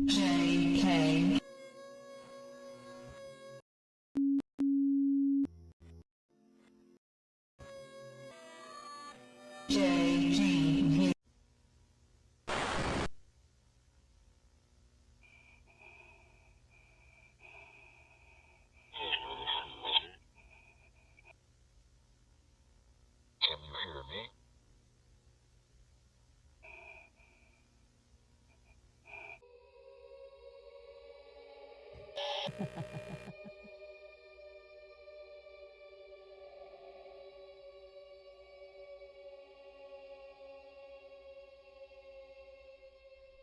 JK. JG. Can you hear me?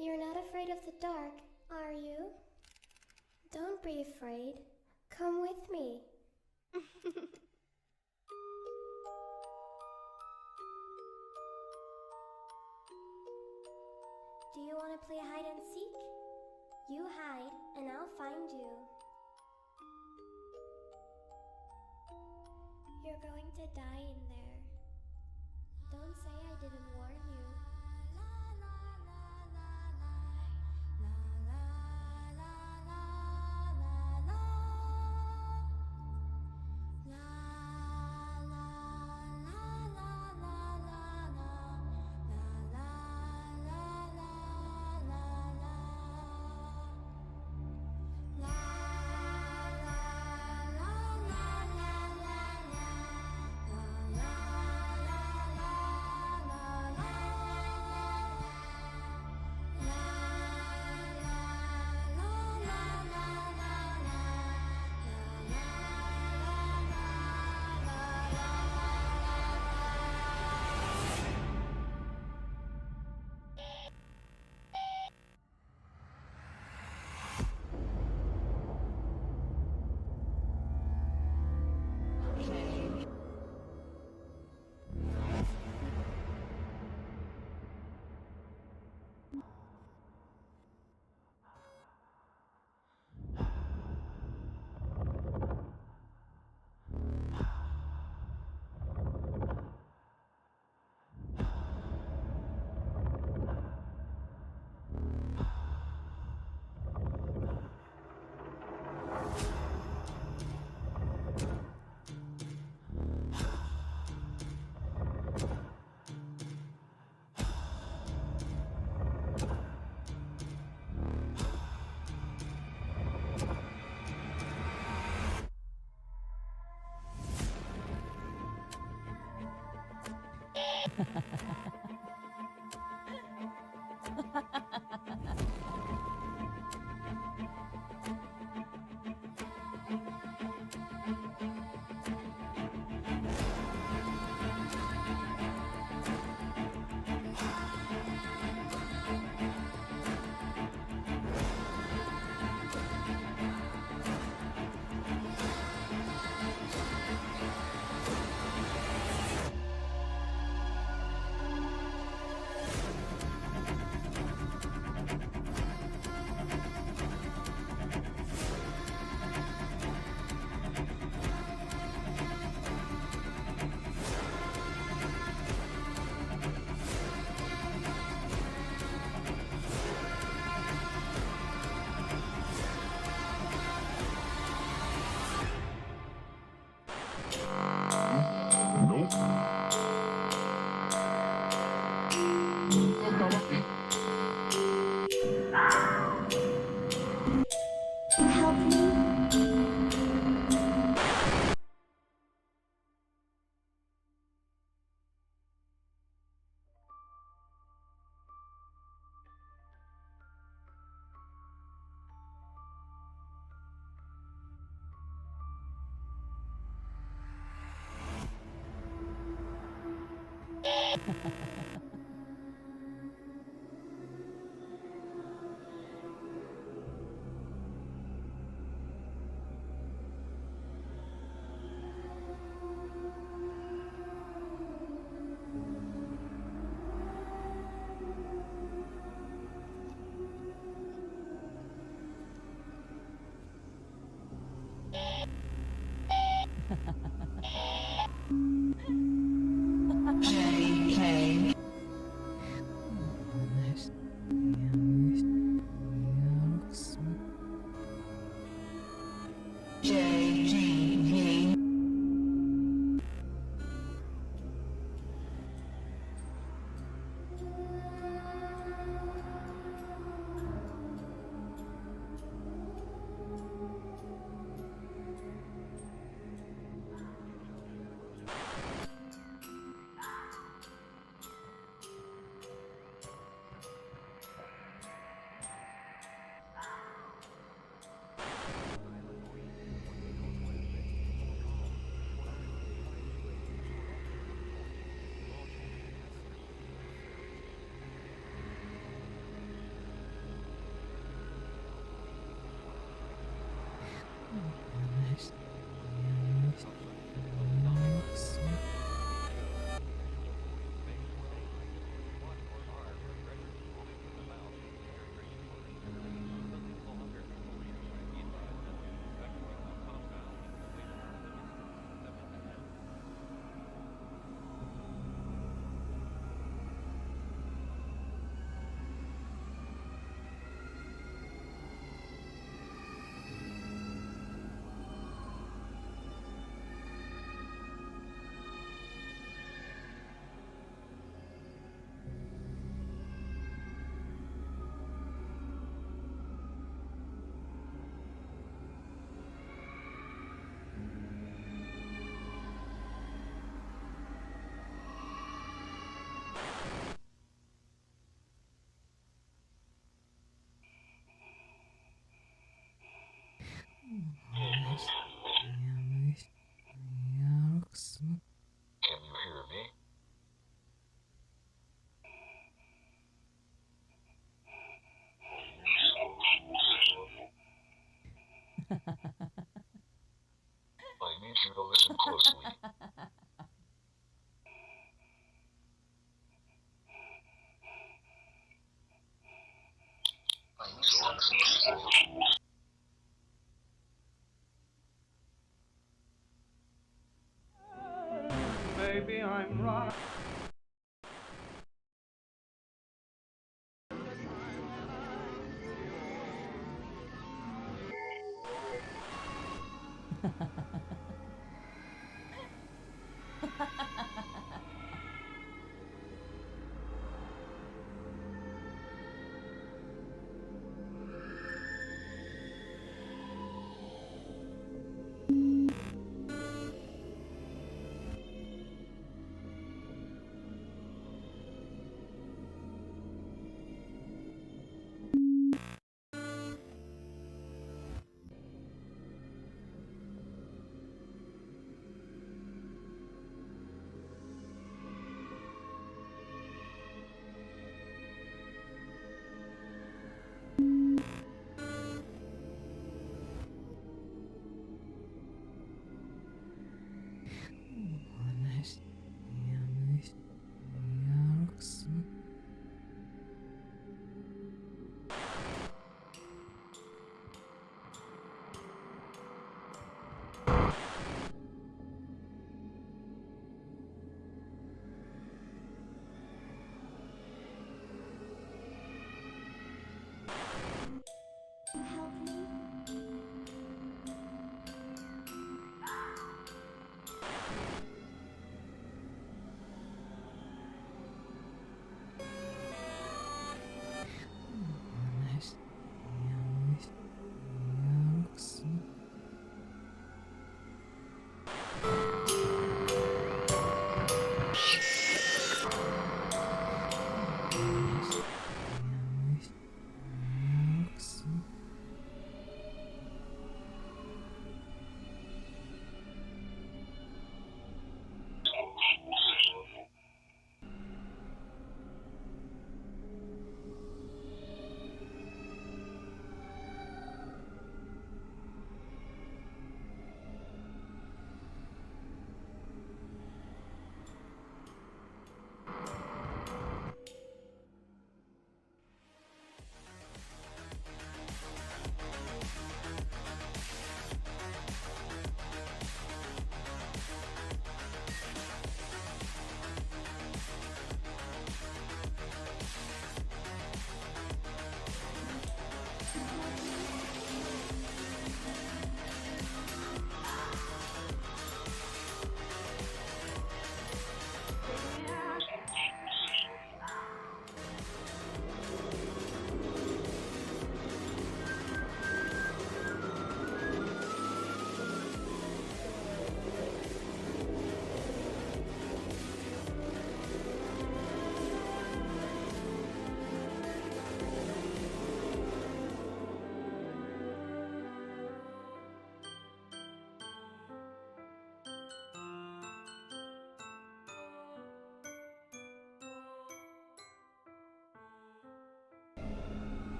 You're not afraid of the dark, are you? Don't be afraid. Come with me. Do you want to play hide and seek? You hide, and I'll find you. You're going to die in there. Don't say I didn't warn you. Help me. JK. JGV. Can you hear me? I need you to listen closely. I need you to listen closely. Maybe I'm wrong.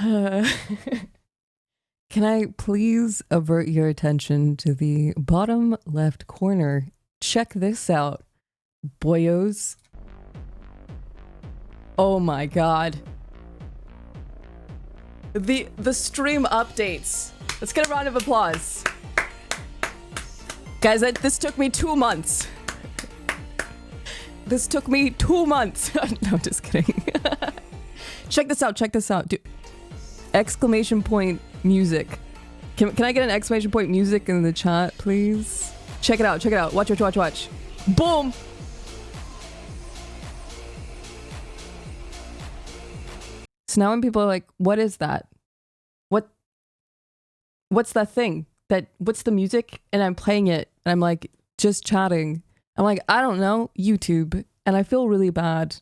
Can I please avert your attention to the bottom left corner? Check this out, boyos. Oh my god. The stream updates. Let's get a round of applause. Guys, this took me 2 months. This took me 2 months. No, just kidding. Check this out, check this out. Dude. Exclamation point music. Can I get an exclamation point music in the chat, please? Check it out, check it out. Watch, watch, watch, watch. Boom! So now when people are like, what is that? What's that thing? What's the music? And I'm playing it and I'm like, just chatting. I'm like, I don't know, YouTube. And I feel really bad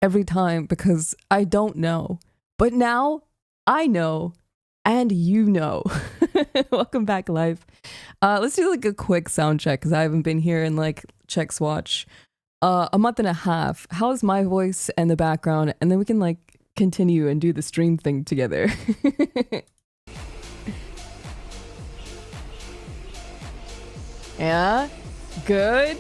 every time because I don't know. But now I know and you know. Welcome back, live. Let's do like a quick sound check because I haven't been here in like check swatch a month and a half. How's my voice and the background? And then we can like continue and do the stream thing together. Yeah, good,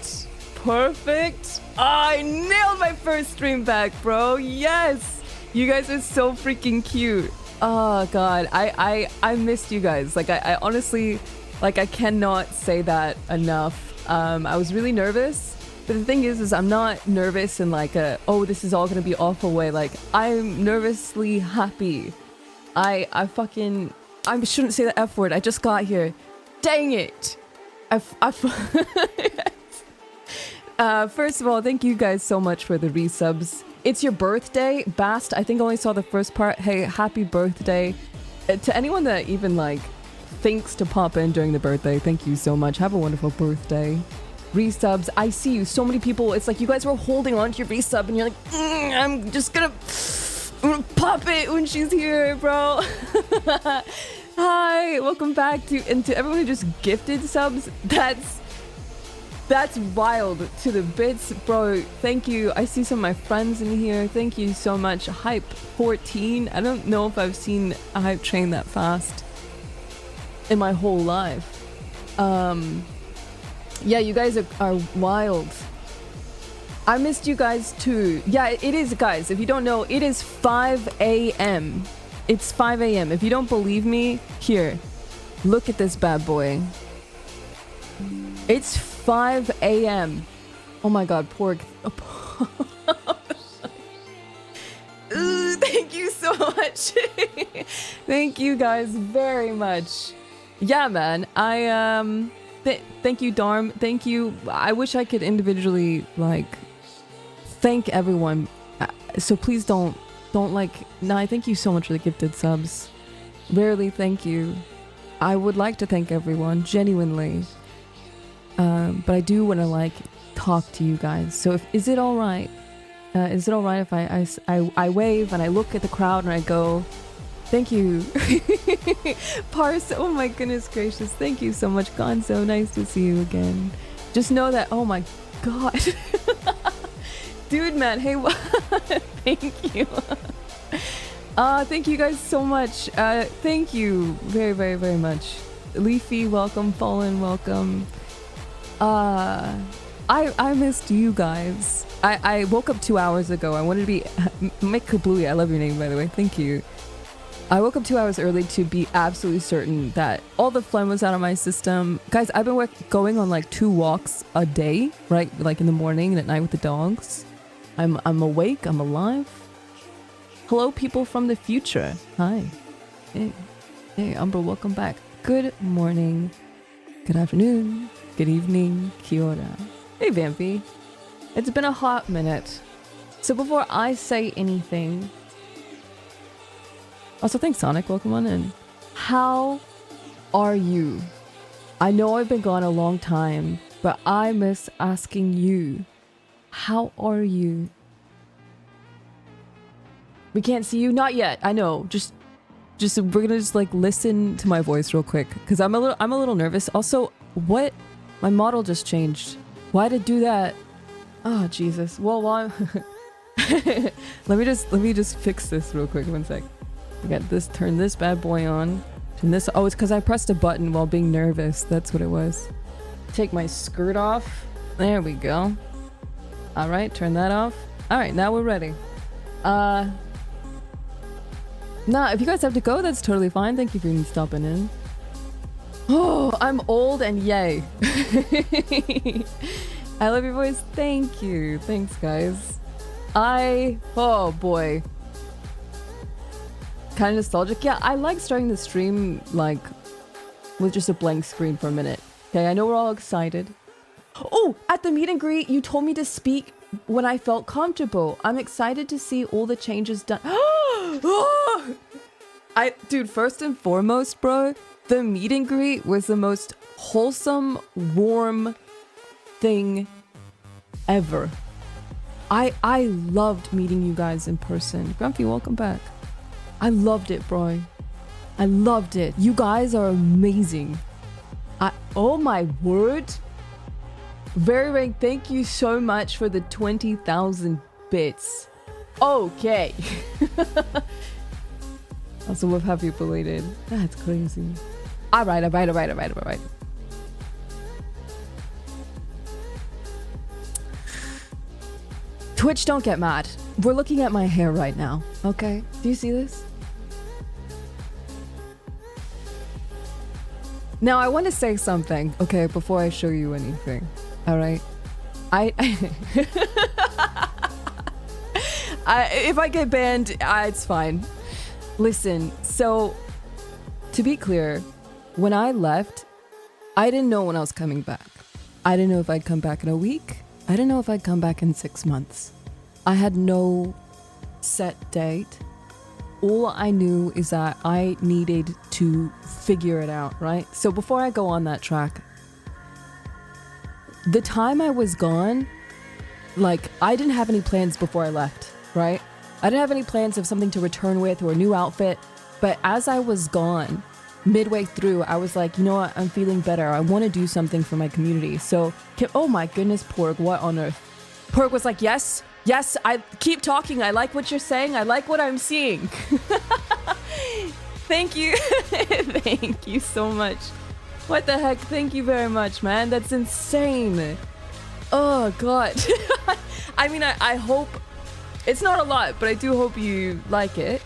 perfect. I nailed my first stream back, bro. Yes, you guys are so freaking cute. Oh god, I missed you guys. Like I honestly, like I cannot say that enough. I was really nervous, but the thing is I'm not nervous in like a, oh, this is all gonna be awful way. Like I'm nervously happy. I shouldn't say the F word. I just got here. Dang it. First of all, thank you guys so much for the resubs. It's your birthday, Bast. I think I only saw the first part. Hey, happy birthday. To anyone that even like thinks to pop in during the birthday, thank you so much. Have a wonderful birthday. Resubs, I see you. So many people, it's like you guys were holding on to your resub and you're like, I'm gonna pop it when she's here, bro. Hi, welcome back to everyone who just gifted subs. That's wild to the bits, bro. Thank you. I see some of my friends in here. Thank you so much. Hype 14. I don't know if I've seen a hype train that fast in my whole life. Yeah, you guys are wild. I missed you guys too. Yeah, it is, guys. If you don't know, it is 5 a.m. It's 5 a.m. If you don't believe me, here, look at this bad boy. It's 5 a.m. Oh my god, pork. Ooh, thank you so much. Thank you guys very much. Yeah, man. Thank you, Darm. Thank you. I wish I could individually, like, thank everyone. So please don't like, nah, thank you so much for the gifted subs. Rarely thank you. I would like to thank everyone, genuinely. But I do want to like talk to you guys. So is it all right? Is it all right if I wave and I look at the crowd and I go, thank you. Parse, oh my goodness gracious. Thank you so much, Gonzo. Nice to see you again. Just know that, oh my god. Dude, man, hey, what? Thank you. Thank you guys so much. Thank you very, very, very much. Leafy, welcome. Fallen, welcome. I missed you guys. I woke up 2 hours ago. I wanted to be Mick Kablooey. I love your name, by the way. Thank you. I woke up 2 hours early to be absolutely certain that all the phlegm was out of my system. Guys, I've been going on like 2 walks a day, right? Like in the morning and at night with the dogs. I'm awake. I'm alive. Hello, people from the future. Hi. Hey, Umber, welcome back. Good morning. Good afternoon. Good evening. Kia ora. Hey, Vampy. It's been a hot minute. So before I say anything... Also, thanks, Sonic. Welcome on in. How are you? I know I've been gone a long time, but I miss asking you. How are you? We can't see you? Not yet. I know. Just we're gonna just like listen to my voice real quick because I'm a little nervous. Also, what? My model just changed. Why did it do that? Oh Jesus. Well, why? let me just fix this real quick. 1 sec. I got this, turn this bad boy on. Turn this, oh, it's because I pressed a button while being nervous. That's what it was. Take my skirt off. There we go. All right, turn that off. All right, now we're ready. Nah, if you guys have to go, that's totally fine. Thank you for stopping in. Oh, I'm old and yay. I love your voice. Thank you. Thanks, guys. Oh boy. Kind of nostalgic. Yeah, I like starting the stream like with just a blank screen for a minute. Okay, I know we're all excited. Oh, at the meet and greet, you told me to speak when I felt comfortable. I'm excited to see all the changes done. Dude, first and foremost, bro, the meet and greet was the most wholesome, warm thing ever. I loved meeting you guys in person. Grumpy, welcome back. I loved it, bro. I loved it. You guys are amazing. Oh my word. Very, very, thank you so much for the 20,000 bits. Okay. Also, we'll have you belated. That's crazy. All right. Twitch, don't get mad. We're looking at my hair right now. Okay. Do you see this? Now, I want to say something, okay, before I show you anything. All right? If I get banned, it's fine. Listen, so to be clear, when I left, I didn't know when I was coming back. I didn't know if I'd come back in a week. I didn't know if I'd come back in 6 months. I had no set date. All I knew is that I needed to figure it out, right? So before I go on that track, the time I was gone, like, I didn't have any plans before I left, right? I didn't have any plans of something to return with or a new outfit. But as I was gone, midway through, I was like, you know what? I'm feeling better. I want to do something for my community. So, oh my goodness, Porg, what on earth? Porg was like, yes, I keep talking. I like what you're saying. I like what I'm seeing. Thank you. Thank you so much. What the heck? Thank you very much, man. That's insane. Oh, God. I mean, I hope... It's not a lot, but I do hope you like it.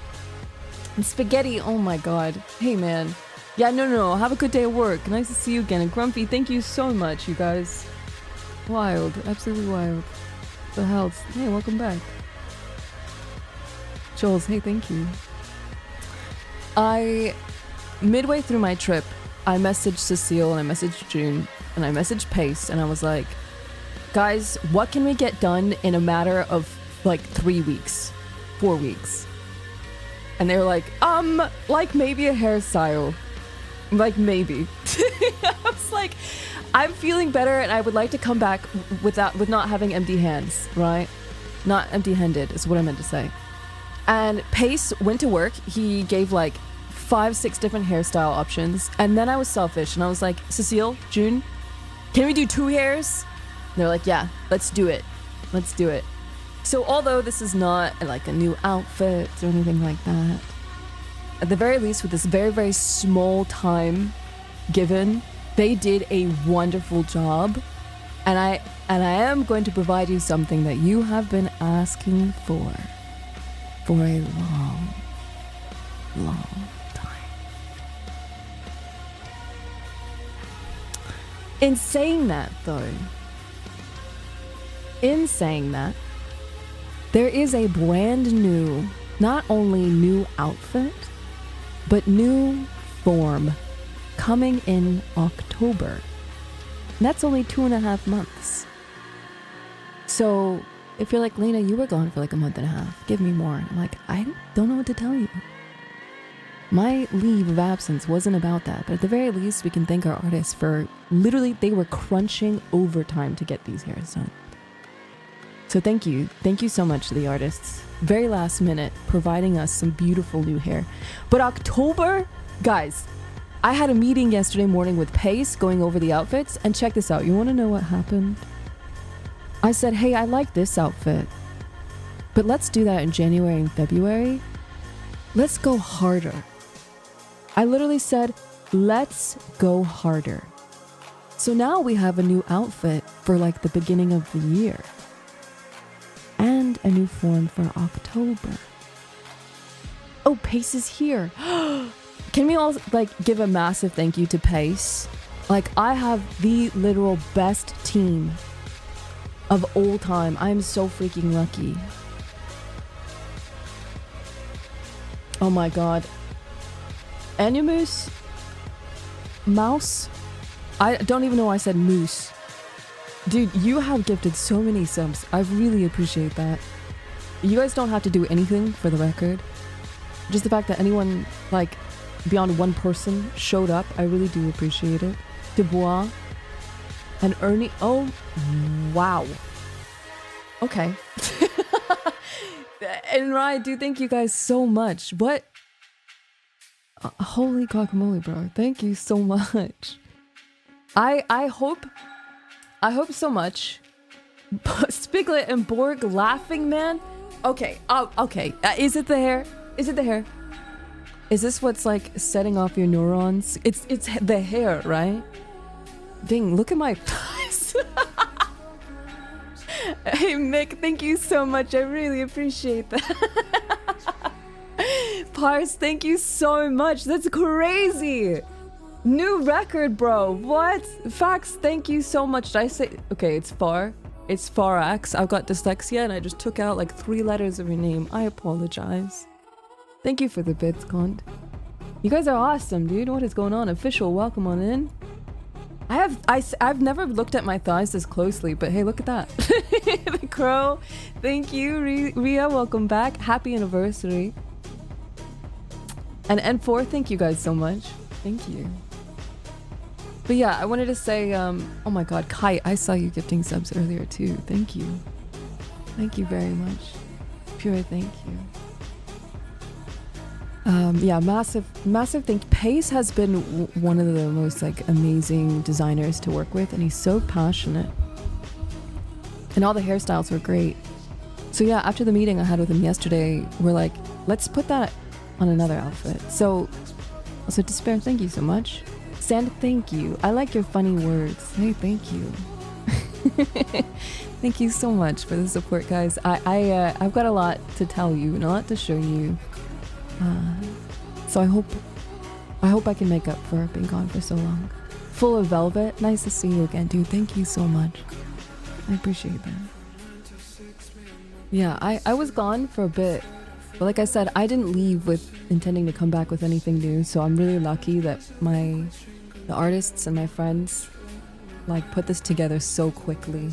And spaghetti, oh my God. Hey, man. Yeah, no. Have a good day at work. Nice to see you again. And Grumpy, thank you so much, you guys. Wild. Absolutely wild. The health. Hey, welcome back. Jules, hey, thank you. Midway through my trip, I messaged Cecile and I messaged June and I messaged Pace and I was like, guys, what can we get done in a matter of like 3 weeks, 4 weeks? And they were like maybe a hairstyle. Like, maybe. I was like, I'm feeling better and I would like to come back with not having empty hands, right? Not empty-handed is what I meant to say. And Pace went to work. He gave like 5-6 different hairstyle options. And then I was selfish and I was like, Cecile, June, can we do 2 hairs? And they're like, yeah, let's do it. Let's do it. So although this is not like a new outfit or anything like that, at the very least with this very, very small time given, they did a wonderful job. And I am going to provide you something that you have been asking for a long, long time. In saying that, there is a brand new, not only new outfit, but new form coming in October. And that's only 2.5 months. So if you're like, Layna, you were gone for like a month and a half, give me more. I'm like, I don't know what to tell you. My leave of absence wasn't about that, but at the very least, we can thank our artists for literally, they were crunching overtime to get these hairs done. So thank you. Thank you so much to the artists. Very last minute, providing us some beautiful new hair. But October, guys, I had a meeting yesterday morning with Pace going over the outfits, and check this out. You want to know what happened? I said, hey, I like this outfit, but let's do that in January and February. let's go harder. I literally said, let's go harder. So now we have a new outfit for like the beginning of the year. And a new form for October. Oh, Pace is here. Can we all like give a massive thank you to Pace? Like, I have the literal best team of all time. I'm so freaking lucky. Oh my god. Animus? Mouse? I don't even know why I said moose. Dude, you have gifted so many subs. I really appreciate that. You guys don't have to do anything for the record. Just the fact that anyone, like, beyond one person showed up, I really do appreciate it. Dubois and Ernie. Oh, wow. Okay. And Rai, do thank you guys so much. What? Holy guacamole, bro. Thank you so much. I hope so much. Spiglet and Borg laughing, man. Okay. Oh, okay. Is it the hair? Is it the hair? Is this what's like setting off your neurons? It's the hair, right? Dang, look at my thighs. Hey Mick, thank you so much. I really appreciate that. Pars, thank you so much. That's crazy. New record, bro. What? Fax, thank you so much. Did I say... Okay, it's Far. It's Farax. I've got dyslexia and I just took out like 3 letters of your name. I apologize. Thank you for the bits, Cont. You guys are awesome, dude. What is going on? Official, welcome on in. I've never looked at my thighs this closely, but hey, look at that. The crow. Thank you, Ria. Welcome back. Happy anniversary. And N4, thank you guys so much. Thank you. But yeah, I wanted to say, oh my god, Kai, I saw you gifting subs earlier too. Thank you. Thank you very much. Pure thank you. Yeah, massive thank you. Pace has been one of the most like amazing designers to work with, and he's so passionate. And all the hairstyles were great. So yeah, after the meeting I had with him yesterday, we're like, let's put that on another outfit. So also Despair, thank you so much. Sand, thank you. I like your funny words. Hey, thank you. Thank you so much for the support, guys. I've got a lot to tell you and a lot to show you. So I hope I can make up for being gone for so long. Full of velvet. Nice to see you again, dude. Thank you so much. I appreciate that. Yeah, I was gone for a bit. But like I said, I didn't leave with intending to come back with anything new. So I'm really lucky that the artists and my friends like put this together so quickly.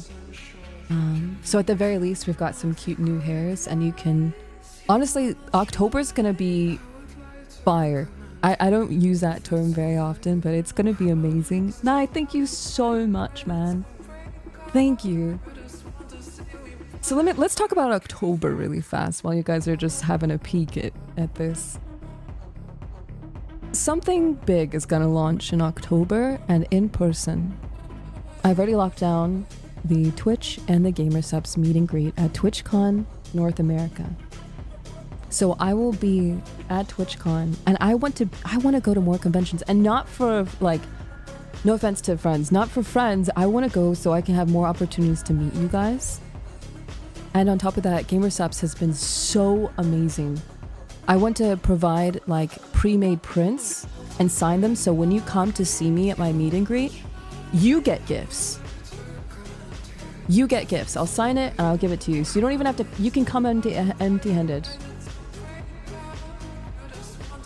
So at the very least, we've got some cute new hairs, and you can... Honestly, October's gonna be fire. I don't use that term very often, but it's gonna be amazing. Nah, thank you so much, man. Thank you. So let's talk about October really fast while you guys are just having a peek at this. Something big is gonna launch in October and in person. I've already locked down the Twitch and the GamerSupps meet and greet at TwitchCon North America. So I will be at TwitchCon, and I want to go to more conventions, and not for like, no offense to friends, not for friends. I want to go so I can have more opportunities to meet you guys. And on top of that, GamerSupps has been so amazing. I want to provide like pre-made prints and sign them, so when you come to see me at my meet and greet, you get gifts. You get gifts. I'll sign it and I'll give it to you. So you don't even have to, you can come empty-handed.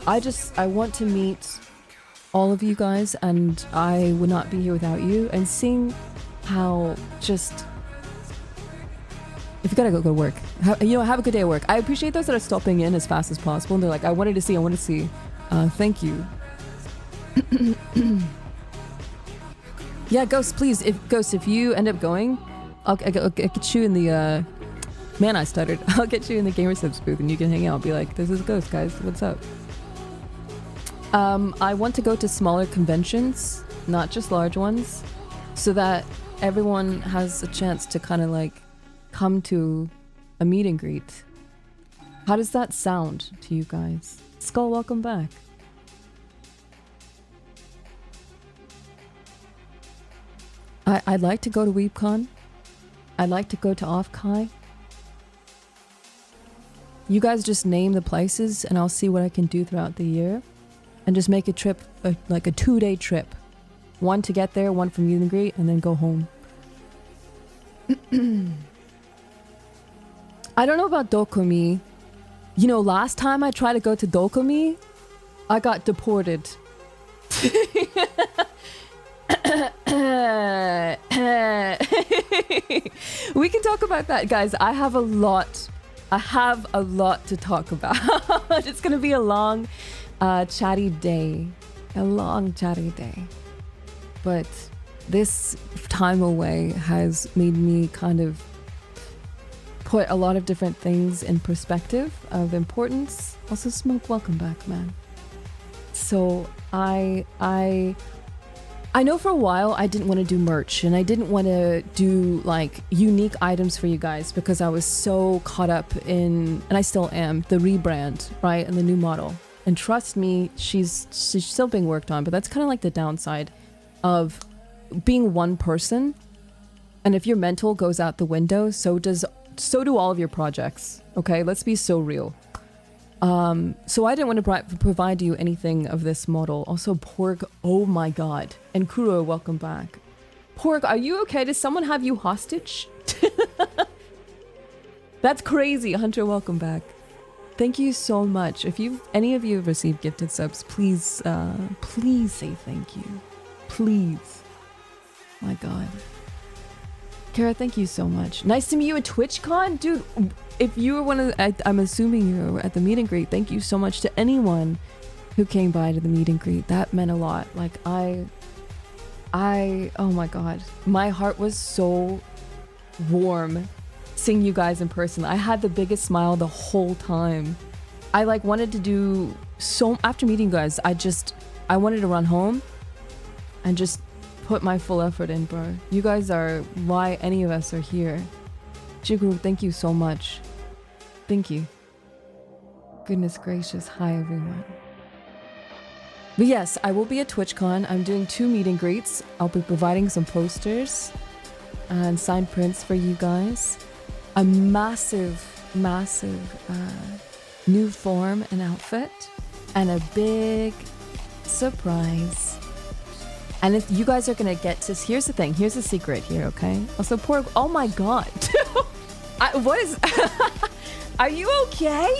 I want to meet all of you guys, and I would not be here without you. And seeing how just... If you gotta go to work, have a good day at work. I appreciate those that are stopping in as fast as possible, and they're like, I want to see. Thank you. Yeah, Ghost, please. If you end up going, I'll get you in the... Man, I stuttered. I'll get you in the GamerSupps booth, and you can hang out and be like, this is Ghost, guys. What's up? I want to go to smaller conventions, not just large ones, so that everyone has a chance to kind of like come to a meet and greet. How does that sound to you guys? Skull, welcome back. I'd like to go to WeebCon. I'd like to go to Off-Kai. You guys just name the places and I'll see what I can do throughout the year. And just make a trip, like a 2-day trip. One to get there, one from meet and greet, and then go home. I don't know about Dokumi. You know, last time I tried to go to Dokumi, I got deported. We can talk about that, guys. I have a lot to talk about. It's gonna be a long, chatty day. A long, chatty day. But this time away has made me kind of put a lot of different things in perspective of importance. Also, Smoke, welcome back, man. So I know for a while I didn't want to do merch and I didn't want to do like unique items for you guys because I was so caught up in, and I still am, the rebrand, right? And the new model. And trust me, she's still being worked on, but that's kind of like the downside of being one person. And if your mental goes out the window, so do all of your projects. Okay, let's be so real. So I didn't want to provide you anything of this model. Also, Porg, oh my god. And Kuro, welcome back. Porg, are you okay? Does someone have you hostage? That's crazy. Hunter, welcome back. Thank you so much. If any of you have received gifted subs, please, please say thank you. Please. My god. Kara, thank you so much. Nice to meet you at TwitchCon. Dude, if you were one of the, I'm assuming you were at the meet and greet, thank you so much to anyone who came by to the meet and greet. That meant a lot. Like, oh my god. My heart was so warm seeing you guys in person. I had the biggest smile the whole time. I like wanted to do so, after meeting you guys, I wanted to run home and just put my full effort in, bro. You guys are why any of us are here. Chiguru, thank you so much. Thank you. Goodness gracious. Hi, everyone. But yes, I will be at TwitchCon. I'm doing 2 meet and greets. I'll be providing some posters and signed prints for you guys. A massive new form and outfit. And a big surprise. And if you guys are gonna get to, here's the thing, here's the secret here, okay? Also, Porg, oh my god. What is, are you okay?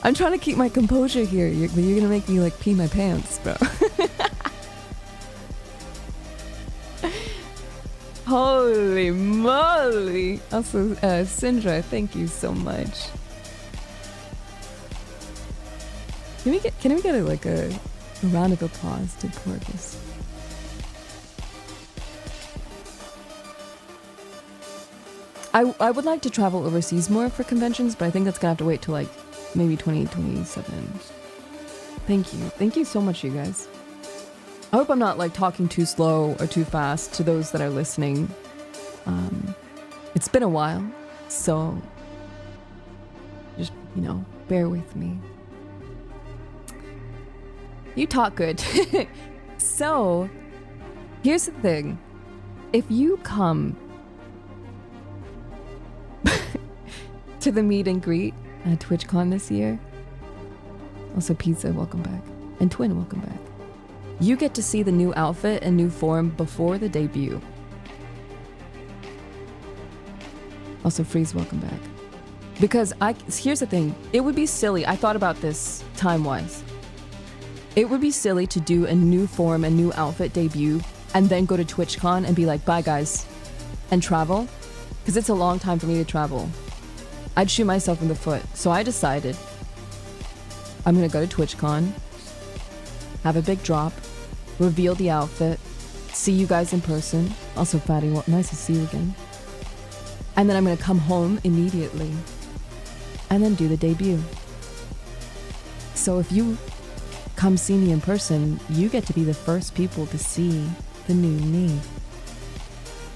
I'm trying to keep my composure here. You're gonna make me like pee my pants, bro. Holy moly. Also, Sindra, thank you so much. Can we get a round of applause to Porgus? I would like to travel overseas more for conventions, but I think that's gonna have to wait till like maybe 2027. Thank you. Thank you so much, you guys. I hope I'm not like talking too slow or too fast to those that are listening. It's been a while, so just, you know, bear with me. You talk good. So, here's the thing. If you come to the meet and greet at TwitchCon this year, also Pizza, welcome back, and Twin, welcome back, you get to see the new outfit and new form before the debut. Also Freeze, welcome back. Because here's the thing, it would be silly, I thought about this time-wise. It would be silly to do a new form, a new outfit debut, and then go to TwitchCon and be like, bye guys, and travel. Because it's a long time for me to travel. I'd shoot myself in the foot. So I decided I'm gonna go to TwitchCon, have a big drop, reveal the outfit, see you guys in person. Also, Fatty, well, nice to see you again. And then I'm gonna come home immediately and then do the debut. So if you come see me in person, you get to be the first people to see the new me.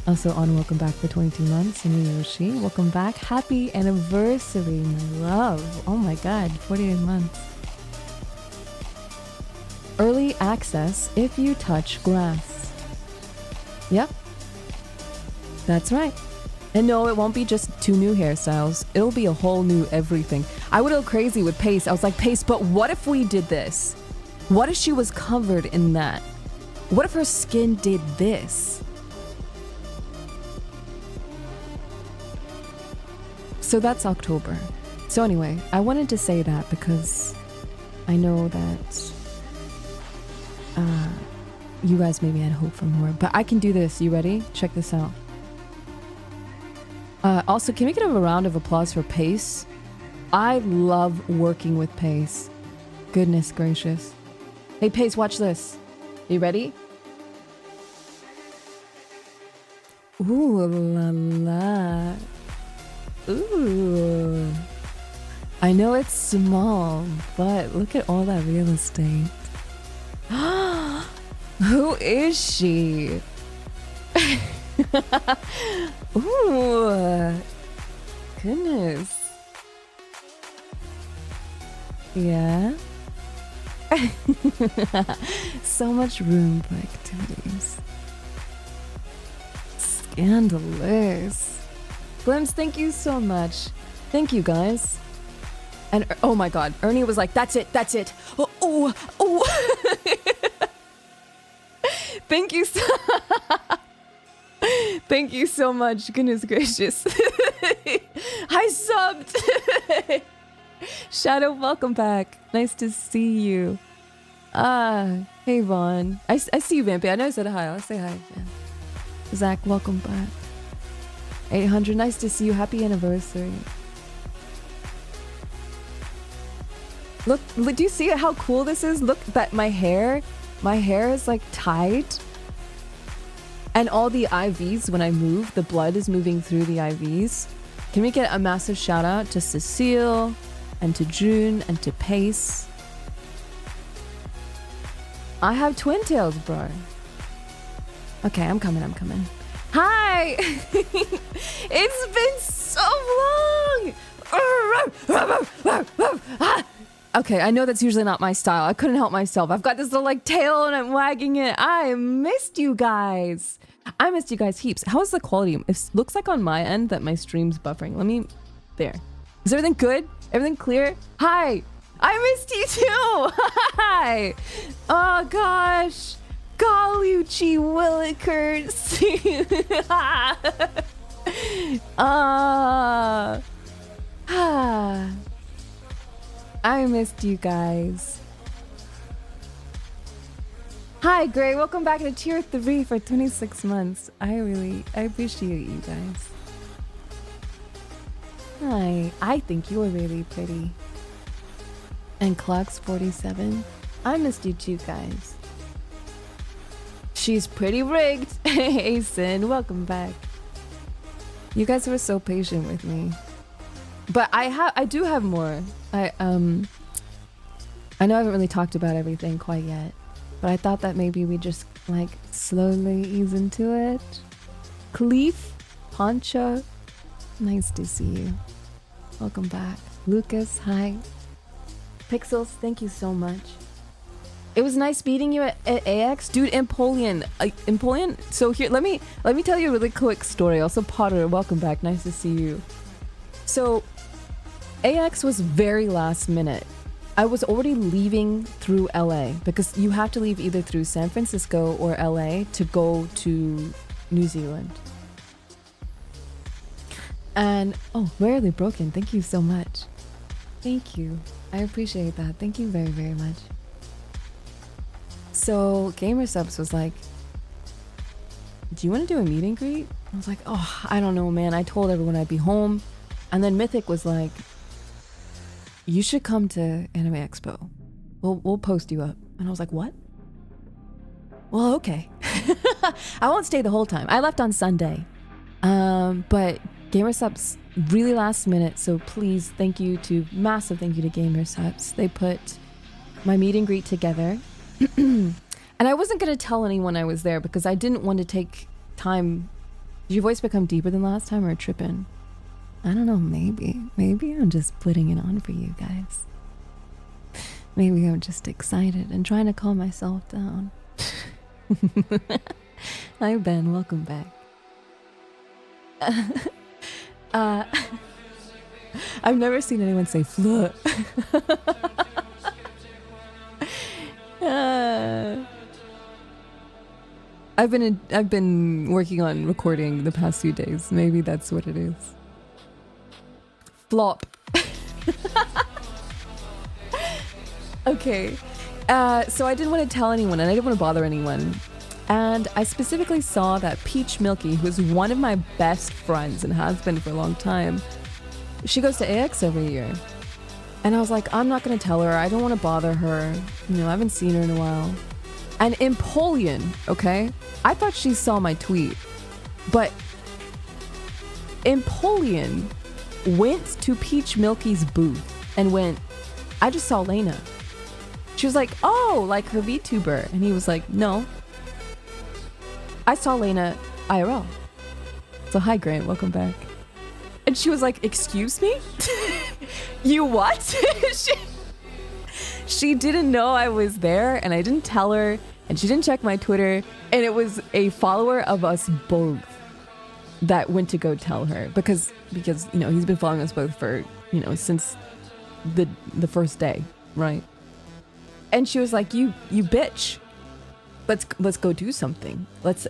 Also, on welcome back for 22 months. And Yoshi, welcome back. Happy anniversary, my love. Oh my god, 48 months. Early access if you touch grass. Yep. That's right. And no, it won't be just 2 new hairstyles. It'll be a whole new everything. I would go crazy with Pace. I was like, Pace, but what if we did this? What if she was covered in that? What if her skin did this? So that's October. So anyway, I wanted to say that because I know that you guys maybe had hope for more, but I can do this. You ready? Check this out. Also, can we get a round of applause for Pace? I love working with Pace. Goodness gracious. Hey Pace, watch this. You ready? Ooh la la. Ooh. I know it's small, but look at all that real estate. Who is she? Ooh. Goodness. Yeah. So much room for activities. Scandalous. Glims, thank you so much. Thank you, guys. And oh my god, Ernie was like, that's it, that's it. Oh, oh, oh. Thank you so Thank you so much. Goodness gracious. I subbed. Shadow, welcome back. Nice to see you. Hey Vaughn. I see you, Vampy. I know I said hi. I'll say hi again. Zach, welcome back. 800, nice to see you. Happy anniversary. Look, do you see how cool this is? Look, that my hair is like tied. And all the IVs, when I move, the blood is moving through the IVs. Can we get a massive shout out to Cecile and to June and to Pace? I have twin tails, bro. Okay, I'm coming. Hi! It's been so long! Okay, I know that's usually not my style. I couldn't help myself. I've got this little like tail and I'm wagging it. I missed you guys. I missed you guys heaps. How's the quality? It looks like on my end that my stream's buffering. There. Is everything good? Everything clear? Hi! I missed you too! Hi! Oh gosh! Galucci Willikers! I missed you guys. Hi Gray, welcome back to tier 3 for 26 months. I appreciate you guys. Hi, I think you are really pretty. And Clock's 47. I missed you too, guys. She's pretty rigged. Hey Sin, welcome back. You guys were so patient with me. But I do have more. I know I haven't really talked about everything quite yet, but I thought that maybe we just like slowly ease into it. Cleef, Poncho, nice to see you. Welcome back. Lucas, hi. Pixels, thank you so much. It was nice meeting you at AX, dude. Empoleon. So here, let me tell you a really quick story. Also, Potter, welcome back. Nice to see you. So, AX was very last minute. I was already leaving through LA because you have to leave either through San Francisco or LA to go to New Zealand. And oh, rarely broken. Thank you so much. Thank you. I appreciate that. Thank you very, very much. So Gamersubs was like, do you want to do a meet and greet? I was like, oh, I don't know, man. I told everyone I'd be home. And then Mythic was like, you should come to Anime Expo. We'll post you up. And I was like, what? Well, okay. I won't stay the whole time. I left on Sunday. But Gamersubs really last minute, so please massive thank you to Gamersubs. They put my meet and greet together. And I wasn't going to tell anyone I was there because I didn't want to take time Did your voice become deeper than last time or tripping? I don't know, maybe. Maybe I'm just putting it on for you guys. Maybe I'm just excited and trying to calm myself down. Hi Ben, welcome back. I've never seen anyone say flut. I've been working on recording the past few days. Maybe that's what it is. Flop. Okay. So I didn't want to tell anyone and I didn't want to bother anyone. And I specifically saw that Peach Milky, who's one of my best friends and has been for a long time, she goes to AX every year. And I was like, I'm not going to tell her. I don't want to bother her. You know, I haven't seen her in a while. And Empoleon, okay? I thought she saw my tweet. But Empoleon went to Peach Milky's booth and went, I just saw Layna. She was like, oh, like her VTuber. And he was like, no. I saw Layna IRL. So hi, Grant, welcome back. And she was like, excuse me? You what? She didn't know I was there and I didn't tell her and she didn't check my Twitter. And it was a follower of us both that went to go tell her because, you know, he's been following us both for, you know, since the first day, right? And she was like, you bitch. Let's go do something. Let's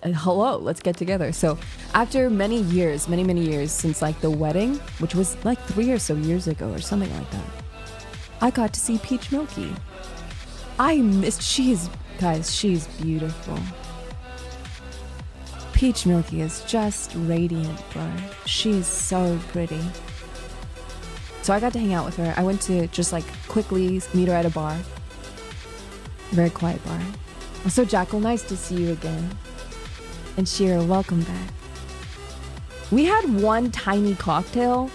get together. So after many years since like the wedding, which was like 3 or so years ago or something like that, I got to see Peach Milky. She's beautiful. Peach Milky is just radiant, bro. She's so pretty. So I got to hang out with her. I went to just like quickly meet her at a bar. Very quiet bar. So Jackal, nice to see you again. And Shira, welcome back. We had one tiny cocktail.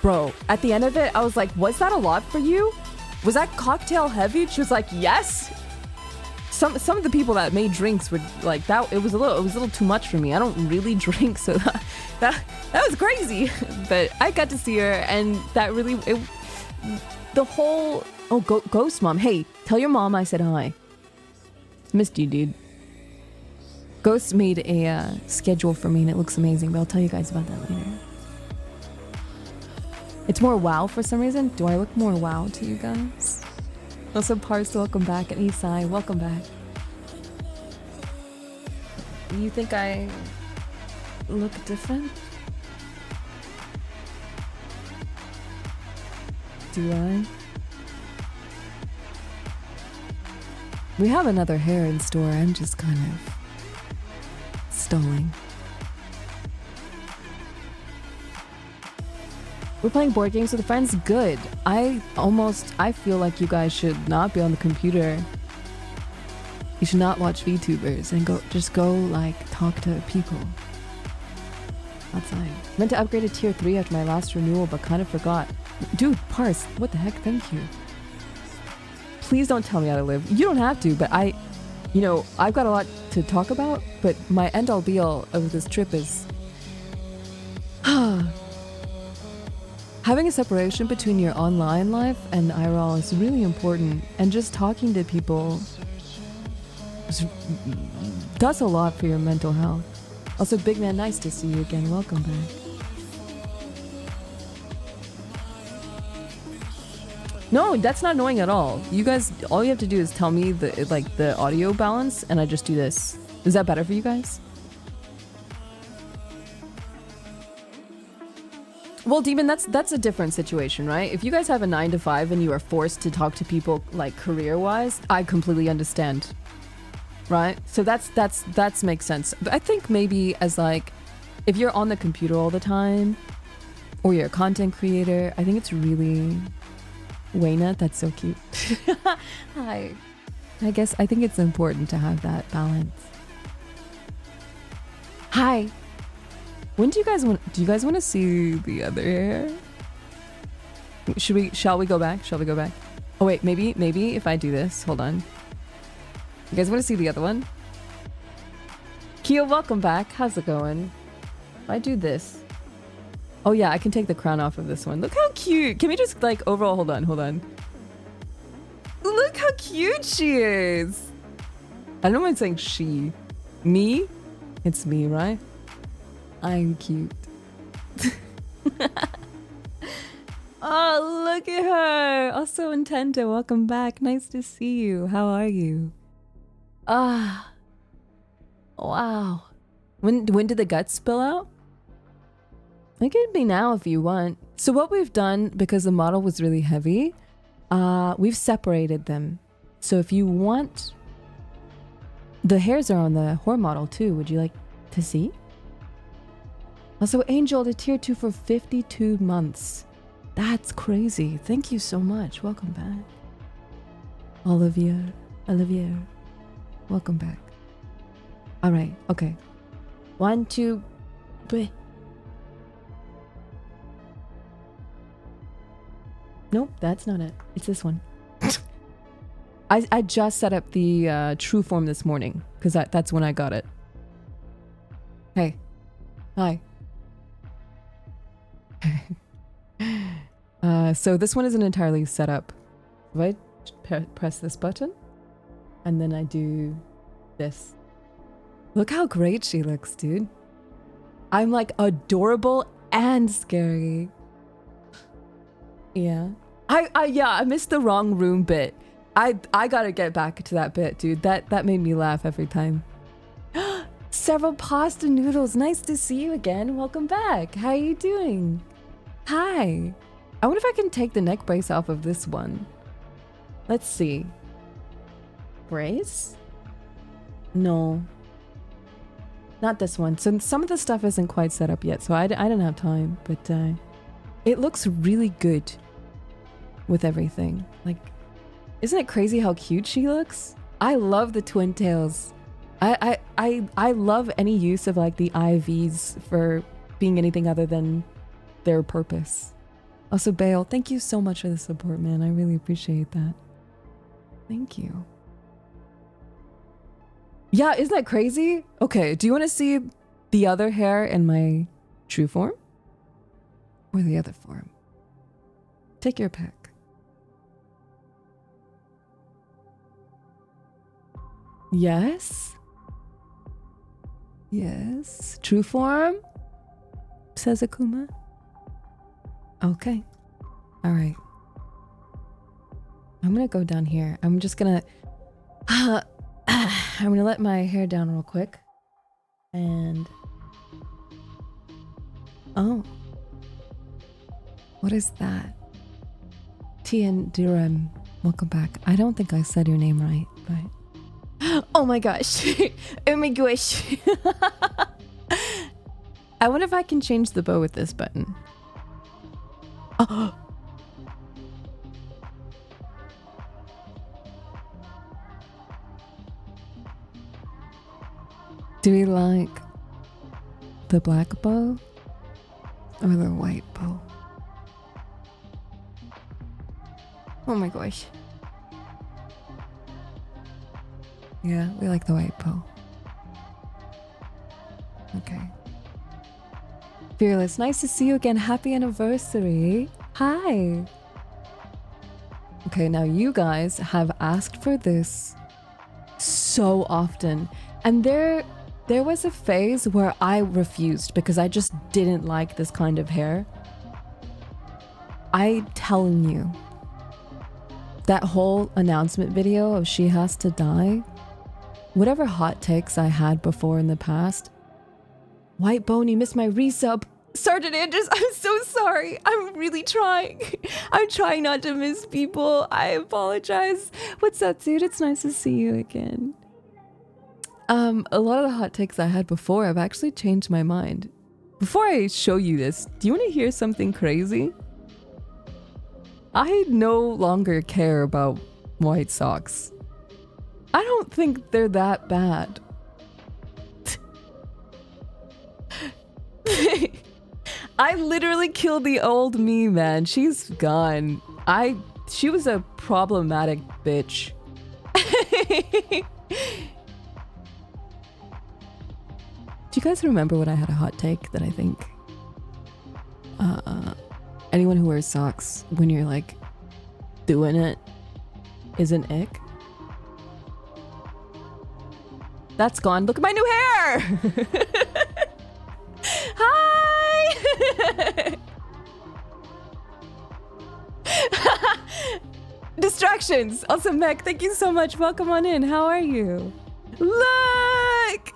Bro, at the end of it, I was like, was that a lot for you? Was that cocktail heavy? She was like, yes. Some of the people that made drinks were like that. It was a little too much for me. I don't really drink, so that was crazy. But I got to see her, and that really Ghost Mom. Hey, tell your mom I said hi. Missed you, dude. Ghost made a schedule for me and it looks amazing, but I'll tell you guys about that later. It's more WoW for some reason. Do I look more WoW to you guys? Also, Pars, welcome back. And Isai, welcome back. You think I look different? Do I? We have another hair in store. I'm just kind of stalling. We're playing board games with friends. Good. I feel like you guys should not be on the computer. You should not watch VTubers and go like talk to people outside. Meant to upgrade to tier 3 after my last renewal, but kind of forgot. Dude, Parse, what the heck? Thank you. Please don't tell me how to live. You don't have to, but I've got a lot to talk about, but my end all be all of this trip is having a separation between your online life and IRL is really important, and just talking to people does a lot for your mental health. Also, Big Man, nice to see you again. Welcome back. No, that's not annoying at all. You guys, all you have to do is tell me the audio balance, and I just do this. Is that better for you guys? Well, Demon, that's a different situation, right? If you guys have a 9 to 5 and you are forced to talk to people like career-wise, I completely understand, right? So that's makes sense. But I think maybe as like, if you're on the computer all the time, or you're a content creator, I think it's really. Layna, that's so cute. Hi. I think it's important to have that balance. Hi. Do you guys want to see the other hair? Shall we go back? Oh wait, maybe if I do this, hold on. You guys want to see the other one? Kia, welcome back. How's it going? If I do this. Oh yeah, I can take the crown off of this one. Look how cute. Can we just like overall, hold on. Look how cute she is. I don't know why I'm saying she. Me? It's me, right? I'm cute. Oh, look at her. Also, Intento, welcome back. Nice to see you. How are you? Ah. Wow. When did the guts spill out? It could be now if you want. So what we've done, because the model was really heavy, we've separated them. So if you want, the hairs are on the whore model too. Would you like to see? Also, Angel to tier 2 for 52 months. That's crazy. Thank you so much. Welcome back. Olivier, welcome back. All right. Okay. 1, 2, 3. Nope, that's not it. It's this one. I just set up the true form this morning because that's when I got it. Hey. Hi. So this one isn't entirely set up. If I press this button and then I do this. Look how great she looks, dude. I'm like adorable and scary. Yeah. I missed the wrong room bit. I gotta get back to that bit, dude. That made me laugh every time. Several pasta noodles. Nice to see you again. Welcome back. How are you doing? Hi. I wonder if I can take the neck brace off of this one. Let's see. Brace? No. Not this one. So some of the stuff isn't quite set up yet, so I didn't have time, but it looks really good with everything. Like, isn't it crazy how cute she looks? I love the twin tails. I love any use of like the IVs for being anything other than their purpose. Also, Bale, thank you so much for the support, man. I really appreciate that. Thank you. Yeah, isn't that crazy? Okay, do you want to see the other hair in my true form? Or the other form? Take your pick. Yes? Yes. True form? Says Akuma. Okay. Alright. I'm gonna go down here. I'm just gonna... I'm gonna let my hair down real quick. And... Oh. What is that? Tien Durham. Welcome back. I don't think I said your name right, but... Oh my gosh. Oh my gosh. I wonder if I can change the bow with this button. Oh. Do we like the black bow or the white bow? Oh my gosh. Yeah, we like the white bow. Okay. Fearless, nice to see you again. Happy anniversary. Hi. Okay, now you guys have asked for this so often. And there was a phase where I refused because I just didn't like this kind of hair. I'm telling you, that whole announcement video of she has to die, whatever hot takes I had before in the past, White Bone, you missed my resub. Sergeant Andrews, I'm so sorry. I'm really trying. I'm trying not to miss people. I apologize. What's up, dude? It's nice to see you again. A lot of the hot takes I had before, I've actually changed my mind. Before I show you this, do you want to hear something crazy? I no longer care about white socks. I don't think they're that bad. I literally killed the old me, man. She's gone. She was a problematic bitch. Do you guys remember when I had a hot take that I think anyone who wears socks when you're like doing it is an ick? That's gone. Look at my new hair! Hi! Distractions! Also, Meg, thank you so much. Welcome on in. How are you? Look!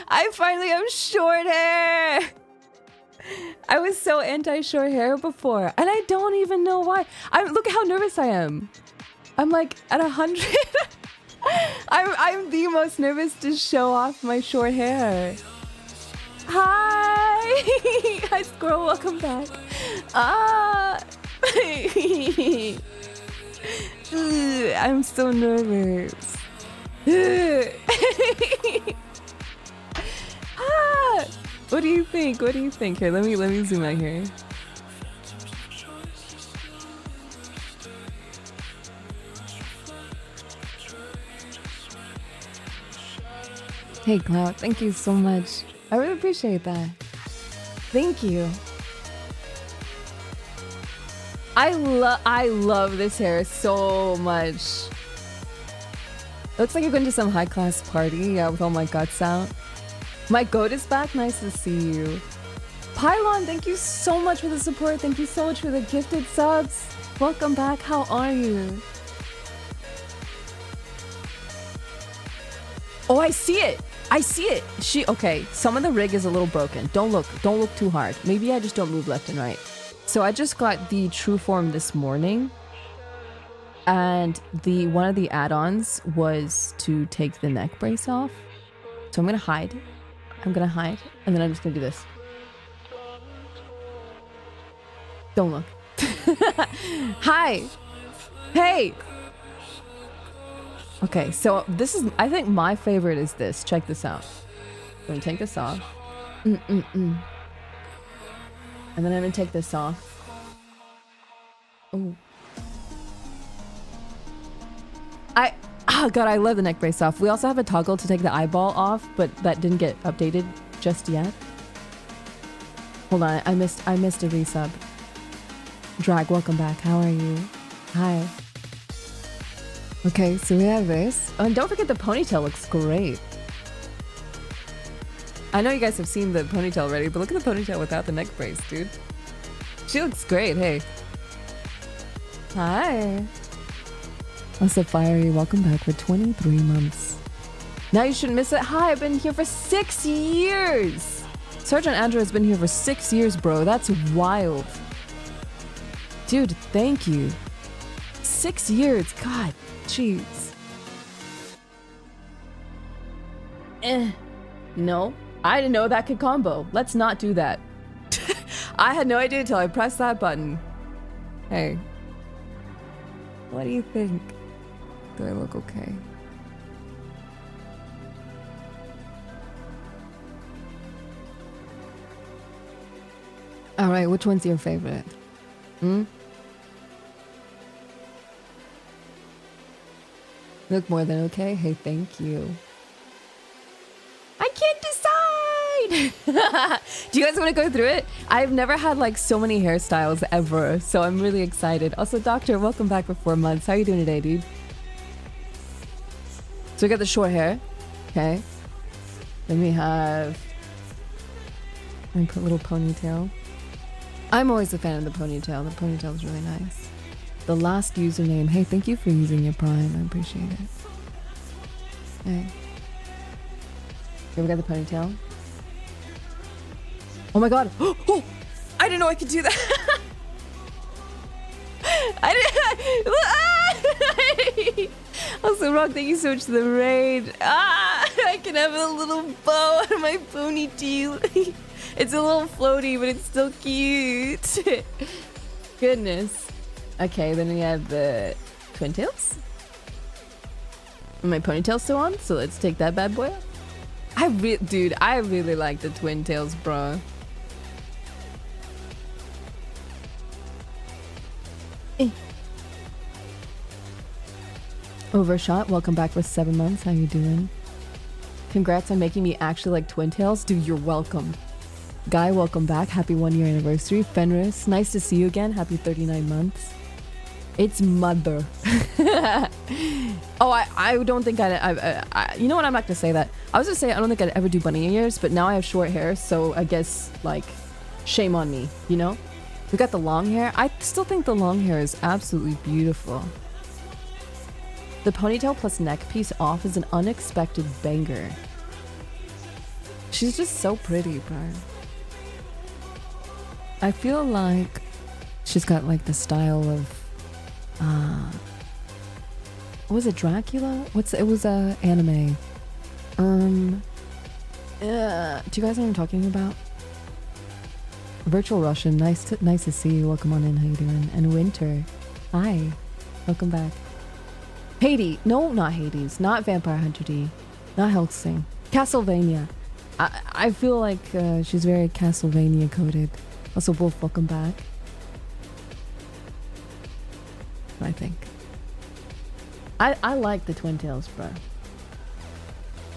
I finally have short hair! I was so anti-short hair before, and I don't even know why. Look at how nervous I am. I'm like at 100. I'm the most nervous to show off my short hair. Hi! Hi, Squirrel. Welcome back. I'm so nervous. What do you think? What do you think? Here, let me zoom out here. Hey, Cloud, thank you so much. I really appreciate that. Thank you. I love this hair so much. Looks like you're going to some high-class party, with all my guts out. My goat is back. Nice to see you. Pylon, thank you so much for the support. Thank you so much for the gifted subs. Welcome back. How are you? Oh, I see it. I see it. Okay, some of the rig is a little broken. Don't look too hard. Maybe I just don't move left and right. So I just got the True Form this morning, and one of the add-ons was to take the neck brace off. So I'm gonna hide, and then I'm just gonna do this. Don't look. Hi. Hey. Okay, so I think my favorite is this. Check this out. I'm gonna take this off. And then I'm gonna take this off. Oh. Oh god, I love the neck brace off. We also have a toggle to take the eyeball off, but that didn't get updated just yet. Hold on, I missed a resub. Drag, welcome back. How are you? Hi. Okay, so we have this. Oh, and don't forget the ponytail looks great. I know you guys have seen the ponytail already, but look at the ponytail without the neck brace, dude. She looks great, hey. Hi. What's up, Fiery? Welcome back for 23 months. Now you shouldn't miss it. Hi, I've been here for 6 years. Sergeant Andrew has been here for 6 years, bro. That's wild. Dude, thank you. 6 years. God, jeez. No. I didn't know that could combo. Let's not do that. I had no idea until I pressed that button. Hey. What do you think? Do I look okay? Alright, which one's your favorite? Look more than okay? Hey, thank you. I can't decide! Do you guys want to go through it? I've never had like so many hairstyles ever, so I'm really excited. Also, Doctor, welcome back for 4 months. How are you doing today, dude? So we got the short hair. Okay. Then we have... Let me put a little ponytail. I'm always a fan of the ponytail. The ponytail is really nice. The last username. Hey, thank you for using your Prime. I appreciate it. Hey. Here we got the ponytail. Oh my god. Oh! I didn't know I could do that. Also, Rock, thank you so much for the raid. I can have a little bow on my ponytail. It's a little floaty, but it's still cute. Goodness. Okay, then we have the twin tails. And my ponytail's still on, so let's take that bad boy off. Dude, I really like the twin tails, bro. Overshot, welcome back for 7 months. How you doing? Congrats on making me actually like Twin Tails. Dude, you're welcome. Guy, welcome back. Happy 1 year anniversary. Fenris, nice to see you again. Happy 39 months. It's mother. Oh, I don't think I you know what, I'm not gonna say that. I was gonna say I don't think I'd ever do bunny ears, but now I have short hair, so I guess like shame on me, you know? We got the long hair. I still think the long hair is absolutely beautiful. The ponytail plus neck piece off is an unexpected banger. She's just so pretty, bro. I feel like she's got like the style of was it Dracula? It was a anime. Do you guys know what I'm talking about? Virtual Russian, nice to see you. Welcome on in. How you doing? And Winter, hi, welcome back. Hades, no, not Hades, not Vampire Hunter D, not Hellsing. Castlevania. I feel like she's very Castlevania coded. Also, Wolf, welcome back. I think. I like the Twin Tails, bro.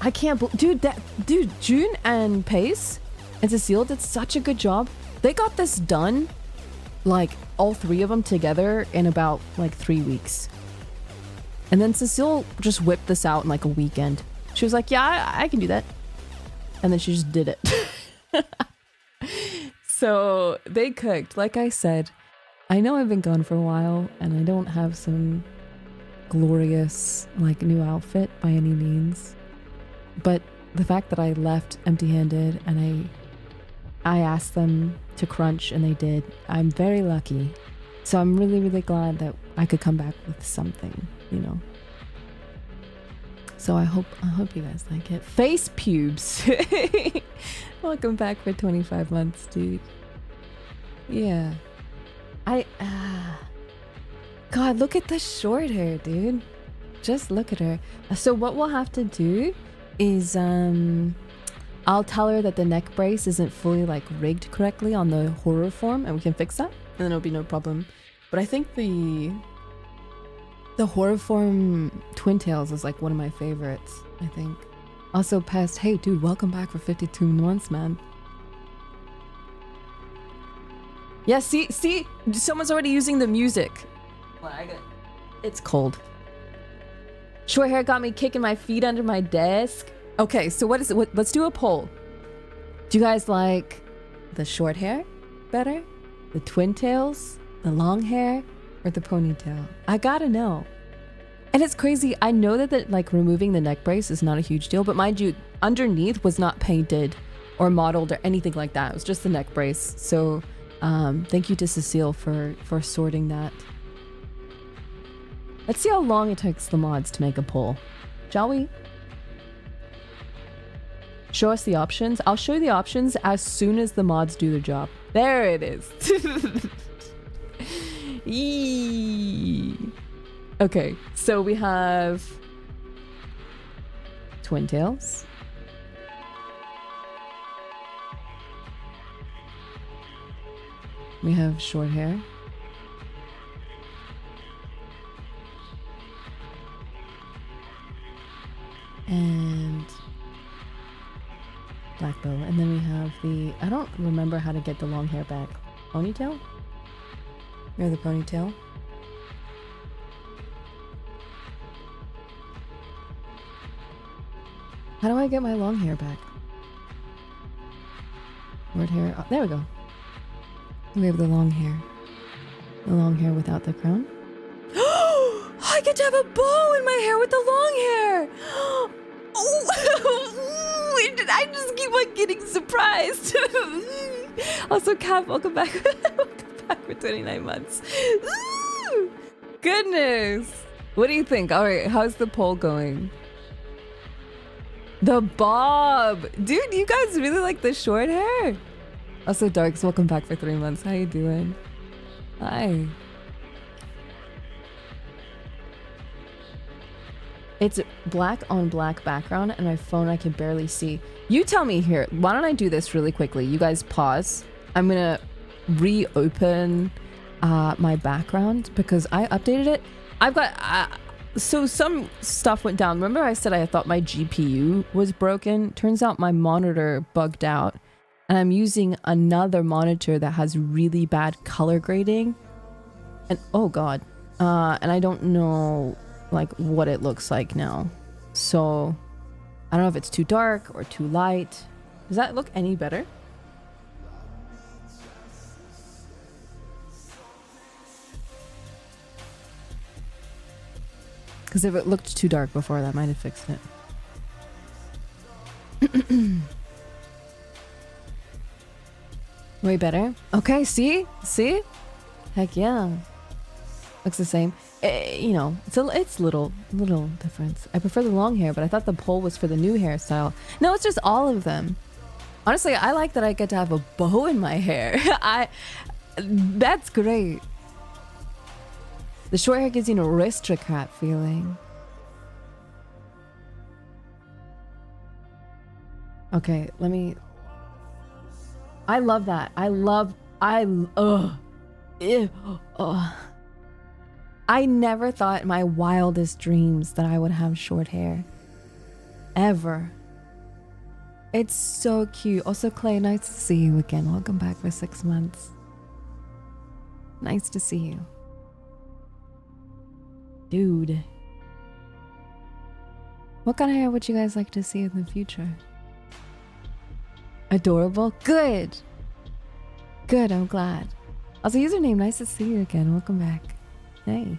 I can't dude, June and Pace and Cecile did such a good job. They got this done, like all three of them together in about like 3 weeks. And then Cecile just whipped this out in like a weekend. She was like, yeah, I can do that. And then she just did it. So they cooked. Like I said, I know I've been gone for a while and I don't have some glorious like new outfit by any means. But the fact that I left empty-handed and I asked them to crunch and they did, I'm very lucky. So I'm really, really glad that I could come back with something, you know. So I hope you guys like it. Face pubes. Welcome back for 25 months, dude. Yeah. God, look at the short hair, dude. Just look at her. So what we'll have to do is I'll tell her that the neck brace isn't fully like rigged correctly on the horror form and we can fix that and then it'll be no problem. But I think the horror form Twin Tails is like one of my favorites, I think. Also Pest, hey dude, welcome back for 52 months, man. Yeah, see, someone's already using the music. It's cold. Short hair got me kicking my feet under my desk. Okay, so what is it? Let's do a poll. Do you guys like the short hair better? The twin tails? The long hair? Or the ponytail? I gotta know. And it's crazy. I know that like removing the neck brace is not a huge deal, but mind you, underneath was not painted or modeled or anything like that. It was just the neck brace. So thank you to Cecile for sorting that. Let's see how long it takes the mods to make a poll. Shall we? Show us the options. I'll show you the options as soon as the mods do their job. There it is. Eee. Okay, so we have Twin Tails. We have short hair. And black bow. And then we have the, I don't remember how to get the long hair back. Ponytail? Or the ponytail? How do I get my long hair back? Short hair. Oh, there we go. We have the long hair. The long hair without the crown. I get to have a bow in my hair with the long hair. Oh, I just keep on getting surprised. Also, Cap, welcome back. Welcome back for 29 months. Ooh, goodness. What do you think? All right, how's the poll going? The bob. Dude, you guys really like the short hair? Also, Darks, welcome back for 3 months. How you doing? Hi. It's black on black background and my phone I can barely see. You tell me here. Why don't I do this really quickly? You guys pause. I'm gonna reopen my background because I updated it. I've got So some stuff went down. Remember I said I thought my GPU was broken? Turns out my monitor bugged out. And I'm using another monitor that has really bad color grading. And oh god. And I don't know like what it looks like now. So I don't know if it's too dark or too light. Does that look any better? Because if it looked too dark before, that might have fixed it. Way better. Okay, see? See? Heck yeah. Looks the same. You know, it's little difference. I prefer the long hair, but I thought the poll was for the new hairstyle. No, it's just all of them. Honestly, I like that I get to have a bow in my hair. That's great. The short hair gives you an aristocrat feeling. Okay, let me... I love that. I never thought in my wildest dreams that I would have short hair. Ever. It's so cute. Also, Clay, nice to see you again. Welcome back for 6 months. Nice to see you. Dude. What kind of hair would you guys like to see in the future? Adorable? Good! Good, I'm glad. Also, username, nice to see you again. Welcome back. Hey.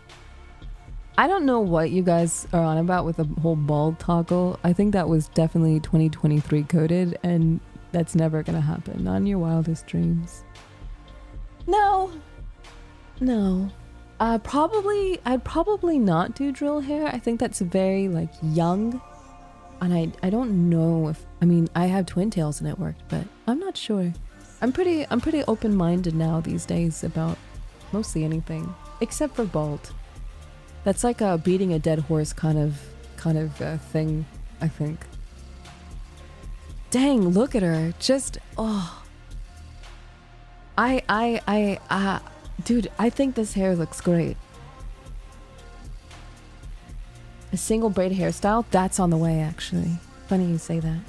I don't know what you guys are on about with the whole bald toggle. I think that was definitely 2023 coded, and that's never gonna happen. Not in your wildest dreams. No. No. I'd probably not do drill hair. I think that's very like young. And I don't know if, I mean, I have twin tails and it worked, but I'm not sure. I'm pretty open-minded now these days about mostly anything, except for bald. That's like a beating a dead horse kind of thing, I think. Dang, look at her. Just, oh. Dude, I think this hair looks great. A single braid hairstyle? That's on the way, actually. Funny you say that.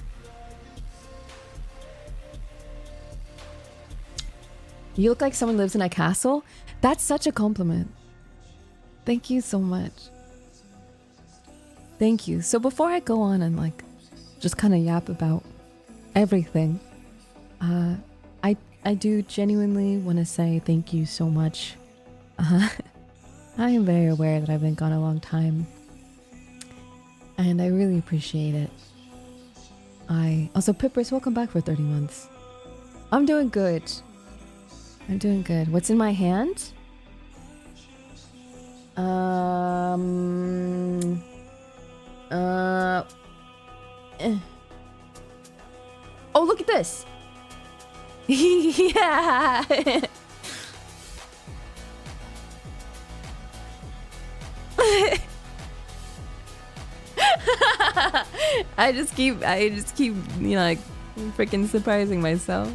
You look like someone lives in a castle? That's such a compliment. Thank you so much. Thank you. So before I go on and like just kind of yap about everything, I do genuinely want to say thank you so much. I am very aware that I've been gone a long time, and I really appreciate it. Also, Pippers, welcome back for 30 months. I'm doing good. I'm doing good. What's in my hand? Oh, look at this. Yeah. I just keep, you know, like freaking surprising myself.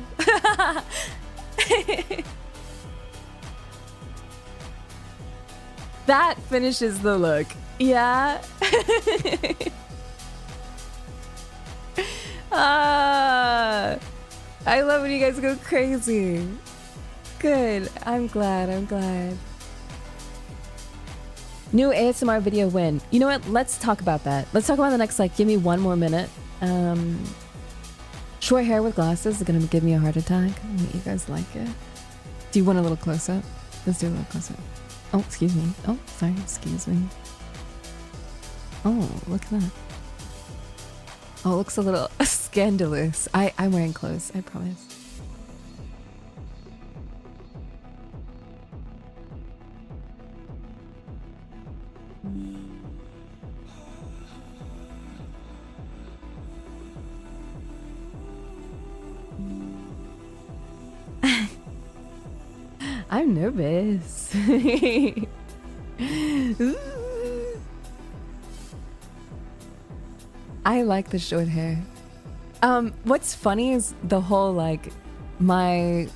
That finishes the look. Yeah. I love when you guys go crazy. Good. I'm glad. New ASMR video win. You know what? Let's talk about that. Let's talk about the next, like, give me 1 more minute. Short hair with glasses is gonna give me a heart attack. You guys like it? Do you want a little close up? Let's do a little close up. Oh, excuse me. Oh, sorry. Excuse me. Oh, look at that. Oh, it looks a little scandalous. I'm wearing clothes, I promise. I'm nervous. I like the short hair. What's funny is the whole like my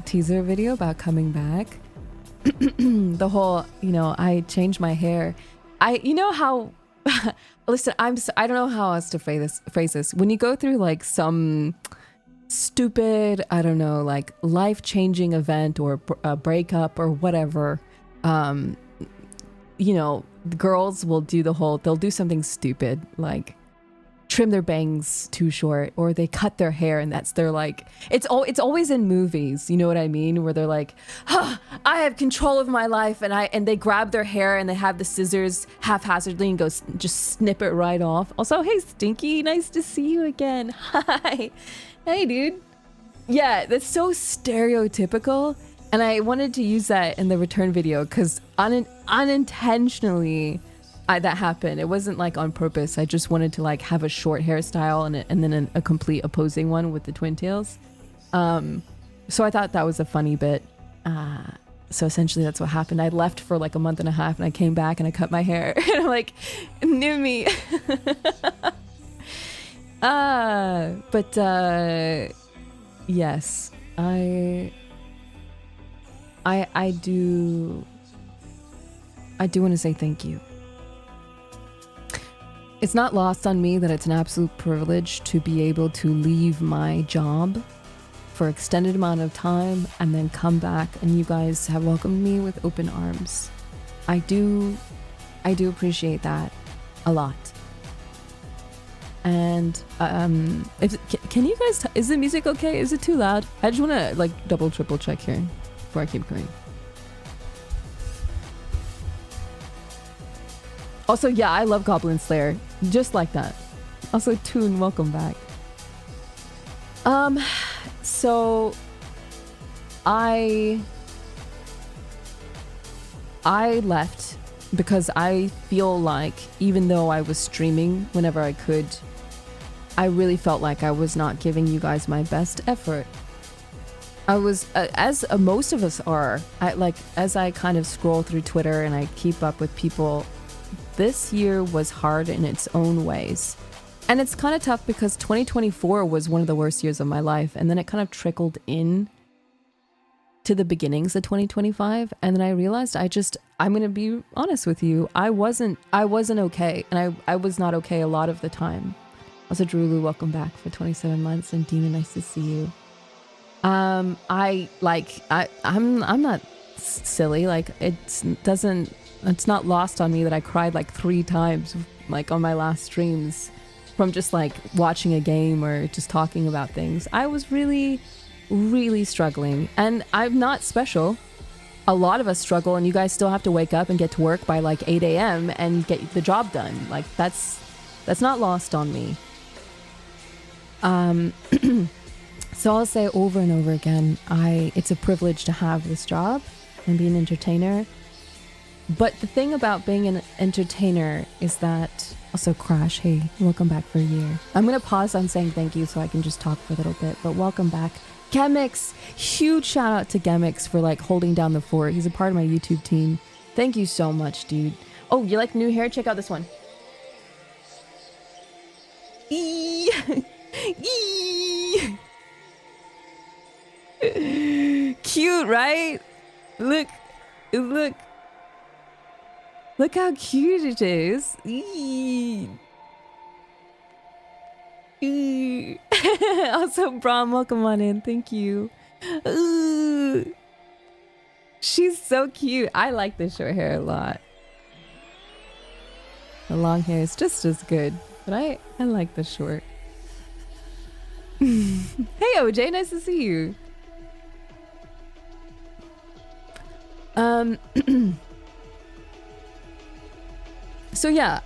teaser video about coming back. The whole, you know, I changed my hair you know how, listen, I don't know how else to phrase this. When you go through like some stupid, I don't know, like life-changing event or a breakup or whatever, you know, girls will do they'll do something stupid, like trim their bangs too short, or they cut their hair, and that's their like, it's always in movies, you know what I mean, where they're like, I have control of my life, and they grab their hair and they have the scissors haphazardly and just snip it right off. Also, hey Stinky, nice to see you again. Hi. Hey dude. Yeah, that's so stereotypical, and I wanted to use that in the return video because unintentionally that happened. It wasn't like on purpose. I just wanted to like have a short hairstyle and then a complete opposing one with the twin tails. So I thought that was a funny bit. So essentially that's what happened. I left for like a month and a half and I came back and I cut my hair and I'm like, new me. But yes, I do want to say thank you. It's not lost on me that it's an absolute privilege to be able to leave my job for extended amount of time and then come back, and you guys have welcomed me with open arms. I do appreciate that a lot. And can you guys is the music okay? Is it too loud? I just want to like triple check here before I keep going. Also, yeah, I love Goblin Slayer. Just like that. Also, Toon, welcome back. So I left because I feel like even though I was streaming whenever I could, I really felt like I was not giving you guys my best effort. I was, as most of us are, as I kind of scroll through Twitter and I keep up with people, this year was hard in its own ways. And it's kind of tough because 2024 was one of the worst years of my life. And then it kind of trickled in to the beginnings of 2025. And then I realized I'm going to be honest with you. I wasn't okay. And I was not okay a lot of the time. Also, Drulu, welcome back for 27 months. And Dina, nice to see you. I'm not silly. Like it's not lost on me that I cried like 3 times, like on my last streams, from just like watching a game or just talking about things. I was really, really struggling, and I'm not special. A lot of us struggle, and you guys still have to wake up and get to work by like 8 a.m. and get the job done. Like that's not lost on me. So I'll say over and over again, it's a privilege to have this job and be an entertainer. But the thing about being an entertainer is that, also Crash, hey, welcome back for a year. I'm going to pause on saying thank you so I can just talk for a little bit, but welcome back. Gemix, huge shout out to Gemix for like holding down the fort. He's a part of my YouTube team. Thank you so much, dude. Oh, you like new hair? Check out this one. Eee. Eee. Cute, right? Look how cute it is. Eee. Eee. Also, Brahm, welcome on in. Thank you. Ooh. She's so cute. I like the short hair a lot. The long hair is just as good, but I like the short. Hey OJ, nice to see you. So yeah,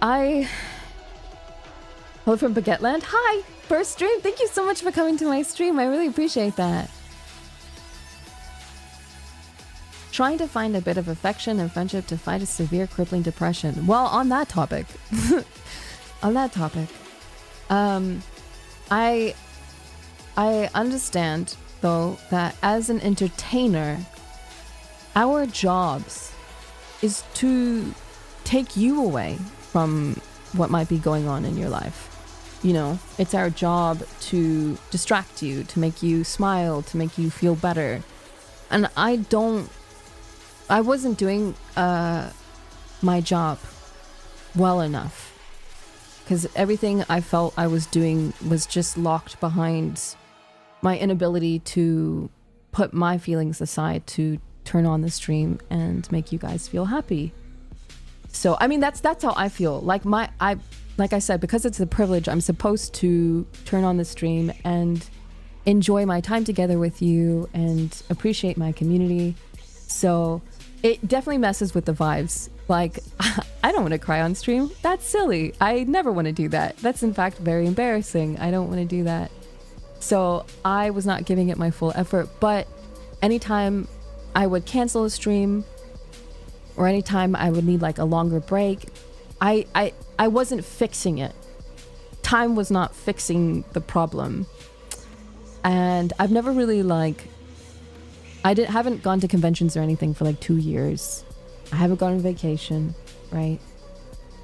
hello from Baguette Land. Hi, first stream. Thank you so much for coming to my stream. I really appreciate that. Trying to find a bit of affection and friendship to fight a severe crippling depression. Well, on that topic, I understand though that as an entertainer, our jobs is to take you away from what might be going on in your life. You know, it's our job to distract you, to make you smile, to make you feel better. And I wasn't doing my job well enough. Because everything I felt I was doing was just locked behind my inability to put my feelings aside to turn on the stream and make you guys feel happy. So I mean that's how I feel. Like I said, because it's a privilege, I'm supposed to turn on the stream and enjoy my time together with you and appreciate my community. So it definitely messes with the vibes. Like, I don't want to cry on stream. That's silly. I never want to do that. That's in fact very embarrassing. I don't want to do that. So I was not giving it my full effort, but anytime I would cancel a stream or anytime I would need like a longer break, I wasn't fixing it. Time was not fixing the problem. And I've never really like, haven't gone to conventions or anything for like 2 years. I haven't gone on vacation, right?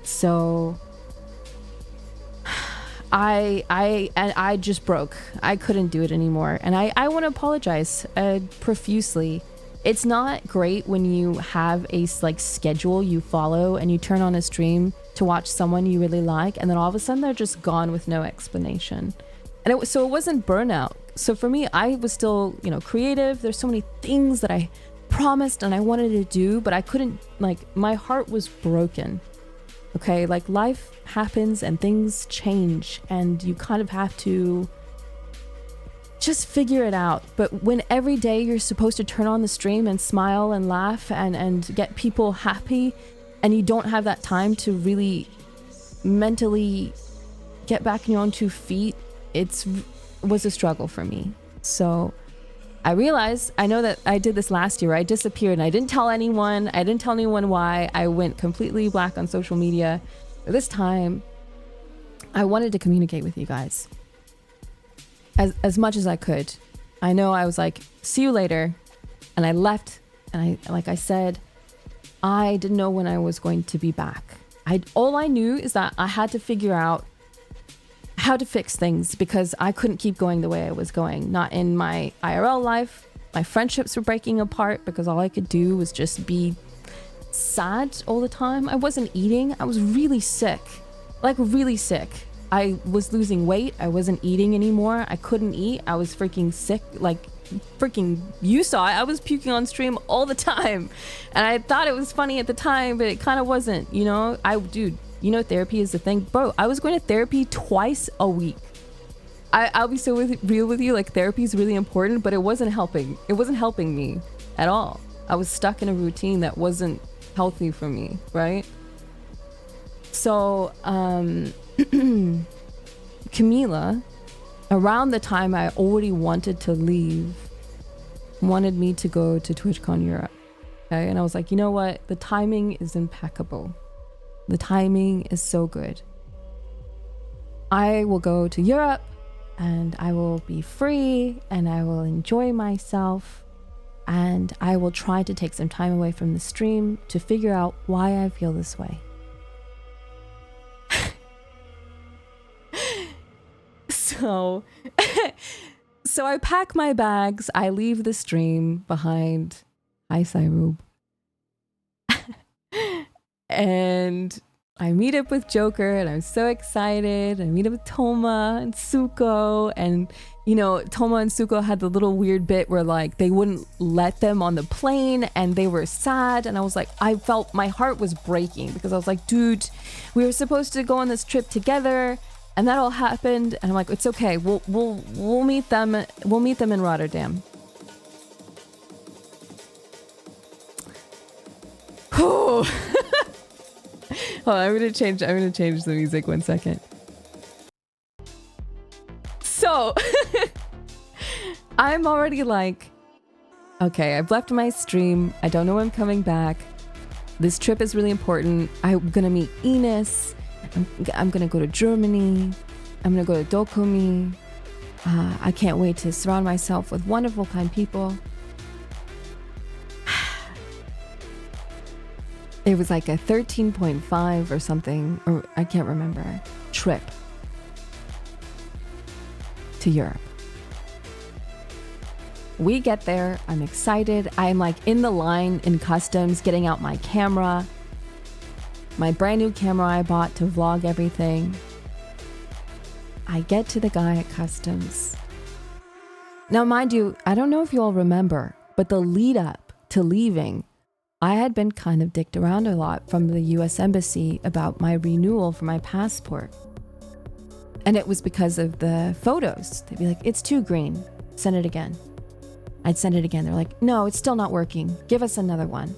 So I just broke. I couldn't do it anymore. And I want to apologize profusely. It's not great when you have a like schedule you follow and you turn on a stream to watch someone you really like and then all of a sudden they're just gone with no explanation. And so it wasn't burnout. So for me, I was still, creative. There's so many things that I promised and I wanted to do, but I couldn't, like, my heart was broken. Okay, like life happens and things change and you kind of have to just figure it out. But when every day you're supposed to turn on the stream and smile and laugh and get people happy and you don't have that time to really mentally get back on your own 2 feet, it was a struggle for me. So I realized, I know that I did this last year. I disappeared and I didn't tell anyone. I didn't tell anyone why. I went completely black on social media. But this time, I wanted to communicate with you guys as much as I could. I know I was like, see you later. And I left. And like I said, I didn't know when I was going to be back. All I knew is that I had to figure out how to fix things because I couldn't keep going the way I was going. Not in my IRL life. My friendships were breaking apart because all I could do was just be sad all the time. I wasn't eating. I was really sick. Like really sick. I was losing weight. I wasn't eating anymore. I couldn't eat. I was freaking sick. Like freaking, you saw it. I was puking on stream all the time. And I thought it was funny at the time, but it kind of wasn't, dude. Therapy is the thing. Bro, I was going to therapy twice a week. I'll be so real with you. Like, therapy is really important, but it wasn't helping. It wasn't helping me at all. I was stuck in a routine that wasn't healthy for me, right? So, Camila, around the time I already wanted to leave, wanted me to go to TwitchCon Europe. Okay, and I was like, you know what? The timing is impeccable. The timing is so good. I will go to Europe and I will be free and I will enjoy myself and I will try to take some time away from the stream to figure out why I feel this way. So I pack my bags, I leave the stream behind. Hi, Cyrube. And I meet up with Joker and I'm so excited. I meet up with Toma and Suko and, Toma and Suko had the little weird bit where like they wouldn't let them on the plane and they were sad. And I was like, I felt my heart was breaking because I was like, dude, we were supposed to go on this trip together and that all happened. And I'm like, it's okay. We'll meet them. We'll meet them in Rotterdam. Oh. Hold on, I'm gonna change the music 1 second. So I'm already like, okay, I've left my stream. I don't know when I'm coming back. This trip is really important. I'm gonna meet Ines. I'm gonna go to Germany. I'm gonna go to Dokumi. I can't wait to surround myself with wonderful, kind people. It was like a 13.5 or something, or I can't remember, trip to Europe. We get there, I'm excited. I'm like in the line in customs, getting out my camera. my brand new camera I bought to vlog everything. I get to the guy at customs. Now, mind you, I don't know if you all remember, but the lead up to leaving, I had been kind of dicked around a lot from the US Embassy about my renewal for my passport. And it was because of the photos. They'd be like, it's too green. Send it again. I'd send it again. They're like, no, it's still not working. Give us another one.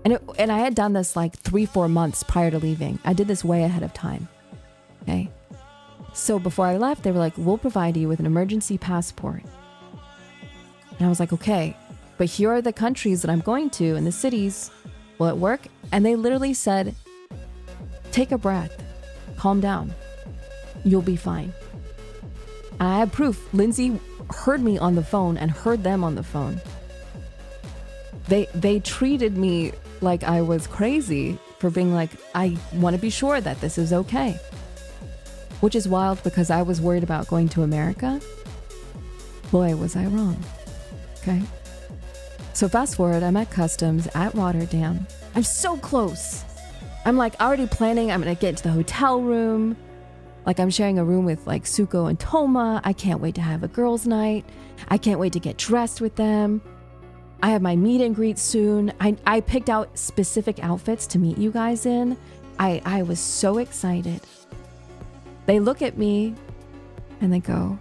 And I had done this like 3-4 months prior to leaving. I did this way ahead of time. Okay. So before I left, they were like, we'll provide you with an emergency passport. And I was like, okay, but here are the countries that I'm going to and the cities. Will it work? And they literally said, take a breath, calm down. You'll be fine. And I have proof. Lindsay heard me on the phone and heard them on the phone. They treated me like I was crazy for being like, I want to be sure that this is okay. Which is wild because I was worried about going to America. Boy, was I wrong. Okay. So fast forward, I'm at customs at Rotterdam. I'm so close. I'm like already planning, I'm going to get into the hotel room. Like I'm sharing a room with like Suko and Toma. I can't wait to have a girls' night. I can't wait to get dressed with them. I have my meet and greet soon. I picked out specific outfits to meet you guys in. I was so excited. They look at me and they go,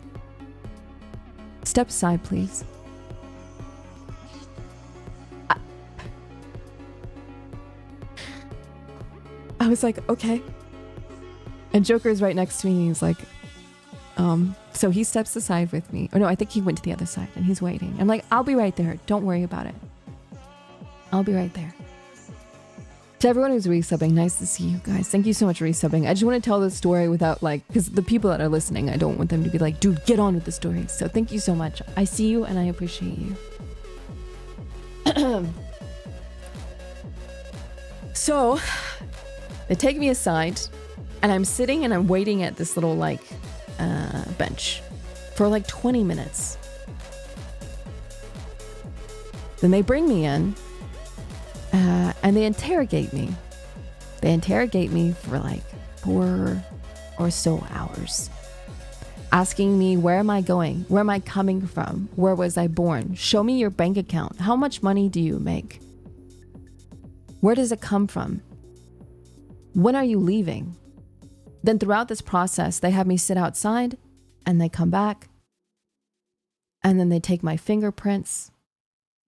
step aside, please. I was like, okay. And Joker's right next to me and he's like, so he steps aside with me. Or no, I think he went to the other side and he's waiting. I'm like, I'll be right there. Don't worry about it. I'll be right there. To everyone who's resubbing, nice to see you guys. Thank you so much for resubbing. I just want to tell this story without like, because the people that are listening, I don't want them to be like, dude, get on with the story. So thank you so much. I see you and I appreciate you. So they take me aside and I'm sitting and I'm waiting at this little like bench for like 20 minutes. Then they bring me in and they interrogate me. They interrogate me for like 4 or so hours. Asking me, where am I going? Where am I coming from? Where was I born? Show me your bank account. How much money do you make? Where does it come from? When are you leaving? Then throughout this process, they have me sit outside and they come back and then they take my fingerprints.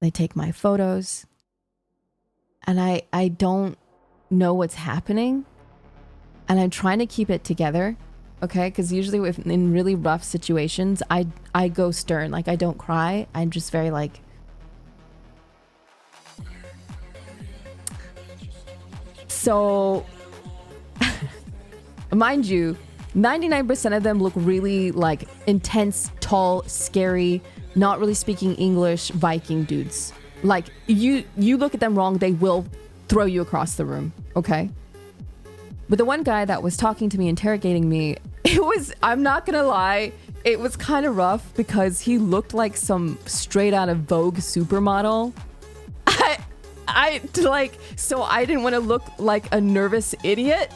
They take my photos. And I don't know what's happening. And I'm trying to keep it together. Okay, because usually in really rough situations, I go stern. Like I don't cry. I'm just very like... So... Mind you, 99% of them look really like intense, tall, scary, not really speaking English Viking dudes. Like you look at them wrong, they will throw you across the room, okay? But the one guy that was talking to me, interrogating me, it was, I'm not gonna lie, it was kind of rough because he looked like some straight out of Vogue supermodel. I like, so I didn't want to look like a nervous idiot.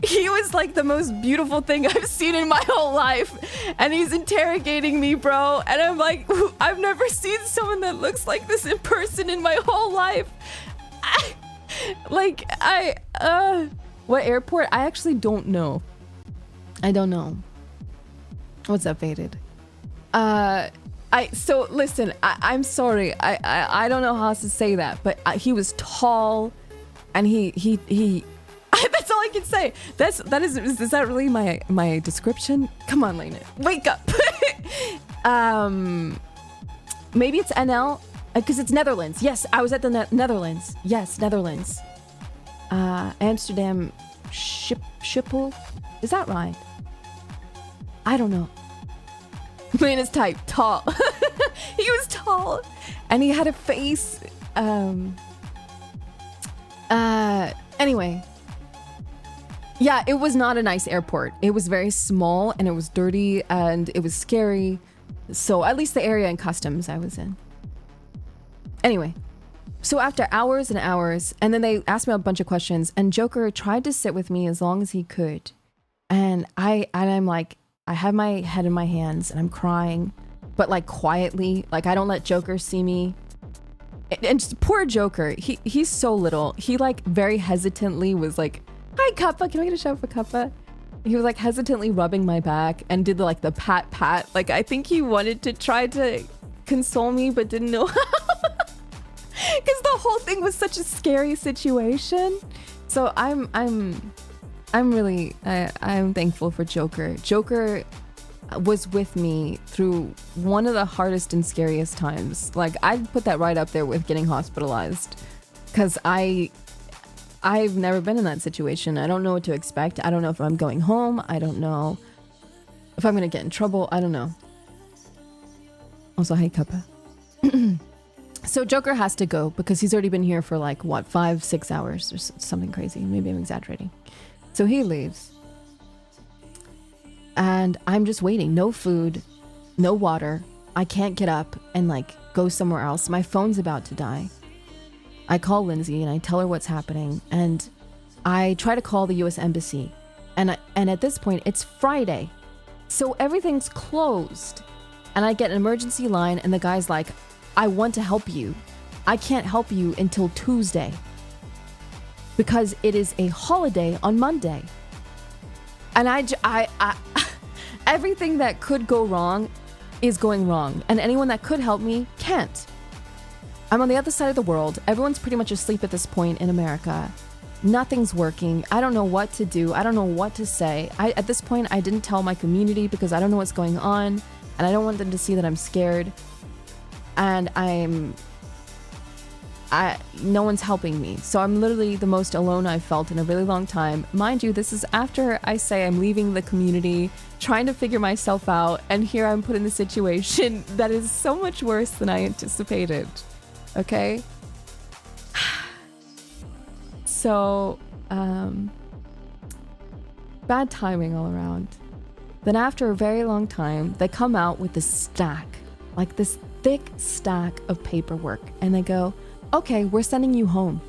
He was like the most beautiful thing I've seen in my whole life. And he's interrogating me, bro. And I'm like, I've never seen someone that looks like this in person in my whole life. What airport? I actually don't know. I don't know. What's up, Faded? So listen, I'm sorry. I don't know how else to say that, but he was tall and he that's all I can say. Is that really my description? Come on, Layna. Wake up. Maybe it's NL because it's Netherlands. Yes, I was at the Netherlands. Yes, Netherlands. Amsterdam Schiphol. Is that right? I don't know. Layna's type, tall. He was tall and he had a face. Anyway. Yeah, it was not a nice airport. It was very small and it was dirty and it was scary. So at least the area in customs I was in. Anyway, So after hours and hours, and then they asked me a bunch of questions, and Joker tried to sit with me as long as he could. And I'm like, I have my head in my hands and I'm crying, but like quietly, like I don't let Joker see me. And just, poor Joker, he's so little. He like very hesitantly was like, "Hi, Kappa, can I get a shout for Kappa?" He was like hesitantly rubbing my back and did like the pat. Like I think he wanted to try to console me, but didn't know how. Because the whole thing was such a scary situation. So I'm really I'm thankful for Joker. Joker was with me through one of the hardest and scariest times. Like I'd put that right up there with getting hospitalized, because I've never been in that situation. I don't know what to expect. I don't know if I'm going home. I don't know if I'm gonna get in trouble. I don't know. Also, hey Kappa. So Joker has to go because he's already been here for like what, 5-6 hours or something crazy. Maybe I'm exaggerating. So he leaves. And I'm just waiting. No food, no water. I can't get up and like go somewhere else. My phone's about to die. I call Lindsay and I tell her what's happening. And I try to call the US Embassy. And at this point, it's Friday. So everything's closed. And I get an emergency line and the guy's like, "I want to help you. I can't help you until Tuesday, because it is a holiday on Monday." And I everything that could go wrong is going wrong. And anyone that could help me can't. I'm on the other side of the world. Everyone's pretty much asleep at this point in America. Nothing's working. I don't know what to do. I don't know what to say. At this point, I didn't tell my community because I don't know what's going on. And I don't want them to see that I'm scared. And no one's helping me. So I'm literally the most alone I've felt in a really long time. Mind you, this is after I say I'm leaving the community, trying to figure myself out, and here I'm put in a situation that is so much worse than I anticipated. Okay? So, bad timing all around. Then after a very long time, they come out with this stack, like this thick stack of paperwork, and they go, "Okay, we're sending you home."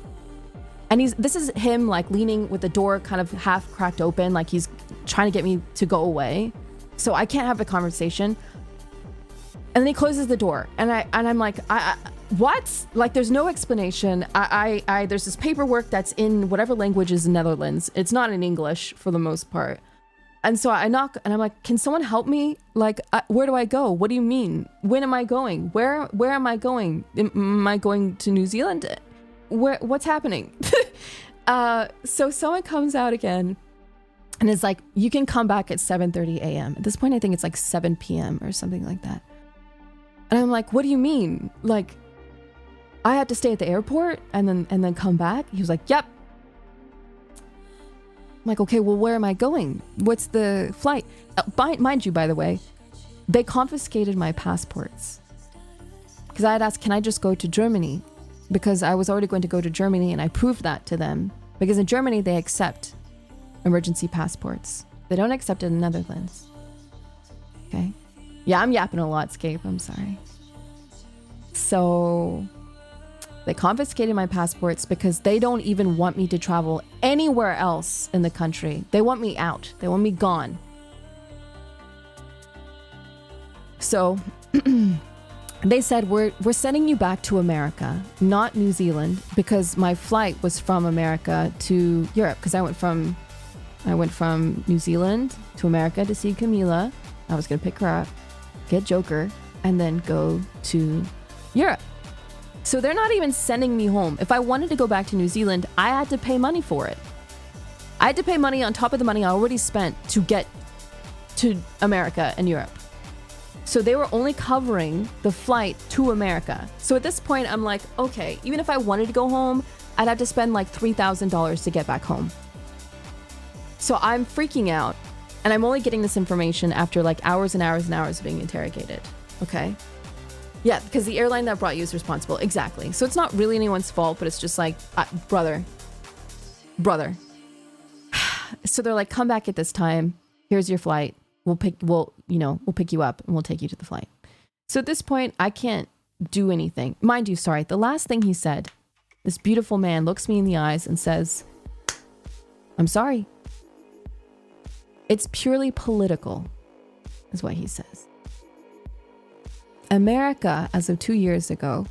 And this is him like leaning with the door kind of half cracked open, like he's trying to get me to go away, so I can't have a conversation. And then he closes the door, and I'm like, what? Like there's no explanation. There's this paperwork that's in whatever language is in Netherlands. It's not in English for the most part. And so I knock and I'm like, "Can someone help me? Like, where do I go? What do you mean? When am I going? Where am I going? Am I going to New Zealand? What's happening?" So someone comes out again and is like, "You can come back at 7:30 a.m. At this point, I think it's like 7 p.m. or something like that. And I'm like, "What do you mean? Like, I have to stay at the airport and then come back?" He was like, "Yep." I'm like, "Okay, well, where am I going? What's the flight?" Mind you, by the way, they confiscated my passports. Because I had asked, "Can I just go to Germany?" Because I was already going to go to Germany, and I proved that to them. Because in Germany, they accept emergency passports. They don't accept it in the Netherlands. Okay? Yeah, I'm yapping a lot, Scape. I'm sorry. So they confiscated my passports because they don't even want me to travel anywhere else in the country. They want me out. They want me gone. So they said, we're sending you back to America, not New Zealand, because my flight was from America to Europe. Because I went from New Zealand to America to see Camila. I was going to pick her up, get Joker, and then go to Europe. So they're not even sending me home. If I wanted to go back to New Zealand, I had to pay money for it. I had to pay money on top of the money I already spent to get to America and Europe. So they were only covering the flight to America. So at this point, I'm like, okay, even if I wanted to go home, I'd have to spend like $3,000 to get back home. So I'm freaking out. And I'm only getting this information after like hours and hours and hours of being interrogated. Okay? Yeah, because the airline that brought you is responsible. Exactly. So it's not really anyone's fault, but it's just like, brother. So they're like, "Come back at this time. Here's your flight. We'll pick you up and we'll take you to the flight." So at this point, I can't do anything. Mind you, sorry, the last thing he said This beautiful man looks me in the eyes and says, "I'm sorry." It's purely political, is what he says. America, as of 2 years ago,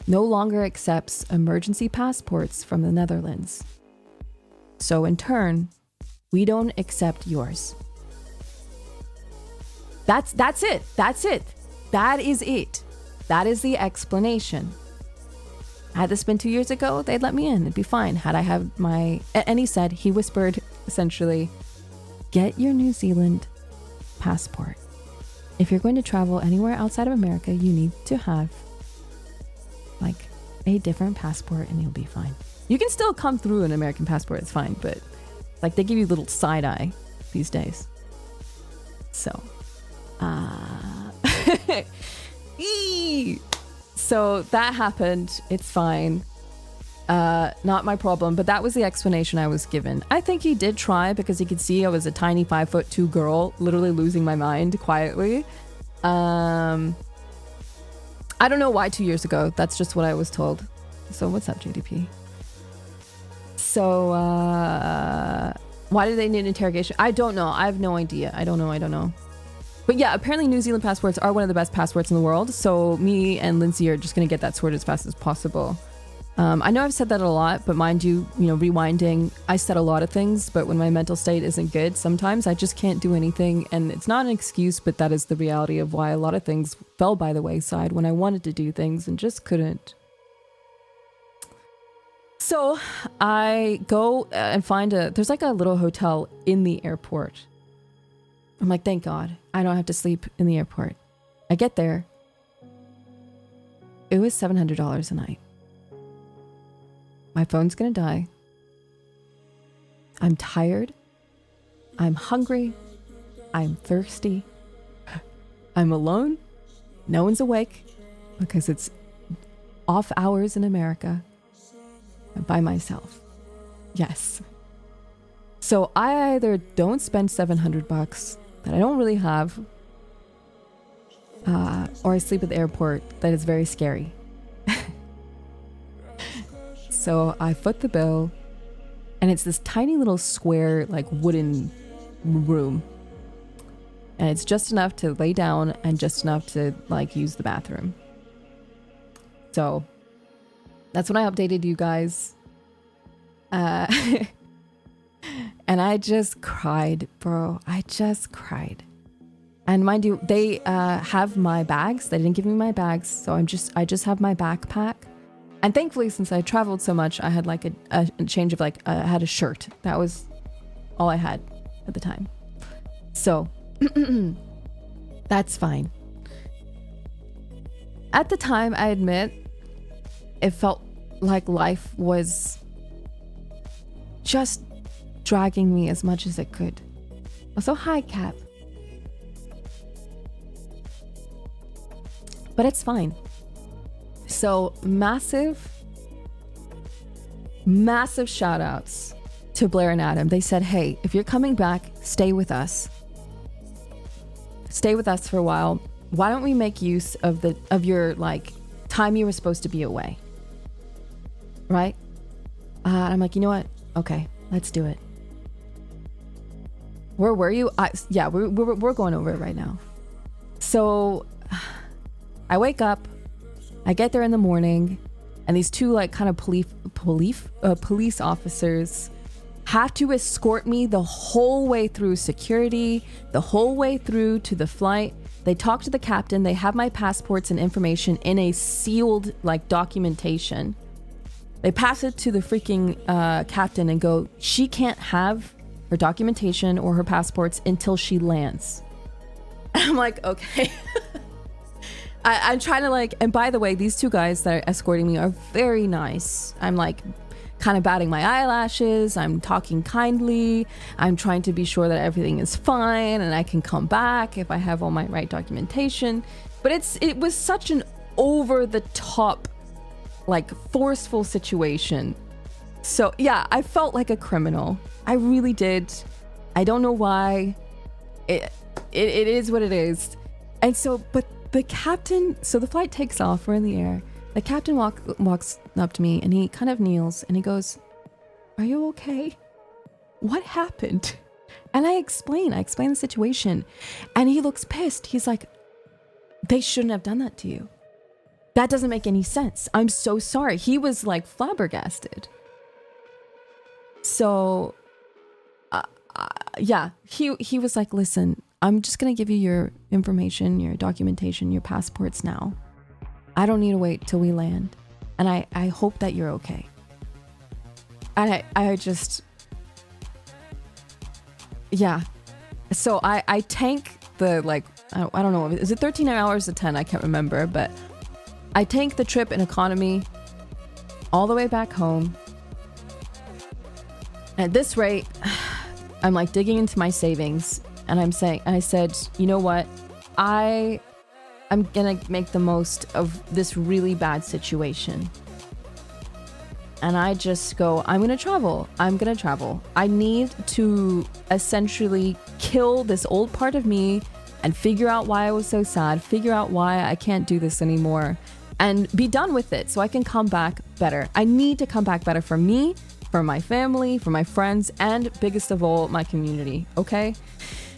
no longer accepts emergency passports from the Netherlands. So in turn, we don't accept yours. That's it. That's it. That is it. That is the explanation. Had this been 2 years ago, they'd let me in. It'd be fine. Had I had my... And he whispered, essentially, get your New Zealand passport. If you're going to travel anywhere outside of America, you need to have like a different passport and you'll be fine. You can still come through an American passport, it's fine, but like they give you a little side eye these days. So, so that happened. It's fine. Not my problem, but that was the explanation I was given. I think he did try because he could see I was a tiny 5'2" girl, literally losing my mind quietly. I don't know why 2 years ago. That's just what I was told. So what's up, JDP? So, why do they need interrogation? I don't know. I have no idea. I don't know. But yeah, apparently New Zealand passports are one of the best passports in the world. So me and Lindsay are just going to get that sorted as fast as possible. I know I've said that a lot, but mind you, rewinding, I said a lot of things, but when my mental state isn't good, sometimes I just can't do anything. And it's not an excuse, but that is the reality of why a lot of things fell by the wayside when I wanted to do things and just couldn't. So I go and find there's like a little hotel in the airport. I'm like, thank God, I don't have to sleep in the airport. I get there. It was $700 a night. My phone's gonna die. I'm tired. I'm hungry. I'm thirsty. I'm alone. No one's awake because it's off hours in America. I'm by myself. Yes. So I either don't spend $700 that I don't really have, or I sleep at the airport that is very scary. So I foot the bill, and it's this tiny little square, like wooden room. And it's just enough to lay down and just enough to like use the bathroom. So that's when I updated you guys. And I just cried, bro. I just cried. And mind you, they have my bags. They didn't give me my bags, so I just have my backpack. And thankfully, since I traveled so much, I had like a change of like, I had a shirt. That was all I had at the time. So that's fine. At the time, I admit, it felt like life was just dragging me as much as it could. Also, hi, Cap. But it's fine. So massive shout outs to Blair and Adam. They said, hey, if you're coming back, stay with us. Stay with us for a while. Why don't we make use of your like time you were supposed to be away? Right? And I'm like, you know what? Okay, let's do it. Where were you? Yeah, we're going over it right now. So I wake up, I get there in the morning, and these two like kind of police officers have to escort me the whole way through security, the whole way through to the flight. They talk to the captain. They have my passports and information in a sealed like documentation. They pass it to the freaking captain and go, she can't have her documentation or her passports until she lands. And I'm like, okay. I'm trying to like, and by the way, these two guys that are escorting me are very nice. I'm like kind of batting my eyelashes. I'm talking kindly. I'm trying to be sure that everything is fine and I can come back if I have all my right documentation. But it was such an over the top, like forceful situation. So yeah, I felt like a criminal. I really did. I don't know why. It is what it is. And so, but the captain, so the flight takes off, we're in the air. The captain walks up to me and he kind of kneels and he goes, "Are you okay? What happened?" And I explain the situation and he looks pissed. He's like, "They shouldn't have done that to you. That doesn't make any sense. I'm so sorry." He was like flabbergasted. So, yeah, he was like, "Listen, I'm just going to give you your information, your documentation, your passports now. I don't need to wait till we land. And I hope that you're okay." And I just, yeah. So I tank the, like, I don't know, is it 13 hours to 10? I can't remember, but I tank the trip in economy all the way back home. At this rate, I'm like digging into my savings and I said, "You know what? I'm gonna make the most of this really bad situation." And I just go, I'm gonna travel. I need to essentially kill this old part of me and figure out why I was so sad, figure out why I can't do this anymore, and be done with it so I can come back better. I need to come back better for me, for my family, for my friends, and biggest of all, my community, okay?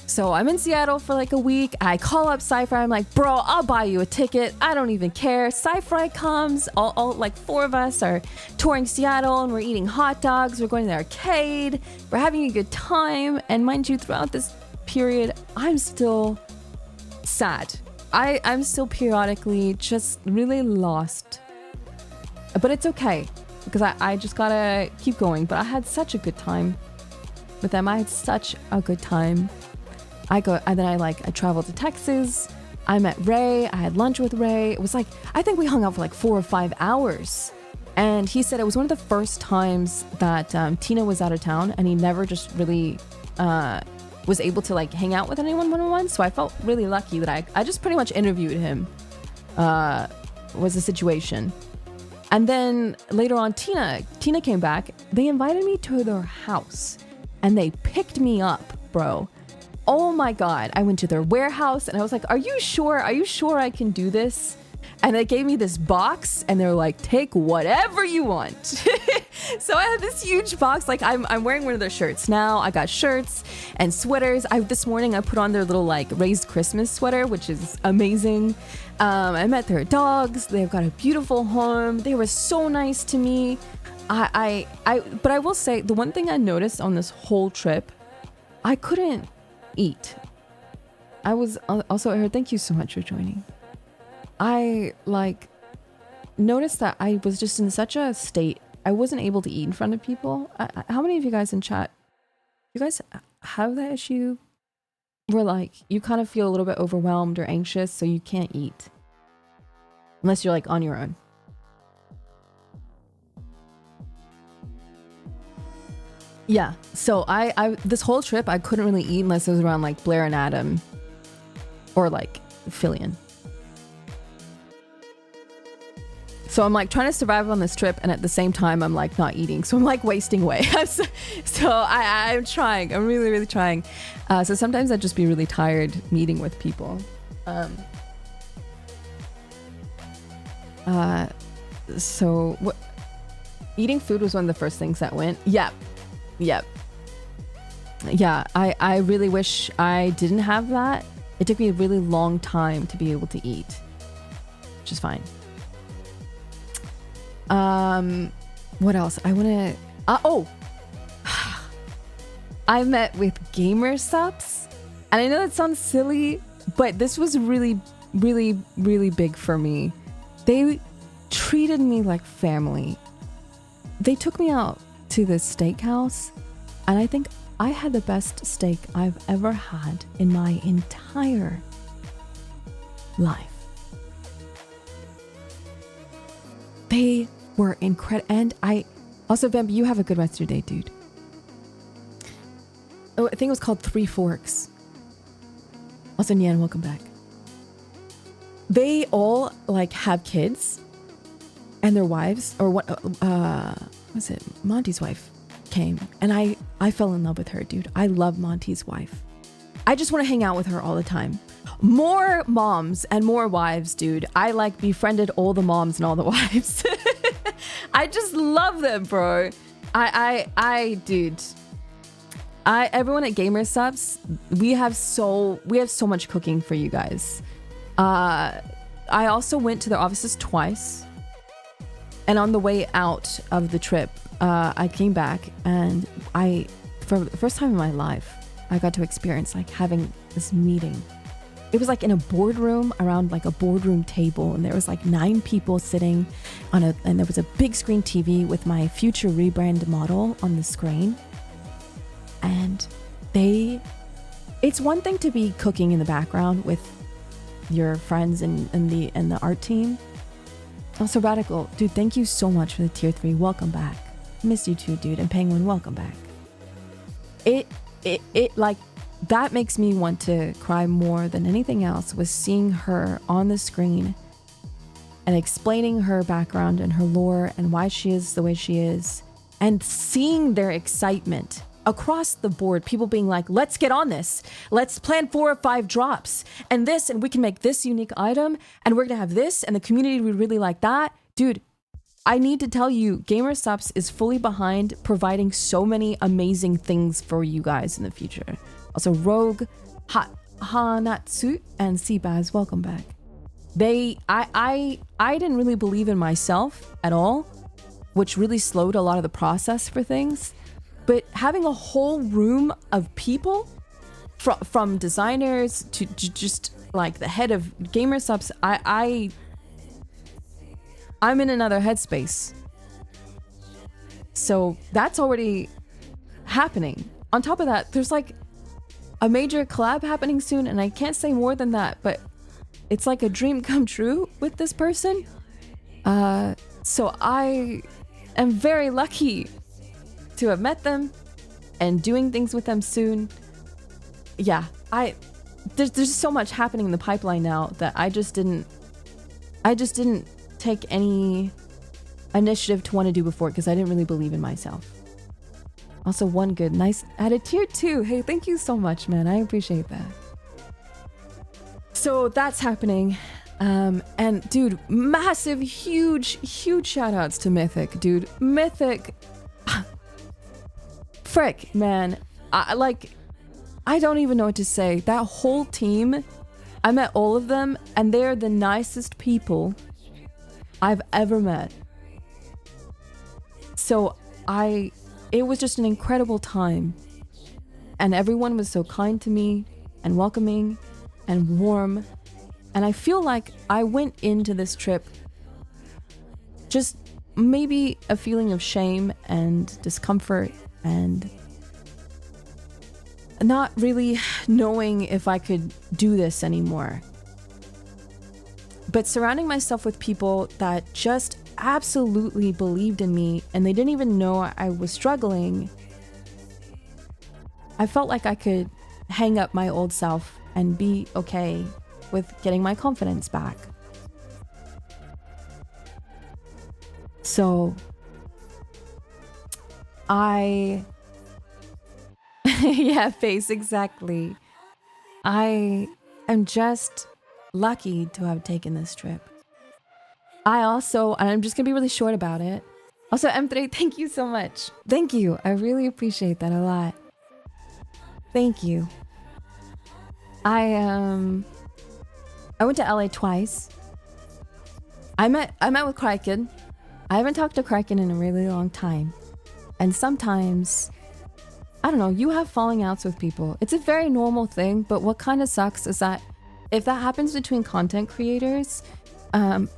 So I'm in Seattle for like a week. I call up Sci-Fi. I'm like, "Bro, I'll buy you a ticket. I don't even care." Sci-Fi comes. All like 4 of us are touring Seattle and we're eating hot dogs. We're going to the arcade. We're having a good time. And mind you, throughout this period, I'm still sad. I'm still periodically just really lost. But it's okay because I just gotta keep going. But I had such a good time with them. I had such a good time. I traveled to Texas. I met Ray. I had lunch with Ray. It was like, I think we hung out for like 4 or 5 hours. And he said it was one of the first times that Tina was out of town and he never just really was able to like hang out with anyone one-on-one. So I felt really lucky that I just pretty much interviewed him, was the situation. And then later on, Tina came back. They invited me to their house and they picked me up, bro. Oh my God. I went to their warehouse and I was like, "Are you sure? Are you sure I can do this?" And they gave me this box and they're like, "Take whatever you want." So I had this huge box. Like I'm wearing one of their shirts now. I got shirts and sweaters. This morning I put on their little like raised Christmas sweater, which is amazing. I met their dogs. They've got a beautiful home. They were so nice to me. But I will say the one thing I noticed on this whole trip, I couldn't eat. I was also, Eric, thank you so much for joining. I like noticed that I was just in such a state. I wasn't able to eat in front of people. How many of you guys in chat, you guys have that issue where like you kind of feel a little bit overwhelmed or anxious so you can't eat unless you're like on your own? Yeah, so I this whole trip I couldn't really eat unless it was around like Blair and Adam or like Fillion. So I'm like trying to survive on this trip and at the same time I'm like not eating. So I'm like wasting away. So I'm trying. I'm really, really trying. So sometimes I'd just be really tired meeting with people. So what? Eating food was one of the first things that went. Yep. Yeah, I really wish I didn't have that. It took me a really long time to be able to eat, which is fine. What else? I want to... I met with Gamer Subs. And I know that sounds silly, but this was really, really, really big for me. They treated me like family. They took me out to this steakhouse, and I think I had the best steak I've ever had in my entire life. They were incredible, and also, Vamp, you have a good rest of your day, dude. Oh, I think it was called Three Forks. Also, Nyan, welcome back. They all like have kids and their wives, or what was it? Monty's wife came and I fell in love with her, dude. I love Monty's wife. I just want to hang out with her all the time. More moms and more wives, dude. I like befriended all the moms and all the wives. I just love them, bro. Dude. Everyone at Gamer Subs, we have so much cooking for you guys. I also went to their offices twice, and on the way out of the trip, I came back and for the first time in my life, I got to experience like having this meeting. It was like in a boardroom, around like a boardroom table, and there was like 9 people sitting and there was a big screen TV with my future rebrand model on the screen. And it's one thing to be cooking in the background with your friends and the art team. Also, Radical, dude, thank you so much for the tier 3. Welcome back. Miss you too, dude. And Penguin, welcome back. It like, that makes me want to cry more than anything else, was seeing her on the screen and explaining her background and her lore and why she is the way she is, and seeing their excitement across the board. People being like, let's get on this. Let's plan 4 or 5 drops and this, and we can make this unique item, and we're gonna have this, and the community would really like that. Dude, I need to tell you, Gamer Subs is fully behind providing so many amazing things for you guys in the future. Also, Rogue, Hanatsu, and Seabaz, welcome back. I didn't really believe in myself at all, which really slowed a lot of the process for things. But having a whole room of people, from designers to just like the head of Gamer Subs, I'm in another headspace. So that's already happening. On top of that, there's like a major collab happening soon, and I can't say more than that, but it's like a dream come true with this person. So I am very lucky to have met them and doing things with them soon. Yeah, there's so much happening in the pipeline now that I just didn't take any initiative to want to do before, because I didn't really believe in myself. Also, one good, nice, added tier 2. Hey, thank you so much, man. I appreciate that. So that's happening. And dude, massive, huge shout outs to Mythic, dude. Mythic. Frick, man. I don't even know what to say. That whole team, I met all of them, and they're the nicest people I've ever met. So it was just an incredible time, and everyone was so kind to me and welcoming and warm, and I feel like I went into this trip just maybe a feeling of shame and discomfort and not really knowing if I could do this anymore. But surrounding myself with people that just absolutely believed in me, and they didn't even know I was struggling, I felt like I could hang up my old self and be okay with getting my confidence back. So yeah, face, exactly. I am just lucky to have taken this trip. I also, and I'm just gonna be really short about it. Also, M3, thank you so much. Thank you. I really appreciate that a lot. Thank you. I went to LA twice. I met with Kraken. I haven't talked to Kraken in a really long time. And sometimes, I don't know, you have falling outs with people. It's a very normal thing, but what kind of sucks is that if that happens between content creators,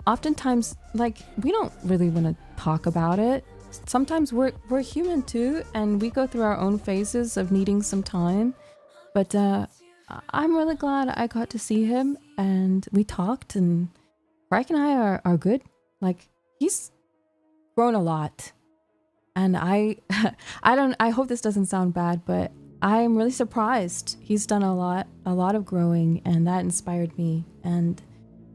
oftentimes, like, we don't really want to talk about it. Sometimes we're human too, and we go through our own phases of needing some time. But I'm really glad I got to see him, and we talked, and Reich and I are good. Like, he's grown a lot. And I hope this doesn't sound bad, but I'm really surprised. He's done a lot of growing, and that inspired me. And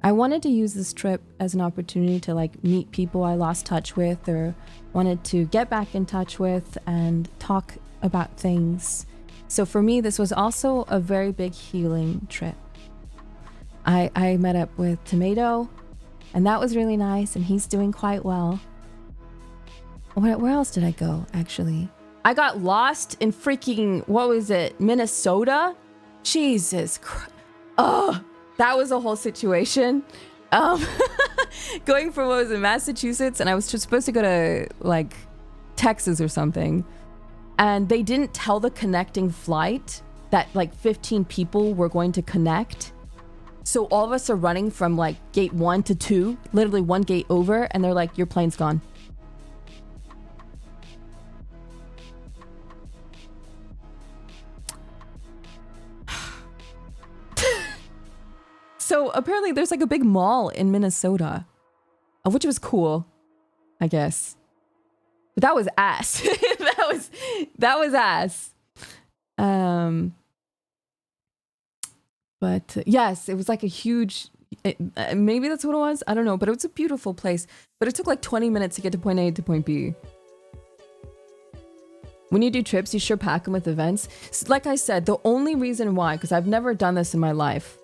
I wanted to use this trip as an opportunity to like meet people I lost touch with or wanted to get back in touch with and talk about things. So for me, this was also a very big healing trip. I met up with Tomato, and that was really nice, and he's doing quite well. Where else did I go, actually? I got lost in freaking, what was it, Minnesota? Jesus Christ. Oh, that was a whole situation. Going from, what was it, Massachusetts, and I was just supposed to go to, like, Texas or something. And they didn't tell the connecting flight that, like, 15 people were going to connect. So all of us are running from, like, gate 1 to 2, literally one gate over, and they're like, your plane's gone. So apparently there's like a big mall in Minnesota, which was cool, I guess. But that was ass. that was ass. But yes, it was like a huge, maybe that's what it was. I don't know, but it was a beautiful place. But it took like 20 minutes to get to point A to point B. When you do trips, you sure pack them with events. Like I said, the only reason why, because I've never done this in my life,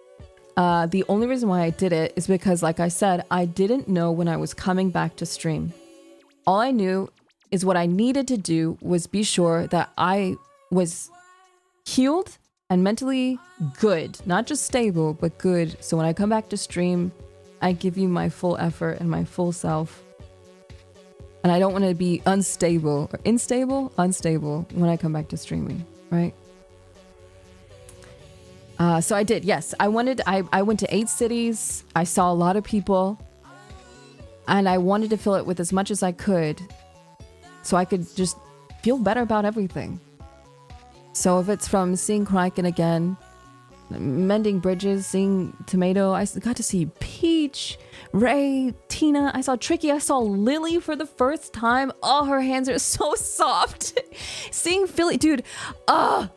the only reason why I did it is because, like I said, I didn't know when I was coming back to stream. All I knew is what I needed to do was be sure that I was healed and mentally good. Not just stable, but good. So when I come back to stream, I give you my full effort and my full self. And I don't want to be unstable or unstable when I come back to streaming, right? So I did, yes. I went to 8 cities. I saw a lot of people. And I wanted to fill it with as much as I could so I could just feel better about everything. So if it's from seeing Kraken again, mending bridges, seeing Tomato, I got to see Peach, Ray, Tina. I saw Tricky. I saw Lily for the first time. Oh, her hands are so soft. Seeing Philly, dude, I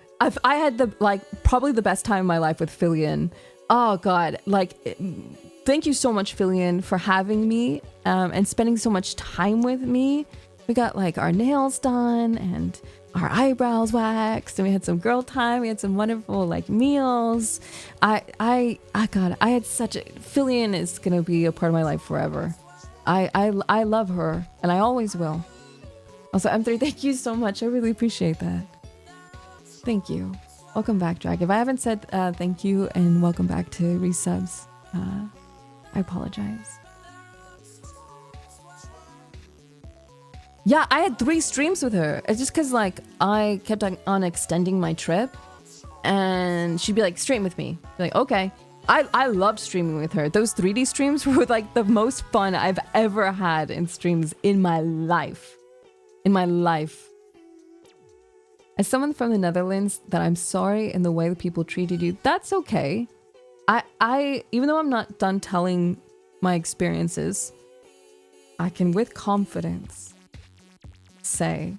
had probably the best time of my life with Fillion. Oh God, thank you so much, Fillion, for having me and spending so much time with me. We got like our nails done and our eyebrows waxed, and we had some girl time. We had some wonderful like meals. I had such a Fillion is gonna be a part of my life forever. I love her, and I always will. Also, M3, thank you so much. I really appreciate that. Thank you. Welcome back, Drag. If I haven't said thank you and welcome back to resubs, I apologize. Yeah, I had 3 streams with her. It's just because like I kept on extending my trip, and she'd be like, stream with me. Be like, okay. I loved streaming with her. Those 3D streams were like the most fun I've ever had in streams in my life. As someone from the Netherlands, that I'm sorry in the way that people treated you. That's okay. I even though I'm not done telling my experiences, I can with confidence say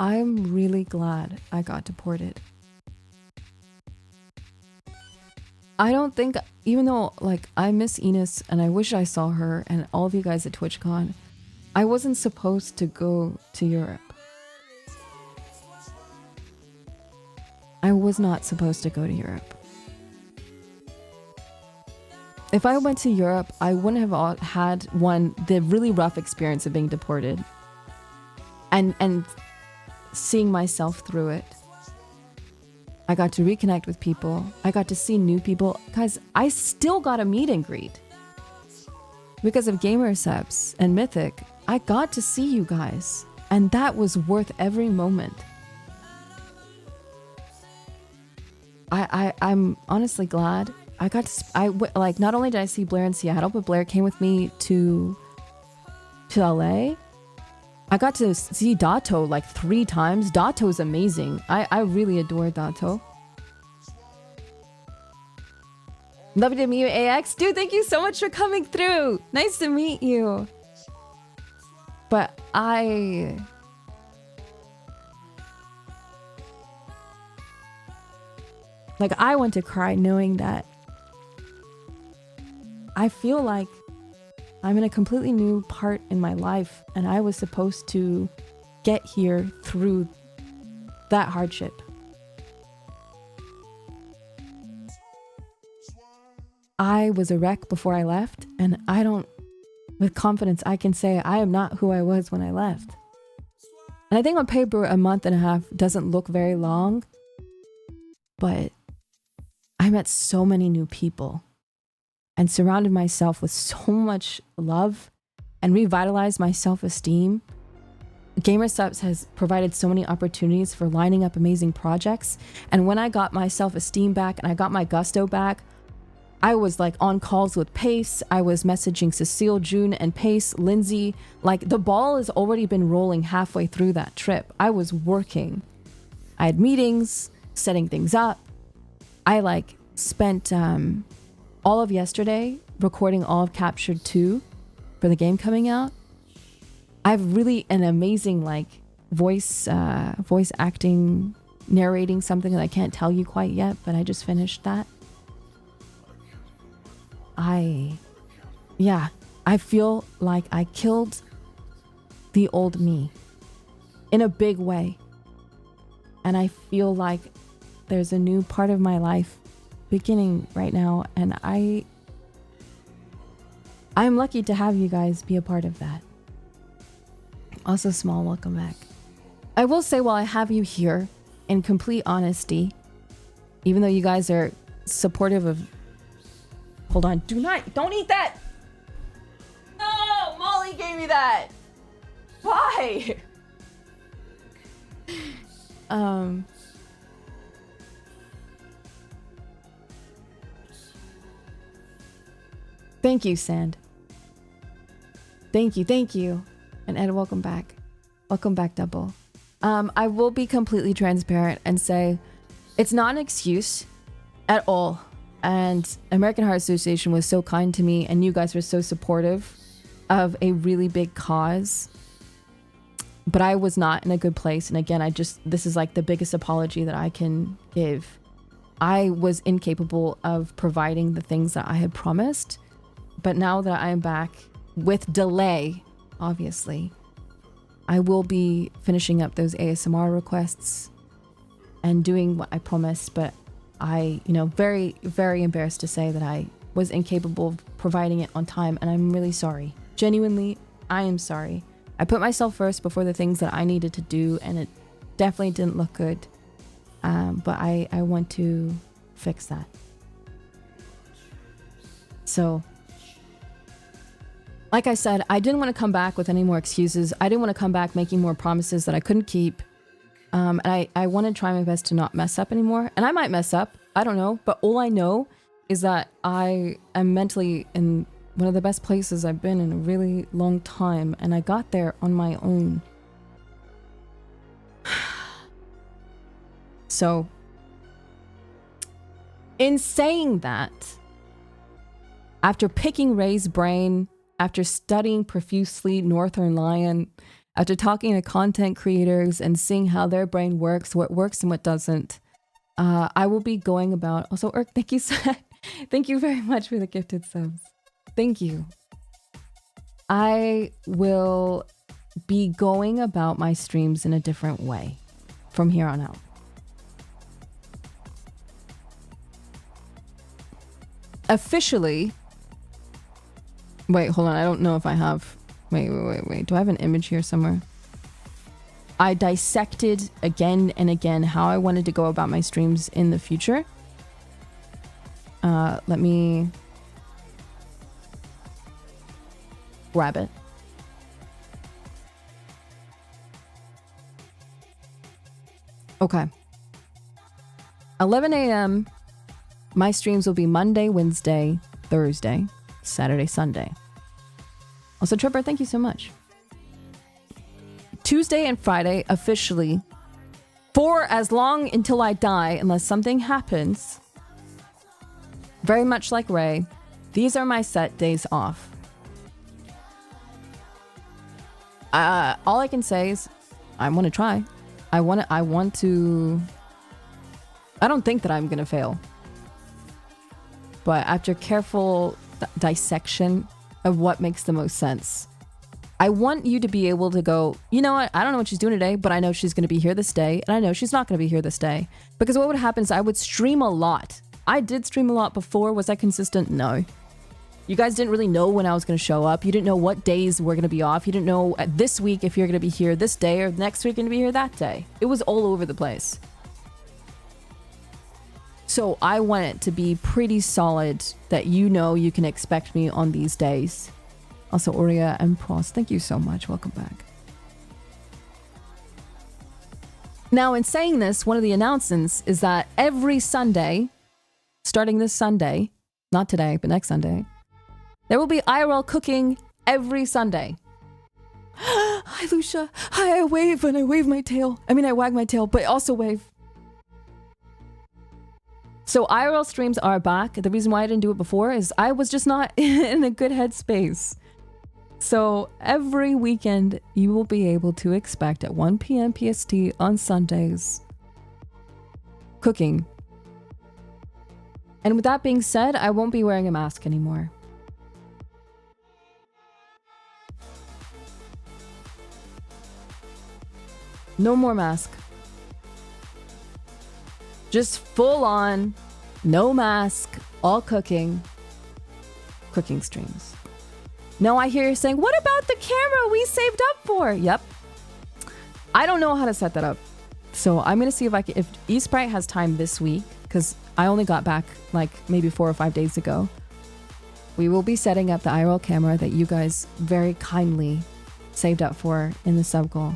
I'm really glad I got deported. I don't think, even though like I miss Enos and I wish I saw her and all of you guys at TwitchCon, I wasn't supposed to go to Europe. I was not supposed to go to Europe. If I went to Europe, I wouldn't have had the really rough experience of being deported and seeing myself through it. I got to reconnect with people. I got to see new people. Guys, I still got a meet and greet. Because of Gamer Subs and Mythic, I got to see you guys. And that was worth every moment. I'm honestly glad. I got to, like, not only did I see Blair in Seattle, but Blair came with me to LA. I got to see Dato like 3 times. Dato's amazing. I really adore Dato. Lovely to meet you, AX. Dude, thank you so much for coming through. Nice to meet you. But I want to cry knowing that I feel like I'm in a completely new part in my life, and I was supposed to get here through that hardship. I was a wreck before I left, and I don't, with confidence, I can say I am not who I was when I left. And I think on paper, a month and a half doesn't look very long, but I met so many new people and surrounded myself with so much love and revitalized my self-esteem. GamerSubs has provided so many opportunities for lining up amazing projects. And when I got my self-esteem back and I got my gusto back, I was like on calls with Pace. I was messaging Cecile, June, and Pace, Lindsay. Like the ball has already been rolling halfway through that trip. I was working. I had meetings, setting things up. I like spent all of yesterday recording all of Captured 2 for the game coming out. I have really an amazing like voice acting, narrating something that I can't tell you quite yet, but I just finished that. I feel like I killed the old me in a big way. And I feel like there's a new part of my life beginning right now. And I'm lucky to have you guys be a part of that. Also, Small, welcome back. I will say, while I have you here, in complete honesty, even though you guys are supportive of... Hold on, don't eat that! No, Molly gave me that! Why? Thank you, Sand. Thank you. And Ed, welcome back. Welcome back, Double. I will be completely transparent and say it's not an excuse at all. And American Heart Association was so kind to me, and you guys were so supportive of a really big cause. But I was not in a good place. And again, this is like the biggest apology that I can give. I was incapable of providing the things that I had promised. But now that I am back with delay, obviously, I will be finishing up those ASMR requests and doing what I promised. But I, very, very embarrassed to say that I was incapable of providing it on time. And I'm really sorry. Genuinely, I am sorry. I put myself first before the things that I needed to do, and it definitely didn't look good. But I want to fix that. So, like I said, I didn't want to come back with any more excuses. I didn't want to come back making more promises that I couldn't keep. And I want to try my best to not mess up anymore. And I might mess up. I don't know. But all I know is that I am mentally in one of the best places I've been in a really long time. And I got there on my own. So, in saying that, after picking Ray's brain, after studying profusely Northern Lion, after talking to content creators and seeing how their brain works, what works and what doesn't, I will be going about... Also, Urk, thank you, thank you very much for the gifted subs. Thank you. I will be going about my streams in a different way from here on out. Officially... Wait, hold on. I don't know if I have... Wait. Do I have an image here somewhere? I dissected again and again how I wanted to go about my streams in the future. Let me... grab it. Okay. 11 a.m. My streams will be Monday, Wednesday, Thursday, Saturday, Sunday. Also, Tripper, thank you so much. Tuesday and Friday, officially, for as long until I die, unless something happens. Very much like Ray, these are my set days off. All I can say is, I want to try. I want to... I don't think that I'm gonna fail. But after careful dissection of what makes the most sense, I want you to be able to go, you know what, I don't know what she's doing today, but I know she's going to be here this day, and I know she's not going to be here this day. Because what would happen is I would stream a lot, I did stream a lot before. Was I consistent? No. You guys didn't really know when I was going to show up. You didn't know what days we're going to be off. You didn't know this week if you're going to be here this day or next week going to be here that day. It was all over the place. So I want it to be pretty solid that you know you can expect me on these days. Also, Aurea and Prost, thank you so much. Welcome back. Now, in saying this, one of the announcements is that every Sunday, starting this Sunday, not today, but next Sunday, there will be IRL cooking every Sunday. Hi, Lucia. Hi, I wave when I wave my tail. I mean, I wag my tail, but also wave. So IRL streams are back. The reason why I didn't do it before is I was just not in a good headspace. So every weekend, you will be able to expect at 1 p.m. PST on Sundays, cooking. And with that being said, I won't be wearing a mask anymore. No more mask. Just full on, no mask, all cooking streams. Now I hear you saying, what about the camera we saved up for? Yep. I don't know how to set that up. So I'm going to see if if eSprite has time this week, because I only got back like maybe 4 or 5 days ago. We will be setting up the IRL camera that you guys very kindly saved up for in the sub goal.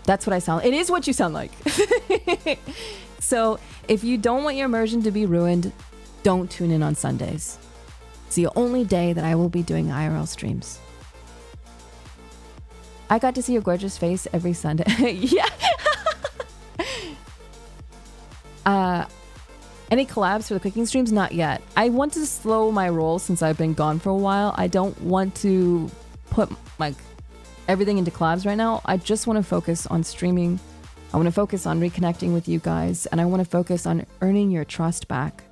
That's what I sound. It is what you sound like. So if you don't want your immersion to be ruined, don't tune in on Sundays. It's the only day that I will be doing IRL streams. I got to see your gorgeous face every Sunday. Yeah. Any collabs for the cooking streams? Not yet. I want to slow my roll since I've been gone for a while. I don't want to put like everything into collabs right now. I just want to focus on streaming. I want to focus on reconnecting with you guys, and I want to focus on earning your trust back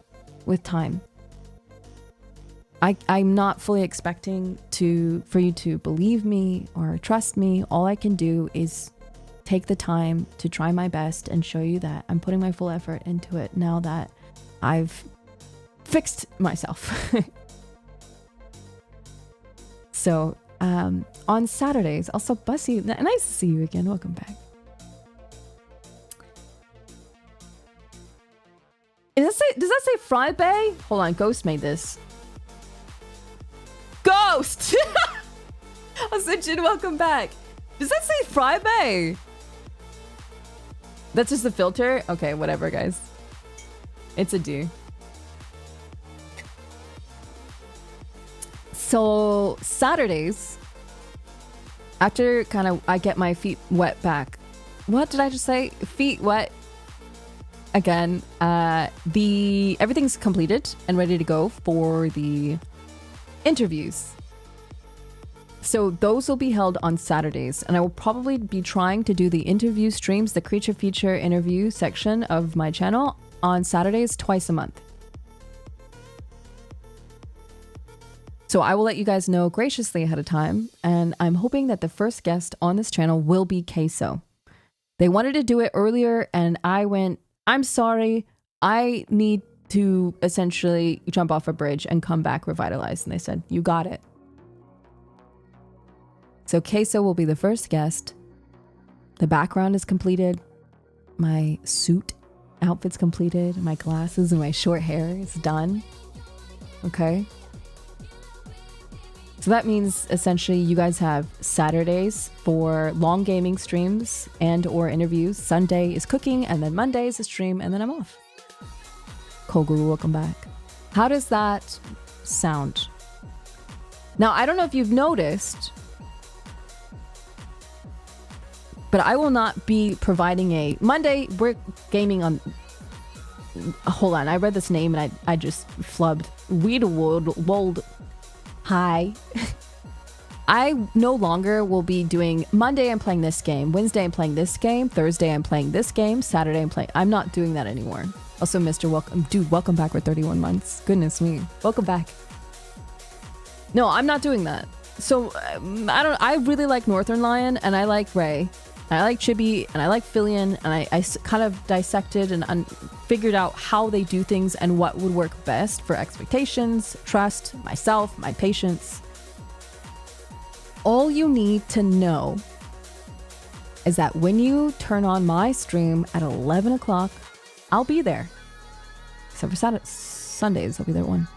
with time. I'm not fully expecting for you to believe me or trust me. All I can do is take the time to try my best and show you that I'm putting my full effort into it now that I've fixed myself. So on Saturdays, also Bussy, nice to see you again. Welcome back. Does that say Friday? Hold on, Ghost made this. Ghost! Ascension, welcome back. Does that say Friday? That's just the filter? Okay, whatever, guys. It's a D. So, Saturdays, after I get my feet wet back. What did I just say? Feet wet. Again, everything's completed and ready to go for the interviews. So those will be held on Saturdays, and I will probably be trying to do the interview streams, the creature feature interview section of my channel on Saturdays twice a month. So I will let you guys know graciously ahead of time, and I'm hoping that the first guest on this channel will be Queso. They wanted to do it earlier, and I went, I'm sorry, I need to essentially jump off a bridge and come back revitalized. And they said, you got it. So Queso will be the first guest. The background is completed. My suit outfit's completed. My glasses and my short hair is done. Okay. So that means essentially you guys have Saturdays for long gaming streams and or interviews. Sunday is cooking, and then Monday is a stream, and then I'm off. Koguru, welcome back. How does that sound? Now, I don't know if you've noticed, but I will not be providing a Monday. We're gaming on. Hold on, I read this name and I just flubbed. Weedwold. Hi. I no longer will be doing Monday I'm playing this game, Wednesday I'm playing this game, Thursday I'm playing this game, Saturday I'm playing. I'm not doing that anymore. Also, Mr. Welcome, dude, welcome back for 31 months. Goodness me. Welcome back. No, I'm not doing that. So I really like Northern Lion and I like Ray. And I like Chibi, and I like Filion, and I kind of dissected and figured out how they do things and what would work best for expectations, trust, myself, my patience. All you need to know is that when you turn on my stream at 11 o'clock, I'll be there. Except for Sundays, I'll be there at 1.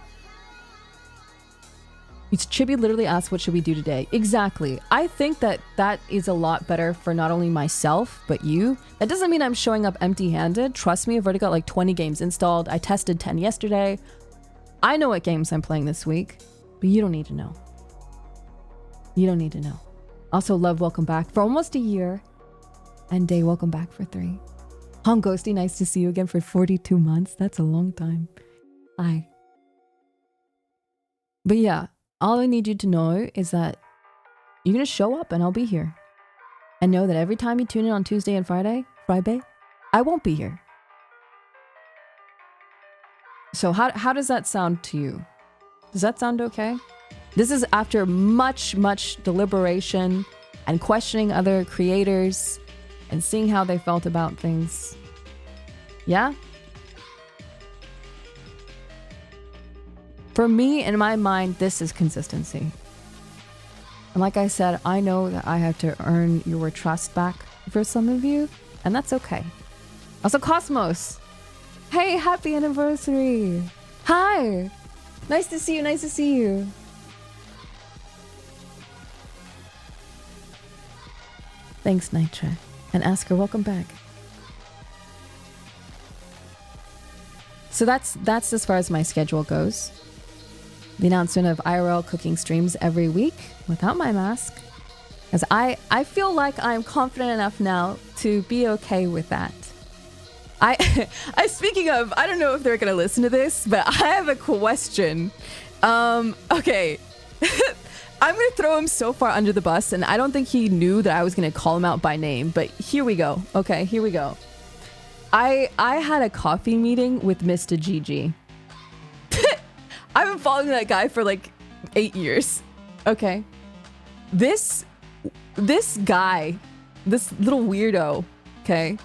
Chibi literally asked, what should we do today? Exactly. I think that is a lot better for not only myself, but you. That doesn't mean I'm showing up empty-handed. Trust me, I've already got like 20 games installed. I tested 10 yesterday. I know what games I'm playing this week, but you don't need to know. You don't need to know. Also, love, welcome back for almost a year. And Day, welcome back for 3. Hong Ghosty, nice to see you again for 42 months. That's a long time. Hi. But yeah. All I need you to know is that you're going to show up and I'll be here. And know that every time you tune in on Tuesday and Friday, I won't be here. So how does that sound to you? Does that sound okay? This is after much deliberation and questioning other creators and seeing how they felt about things. Yeah? For me, in my mind, this is consistency. And like I said, I know that I have to earn your trust back for some of you, and that's okay. Also, Cosmos. Hey, happy anniversary. Hi. Nice to see you. Thanks, Nitra. And Asker, welcome back. So that's as far as my schedule goes. The announcement of IRL cooking streams every week without my mask. As I feel like I'm confident enough now to be okay with that. Speaking of, I don't know if they're gonna listen to this, but I have a question. Okay. I'm gonna throw him so far under the bus, and I don't think he knew that I was gonna call him out by name, but here we go. Okay, here we go. I had a coffee meeting with Mr. GG. I've been following that guy for like 8 years. Okay. This guy, this little weirdo, okay?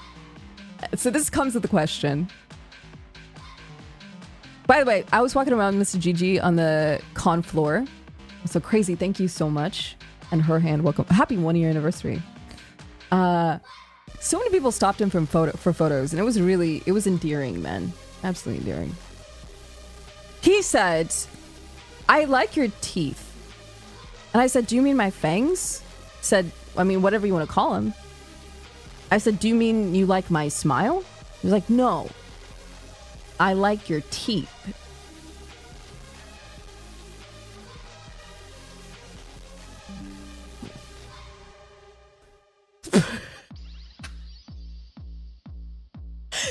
So this comes with the question. By the way, I was walking around Mr. GG on the con floor. So crazy, thank you so much. And her hand, welcome. Happy 1 year anniversary. So many people stopped him for photos, and it was endearing, man. Absolutely endearing. He said, I like your teeth. And I said, do you mean my fangs? Said, I mean, whatever you want to call them. I said, do you mean you like my smile? He was like, no. I like your teeth.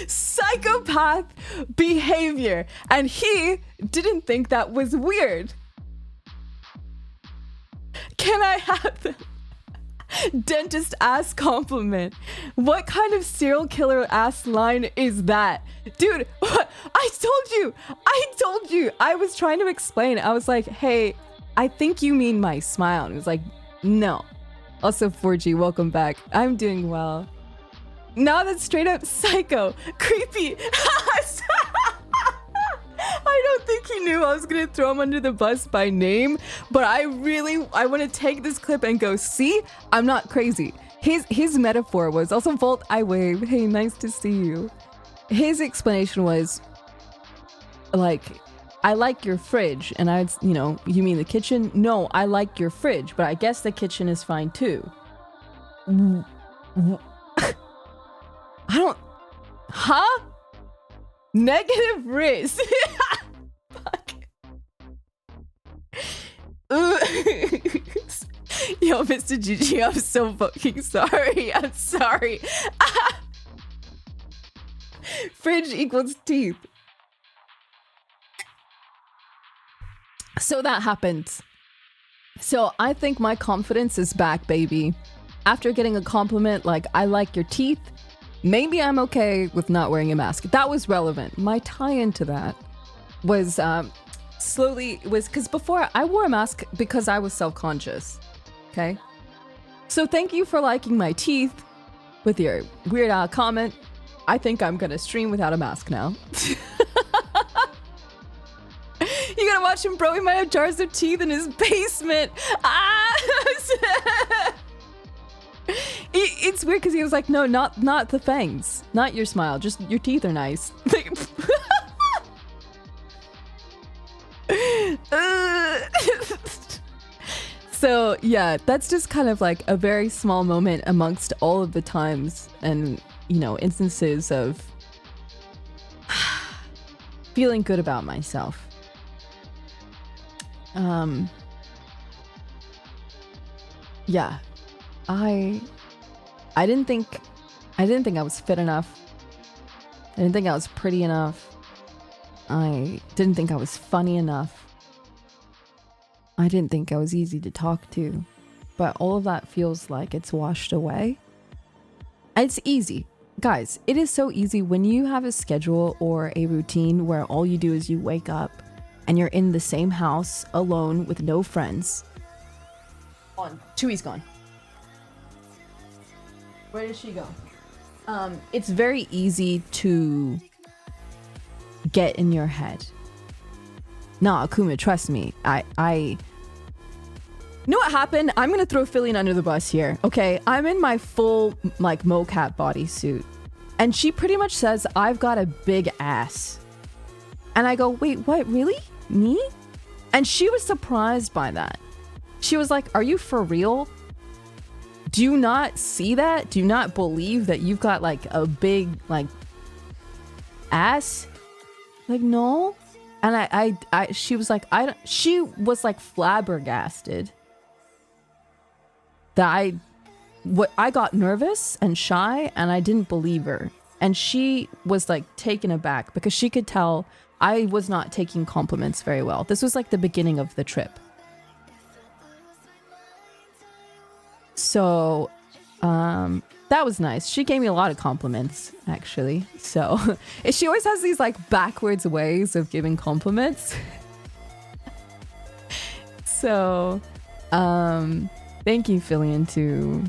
Psychopath behavior, and he didn't think that was weird. Can I have the dentist ass compliment? What kind of serial killer ass line is that? Dude, what? I told you. I was trying to explain. I was like, hey, I think you mean my smile. And he was like, no. Also, 4G, welcome back. I'm doing well. Now that's straight up psycho. Creepy. I don't think he knew I was gonna throw him under the bus by name, but I want to take this clip and go, see, I'm not crazy. His metaphor was also Volt, I wave. Hey, nice to see you. His explanation was like, I like your fridge. And I'd, you mean the kitchen? No, I like your fridge, but I guess the kitchen is fine too. I don't... Huh? Negative risk. Fuck. Yo, Mr. GG, I'm so fucking sorry. I'm sorry. Fridge equals teeth. So that happened. So I think my confidence is back, baby. After getting a compliment like, I like your teeth, maybe I'm okay with not wearing a mask. That was relevant. My tie-in to that was because before I wore a mask because I was self-conscious. Okay? So thank you for liking my teeth. with your weird comment. I think I'm gonna stream without a mask now. You gotta watch him, bro. He might have jars of teeth in his basement. Ah! It's weird because he was like, no, not the fangs, not your smile, just your teeth are nice. So yeah, that's just kind of like a very small moment amongst all of the times and, you know, instances of feeling good about myself. Yeah, I didn't think I was fit enough. I didn't think I was pretty enough. I didn't think I was funny enough. I didn't think I was easy to talk to. But all of that feels like it's washed away. It's easy. Guys, it is so easy when you have a schedule or a routine where all you do is you wake up and you're in the same house alone with no friends. Chewy's gone. Where did she go? It's very easy to get in your head. Nah, Akuma, trust me. You know what happened? I'm gonna throw Fillion under the bus here, okay? I'm in my full, like, mocap bodysuit. And she pretty much says, I've got a big ass. And I go, wait, what, really? Me? And she was surprised by that. She was like, are you for real? Do you not see that? Do you not believe that you've got, like, a big, like, ass? Like, no. And she was like, she was like flabbergasted that I got nervous and shy and I didn't believe her. And she was like taken aback because she could tell I was not taking compliments very well. This was like the beginning of the trip. So, that was nice. She gave me a lot of compliments, actually. So, she always has these like backwards ways of giving compliments. So, thank you, Fillion, to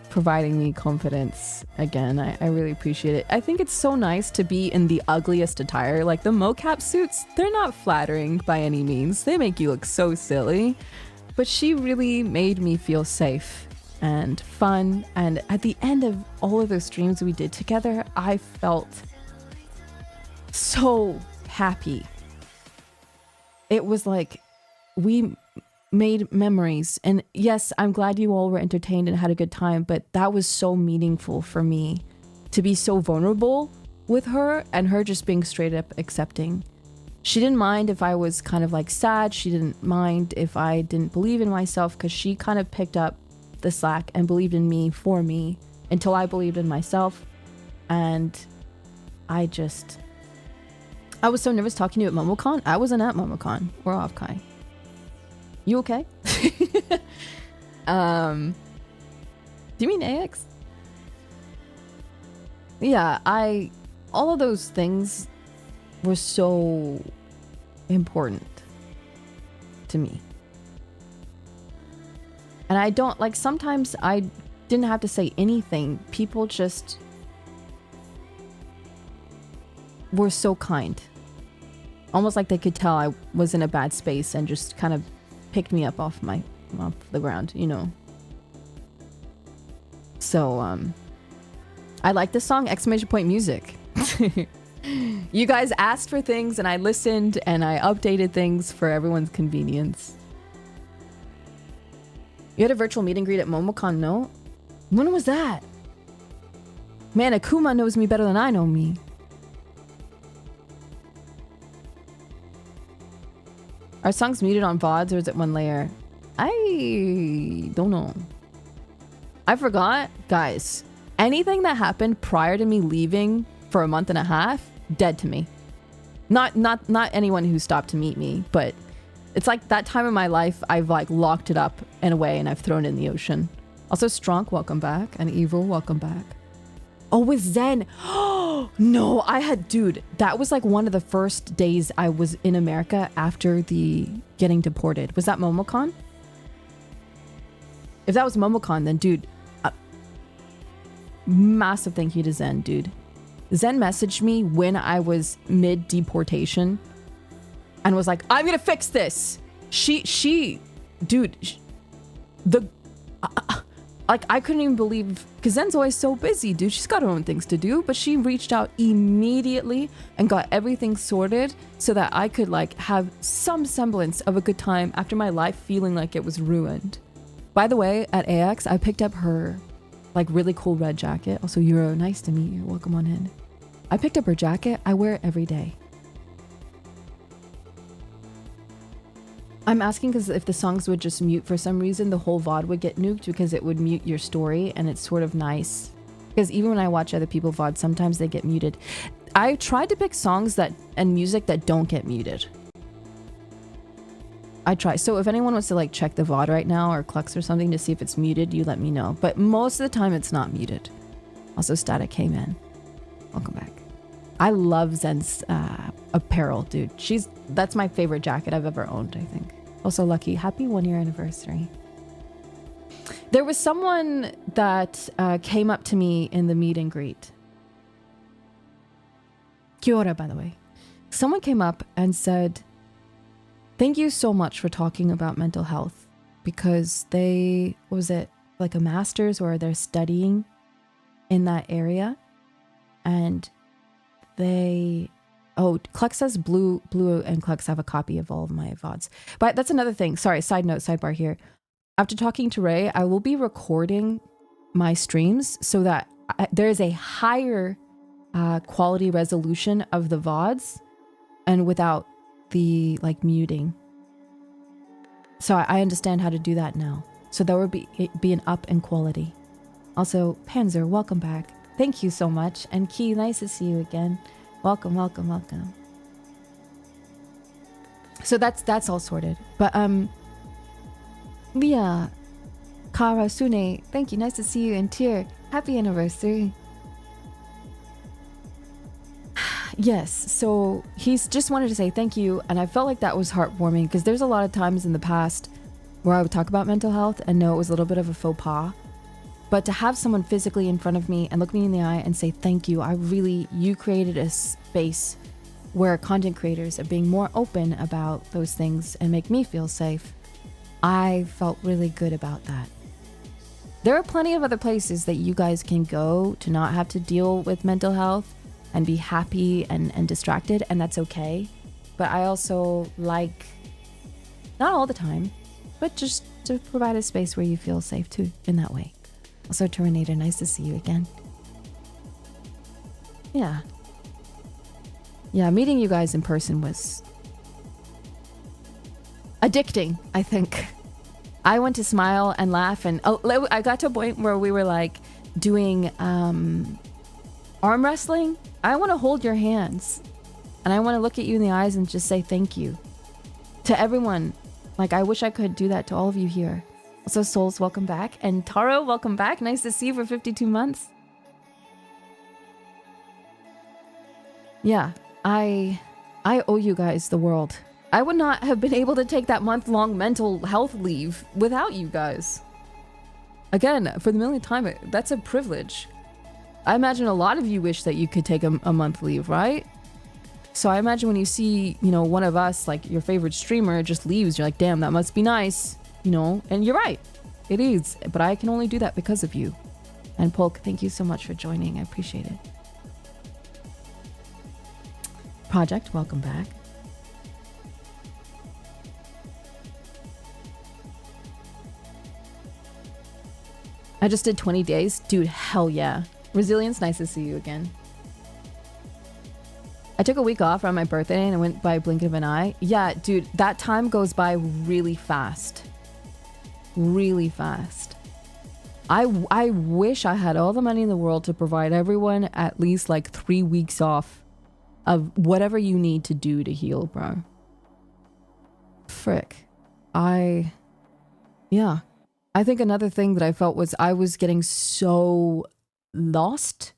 providing me confidence again. I really appreciate it. I think it's so nice to be in the ugliest attire. Like the mocap suits, they're not flattering by any means. They make you look so silly. But she really made me feel safe and fun, and at the end of all of those streams we did together, I felt so happy. It was like we made memories, and yes, I'm glad you all were entertained and had a good time, but that was so meaningful for me to be so vulnerable with her and her just being straight up accepting. She didn't mind if I was kind of like sad. She didn't mind if I didn't believe in myself, because she kind of picked up the slack and believed in me for me until I believed in myself. And I was so nervous talking to you at MomoCon. I wasn't at MomoCon. We're off, Kai. You okay? Do you mean AX? Yeah, all of those things were so important to me. And I don't, like, sometimes I didn't have to say anything. People just were so kind. Almost like they could tell I was in a bad space and just kind of picked me up off the ground, you know. So, I like this song, exclamation point music. You guys asked for things and I listened and I updated things for everyone's convenience. You had a virtual meet and greet at MomoCon, no? When was that? Man, Akuma knows me better than I know me. Are songs muted on VODs or is it one layer? I don't know. I forgot. Guys, anything that happened prior to me leaving for a month and a half, dead to me. Not anyone who stopped to meet me, but it's like that time in my life I've like locked it up in a way and I've thrown it in the ocean. Also, Stronk, welcome back. And Evil, welcome back. Oh, with Zen. Oh, no, dude, that was like one of the first days I was in America after the getting deported. Was that MomoCon? If that was MomoCon, then dude, massive thank you to Zen, dude. Zen messaged me when I was mid-deportation and was like, I'm gonna fix this. Like, I couldn't even believe, because Zen's always so busy, dude. She's got her own things to do, but she reached out immediately and got everything sorted so that I could, like, have some semblance of a good time after my life feeling like it was ruined. By the way, at AX, I picked up her, like, really cool red jacket. Also, Euro, nice to meet you. Welcome on in. I picked up her jacket. I wear it every day. I'm asking because if the songs would just mute for some reason, the whole VOD would get nuked because it would mute your story, and it's sort of nice. Because even when I watch other people VOD, sometimes they get muted. I tried to pick songs and music that don't get muted. I try. So if anyone wants to like check the VOD right now or Clux or something to see if it's muted, you let me know. But most of the time it's not muted. Also, Static came in. Welcome back. I love Zen's apparel, dude. That's my favorite jacket I've ever owned, I think. Also, Lucky, happy 1-year anniversary. There was someone that came up to me in the meet and greet. Kia ora, by the way. Someone came up and said, thank you so much for talking about mental health, because was it like a master's or they're studying in that area, and Clux says Blue and Clux have a copy of all of my VODs. But that's another thing. Sorry, side note, sidebar here. After talking to Ray, I will be recording my streams so that there is a higher quality resolution of the VODs and without the like muting. So I understand how to do that now. So there will be an up in quality. Also, Panzer, welcome back. Thank you so much. And Key, nice to see you again. Welcome, welcome, welcome. So that's all sorted. But Leah, Kara, Sune, thank you. Nice to see you. And Tyr, happy anniversary. Yes, so he's just wanted to say thank you, and I felt like that was heartwarming because there's a lot of times in the past where I would talk about mental health and know it was a little bit of a faux pas. But to have someone physically in front of me and look me in the eye and say thank you, you created a space where content creators are being more open about those things and make me feel safe. I felt really good about that. There are plenty of other places that you guys can go to not have to deal with mental health and be happy and distracted, and that's okay. But I also like, not all the time, but just to provide a space where you feel safe too in that way. Also, Terminator, nice to see you again. Yeah, meeting you guys in person was addicting, I think. I went to smile and laugh, and I got to a point where we were like doing arm wrestling. I want to hold your hands and I want to look at you in the eyes and just say thank you to everyone. Like, I wish I could do that to all of you here. Also, Souls, welcome back. And Taro, welcome back. Nice to see you for 52 months. Yeah, I owe you guys the world. I would not have been able to take that month-long mental health leave without you guys. Again, for the millionth time, that's a privilege. I imagine a lot of you wish that you could take a month leave, right? So I imagine when you see, one of us, like your favorite streamer, just leaves, you're like, damn, that must be nice, And you're right, it is. But I can only do that because of you. And Polk, thank you so much for joining. I appreciate it. Project, welcome back. I just did 20 days. Dude, hell yeah. Resilience, nice to see you again. I took a week off on my birthday and I went by a blink of an eye. Yeah, dude, that time goes by really fast. Really fast. I wish I had all the money in the world to provide everyone at least like 3 weeks off of whatever you need to do to heal, bro. Frick. Yeah. I think another thing that I felt was I was getting so lost.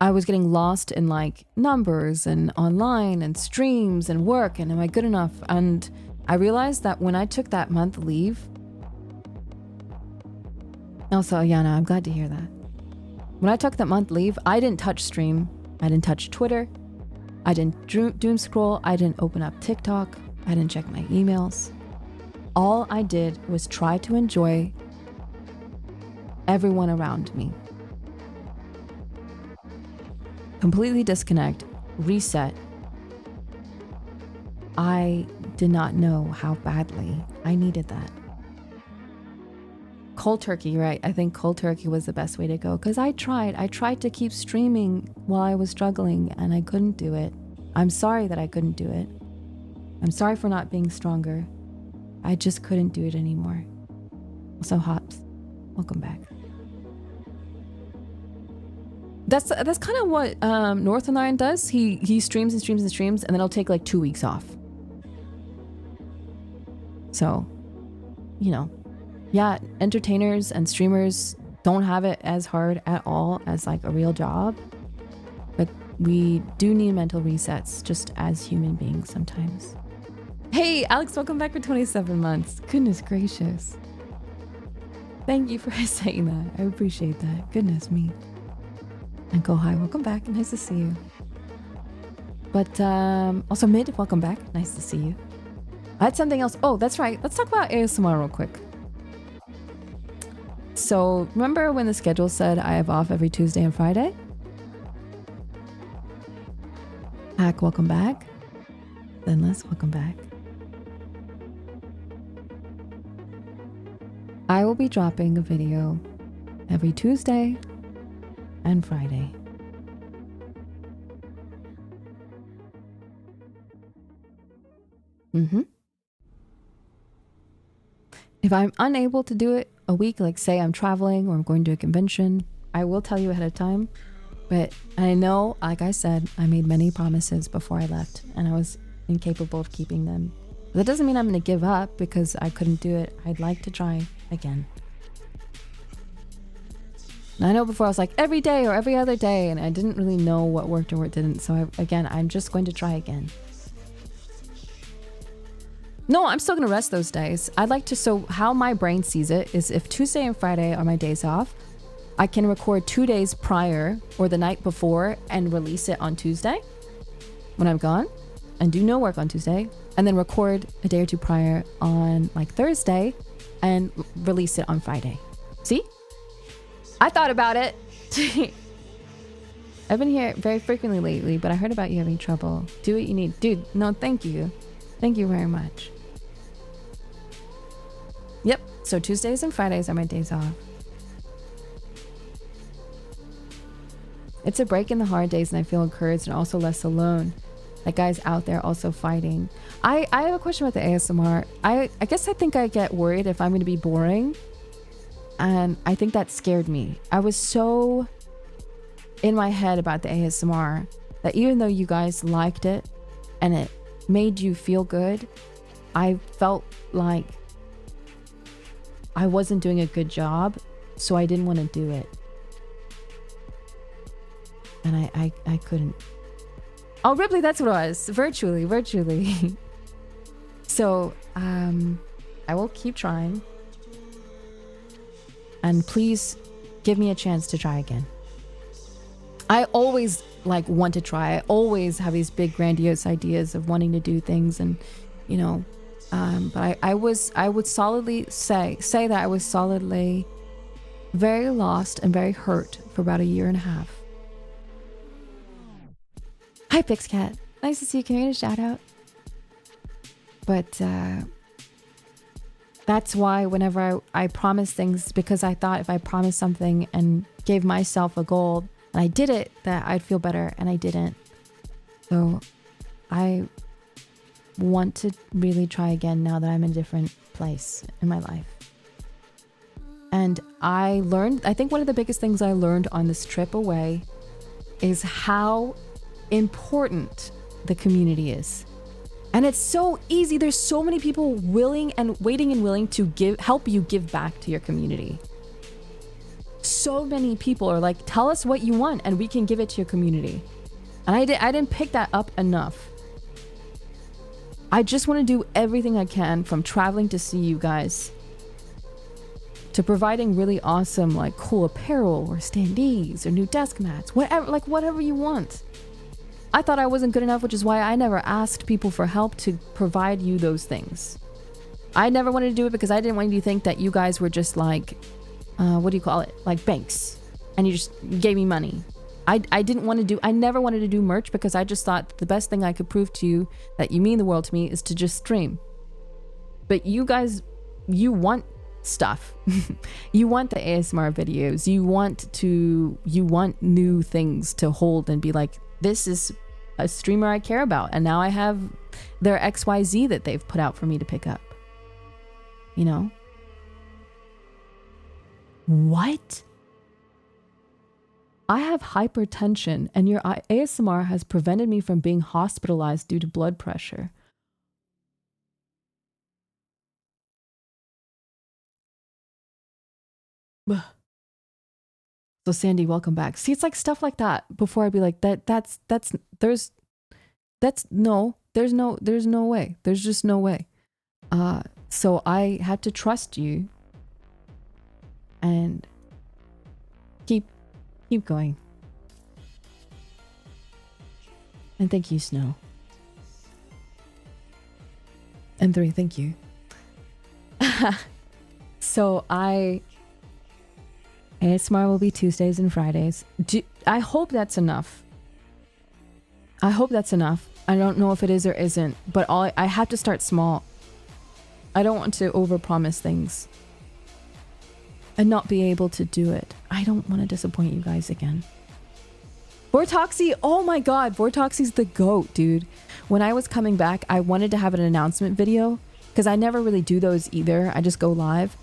I was getting lost in like numbers and online and streams and work and am I good enough? And I realized that when I took that month leave, Also, Ayana, I'm glad to hear that. When I took that month leave, I didn't touch stream. I didn't touch Twitter. I didn't doom scroll. I didn't open up TikTok. I didn't check my emails. All I did was try to enjoy everyone around me. Completely disconnect, reset. I did not know how badly I needed that. Cold turkey, right? I think cold turkey was the best way to go because I tried to keep streaming while I was struggling and I couldn't do it. I'm sorry that I couldn't do it. I'm sorry for not being stronger. I just couldn't do it anymore. Also, Hops, welcome back. That's kind of what Northern Lion does. He streams and streams and streams, and then he'll take like 2 weeks off. So, you know, yeah, entertainers and streamers don't have it as hard at all as like a real job, but we do need mental resets just as human beings sometimes. Hey, Alex, welcome back for 27 months. Goodness gracious. Thank you for saying that. I appreciate that. Goodness me. And Go Hi, welcome back. Nice to see you. But also Mid, welcome back. Nice to see you. I had something else. Oh, that's right. Let's talk about ASMR real quick. So remember when the schedule said I have off every Tuesday and Friday? Hack, welcome back. Thinless, welcome back. I will be dropping a video every Tuesday and Friday. If I'm unable to do it a week, like say I'm traveling or I'm going to a convention, I will tell you ahead of time. But I know, like I said, I made many promises before I left and I was incapable of keeping them. But that doesn't mean I'm going to give up because I couldn't do it. I'd like to try again. And I know before I was like every day or every other day, and I didn't really know what worked or what didn't. So I'm just going to try again. No, I'm still going to rest those days. I'd like to, so how my brain sees it is if Tuesday and Friday are my days off, I can record 2 days prior or the night before and release it on Tuesday when I'm gone and do no work on Tuesday, and then record a day or two prior on like Thursday and release it on Friday. See? I thought about it. I've been here very frequently lately, but I heard about you having trouble. Do what you need. Dude, no, thank you. Thank you very much. Yep, so Tuesdays and Fridays are my days off. It's a break in the hard days and I feel encouraged and also less alone. That guy's out there also fighting. I have a question about the ASMR. I guess I think I get worried if I'm going to be boring. And I think that scared me. I was so in my head about the ASMR that even though you guys liked it and it made you feel good, I felt like I wasn't doing a good job, so I didn't want to do it. And I couldn't. Oh, Ripley, that's what it was. Virtually. So, I will keep trying. And please give me a chance to try again. I always want to try. I always have these big grandiose ideas of wanting to do things, and you know, but I would solidly say that I was solidly very lost and very hurt for about 1.5 years. Hi Pixcat, nice to see you. Can you get a shout out? But that's why whenever I promise things, because I thought if I promised something and gave myself a goal and I did it, that I'd feel better, and I didn't. So I want to really try again now that I'm in a different place in my life. And I think one of the biggest things I learned on this trip away is how important the community is. And it's so easy. There's so many people willing and waiting and willing to help you give back to your community. So many people are like, tell us what you want and we can give it to your community. And I didn't pick that up enough. I just want to do everything I can, from traveling to see you guys, to providing really awesome, like cool apparel or standees or new desk mats, whatever you want. I thought I wasn't good enough, which is why I never asked people for help to provide you those things. I never wanted to do it because I didn't want you to think that you guys were just like, what do you call it? Like banks. And you just gave me money. I never wanted to do merch because I just thought the best thing I could prove to you that you mean the world to me is to just stream. But you guys, you want stuff. You want the ASMR videos. You want new things to hold and be like, this is a streamer I care about. And now I have their XYZ that they've put out for me to pick up. You know? What? I have hypertension and your ASMR has prevented me from being hospitalized due to blood pressure. So Sandy, welcome back. See, it's like stuff like that before I'd be like, there's no way. There's just no way. So I had to trust you and keep going. And thank you, Snow. M3, thank you. So ASMR will be Tuesdays and Fridays. I hope that's enough. I hope that's enough. I don't know if it is or isn't, but I have to start small. I don't want to overpromise things and not be able to do it. I don't want to disappoint you guys again. Vortoxy, oh my god, Vortoxy's the GOAT, dude. When I was coming back, I wanted to have an announcement video because I never really do those either. I just go live.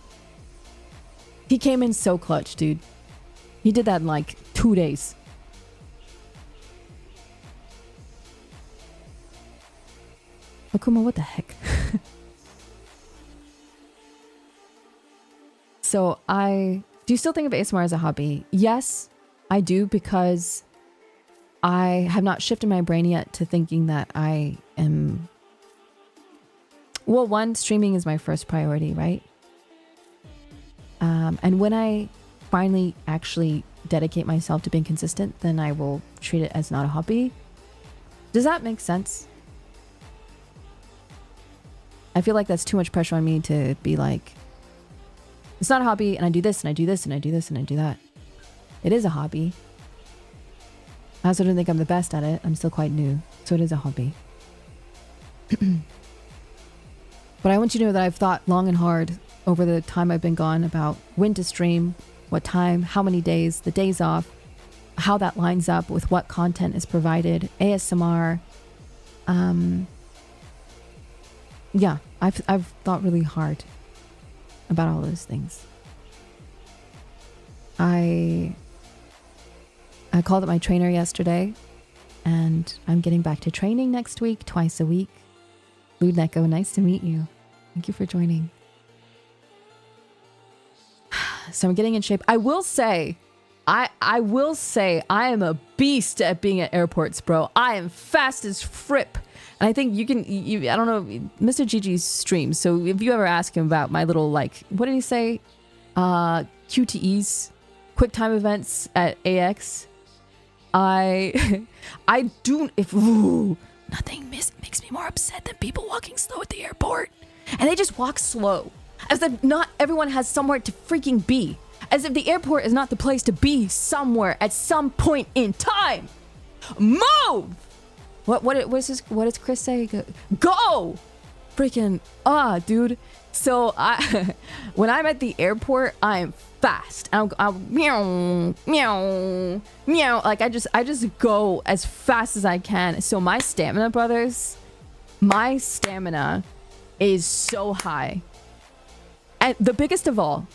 He came in so clutch, dude. He did that in like 2 days. Akuma, what the heck? So do you still think of ASMR as a hobby? Yes, I do, because I have not shifted my brain yet to thinking that I am... Well, one, streaming is my first priority, right? And when I finally actually dedicate myself to being consistent, then I will treat it as not a hobby. Does that make sense? I feel like that's too much pressure on me to be like, it's not a hobby and I do this and I do this and I do this and I do that. It is a hobby. I also don't think I'm the best at it. I'm still quite new. So it is a hobby. But I want you to know that I've thought long and hard over the time I've been gone about when to stream, what time, how many days, the days off, how that lines up with what content is provided, ASMR. Yeah, I've thought really hard about all those things. I called up my trainer yesterday, and I'm getting back to training next week, twice a week. Ludneko, nice to meet you. Thank you for joining. So I'm getting in shape. I will say I am a beast at being at airports, bro. I am fast as fripp. And I think I don't know, Mr. Gigi's streams. So if you ever ask him about my little, like, what did he say? QTEs, quick time events at AX. Nothing makes me more upset than people walking slow at the airport. And they just walk slow. As if not everyone has somewhere to freaking be. As if the airport is not the place to be somewhere at some point in time. Move! What does Chris say? Go! Freaking, dude. So when I'm at the airport, I'm fast. I'll meow, meow, meow. Like I just go as fast as I can. So my stamina, brothers, my stamina is so high. And the biggest of all,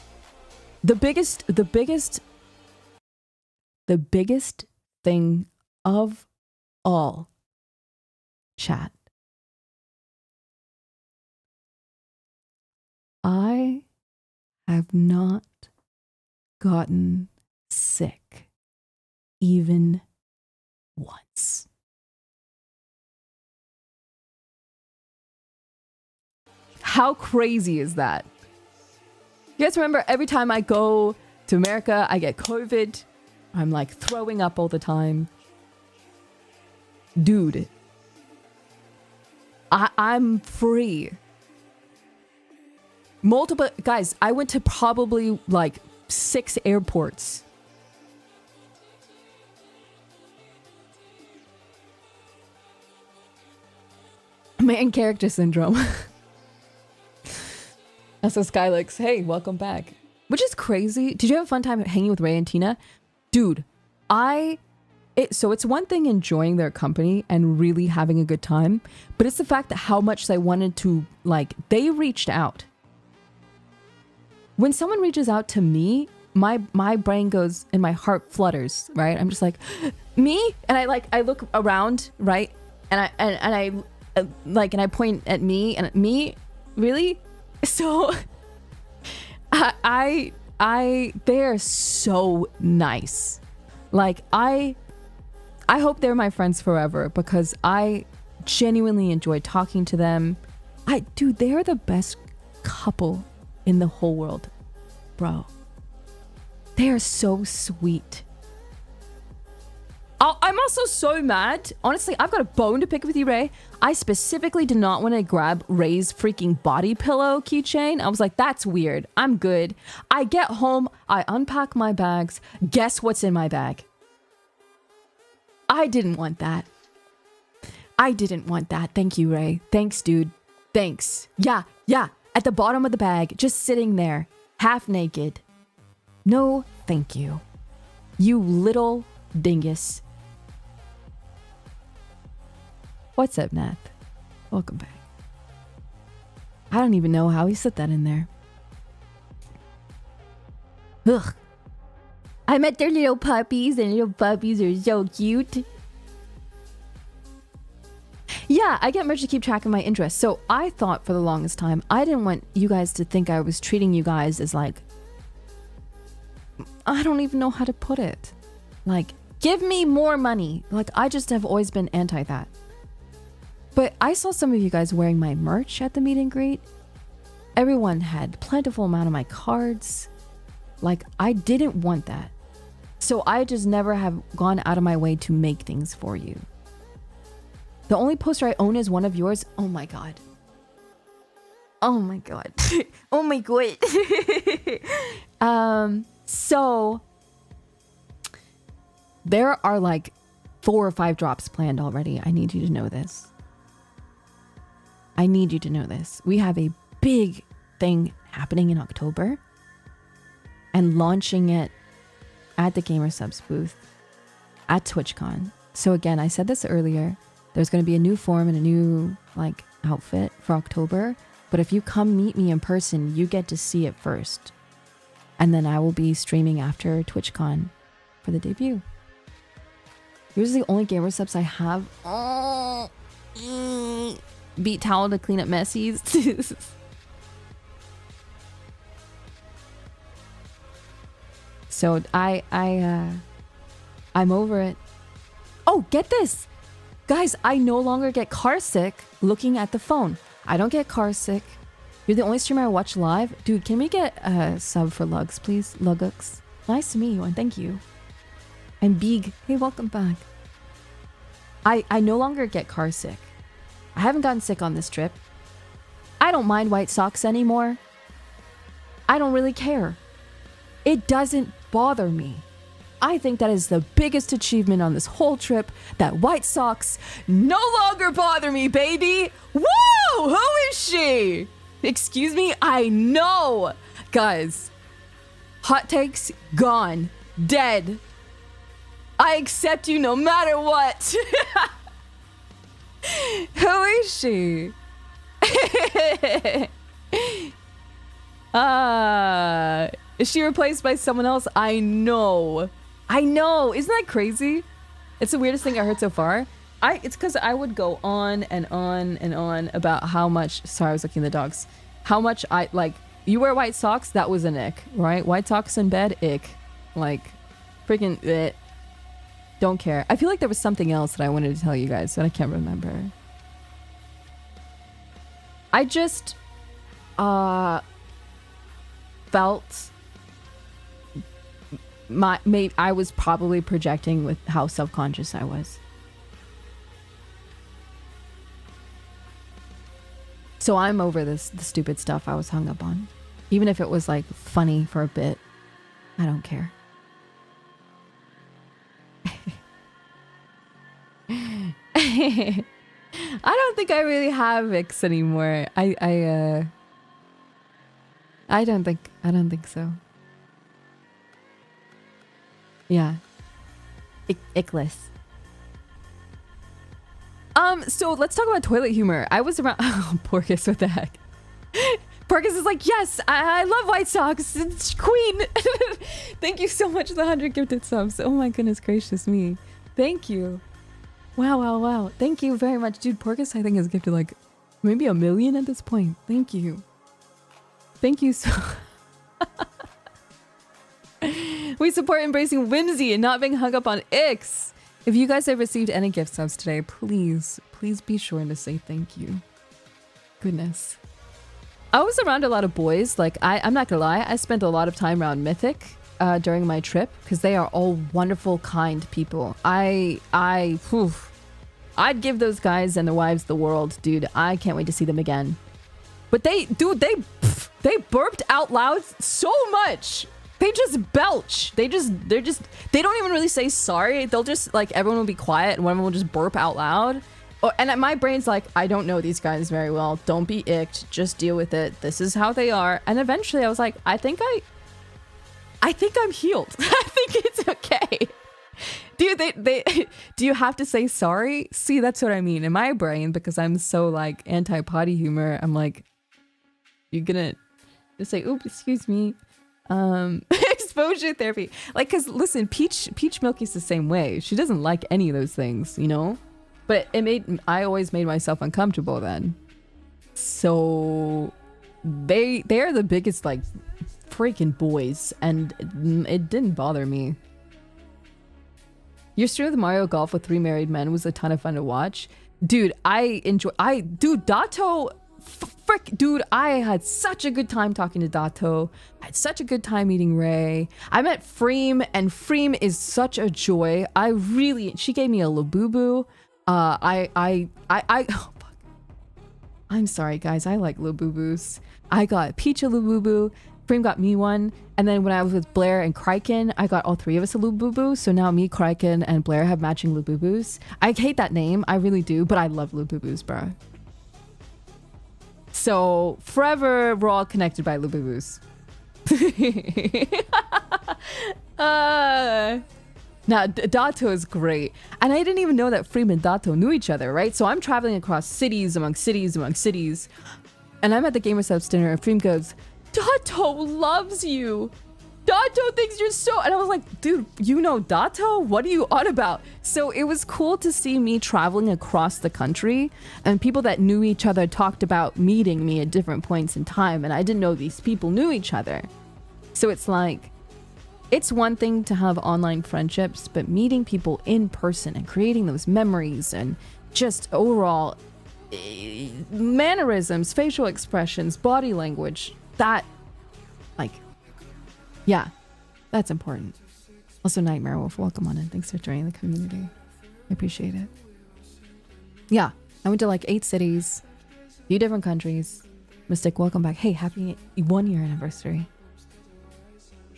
the biggest thing of all, chat. I have not gotten sick even once. How crazy is that? You guys remember every time I go to America, I get COVID. I'm like throwing up all the time. Dude, I'm free. Multiple guys, I went to probably like 6 airports. Main character syndrome. That's what Skylix. Hey, welcome back. Which is crazy. Did you have a fun time hanging with Ray and Tina? Dude, so it's one thing enjoying their company and really having a good time, but it's the fact that how much they wanted to, like, they reached out. When someone reaches out to me, my brain goes and my heart flutters, right? I'm just like, me? And I look around, right? And I point at me and me, really? So they're so nice. Like I hope they're my friends forever because I genuinely enjoy talking to them. Dude, they're the best couple in the whole world, bro. They are so sweet. I'm also so mad. Honestly, I've got a bone to pick with you, Ray. I specifically did not want to grab Ray's freaking body pillow keychain. I was like, that's weird. I'm good. I get home, I unpack my bags. Guess what's in my bag? I didn't want that. I didn't want that. Thank you, Ray. Thanks, dude. Thanks. Yeah. At the bottom of the bag, just sitting there, half naked. No, thank you. You little dingus. What's up, Nath? Welcome back. I don't even know how he set that in there. Ugh. I met their little puppies, and little puppies are so cute. Yeah, I get merch to keep track of my interests. So I thought for the longest time, I didn't want you guys to think I was treating you guys as like, I don't even know how to put it. Like, give me more money. Like, I just have always been anti that. But I saw some of you guys wearing my merch at the meet and greet. Everyone had plentiful amount of my cards. Like, I didn't want that. So I just never have gone out of my way to make things for you. The only poster I own is one of yours. Oh my god. Oh my god. Oh my god. So there are like 4 or 5 drops planned already. I need you to know this. I need you to know this. We have a big thing happening in October and launching it at the Gamer Subs booth at TwitchCon. So again, I said this earlier. There's going to be a new form and a new like outfit for October. But if you come meet me in person, you get to see it first. And then I will be streaming after TwitchCon for the debut. Here's the only Gamer Subs I have. Beat towel to clean up messies. So I'm over it. Oh, get this. Guys, I no longer get car sick looking at the phone. I don't get car sick. You're the only streamer I watch live. Dude, can we get a sub for Lugs, please? Lugux. Nice to meet you, and thank you. And Big. Hey, welcome back. I no longer get car sick. I haven't gotten sick on this trip. I don't mind white socks anymore. I don't really care. It doesn't bother me. I think that is the biggest achievement on this whole trip, that white socks no longer bother me, baby. Whoa! Who is she? Excuse me? I know. Guys, hot takes gone. Dead. I accept you no matter what. Who is she? Is she replaced by someone else? I know. Isn't that crazy? It's the weirdest thing I heard so far. It's because I would go on and on and on about how much. Sorry, I was looking at the dogs. How much I like. You wear white socks? That was an ick, right? White socks in bed? Ick. Like, freaking it. Don't care. I feel like there was something else that I wanted to tell you guys, but I can't remember. I just, felt I was probably projecting with how self-conscious I was. So I'm over the stupid stuff I was hung up on. Even if it was like funny for a bit, I don't care. I don't think I really have icks anymore. I don't think so. Yeah. Ickless. So let's talk about toilet humor. I was around. Oh, Porkus, what the heck? Porkus is like, yes, I love White Sox. It's Queen. Thank you so much for the 100 gifted subs. Oh my goodness gracious me. Thank you. Wow. Thank you very much. Dude, Porkus, I think, has gifted like maybe 1 million at this point. Thank you. Thank you so. We support embracing whimsy and not being hung up on icks. If you guys have received any gift subs today, please be sure to say thank you. Goodness. I was around a lot of boys. Like, I'm not gonna lie, I spent a lot of time around Mythic during my trip because they are all wonderful, kind people. I'd give those guys and their wives the world, dude. I can't wait to see them again. But they burped out loud so much. They just belch. They don't even really say sorry. They'll just, like, everyone will be quiet and one of them will just burp out loud. And my brain's like, I don't know these guys very well. Don't be icked. Just deal with it. This is how they are. And eventually I was like, I think I'm healed. I think it's okay. Do you have to say sorry? See, that's what I mean. In my brain, because I'm so, like, anti-potty humor, I'm like, you're gonna just say, oops, excuse me. Exposure therapy. Like, cause listen, Peach Milky's the same way. She doesn't like any of those things, you know? But I always made myself uncomfortable then. So they are the biggest, like, freaking boys, and it didn't bother me. Your stream with Mario Golf with 3 married men was a ton of fun to watch. Dude, Dato, dude, I had such a good time talking to Dato. I had such a good time meeting Ray. I met Freem, and Freem is such a joy. She gave me a Labubu. Oh, fuck. I'm sorry, guys. I like Labubus. I got Peach a Labubu. Freem got me one. And then when I was with Blair and Kryken, I got all 3 of us a Labubu. So now me, Kryken, and Blair have matching Labubus. I hate that name. I really do. But I love Labubus, bro. So forever, we're all connected by Labubus. Now, Dato is great. And I didn't even know that Freem and Dato knew each other, right? So I'm traveling across cities among cities among cities. And I'm at the Gamersubs dinner and Freem goes, Dato loves you. Dato thinks you're so... And I was like, dude, you know Dato? What are you on about? So it was cool to see me traveling across the country and people that knew each other talked about meeting me at different points in time. And I didn't know these people knew each other. So it's like, it's one thing to have online friendships, but meeting people in person and creating those memories and just overall mannerisms, facial expressions, body language, that, like, yeah, that's important. Also, Nightmare Wolf, welcome on in. Thanks for joining the community. I appreciate it. Yeah, I went to like 8 cities, a few different countries. Mystic, welcome back. Hey, happy 1-year anniversary.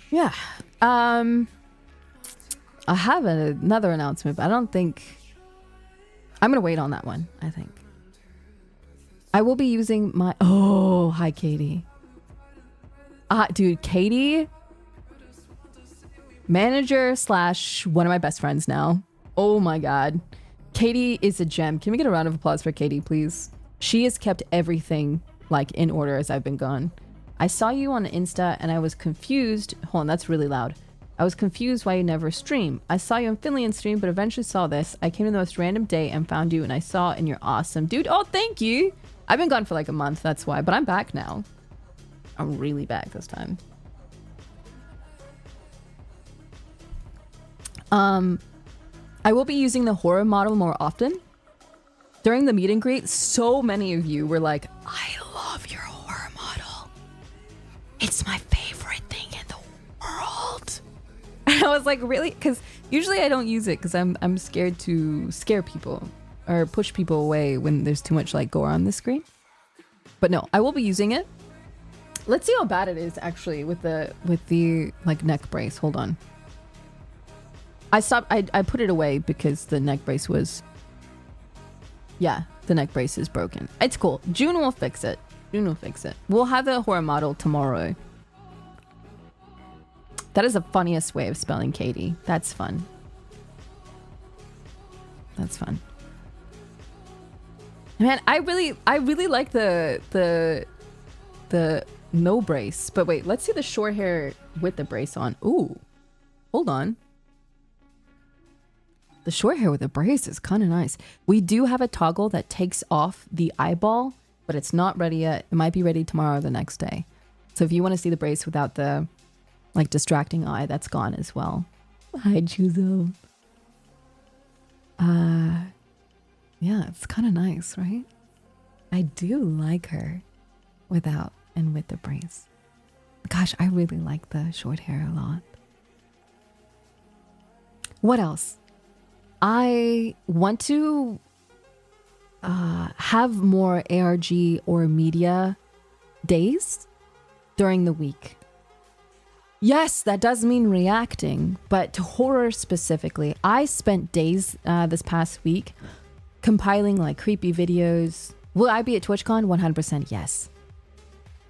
Yeah. I have another announcement, but I don't think... I'm going to wait on that one, I think. I will be using my... Oh, hi, Katie. Dude, Katie... Manager / one of my best friends now. Oh my god. Katie is a gem. Can we get a round of applause for Katie, please? She has kept everything, like, in order as I've been gone. I saw you on Insta and I was confused. Hold on, that's really loud. I was confused why you never stream. I saw you on Finley stream, but eventually saw this. I came to the most random day and found you and I saw and you're awesome. Dude, oh, thank you. I've been gone for like a month, that's why. But I'm back now. I'm really back this time. I will be using the horror model more often. During the meet and greet, so many of you were like, I love your horror model. It's my favorite. And I was like, really? Because usually I don't use it because I'm scared to scare people or push people away when there's too much like gore on the screen. But no, I will be using it. Let's see how bad it is actually with the like neck brace. Hold on. I put it away because the neck brace was, yeah, the neck brace is broken. It's cool. June will fix it. June will fix it. We'll have the horror model tomorrow. That is the funniest way of spelling Katie. That's fun. That's fun. Man, I really like the no brace. But wait, let's see the short hair with the brace on. Ooh. Hold on. The short hair with the brace is kind of nice. We do have a toggle that takes off the eyeball, but it's not ready yet. It might be ready tomorrow or the next day. So if you want to see the brace without the like distracting eye, that's gone as well. Hi, Chuzo. Yeah, it's kind of nice, right? I do like her without and with the brace. Gosh, I really like the short hair a lot. What else? I want to have more ARG or media days during the week. Yes, that does mean reacting, but to horror specifically. I spent days this past week compiling like creepy videos. Will I be at TwitchCon? 100% yes.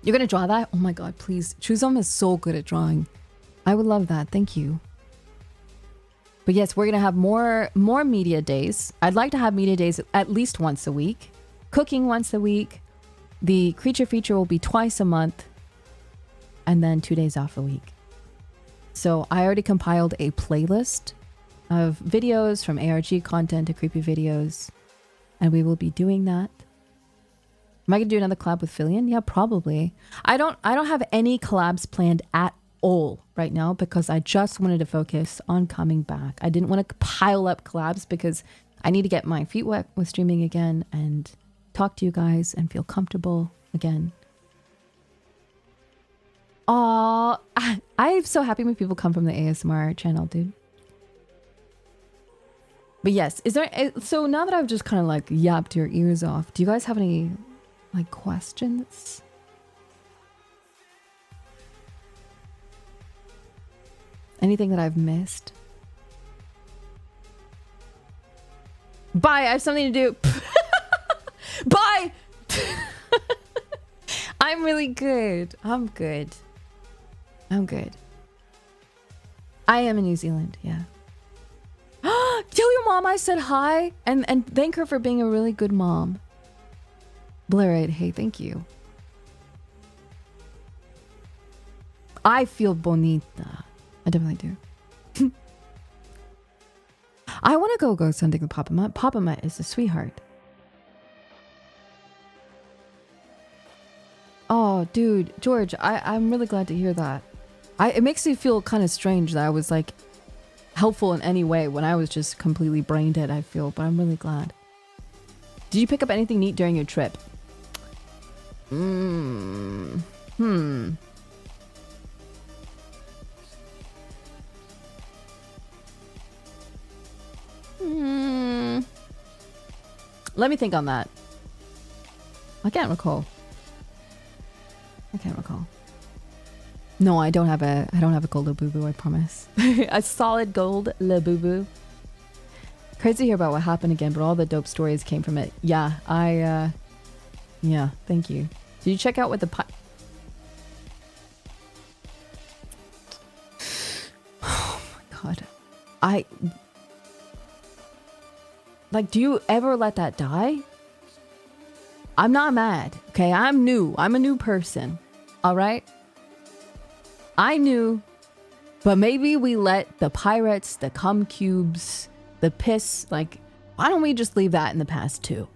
You're gonna draw that? Oh my god, please. Chuzom is so good at drawing. I would love that. Thank you. But yes, we're gonna have more media days. I'd like to have media days at least once a week. Cooking once a week. The creature feature will be twice a month. And then 2 days off a week. So I already compiled a playlist of videos from ARG content to creepy videos. And we will be doing that. Am I gonna do another collab with Fillion? Yeah, probably. I don't have any collabs planned at all right now because I just wanted to focus on coming back. I didn't want to pile up collabs because I need to get my feet wet with streaming again and talk to you guys and feel comfortable again. Aw, I'm so happy when people come from the ASMR channel, dude. But yes, is there, so now that I've just kind of like yapped your ears off, do you guys have any like questions? Anything that I've missed? Bye, I have something to do. Bye! I'm really good. I'm good. I'm good. I am in New Zealand, yeah. Tell your mom I said hi and thank her for being a really good mom. Blurred, hey, thank you. I feel bonita. I definitely do. I want to go something with Papa Mutt. Papa Mutt is a sweetheart. Oh, dude, George, I'm really glad to hear that. It makes me feel kind of strange that I was like helpful in any way when I was just completely brain dead, I feel, but I'm really glad. Did you pick up anything neat during your trip? Let me think on that. I can't recall. No, I don't have a gold Labubu, I promise. A solid gold Labubu. Crazy to hear about what happened again, but all the dope stories came from it. Yeah, yeah, thank you. Did you check out what the oh my god. Like, do you ever let that die? I'm not mad, okay? I'm new. I'm a new person, all right? I knew, but maybe we let the pirates, the cum cubes, the piss, like, why don't we just leave that in the past too?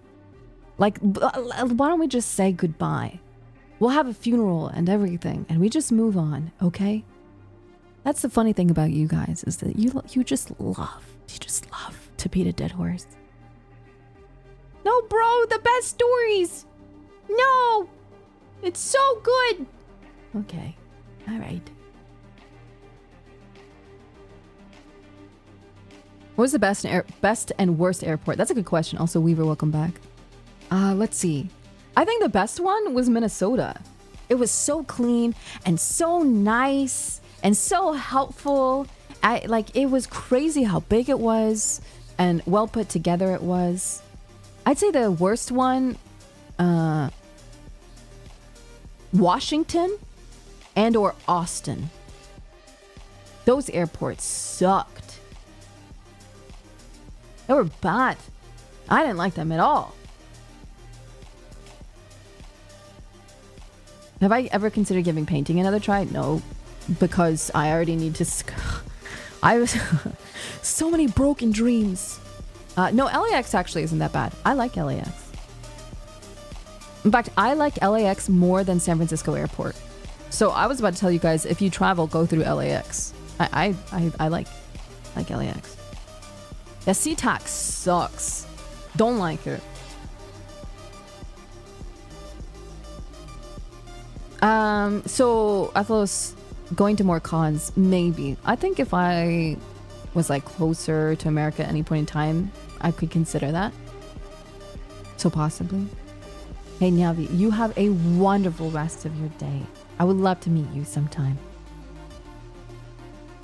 Like, why don't we just say goodbye? We'll have a funeral and everything, and we just move on, okay? That's the funny thing about you guys, is that you just love to beat a dead horse. No, bro, the best stories. No, it's so good. Okay, all right. What was the best and worst airport? That's a good question. Also, Weaver, welcome back. Let's see. I think the best one was Minnesota. It was so clean and so nice and so helpful. It was crazy how big it was and well put together it was. I'd say the worst one, Washington and or Austin. Those airports sucked. They were bad. I didn't like them at all. Have I ever considered giving painting another try? No, because I already need to. I was so many broken dreams. No, LAX actually isn't that bad. I like LAX. In fact, I like LAX more than San Francisco Airport. So I was about to tell you guys, if you travel, go through LAX. I like LAX. The SeaTac sucks. Don't like it. So Athos, going to more cons, maybe. I think if I was like closer to America at any point in time, I could consider that. So possibly. Hey Nyavi, you have a wonderful rest of your day. I would love to meet you sometime.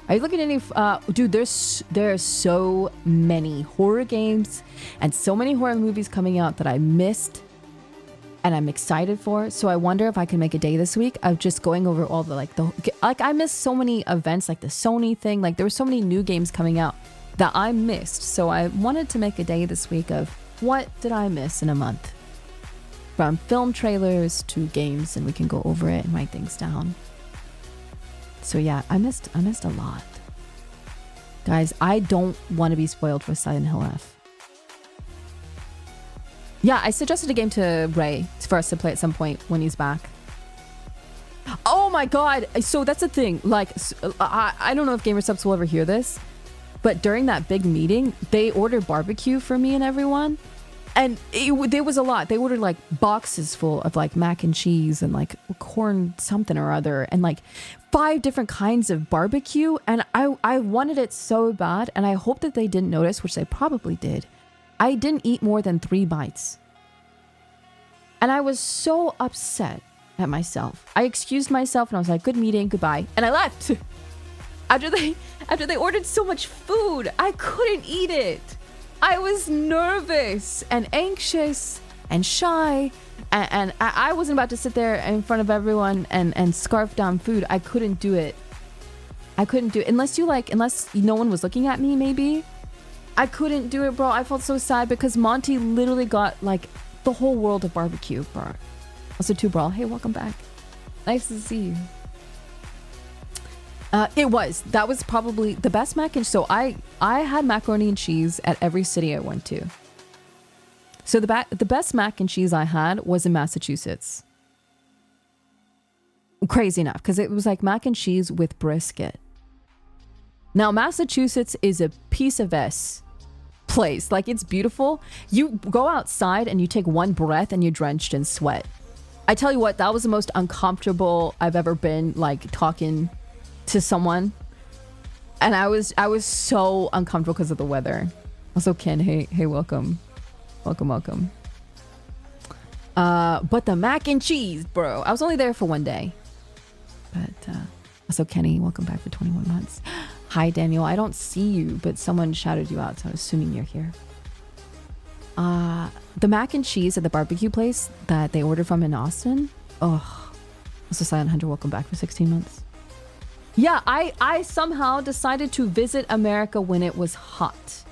Are you looking at any dude, there are so many horror games and so many horror movies coming out that I missed and I'm excited for. So I wonder if I can make a day this week of just going over all the I missed so many events, like the Sony thing. Like there were so many new games coming out that I missed. So I wanted to make a day this week of what did I miss in a month? From film trailers to games, and we can go over it and write things down. So yeah, I missed a lot. Guys, I don't want to be spoiled for Silent Hill F. Yeah, I suggested a game to Ray for us to play at some point when he's back. Oh my god! So that's the thing. Like, I don't know if GamerSubs will ever hear this, but during that big meeting, they ordered barbecue for me and everyone. And there was a lot. They ordered like boxes full of like mac and cheese and like corn something or other and like 5 different kinds of barbecue. And I wanted it so bad. And I hope that they didn't notice, which they probably did. I didn't eat more than 3 bites. And I was so upset at myself. I excused myself and I was like, good meeting, goodbye. And I left. After they ordered so much food, I couldn't eat it. I was nervous and anxious and shy, and I wasn't about to sit there in front of everyone and scarf down food. I couldn't do it. I couldn't do it unless no one was looking at me. Maybe I couldn't do it, bro. I felt so sad because Monty literally got like the whole world of barbecue, bro. Also, too, Brawl. Hey, welcome back. Nice to see you. That was probably the best mac and so I had macaroni and cheese at every city I went to. So the best mac and cheese I had was in Massachusetts. Crazy enough, because it was like mac and cheese with brisket. Now Massachusetts is a piece of place. Like, it's beautiful. You go outside and you take one breath and you're drenched in sweat. I tell you what, that was the most uncomfortable I've ever been, like, talking to someone, and I was so uncomfortable because of the weather. Also, Ken, hey, welcome. But the mac and cheese, bro. I was only there for 1 day. But also, Kenny, welcome back for 21 months. Hi, Daniel. I don't see you, but someone shouted you out, so I'm assuming you're here. The mac and cheese at the barbecue place that they ordered from in Austin. Oh, also, Silent Hunter, welcome back for 16 months. Yeah, I somehow decided to visit America when it was hot.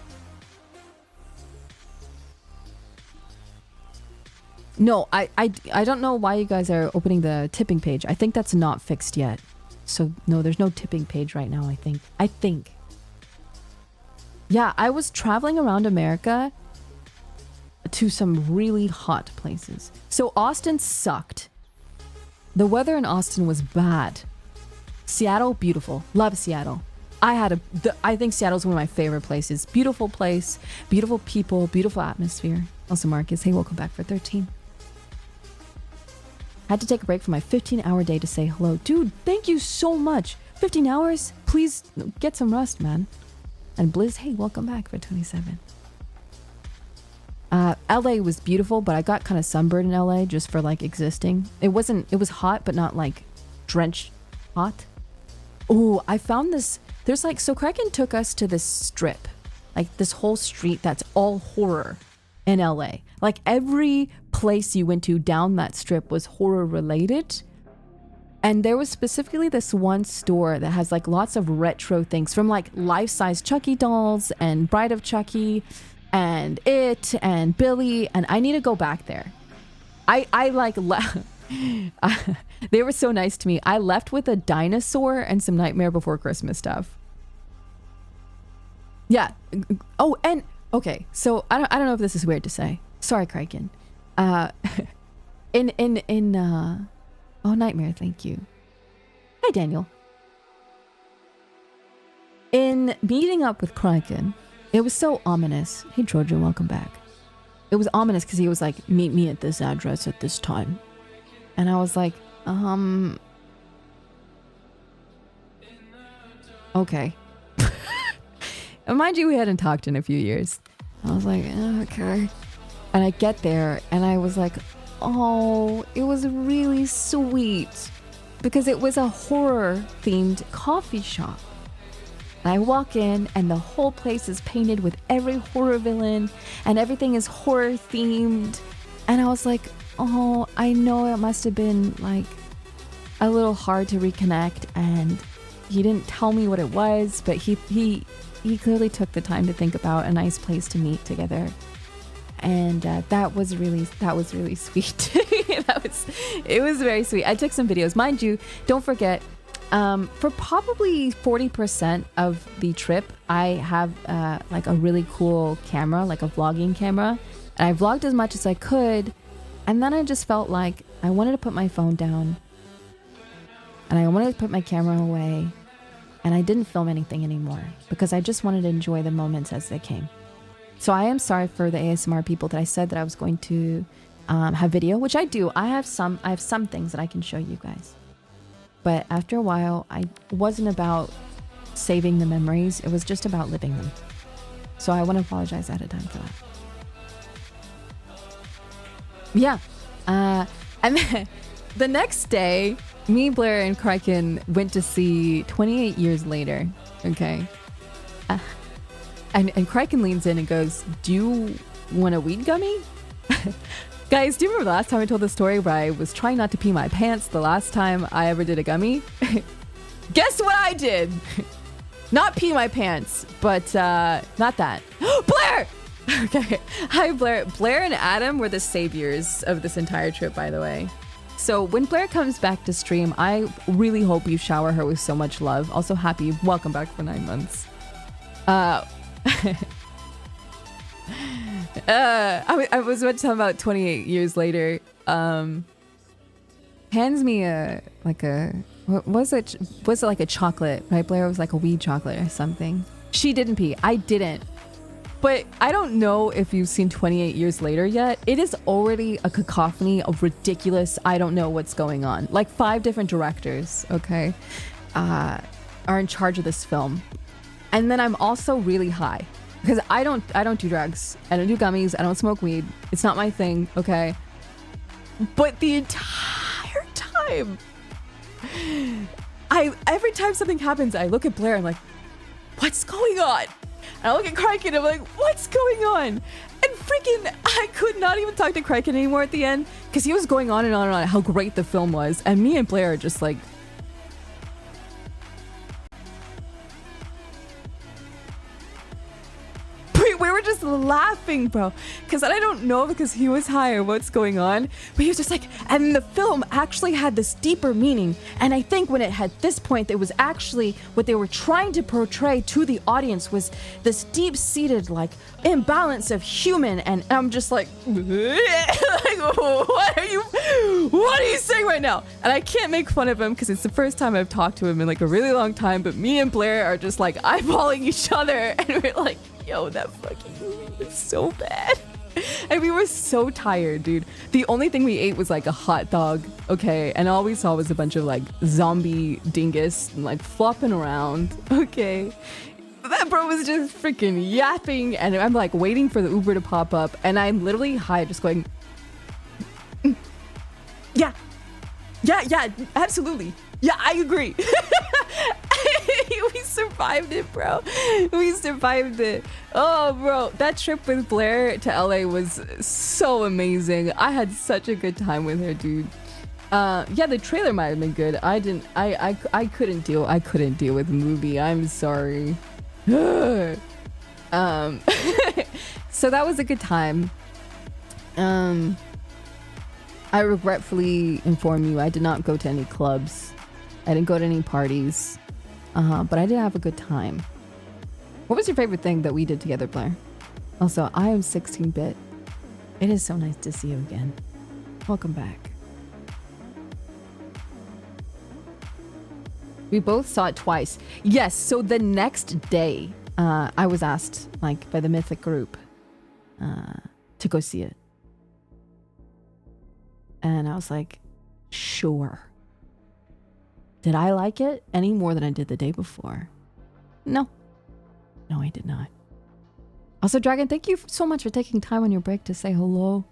No, I don't know why you guys are opening the tipping page. I think that's not fixed yet. So no, there's no tipping page right now, I think. Yeah, I was traveling around America to some really hot places. So Austin sucked. The weather in Austin was bad. Seattle, beautiful. Love Seattle. I think Seattle's one of my favorite places. Beautiful place, beautiful people, beautiful atmosphere. Also, Marcus, hey, welcome back for 13. Had to take a break from my 15-hour day to say hello. Dude, thank you so much. 15 hours? Please get some rest, man. And Blizz, hey, welcome back for 27. LA was beautiful, but I got kind of sunburned in LA just for like existing. It was hot, but not like drenched hot. Oh, I found this. There's like, so Kraken took us to this strip, like this whole street that's all horror in LA. Like every place you went to down that strip was horror related. And there was specifically this one store that has like lots of retro things from like life-size Chucky dolls and Bride of Chucky and It and Billy. And I need to go back there. I like, they were so nice to me. I left with a dinosaur and some Nightmare Before Christmas stuff. Yeah. Oh, and okay. So I don't know if this is weird to say. Sorry, Kraken. Oh, Nightmare, thank you. Hi, Daniel. In meeting up with Kraken, it was so ominous. Hey, Trojan, welcome back. It was ominous because he was like, meet me at this address at this time. And I was like, okay. And mind you, we hadn't talked in a few years. I was like, okay. And I get there and I was like, oh, it was really sweet because it was a horror themed coffee shop. And I walk in and the whole place is painted with every horror villain and everything is horror themed. And I was like, oh, I know it must have been like a little hard to reconnect, and he didn't tell me what it was, but he clearly took the time to think about a nice place to meet together. And that was really sweet. It was very sweet. I took some videos, mind you. Don't forget, for probably 40% of the trip, I have like a really cool camera, like a vlogging camera, and I vlogged as much as I could. And then I just felt like I wanted to put my phone down, and I wanted to put my camera away, and I didn't film anything anymore because I just wanted to enjoy the moments as they came. So I am sorry for the ASMR people that I said that I was going to have video, which I do. I have some things that I can show you guys. But after a while, I wasn't about saving the memories. It was just about living them. So I want to apologize ahead of time for that. Yeah. And then the next day, me, Blair, and Kraken went to see 28 Years Later. Okay. And Kraken leans in and goes, do you want a weed gummy? Guys, do you remember the last time I told the story where I was trying not to pee my pants the last time I ever did a gummy? Guess what I did? Not pee my pants, but not that. Blair! Okay. Hi, Blair. Blair and Adam were the saviors of this entire trip, by the way. So when Blair comes back to stream, I really hope you shower her with so much love. Also, happy welcome back for 9 months. I was about to talk about 28 Years Later. Hands me what was it? Was it like a chocolate? Right, Blair? It was like a weed chocolate or something. She didn't pee. I didn't. But I don't know if you've seen 28 Years Later yet. It is already a cacophony of ridiculous, I don't know what's going on. Like 5 different directors, okay, are in charge of this film. And then I'm also really high. Because I don't do drugs. I don't do gummies. I don't smoke weed. It's not my thing, okay? But the entire time, every time something happens, I look at Blair and I'm like, what's going on? And I look at Kraken and I'm like, what's going on? And freaking, I could not even talk to Kraken anymore at the end because he was going on and on and on how great the film was. And me and Blair are just like, we were just laughing, bro, because I don't know because he was high or what's going on, but he was just like, and the film actually had this deeper meaning, and I think when it had this point, it was actually what they were trying to portray to the audience was this deep-seated like imbalance of human, and I'm just like, like what are you saying right now? And I can't make fun of him because it's the first time I've talked to him in like a really long time, but me and Blair are just like eyeballing each other, and we're like, yo, that fucking movie was so bad. And we were so tired, dude. The only thing we ate was like a hot dog, okay? And all we saw was a bunch of like zombie dingus like flopping around, okay? that bro was just freaking yapping, and I'm like waiting for the Uber to pop up, and I'm literally high, just going, yeah, absolutely, yeah, I agree. We survived it, bro. We survived it. Oh, bro, that trip with Blair to LA was so amazing. I had such a good time with her, dude. Yeah, the trailer might have been good. I couldn't deal with the movie. I'm sorry. So that was a good time. I regretfully inform you, I did not go to any clubs. I didn't go to any parties. But I did have a good time. What was your favorite thing that we did together, Blair? Also, I am 16-bit. It is so nice to see you again. Welcome back. We both saw it twice. Yes, so the next day, I was asked, like, by the Mythic group to go see it. And I was like, sure. Did I like it any more than I did the day before? No. No, I did not. Also, Dragon, thank you so much for taking time on your break to say hello.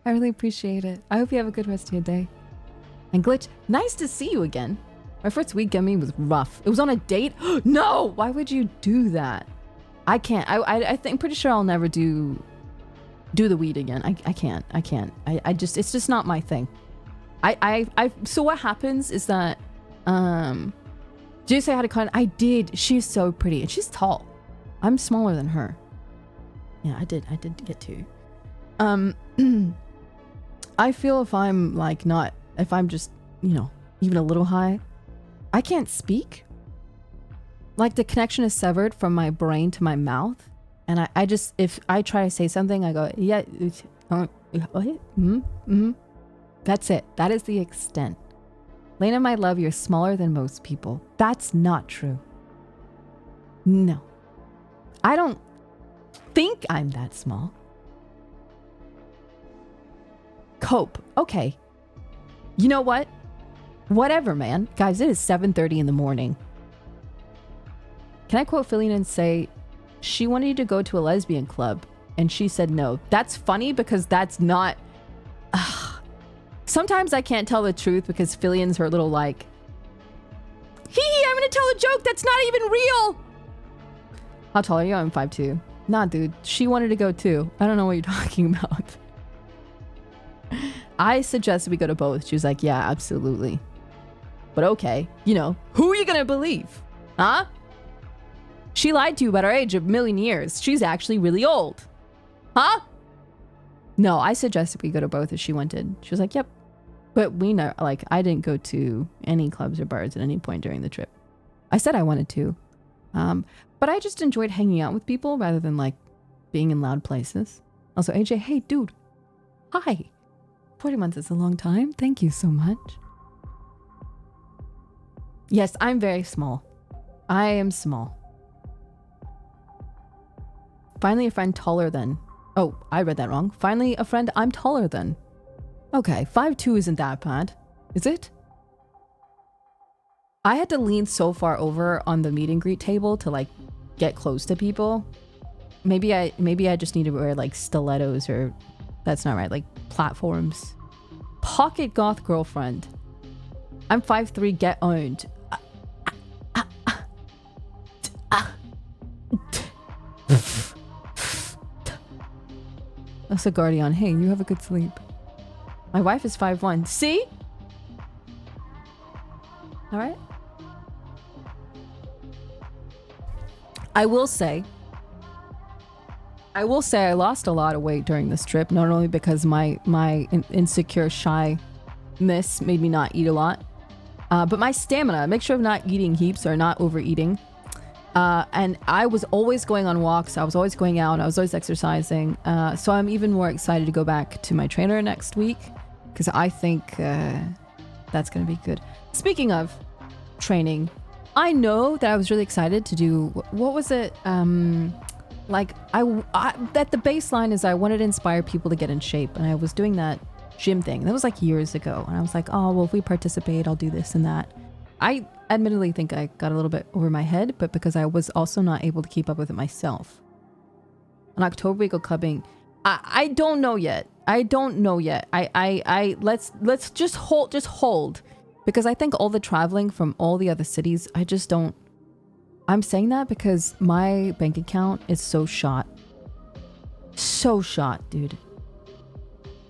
I really appreciate it. I hope you have a good rest of your day. And Glitch, nice to see you again. My first week Gummy was rough. It was on a date? No! Why would you do that? I can't. I think, pretty sure I'll never do the weed again. I can't. I just, it's just not my thing. So what happens is that, did you say I had a con? I did. She's so pretty and she's tall. I'm smaller than her. Yeah, I did get to. I feel if I'm like not, if I'm just, you know, even a little high, I can't speak. Like the connection is severed from my brain to my mouth. And I just, if I try to say something, I go, yeah, that's it. That is the extent. Layna, my love, you're smaller than most people. That's not true. No. I don't think I'm that small. Cope. Okay. You know what? Whatever, man. Guys, it is 7:30 in the morning. Can I quote Fillion and say, she wanted you to go to a lesbian club and she said no. That's funny because that's not... Sometimes I can't tell the truth because Fillion's her little like, hee, I'm gonna tell a joke that's not even real. How tall are you? I'm 5'2". Nah, dude. She wanted to go too. I don't know what you're talking about. I suggested we go to both. She was like, yeah, absolutely. But okay, you know, who are you gonna believe? Huh? She lied to you about her age a million years. She's actually really old. Huh? No, I suggested we go to both if she wanted. She was like, yep. But we know, like, I didn't go to any clubs or bars at any point during the trip. I said I wanted to. But I just enjoyed hanging out with people rather than, like, being in loud places. Also, AJ, hey, dude. Hi. 40 months is a long time. Thank you so much. Yes, I'm very small. I am small. Finally, a friend taller than... Oh, I read that wrong. Finally, a friend I'm taller than. Okay, 5'2" isn't that bad. Is it? I had to lean so far over on the meet and greet table to like get close to people. Maybe I just need to wear like stilettos or... That's not right, like platforms. Pocket goth girlfriend. I'm 5'3", get owned. That's a guardian. Hey, you have a good sleep. My wife is 5'1". See? All right. I will say I lost a lot of weight during this trip, not only because my insecure shyness made me not eat a lot, but my stamina. Make sure of not eating heaps or not overeating. And I was always going on walks. I was always going out. I was always exercising. So I'm even more excited to go back to my trainer next week because I think that's going to be good. Speaking of training, I know that I was really excited to do, what was it? Like that the baseline is I wanted to inspire people to get in shape. And I was doing that gym thing. That was like years ago. And I was like, oh, well, if we participate, I'll do this and that. admittedly think I got a little bit over my head, but because I was also not able to keep up with it myself. On October we go clubbing. I don't know yet. I don't know yet. Let's just hold. Because I think all the traveling from all the other cities, I just don't. I'm saying that because my bank account is so shot. So shot, dude.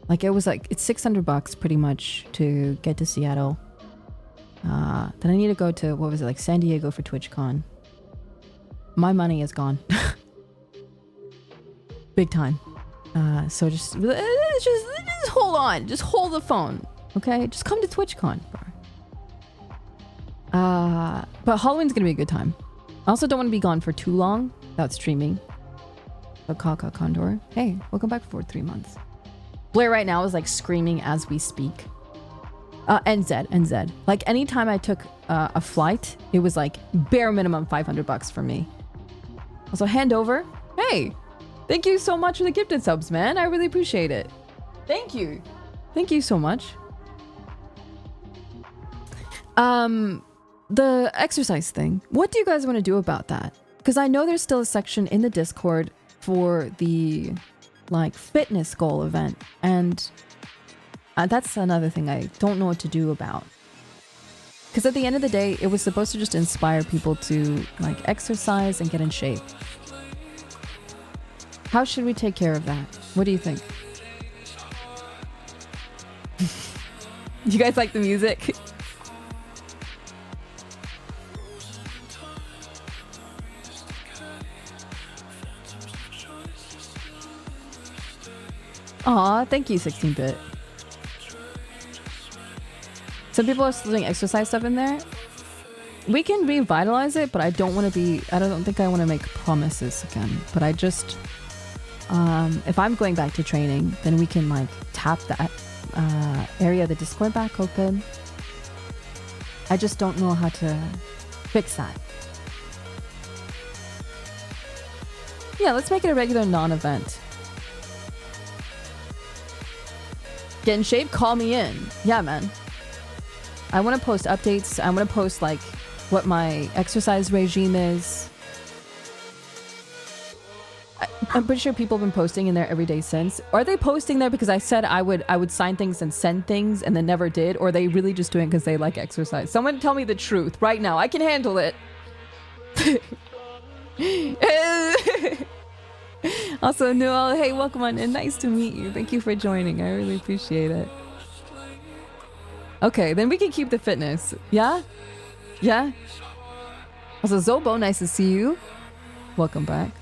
Like it was like, it's $600 pretty much to get to Seattle. Then I need to go to, what was it, like San Diego for TwitchCon. My money is gone. Big time. So just hold on. Just hold the phone. Okay? Just come to TwitchCon, bro. But Halloween's gonna be a good time. I also don't want to be gone for too long without streaming. But Kaka Condor. Hey, welcome back for 3 months. Blair right now is like screaming as we speak. NZ. Like anytime I took a flight, it was like bare minimum $500 for me. Also, hand over. Hey, thank you so much for the gifted subs, man. I really appreciate it. Thank you. Thank you so much. The exercise thing. What do you guys want to do about that? Because I know there's still a section in the Discord for the like fitness goal event, and that's another thing I don't know what to do about. Because at the end of the day, it was supposed to just inspire people to like exercise and get in shape. How should we take care of that? What do you think? You guys like the music? Aw, thank you, 16-bit. Some people are still doing exercise stuff in there. We can revitalize it, but I don't think I want to make promises again. But I just, if I'm going back to training, then we can like tap that area of the Discord back open. I just don't know how to fix that. Yeah, let's make it a regular non-event. Get in shape, call me in. Yeah, man. I want to post updates. I want to post like what my exercise regime is. I'm pretty sure people have been posting in there every day since. Are they posting there because I said I would sign things and send things and then never did? Or are they really just doing it because they like exercise? Someone tell me the truth right now. I can handle it. Also, Noel, hey, welcome on in. Nice to meet you. Thank you for joining. I really appreciate it. Okay, then we can keep the fitness. Yeah? Yeah? Also, Zobo, nice to see you. Welcome back.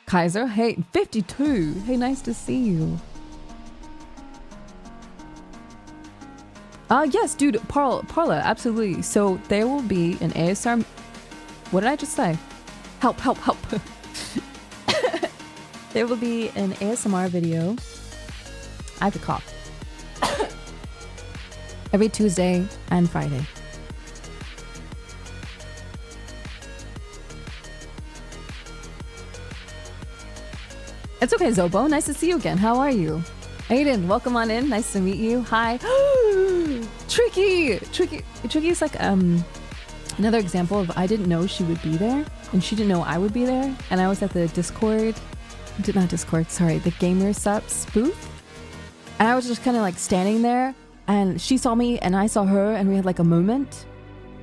Kaiser, hey, 52. Hey, nice to see you. Yes, dude, Parla, absolutely. So there will be an ASMR. What did I just say? Help. There will be an ASMR video. I have a cough. Every Tuesday and Friday. It's okay, Zobo. Nice to see you again. How are you? Aiden, welcome on in. Nice to meet you. Hi. Tricky is like another example of I didn't know she would be there, and she didn't know I would be there, and I was at the the Gamer Subs booth, and I was just kind of like standing there, and she saw me and I saw her, and we had like a moment.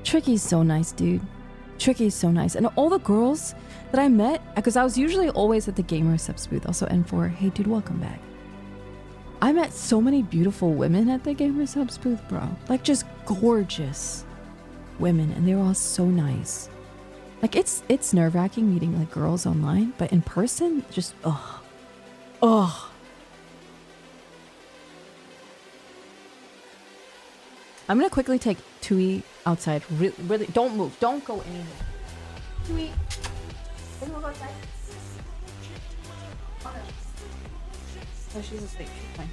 Tricky's so nice, dude. Tricky's so nice. And all the girls that I met, because I was usually always at the Gamer Subs booth, also N4, hey dude, welcome back. I met so many beautiful women at the Gamer Subs booth, bro. Like just gorgeous women, and they were all so nice. Like it's nerve-wracking meeting like girls online, but in person, just ugh. I'm gonna quickly take Tui outside. Really, don't move. Don't go anywhere. Tui, can you move outside? Oh, she's asleep. She's fine.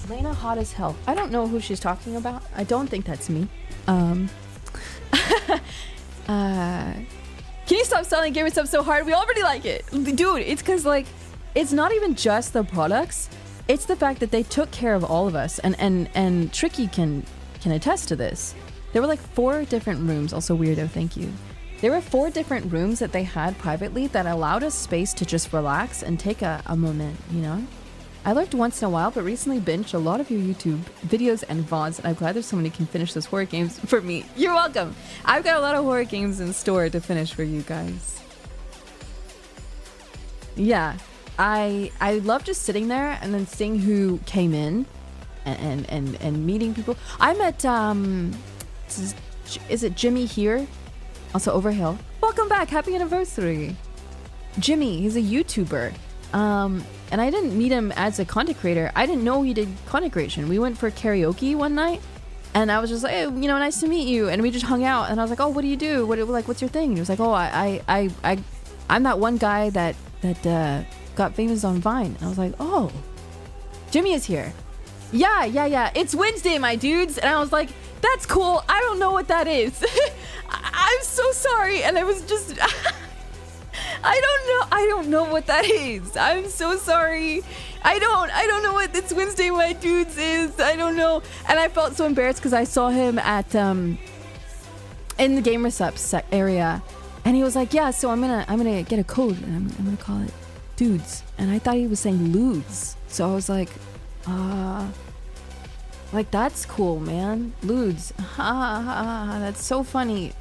Layna hot as hell. I don't know who she's talking about. I don't think that's me. Can you stop selling Gamer Subs so hard? We already like it. Dude, it's because like, it's not even just the products. It's the fact that they took care of all of us. And Tricky can attest to this. There were like 4 different rooms. Also weirdo, thank you. There were 4 different rooms that they had privately that allowed us space to just relax and take a moment, you know? I lurked once in a while, but recently binged a lot of your YouTube videos and VODs, and I'm glad there's someone who can finish those horror games for me. You're welcome. I've got a lot of horror games in store to finish for you guys. Yeah, I love just sitting there and then seeing who came in and meeting people. I met, is it Jimmy here? Also Overhill. Welcome back, happy anniversary. Jimmy, he's a YouTuber. And I didn't meet him as a content creator. I didn't know he did content creation. We went for karaoke one night, and I was just like, hey, you know, nice to meet you. And we just hung out, and I was like, oh, what do you do? What's your thing? And he was like, oh, I'm that one guy that got famous on Vine. And I was like, oh, Jimmy is here. Yeah. It's Wednesday, my dudes. And I was like, that's cool. I don't know what that is. I'm so sorry. And I was just... I don't know what that is. I'm so sorry. I don't know what It's Wednesday, my dudes is. I don't know. And I felt so embarrassed because I saw him at in the gamer subs area, and he was like, yeah, so I'm gonna get a code and I'm gonna call it dudes. And I thought he was saying lewds. So I was like that's cool, man. Lewds. That's so funny.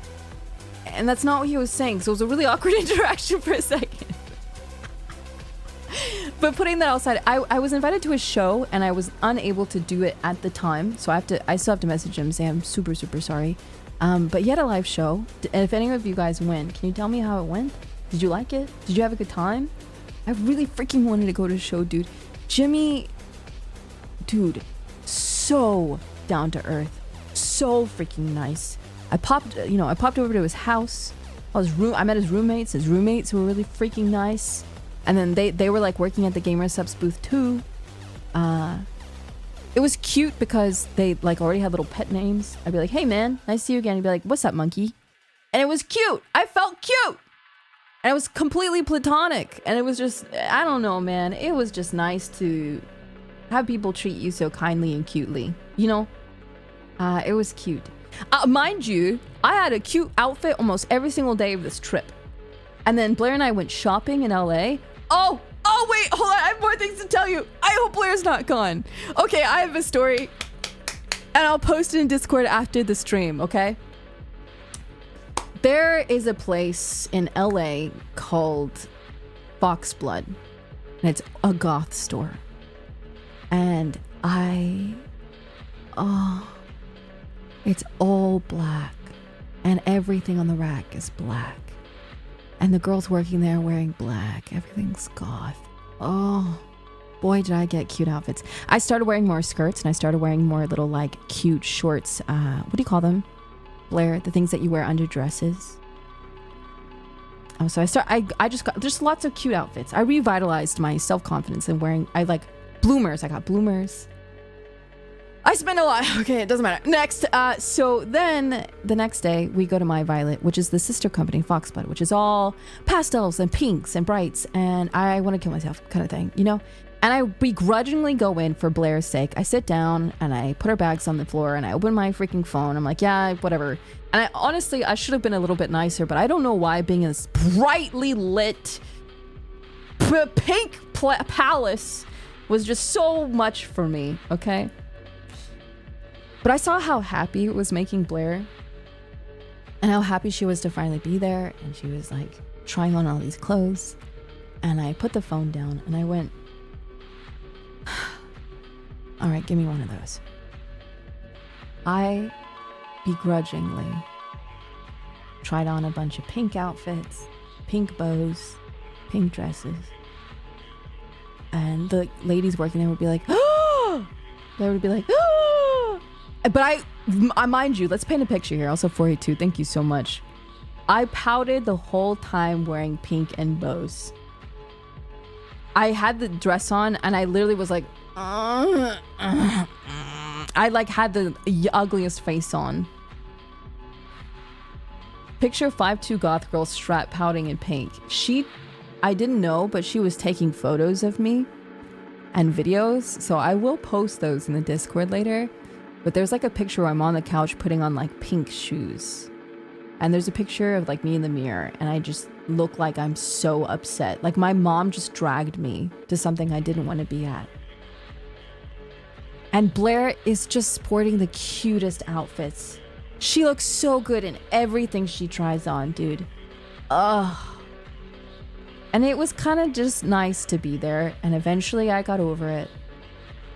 And that's not what he was saying, so it was a really awkward interaction for a second. But putting that outside, I was invited to a show and I was unable to do it at the time, so I still have to message him and say I'm super sorry. But he had a live show, and if any of you guys went, can you tell me how it went? Did you like it? Did you have a good time? I really freaking wanted to go to a show, dude. Jimmy, dude, so down to earth, so freaking nice. I popped over to his house. I met his roommates. His roommates were really freaking nice. And then they were like working at the Gamer Subs booth too. It was cute because they like already had little pet names. I'd be like, hey man, nice to see you again. He'd be like, what's up, monkey? And it was cute. I felt cute. And it was completely platonic. And it was just, I don't know, man. It was just nice to have people treat you so kindly and cutely. You know? It was cute. Mind you, I had a cute outfit almost every single day of this trip. And then Blair and I went shopping in LA. Oh, wait, hold on. I have more things to tell you. I hope Blair's not gone. Okay, I have a story. And I'll post it in Discord after the stream, okay? There is a place in LA called Foxblood. And it's a goth store. And it's all black. And everything on the rack is black. And the girls working there are wearing black. Everything's goth. Oh, boy, did I get cute outfits. I started wearing more skirts and I started wearing more little like cute shorts. What do you call them, Blair? The things that you wear under dresses. Oh, so I just got just lots of cute outfits. I revitalized my self-confidence in wearing, I bloomers. I got bloomers. I spent a lot. Okay, it doesn't matter. Next, so then the next day we go to My Violet, which is the sister company, Foxblood, which is all pastels and pinks and brights, and I want to kill myself kind of thing, you know? And I begrudgingly go in for Blair's sake. I sit down and I put her bags on the floor and I open my freaking phone. I'm like, yeah, whatever. And I should have been a little bit nicer, but I don't know why being in this brightly lit pink palace was just so much for me, okay? But I saw how happy it was making Blair and how happy she was to finally be there. And she was like trying on all these clothes. And I put the phone down and I went, all right, give me one of those. I begrudgingly tried on a bunch of pink outfits, pink bows, pink dresses. And the ladies working there would be like, oh! They would be like, oh! But I mind you, let's paint a picture here. Also 482, thank you so much. I pouted the whole time wearing pink and bows. I had the dress on and I literally was like, I had the ugliest face on. Picture 5'2" goth girl strap pouting in pink. I didn't know, but she was taking photos of me and videos. So I will post those in the Discord later. But there's like a picture where I'm on the couch putting on like pink shoes. And there's a picture of like me in the mirror and I just look like I'm so upset. Like my mom just dragged me to something I didn't want to be at. And Blair is just sporting the cutest outfits. She looks so good in everything she tries on, dude. Ugh. And it was kind of just nice to be there. And eventually I got over it.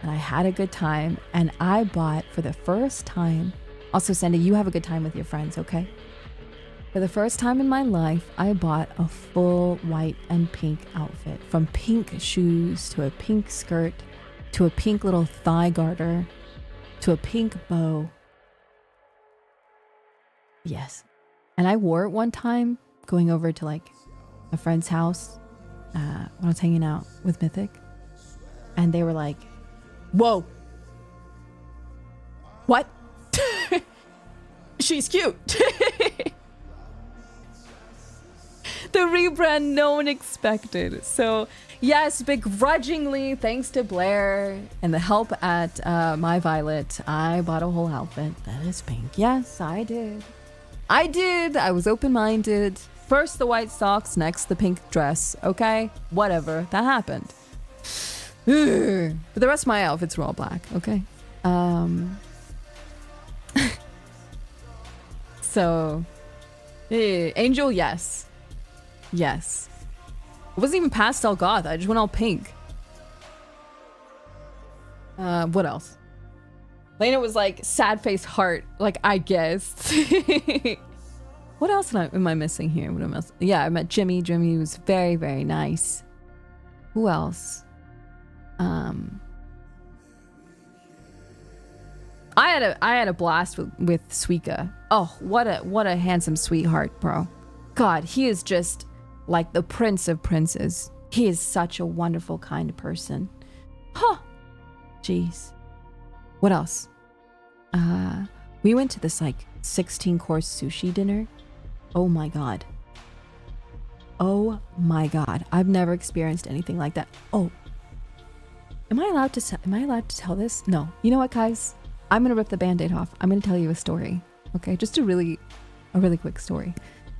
And I had a good time. And I bought for the first time. Also, Sandy, you have a good time with your friends, okay? For the first time in my life, I bought a full white and pink outfit. From pink shoes to a pink skirt to a pink little thigh garter to a pink bow. Yes. And I wore it one time going over to like a friend's house when I was hanging out with Mythic. And they were like, whoa. What? She's cute. The rebrand no one expected. So yes, begrudgingly, thanks to Blair and the help at My Violet, I bought a whole outfit that is pink. Yes, I did. I was open-minded. First the white socks, next the pink dress. Okay, whatever, that happened. But the rest of my outfits were all black. Okay. So, Angel, yes. Yes. It wasn't even pastel goth. I just went all pink. What else? Layna was like sad face heart. Like, I guess. What else am I missing here? What am I? Yeah, I met Jimmy. Jimmy was very, very nice. Who else? I had a blast with Suika. Oh, what a handsome sweetheart, bro. God, he is just like the prince of princes. He is such a wonderful, kind person. Huh. Jeez. What else? We went to this like 16-course sushi dinner. Oh my god. Oh my god. I've never experienced anything like that. Oh. Am I allowed to tell this? No. You know what, guys? I'm gonna rip the band-aid off. I'm gonna tell you a story. Okay, just a really quick story.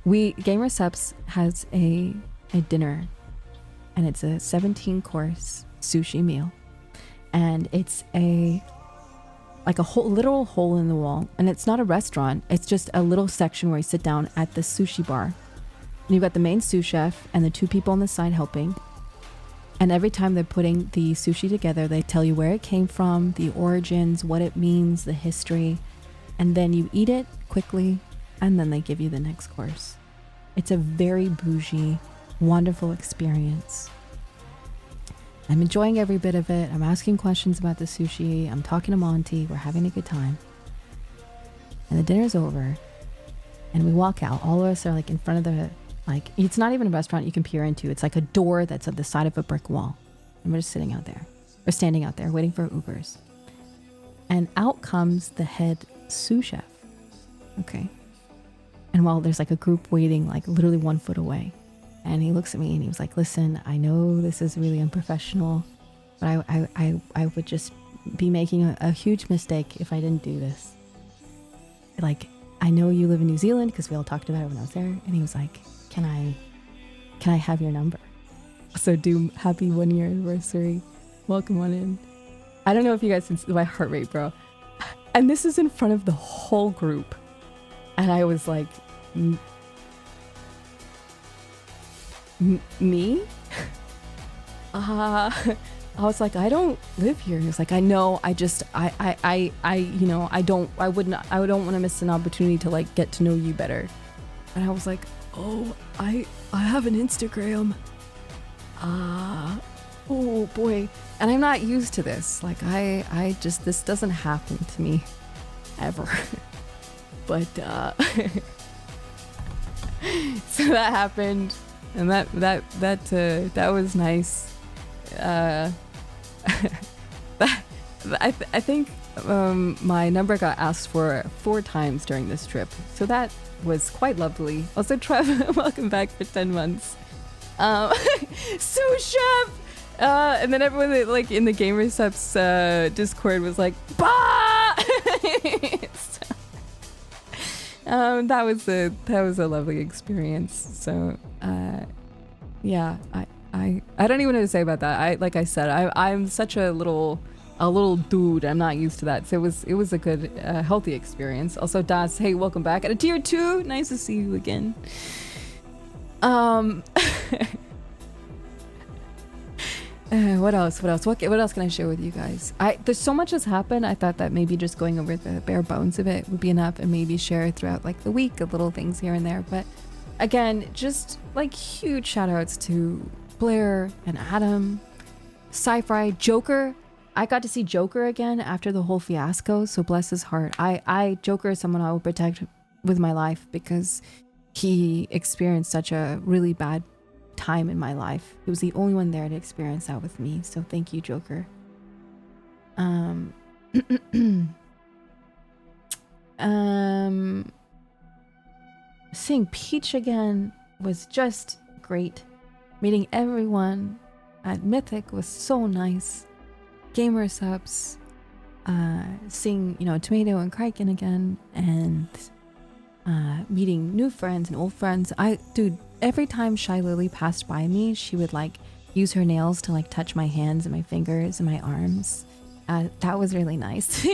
Gamer Subs has a dinner, and it's a 17-course sushi meal, and it's like a whole literal hole in the wall, and it's not a restaurant. It's just a little section where you sit down at the sushi bar, and you've got the main sous chef and the two people on the side helping. And every time they're putting the sushi together, they tell you where it came from, the origins, what it means, the history, and then you eat it quickly, and then they give you the next course. It's a very bougie, wonderful experience. I'm enjoying every bit of it. I'm asking questions about the sushi. I'm talking to Monty. We're having a good time. And the dinner's over, and we walk out. All of us are like in front of the, like, it's not even a restaurant you can peer into. It's like a door that's at the side of a brick wall. And we're just sitting out there, or standing out there, waiting for Ubers. And out comes the head sous chef. Okay. And while there's like a group waiting, like literally 1 foot away. And he looks at me and he was like, listen, I know this is really unprofessional, but I would just be making a huge mistake if I didn't do this. Like, I know you live in New Zealand, because we all talked about it when I was there. And he was like, can I have your number? So happy 1 year anniversary. Welcome on in. I don't know if you guys can see my heart rate, bro. And this is in front of the whole group. And I was like, me? I was like, I don't live here. He was like, I know, I don't want to miss an opportunity to like get to know you better. And I was like, oh, I have an Instagram. Oh boy. And I'm not used to this. Like I just, this doesn't happen to me ever. But so that happened, and that was nice. I think my number got asked for 4 times during this trip, so that was quite lovely. Also, Trev, welcome back for 10 months. Sous chef, and then everyone like in the Gamer Subs Discord was like, bah! That was a lovely experience. So yeah, I don't even know what to say about that. Like I said, I'm such a little dude. I'm not used to that. So it was a good healthy experience. Also, Das, hey, welcome back at a tier 2. Nice to see you again. What else? What else can I share with you guys? There's so much has happened. I thought that maybe just going over the bare bones of it would be enough, and maybe share throughout like the week of little things here and there. But again, just like huge shout outs to Blair and Adam, Sci-Fi, Joker. I got to see Joker again after the whole fiasco, so bless his heart. Joker is someone I will protect with my life because he experienced such a really bad time in my life. He was the only one there to experience that with me, so thank you, Joker. Seeing Peach again was just great. Meeting everyone at Mythic was so nice. Gamer subs, seeing, Tomato and Kraken again, and meeting new friends and old friends. Dude, every time Shy Lily passed by me, she would like use her nails to like touch my hands and my fingers and my arms. That was really nice.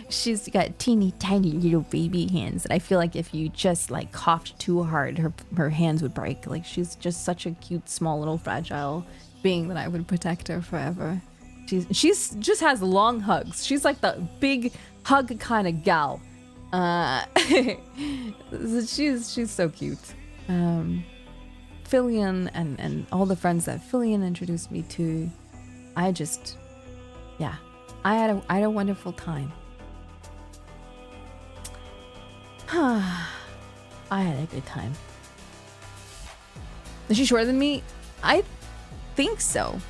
She's got teeny tiny little baby hands that I feel like if you just like coughed too hard, her hands would break. Like she's just such a cute, small, little fragile being that I would protect her forever. She's just has long hugs. She's like the big hug kind of gal. She's so cute. Fillion and all the friends that Fillion introduced me to, I had a wonderful time. I had a good time. Is she shorter than me? I think so.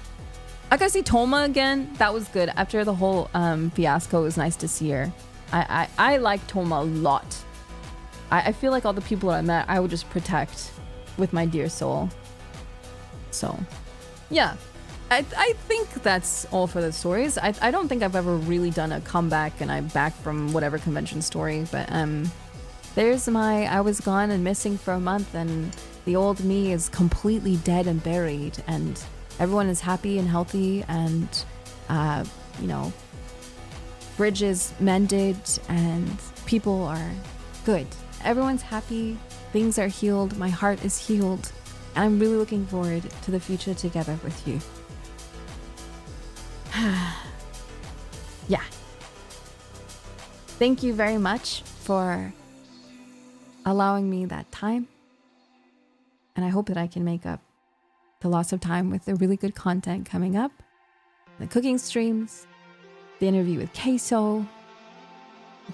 I got to see Toma again. That was good. After the whole fiasco, it was nice to see her. I like Toma a lot. I feel like all the people that I met, I would just protect with my dear soul. So, yeah. I think that's all for the stories. I don't think I've ever really done a comeback and I'm back from whatever convention story, but there's I was gone and missing for a month, and the old me is completely dead and buried, and everyone is happy and healthy, and bridges mended and people are good. Everyone's happy, things are healed, my heart is healed, and I'm really looking forward to the future together with you. Yeah. Thank you very much for allowing me that time. And I hope that I can make up the loss of time with the really good content coming up. The cooking streams, the interview with Queso,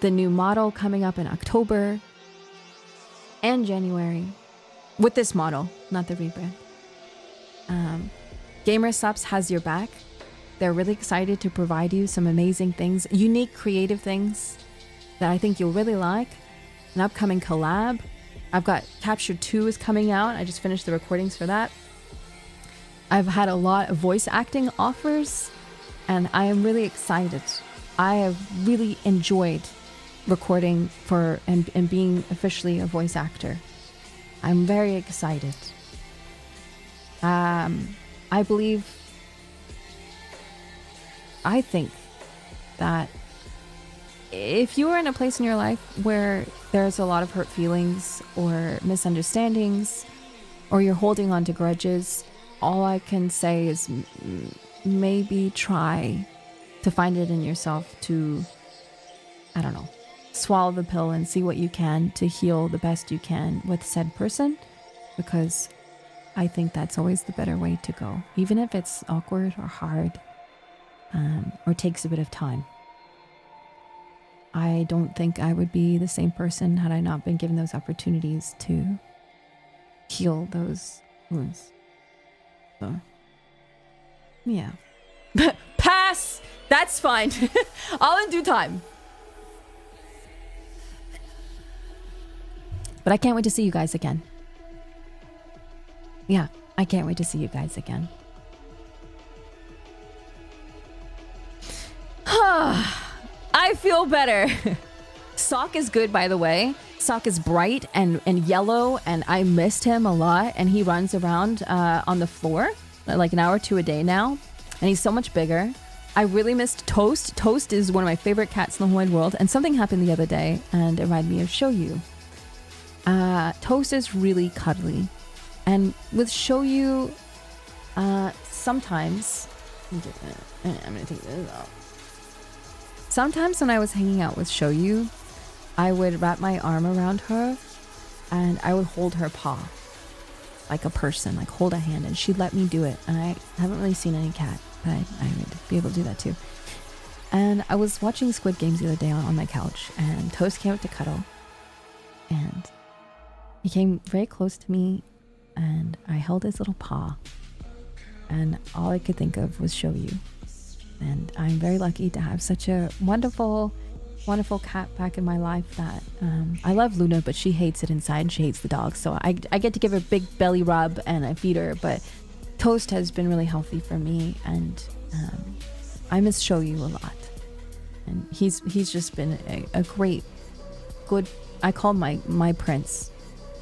the new model coming up in October and January. With this model, not the rebrand. Gamer Subs has your back. They're really excited to provide you some amazing things, unique, creative things that I think you'll really like. An upcoming collab. I've got Capture 2 is coming out. I just finished the recordings for that. I've had a lot of voice acting offers, and I am really excited. I have really enjoyed recording for and being officially a voice actor. I'm very excited. I think that if you are in a place in your life where there's a lot of hurt feelings or misunderstandings, or you're holding on to grudges, all I can say is maybe try to find it in yourself to, I don't know, swallow the pill and see what you can to heal the best you can with said person, because I think that's always the better way to go, even if it's awkward or hard, or takes a bit of time. I don't think I would be the same person had I not been given those opportunities to heal those wounds. So, yeah. Pass! That's fine. All in due time. But I can't wait to see you guys again. Yeah, I can't wait to see you guys again. I feel better. Sock is good, by the way. Sock is bright and yellow, and I missed him a lot. And he runs around on the floor like an hour or two a day now, and he's so much bigger. I really missed Toast. Toast is one of my favorite cats in the whole wide world, and something happened the other day, and it reminded me of Shoyu. Toast is really cuddly, and with Shoyu, sometimes I'm gonna take this off. Sometimes when I was hanging out with Shoyu, I would wrap my arm around her and I would hold her paw like a person, like hold a hand, and she'd let me do it. And I haven't really seen any cat that I would be able to do that too. And I was watching Squid Games the other day on my couch, and Toast came up to cuddle, and he came very close to me, and I held his little paw, and all I could think of was Shoyu. And I'm very lucky to have such a wonderful cat back in my life that I love Luna, but she hates it inside. She hates the dog, so I get to give her a big belly rub and I feed her. But Toast has been really healthy for me, and I miss Shoyu a lot. And he's just been a great, good. I call him my prince,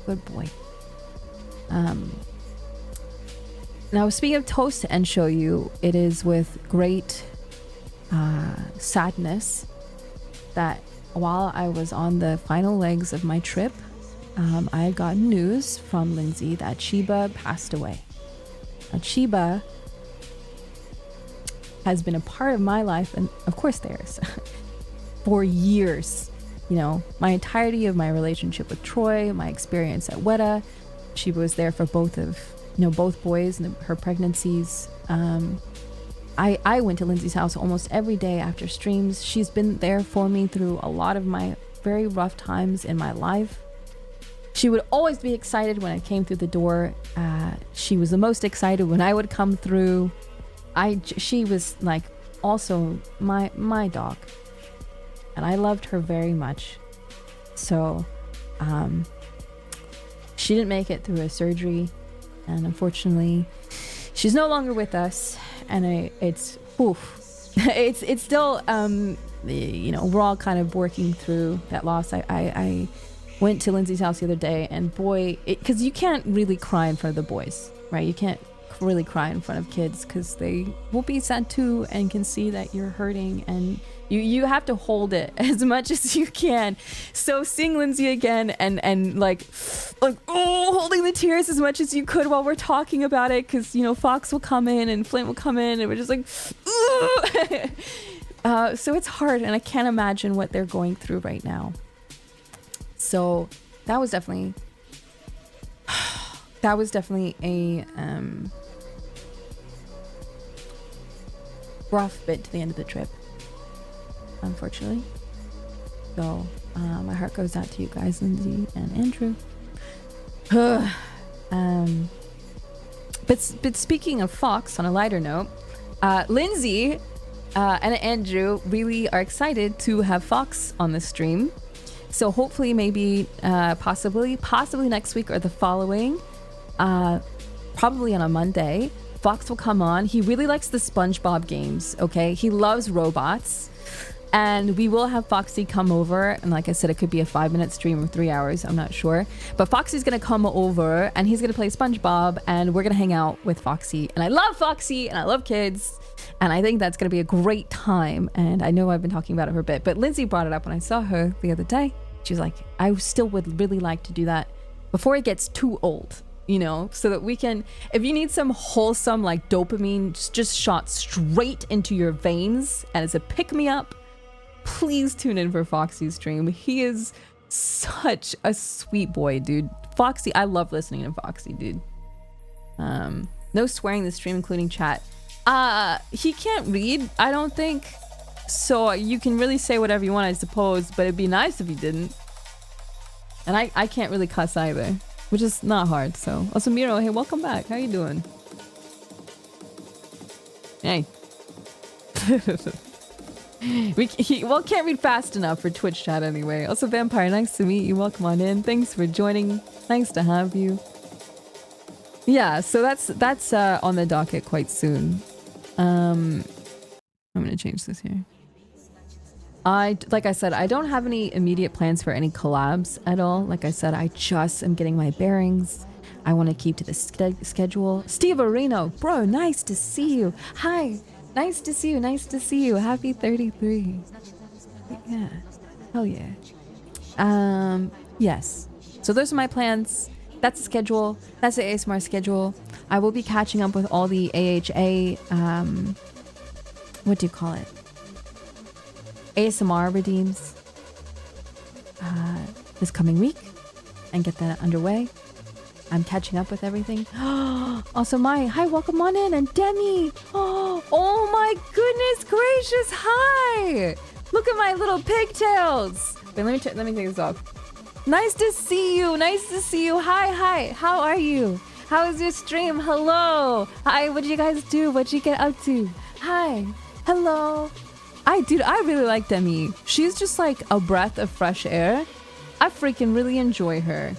good boy. Now, speaking of Toast and Shoyu, it is with great sadness that while I was on the final legs of my trip, I had gotten news from Lindsay that Chiba passed away. Now, Chiba has been a part of my life, and of course theirs, for years. You know, my entirety of my relationship with Troy, my experience at Weta. Chiba was there for both boys and her pregnancies. I went to Lindsay's house almost every day after streams. She's been there for me through a lot of my very rough times in my life. She would always be excited when I came through the door. She was the most excited when I would come through. She was like also my dog, and I loved her very much. So she didn't make it through a surgery, and unfortunately she's no longer with us. And it's still we're all kind of working through that loss. I went to Lindsay's house the other day, and boy, because you can't really cry in front of the boys, right? You can't really cry in front of kids because they will be sad too and can see that you're hurting, and you have to hold it as much as you can. So seeing Lindsay again and like holding the tears as much as you could while we're talking about it, because Fox will come in and Flint will come in, and we're just like so it's hard, and I can't imagine what they're going through right now. So that was definitely a rough bit to the end of the trip, unfortunately. So my heart goes out to you guys, Lindsay and Andrew. But speaking of Fox, on a lighter note, Lindsay and Andrew really are excited to have Fox on the stream. So hopefully, maybe, possibly next week or the following, probably on a Monday, Fox will come on. He really likes the SpongeBob games, okay? He loves robots. And we will have Foxy come over. And like I said, it could be a 5-minute stream or 3 hours. I'm not sure. But Foxy's going to come over and he's going to play SpongeBob. And we're going to hang out with Foxy. And I love Foxy and I love kids. And I think that's going to be a great time. And I know I've been talking about it for a bit. But Lindsay brought it up when I saw her the other day. She was like, I still would really like to do that before it gets too old. So that we can, if you need some wholesome, like dopamine just shot straight into your veins and as a pick-me-up, please tune in for Foxy's stream. He is such a sweet boy, dude. Foxy, I love listening to Foxy, dude. No swearing in the stream, including chat. He can't read, I don't think. So you can really say whatever you want, I suppose, but it'd be nice if you didn't. And I can't really cuss either, which is not hard. So also Miro, hey, welcome back. How you doing? Hey. Can't read fast enough for Twitch chat anyway. Also Vampire, nice to meet you. Welcome on in. Thanks for joining. Nice to have you. Yeah, so that's on the docket quite soon. I'm gonna change this here. Like I said, I don't have any immediate plans for any collabs at all. Like I said, I just am getting my bearings. I want to keep to the schedule. Steve Areno, bro, nice to see you. Hi, nice to see you. Nice to see you. Happy 33. Yeah, hell yeah. Yes. So those are my plans. That's the schedule. That's the ASMR schedule. I will be catching up with all the AHA. What do you call it? ASMR redeems this coming week and get that underway. I'm catching up with everything. Also, hi, welcome on in, and Demi. Oh my goodness gracious, hi! Look at my little pigtails. Wait, let me take this off. Nice to see you. Nice to see you. Hi. How are you? How is your stream? Hello. Hi. What did you guys do? What did you get up to? Hi. Hello. I really like Demi. She's just like a breath of fresh air. I freaking really enjoy her.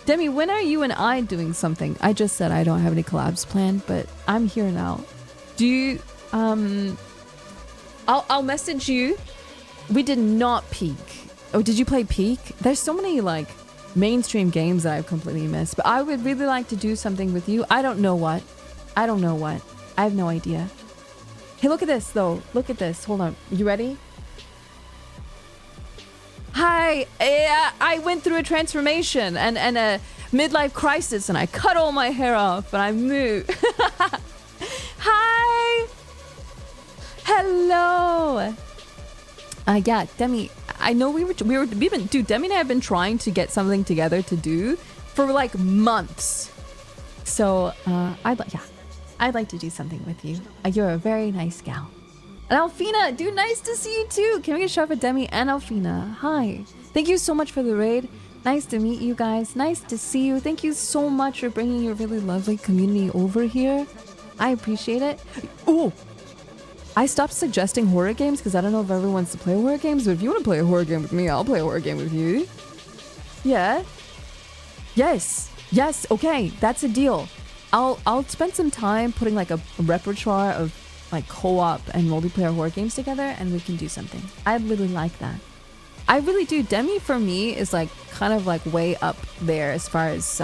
Demi, when are you and I doing something? I just said I don't have any collabs planned, but I'm here now. Do you, I'll message you. We did not peak. Oh, did you play Peak? There's so many like mainstream games that I've completely missed, but I would really like to do something with you. I don't know what. I have no idea. Hey, look at this though. Look at this. Hold on. You ready? Hi. I went through a transformation and a midlife crisis, and I cut all my hair off and I moved. Hi. Hello. Yeah, Demi. I know we've been, dude, Demi and I have been trying to get something together to do for like months. So, I'd like to do something with you. You're a very nice gal. And Alfina, dude, nice to see you too. Can we get a shot for Demi and Alfina? Hi. Thank you so much for the raid. Nice to meet you guys. Nice to see you. Thank you so much for bringing your really lovely community over here. I appreciate it. Ooh. I stopped suggesting horror games because I don't know if everyone wants to play horror games, but if you want to play a horror game with me, I'll play a horror game with you. Yeah. Yes. Okay. That's a deal. I'll spend some time putting like a repertoire of like co-op and multiplayer horror games together, and we can do something. I really like that. I really do. Demi for me is like kind of like way up there as far as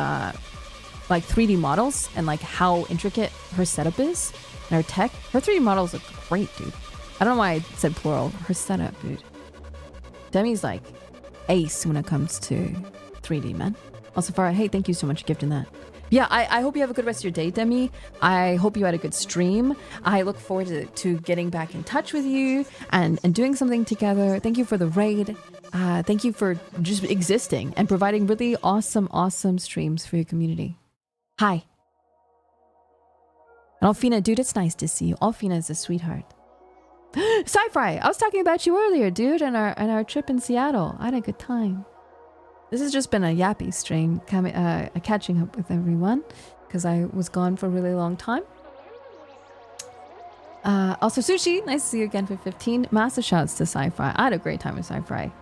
like 3D models and like how intricate her setup is and her tech. Her 3D models look great, dude. I don't know why I said plural. Her setup, dude. Demi's like ace when it comes to 3D, man. Also, Farah, hey, thank you so much for gifting that. Yeah, I hope you have a good rest of your day, Demi. I hope you had a good stream. I look forward to getting back in touch with you and doing something together. Thank you for the raid. Thank you for just existing and providing really awesome streams for your community. Hi. And Alfina, dude, it's nice to see you. Alfina is a sweetheart. Sci-Fi, I was talking about you earlier, dude, and our trip in Seattle. I had a good time. This has just been a yappy stream, catching up with everyone, because I was gone for a really long time. Also, Sushi, nice to see you again for 15. Massive shouts to Sci-Fi. I had a great time with Sci-Fi.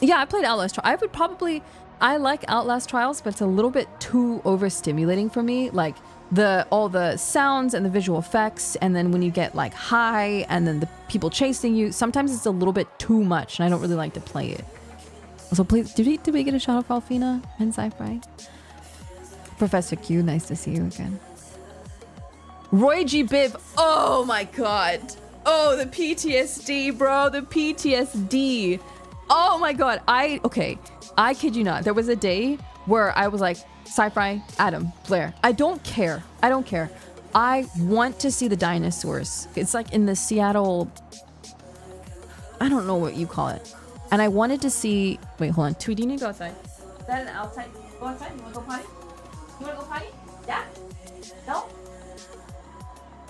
Yeah, I played Outlast Trials. I like Outlast Trials, but it's a little bit too overstimulating for me. Like, all the sounds and the visual effects, and then when you get like high, and then the people chasing you, sometimes it's a little bit too much, and I don't really like to play it. Also, please, did we get a shout out for Alfina and Sci-Fi? Professor Q, nice to see you again. Roy G. Biv, oh my god. Oh, the PTSD, bro, the PTSD. Oh my god, I kid you not. There was a day where I was like, Sci-Fi, Adam, Blair, I don't care. I want to see the dinosaurs. It's like in the Seattle, I don't know what you call it. And I wanted to see, wait, hold on. Tweety, you need to go outside. Is that an outside? Go outside? You want to go potty? You want to go potty? Yeah? No?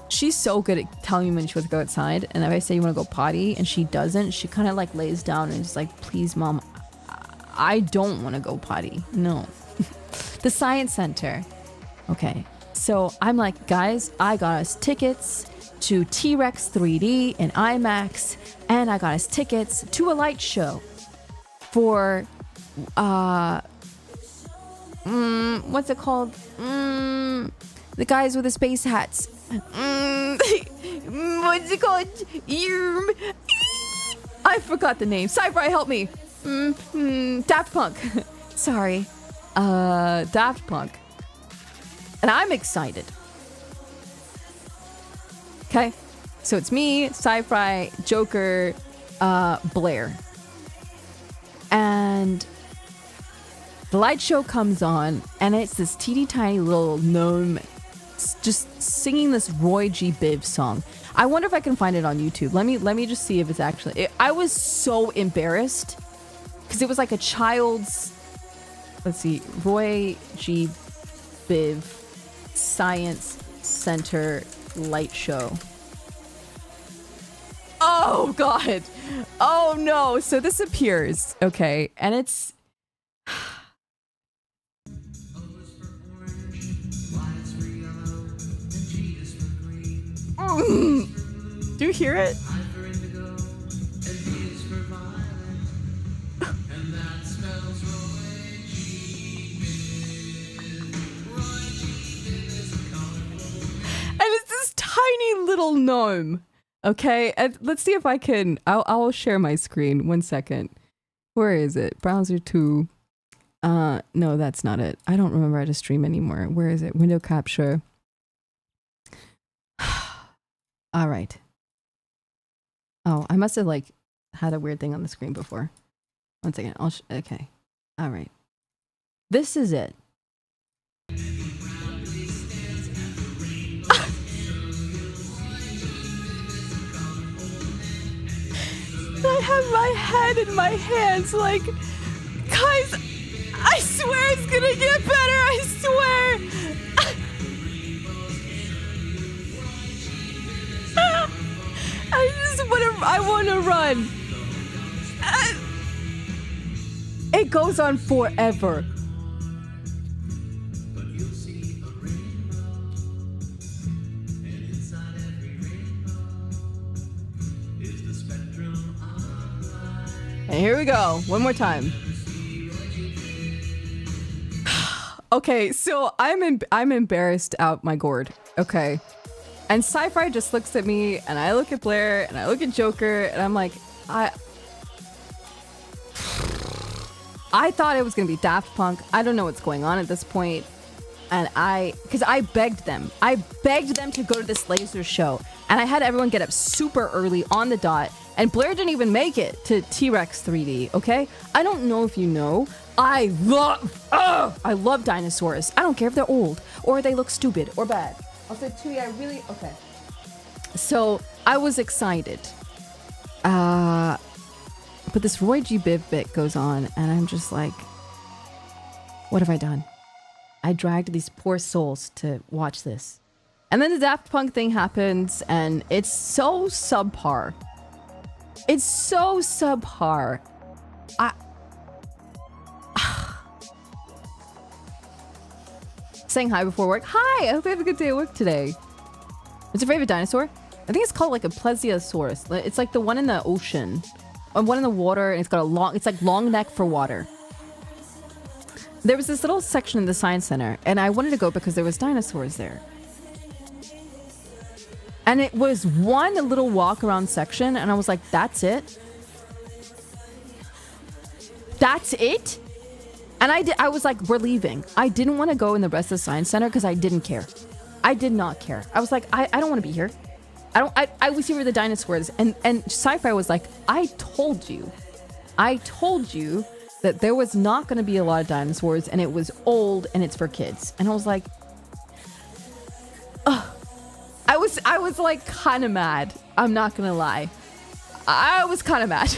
She's so good at telling me when she wants to go outside. And if I say you want to go potty and she doesn't, she kind of like lays down and is like, please, mom, I don't want to go potty. No. The Science Center. Okay. So I'm like, guys, I got us tickets to T-Rex 3D in IMAX, and I got us tickets to a light show for what's it called? The guys with the space hats. What's it called? I forgot the name. Sci-Fi, help me. Daft Punk. Sorry. Daft Punk. And I'm excited. Okay. So it's me, Sci-Fi, Joker, Blair. And the light show comes on, and it's this teeny tiny little gnome just singing this Roy G. Biv song. I wonder if I can find it on YouTube. Let me just see if it's actually... I was so embarrassed because it was like a child's... Let's see. Roy G. Biv Science Center light show. Oh, God. Oh, no. So this appears. Okay. And it's... Do you hear it? And it's this tiny little gnome. Okay, and let's see if I can... I'll share my screen. 1 second. Where is it? Browser 2. No, that's not it. I don't remember how to stream anymore. Where is it? Window capture. All right. Oh, I must have like had a weird thing on the screen before. 1 second. Okay. All right. This is it. I have my head in my hands like, guys, I swear it's gonna get better. I swear. I want to run. It goes on forever. And here we go. One more time. Okay, so I'm embarrassed out my gourd. Okay. And Sci-Fi just looks at me, and I look at Blair, and I look at Joker, and I'm like, I thought it was gonna be Daft Punk. I don't know what's going on at this point. And because I begged them to go to this laser show, and I had everyone get up super early on the dot, and Blair didn't even make it to T-Rex 3D, okay? I don't know if you know, I love dinosaurs. I don't care if they're old, or they look stupid, or bad. Also, too, okay. So, I was excited. But this Roy G. Biv bit goes on, and I'm just like, what have I done? I dragged these poor souls to watch this. And then the Daft Punk thing happens, and it's so subpar. It's so subpar. Saying hi before work. Hi, I hope you have a good day at work today. What's your favorite dinosaur? I think it's called like a plesiosaurus. It's like the one in the ocean. Or one in the water, and it's got it's like long neck for water. There was this little section in the science center, and I wanted to go because there was dinosaurs there. And it was one little walk around section, and I was like, that's it? That's it? And I was like, we're leaving. I didn't want to go in the rest of the science center because I didn't care. I did not care. I was like, I don't want to be here. I was here with the dinosaurs. And Sci-Fi was like, I told you that there was not going to be a lot of dinosaurs, and it was old, and it's for kids. And I was like, ugh. I was like kind of mad. I'm not going to lie. I was kind of mad.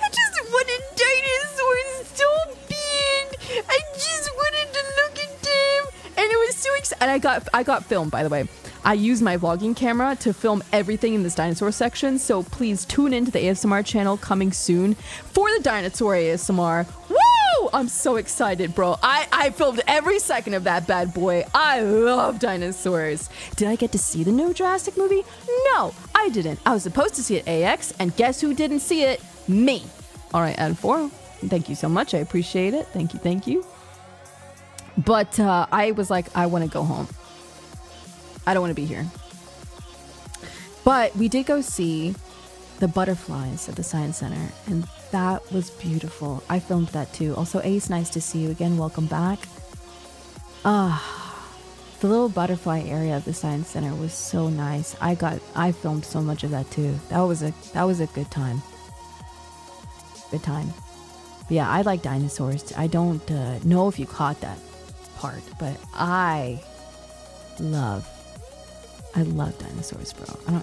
I just wanted dinosaurs so bad. I just wanted to look at them. And it was so exciting. And I got filmed, by the way. I used my vlogging camera to film everything in this dinosaur section, so please tune into the ASMR channel coming soon for the dinosaur ASMR. Woo! I'm so excited, bro. I filmed every second of that bad boy. I love dinosaurs. Did I get to see the new Jurassic movie? No, I didn't. I was supposed to see it AX, and guess who didn't see it? Me. All right, Ad 4. Thank you so much. I appreciate it. Thank you. But I was like, I want to go home. I don't want to be here. But we did go see the butterflies at the Science Center, and that was beautiful. I filmed that too. Also, Ace, nice to see you again. Welcome back. The little butterfly area of the Science Center was so nice. I filmed so much of that too. That was a good time. Good time. But yeah, I like dinosaurs. I don't know if you caught that part, but I love dinosaurs, bro.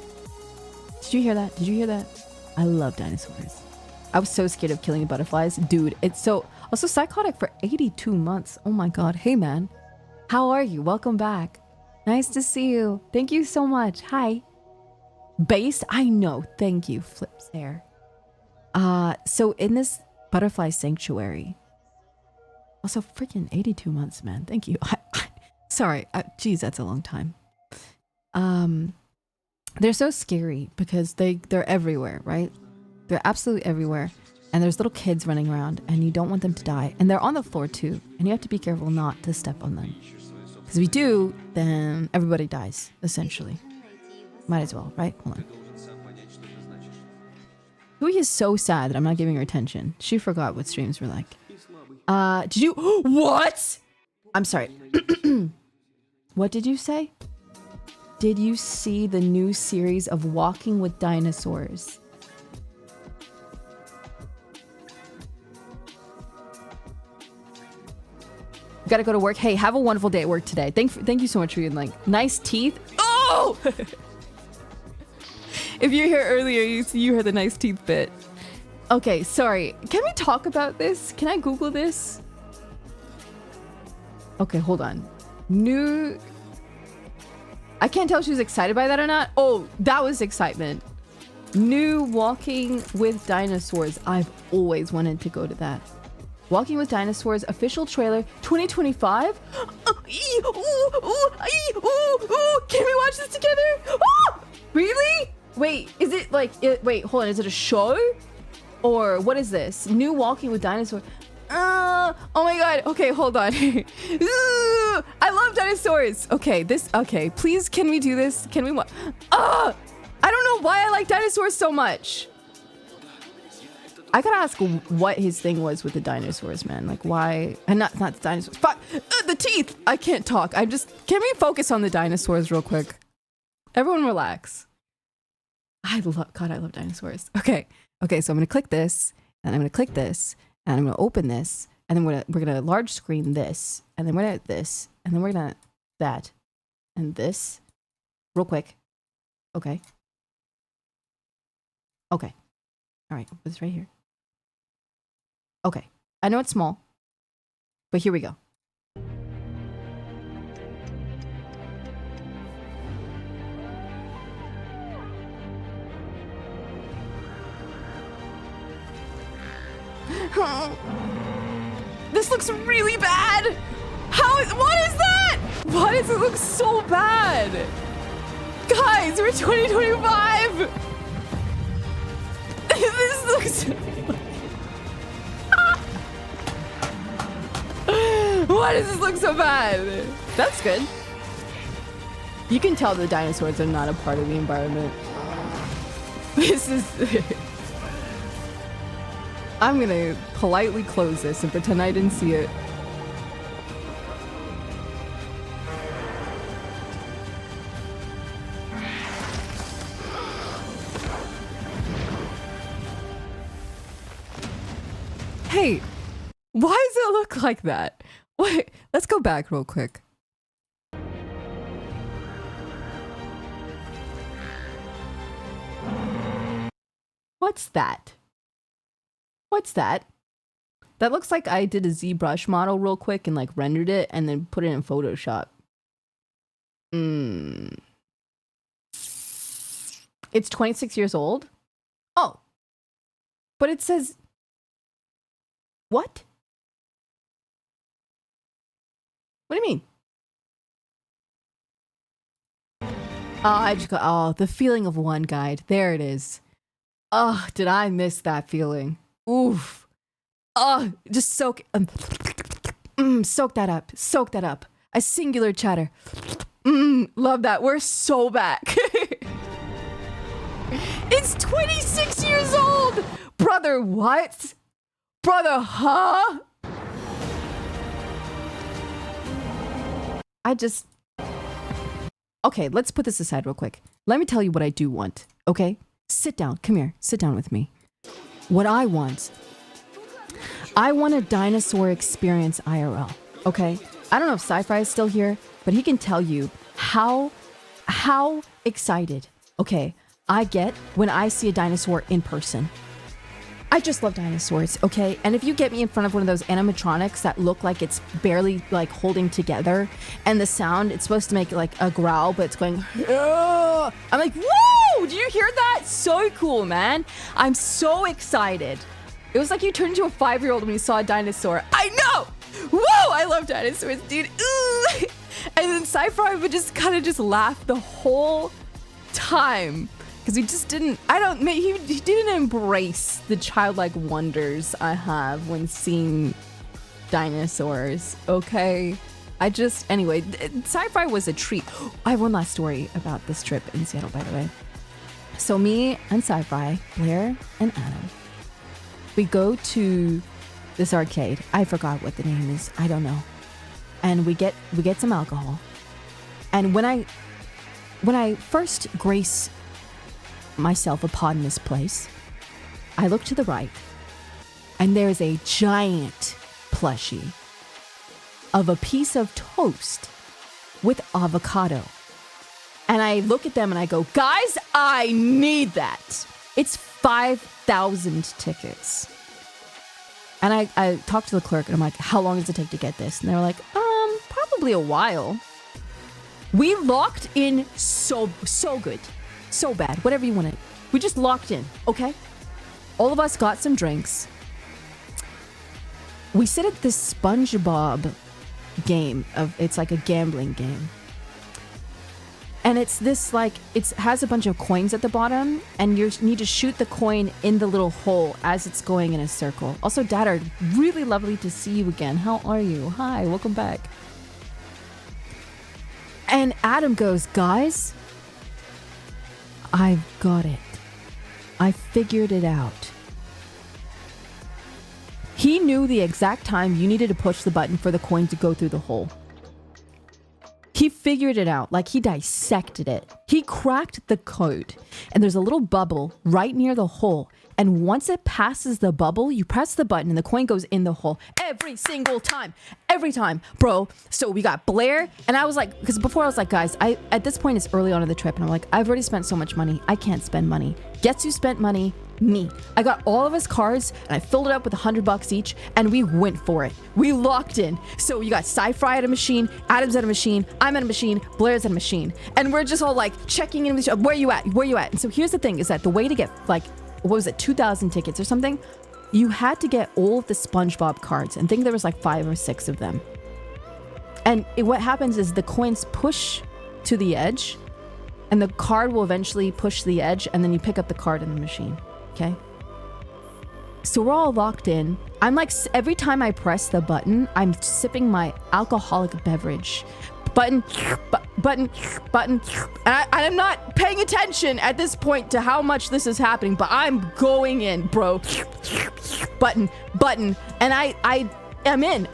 Did you hear that? Did you hear that? I love dinosaurs. I was so scared of killing the butterflies. Dude, it's so... Also, psychotic for 82 months. Oh my god. Hey, man. How are you? Welcome back. Nice to see you. Thank you so much. Hi. Based? I know. Thank you. Flips there. So in this butterfly sanctuary... Also, freaking 82 months, man. Thank you. Sorry. Geez, that's a long time. They're so scary because they're everywhere, right? They're absolutely everywhere. And there's little kids running around and you don't want them to die. And they're on the floor too. And you have to be careful not to step on them. Because if you do, then everybody dies, essentially. Might as well, right? Hold on. Hui is so sad that I'm not giving her attention. She forgot what streams were like. Did you... What? I'm sorry. What did you say? Did you see the new series of Walking with Dinosaurs? Gotta go to work. Hey, have a wonderful day at work today. Thank you so much for your like nice teeth. Oh! If you're here earlier, you heard the nice teeth bit. Okay, sorry. Can we talk about this? Can I Google this? Okay, hold on. New... I can't tell if she was excited by that or not. Oh, that was excitement. New Walking with Dinosaurs. I've always wanted to go to that. Walking with Dinosaurs official trailer 2025. Can we watch this together? Really? Wait, is it like... wait, hold on. Is it a show? Or what is this? New Walking with Dinosaurs. Oh my god. Okay, hold on. I love dinosaurs. Okay, okay, please, can we do this? Can we I don't know why I like dinosaurs so much. I gotta ask what his thing was with the dinosaurs, man. Like why... And not the dinosaurs. Fuck! The teeth! I can't talk. I'm just... Can we focus on the dinosaurs real quick? Everyone relax. God, I love dinosaurs. Okay. Okay, so I'm gonna click this, and I'm gonna click this, and I'm gonna open this, and then we're gonna large screen this, and then we're gonna this, and then we're gonna that, and this, real quick. Okay. Okay. All right, it's right here. Okay, I know it's small, but here we go. This looks really bad. What is that? Why does it look so bad? Guys, we're 2025. This looks... Why does this look so bad? That's good. You can tell the dinosaurs are not a part of the environment. This is... I'm gonna politely close this and pretend I didn't see it. Hey, why does it look like that? Wait, let's go back real quick. What's that? What's that? That looks like I did a ZBrush model real quick and like rendered it and then put it in Photoshop. It's 26 years old? Oh. But it says... What? What do you mean? Oh, the feeling of one guide. There it is. Oh, did I miss that feeling? Oof. Oh, just soak that up. Soak that up. A singular chatter. Love that. We're so back. It's 26 years old! Brother, what? Brother, huh? Okay, let's put this aside real quick. Let me tell you what I do want, okay? Sit down. Come here. Sit down with me. What I want a dinosaur experience IRL, okay? I don't know if Sci-Fi is still here, but he can tell you how excited, okay, I get when I see a dinosaur in person. I just love dinosaurs, okay? And if you get me in front of one of those animatronics that look like it's barely like holding together, and the sound, it's supposed to make like a growl, but it's going, "Ugh," I'm like, whoa, do you hear that? So cool, man. I'm so excited. It was like you turned into a 5-year-old when you saw a dinosaur. I know! Whoa, I love dinosaurs, dude. Ooh. And then Sci-Fi would just kind of just laugh the whole time. Because he just didn't, he didn't embrace the childlike wonders I have when seeing dinosaurs, okay? Anyway, Sci-Fi was a treat. I have one last story about this trip in Seattle, by the way. So me and Sci-Fi, Blair and Adam, we go to this arcade. I forgot what the name is. I don't know. And we get some alcohol. And when I first grace myself upon this place, I look to the right, and there's a giant plushie of a piece of toast with avocado. And I look at them and I go, guys, I need that. It's 5,000 tickets. And I talked to the clerk and I'm like, how long does it take to get this? And they're like, probably a while. We locked in so good. So bad, whatever you wanted. We just locked in, okay? All of us got some drinks. We sit at this SpongeBob game it's like a gambling game. And it's this like, it has a bunch of coins at the bottom and you need to shoot the coin in the little hole as it's going in a circle. Also, Dad, really lovely to see you again. How are you? Hi, welcome back. And Adam goes, guys, I've got it. I figured it out. He knew the exact time you needed to push the button for the coin to go through the hole. He figured it out, like he dissected it. He cracked the code, and there's a little bubble right near the hole. And once it passes the bubble, you press the button and the coin goes in the hole every single time. Every time, bro. So we got Blair, and I was like, because before I was like, guys, at this point it's early on in the trip, and I'm like, I've already spent so much money. I can't spend money. Guess who spent money? Me. I got all of his cards and I filled it up with $100 each, and we went for it. We locked in. So you got Sci-Fi at a machine, Adam's at a machine, I'm at a machine, Blair's at a machine, and we're just all like checking in with each other. Where you at? Where you at? And so here's the thing: is that the way to get like, what was it, 2,000 tickets or something? You had to get all of the SpongeBob cards, and I think there was like 5 or 6 of them. And what happens is the coins push to the edge, and the card will eventually push the edge, and then you pick up the card in the machine. Okay. So we're all locked in. I'm like, every time I press the button, I'm sipping my alcoholic beverage. Button. And I'm not paying attention at this point to how much this is happening, but I'm going in, bro. Button. And I'm in.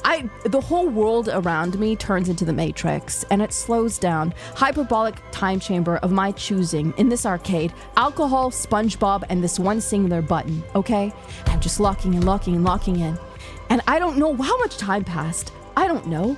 The whole world around me turns into the Matrix, and it slows down. Hyperbolic time chamber of my choosing in this arcade. Alcohol, SpongeBob, and this one singular button, okay? I'm just locking in. And I don't know how much time passed. I don't know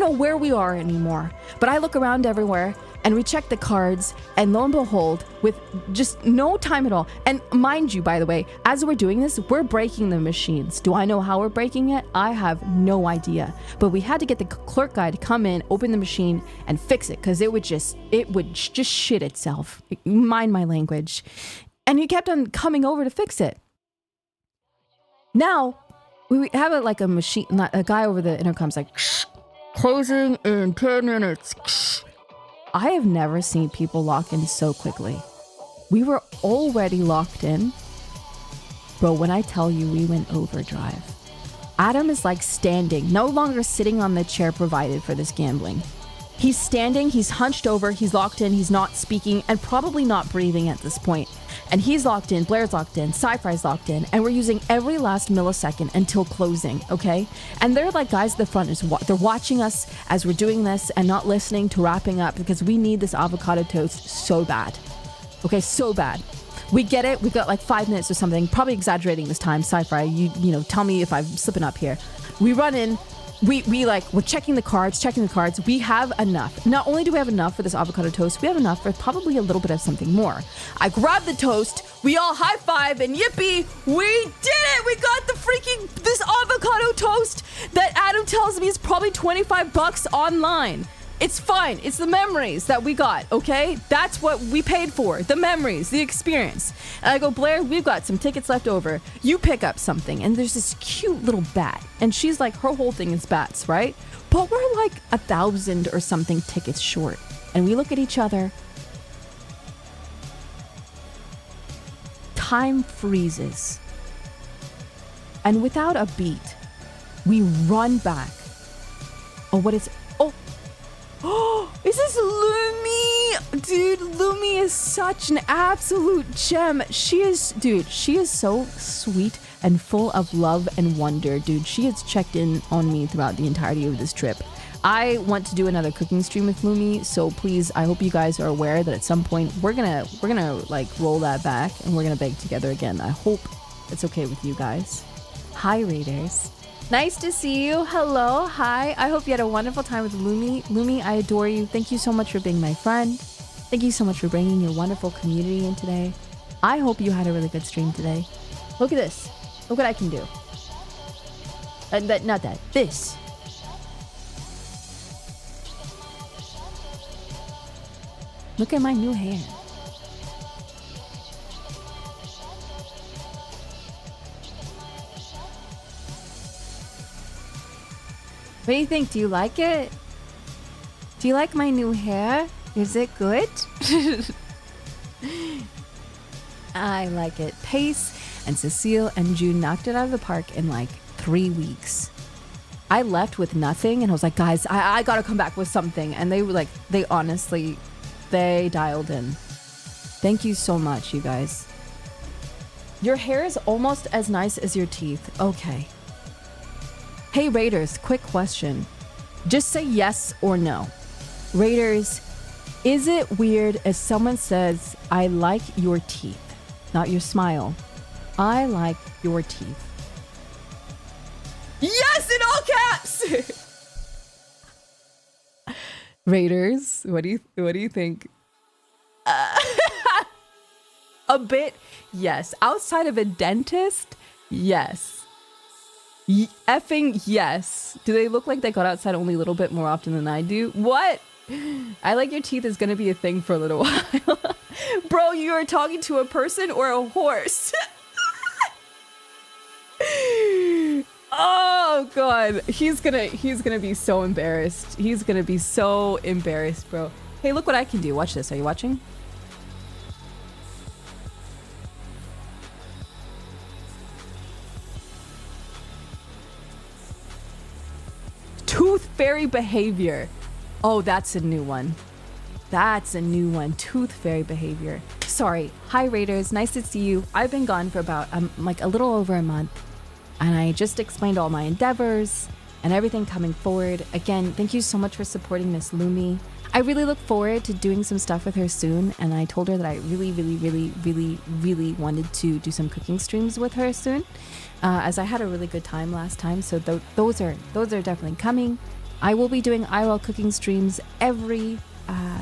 where we are anymore. But I look around everywhere, and we check the cards, and lo and behold, with just no time at all. And mind you, by the way, as we're doing this, we're breaking the machines. Do I know how we're breaking it? I have no idea. But we had to get the clerk guy to come in, open the machine, and fix it, because it would just shit itself. Mind my language. And he kept on coming over to fix it. Now, we have a machine, a guy over the intercom's like, closing in 10 minutes. I have never seen people lock in so quickly. We were already locked in. Bro, when I tell you we went overdrive. Adam is like standing, no longer sitting on the chair provided for this gambling. He's standing, he's hunched over, he's locked in, he's not speaking, and probably not breathing at this point. And he's locked in, Blair's locked in, Sci-Fi's locked in, and we're using every last millisecond until closing, okay? And they're like guys at the front, they're watching us as we're doing this and not listening to wrapping up because we need this avocado toast so bad. Okay, so bad. We get it, we've got like 5 minutes or something, probably exaggerating this time, Sci-Fi, you know, tell me if I'm slipping up here. We run in, we're checking the cards. We have enough. Not only do we have enough for this avocado toast, we have enough for probably a little bit of something more. I grab the toast, we all high five, and yippee, we did it! We got this avocado toast that Adam tells me is probably $25 online. It's fine. It's the memories that we got, okay? That's what we paid for. The memories, the experience. And I go, Blair, we've got some tickets left over. You pick up something. And there's this cute little bat. And she's like, her whole thing is bats, right? But we're like 1,000 or something tickets short. And we look at each other. Time freezes. And without a beat, we run back. Oh, is this Lumi? Dude, Lumi is such an absolute gem. She is so sweet and full of love and wonder, dude. She has checked in on me throughout the entirety of this trip. I want to do another cooking stream with Lumi, so please, I hope you guys are aware that at some point we're gonna like roll that back and we're gonna bake together again. I hope it's okay with you guys. Hi, Raiders. Nice to see you. Hello. Hi. I hope you had a wonderful time with Lumi. Lumi, I adore you. Thank you so much for being my friend. Thank you so much for bringing your wonderful community in today. I hope you had a really good stream today. Look at this. Look what I can do. This. Look at my new hair. What do you think? Do you like it? Do you like my new hair? Is it good? I like it. Pace and Cecile and June knocked it out of the park in like 3 weeks. I left with nothing and I was like, guys, I gotta come back with something. And they were like, they dialed in. Thank you so much, you guys. Your hair is almost as nice as your teeth. Okay. Hey Raiders, quick question. Just say yes or no. Raiders, is it weird if someone says, I like your teeth? Not your smile. I like your teeth. Yes, in all caps! Raiders, what do you think? A bit, yes. Outside of a dentist, yes. Effing yes. Do they look like they got outside only a little bit more often than I do? What? I like your teeth is gonna be a thing for a little while. Bro, you are talking to a person or a horse? Oh god. He's gonna be so embarrassed. He's gonna be so embarrassed, bro. Hey, look what I can do. Watch this. Are you watching? Tooth fairy behavior. Oh, that's a new one. That's a new one. Tooth fairy behavior. Sorry. Hi, Raiders. Nice to see you. I've been gone for about like a little over a month. And I just explained all my endeavors and everything coming forward. Again, thank you so much for supporting Miss Lumi. I really look forward to doing some stuff with her soon. And I told her that I really wanted to do some cooking streams with her soon. As I had a really good time last time. So those are definitely coming. I will be doing IRL cooking streams every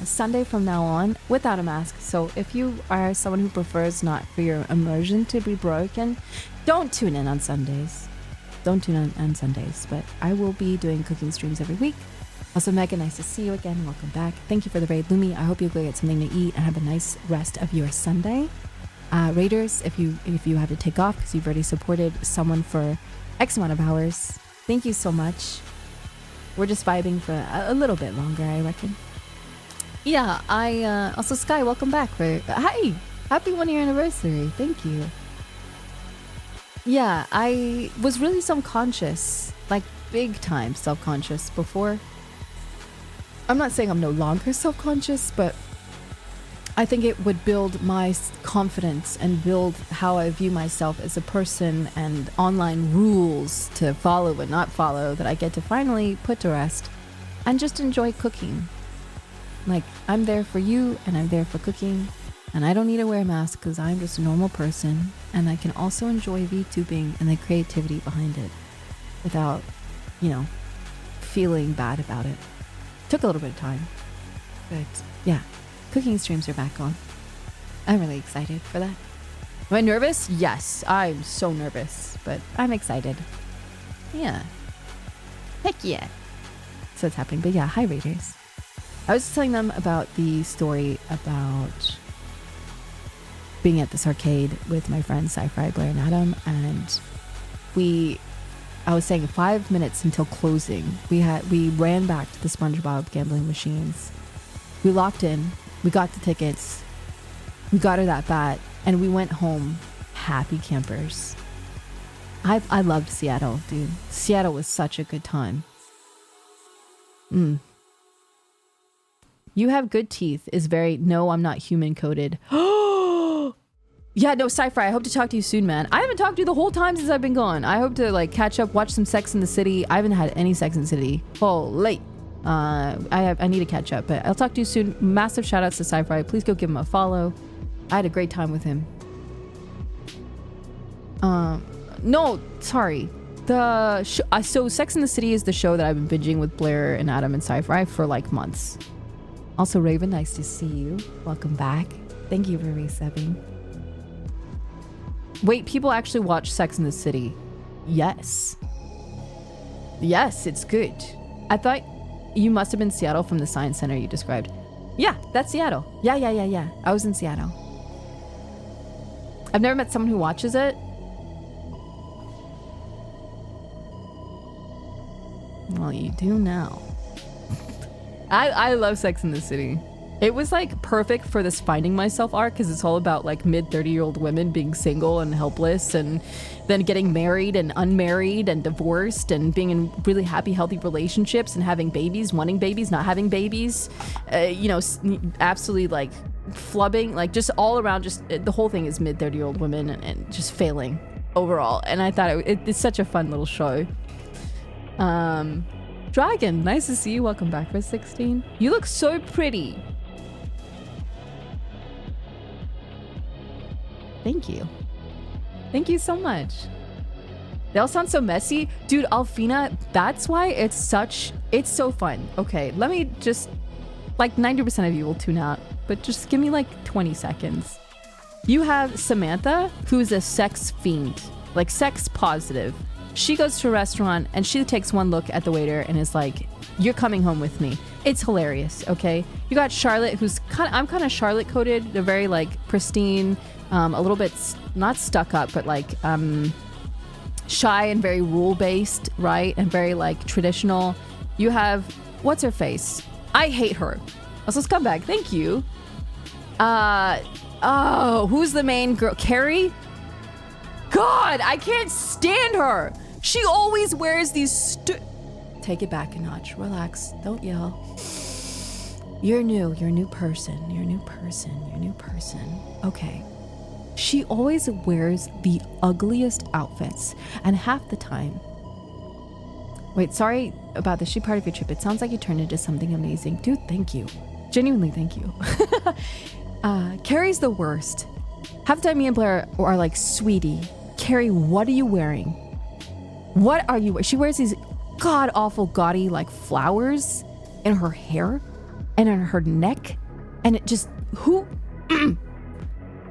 Sunday from now on without a mask. So if you are someone who prefers not for your immersion to be broken, don't tune in on Sundays. Don't tune in on Sundays. But I will be doing cooking streams every week. Also, Megan, nice to see you again. Welcome back. Thank you for the raid, Lumi. I hope you go get something to eat and have a nice rest of your Sunday. Raiders, if you have to take off because you've already supported someone for X amount of hours, thank you so much. We're just vibing for a little bit longer, I reckon. Yeah, also Sky, welcome back. Hi, happy 1 year anniversary. Thank you. Yeah, I was really self-conscious, like big time self-conscious before. I'm not saying I'm no longer self-conscious, but I think it would build my confidence and build how I view myself as a person, and online rules to follow and not follow that I get to finally put to rest and just enjoy cooking. Like, I'm there for you and I'm there for cooking, and I don't need to wear a mask because I'm just a normal person, and I can also enjoy VTubing and the creativity behind it without, you know, feeling bad about it. Took a little bit of time, but yeah. Cooking streams are back on. I'm really excited for that. Am I nervous? Yes, I'm so nervous, but I'm excited. Yeah. Heck yeah. So it's happening. But yeah, hi Raiders. I was telling them about the story about being at this arcade with my friends Sci-Fi, Blair, and Adam, and I was saying 5 minutes until closing. We ran back to the SpongeBob gambling machines. We locked in. We got the tickets, we got her that bat, and we went home happy campers. I loved Seattle, dude. Seattle was such a good time. You have good teeth is very, no, I'm not human coded. Yeah, no, Sci-Fi, I hope to talk to you soon, man. I haven't talked to you the whole time since I've been gone. I hope to like catch up, watch some Sex in the City. I haven't had any Sex in the City. Holy. I need to catch up, but I'll talk to you soon. Massive shout outs to Sci-Fi. Please go give him a follow. I had a great time with him. No, sorry. So Sex in the City is the show that I've been binging with Blair and Adam and Sci-Fi for like months. Also, Raven, nice to see you. Welcome back. Thank you for resubbing. Wait, people actually watch Sex in the City? Yes. Yes, it's good. I thought you must have been Seattle from the Science Center you described. Yeah, that's Seattle. Yeah. I was in Seattle. I've never met someone who watches it. Well, you do now. I love Sex in the City. It was like perfect for this finding myself arc because it's all about like mid 30-year-old women being single and helpless, and then getting married and unmarried and divorced and being in really happy, healthy relationships and having babies, wanting babies, not having babies, absolutely like flubbing, like just all around, just the whole thing is mid 30-year-old women and just failing overall. And I thought it's such a fun little show. Dragon, nice to see you. Welcome back for 16. You look so pretty. Thank you. Thank you so much. They all sound so messy. Dude, Alfina, that's why it's so fun. Okay, let me just, like 90% of you will tune out, but just give me like 20 seconds. You have Samantha, who's a sex fiend, like sex positive. She goes to a restaurant and she takes one look at the waiter and is like, you're coming home with me. It's hilarious, okay? You got Charlotte, who's I'm kind of Charlotte coded. They're very like pristine, a little bit not stuck up, but like shy and very rule based, right? And very like traditional. You have, what's her face? I hate her. Also scumbag, thank you. Oh, who's the main girl? Carrie? God, I can't stand her. She always wears these Take it back a notch. Relax. Don't yell. You're new person. Okay. She always wears the ugliest outfits, and half the time... Wait, sorry about the she part of your trip. It sounds like you turned into something amazing. Dude, thank you. Genuinely, thank you. Carrie's the worst. Half the time me and Blair are like, sweetie, Carrie, what are you wearing? What are you wearing? She wears these god-awful, gaudy, like, flowers in her hair and in her neck. And it just,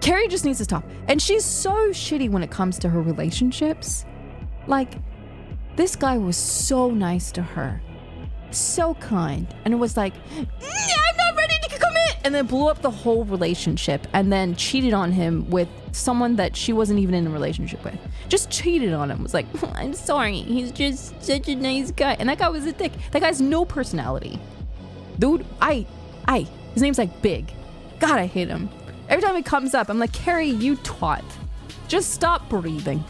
Carrie just needs to stop. And she's so shitty when it comes to her relationships. Like, this guy was so nice to her. So kind. And it was like, I'm not ready to commit. And then blew up the whole relationship and then cheated on him with someone that she wasn't even in a relationship with. Just cheated on him. Was like, I'm sorry. He's just such a nice guy. And that guy was a dick. That guy has no personality. Dude, his name's like Big. God, I hate him. Every time it comes up, I'm like, Carrie, you twat. Just stop breathing.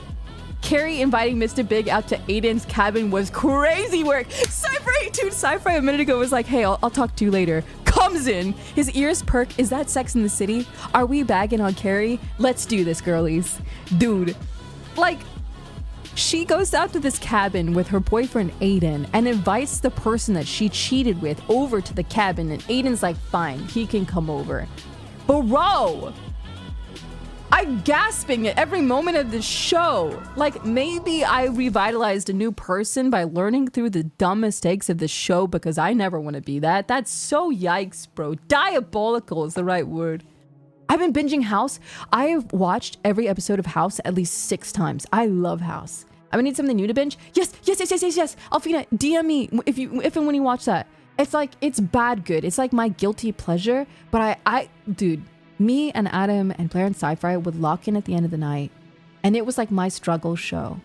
Carrie inviting Mr. Big out to Aiden's cabin was crazy work. Cypher, Dude, Sci-Fi a minute ago was like, hey, I'll talk to you later. Comes in. His ears perk. Is that Sex in the City? Are we bagging on Carrie? Let's do this, girlies. Dude, like, she goes out to this cabin with her boyfriend Aiden and invites the person that she cheated with over to the cabin. And Aiden's like, fine, he can come over. Bro! I'm gasping at every moment of this show. Like, maybe I revitalized a new person by learning through the dumb mistakes of this show because I never want to be that. That's so yikes, bro. Diabolical is the right word. I've been binging House. I have watched every episode of House at least 6 times. I love House. I need something new to binge. Yes. Alfina, DM me if and when you watch that. It's like, it's bad good. It's like my guilty pleasure. But dude, me and Adam and Blair and Sci-Fi would lock in at the end of the night. And it was like my struggle show.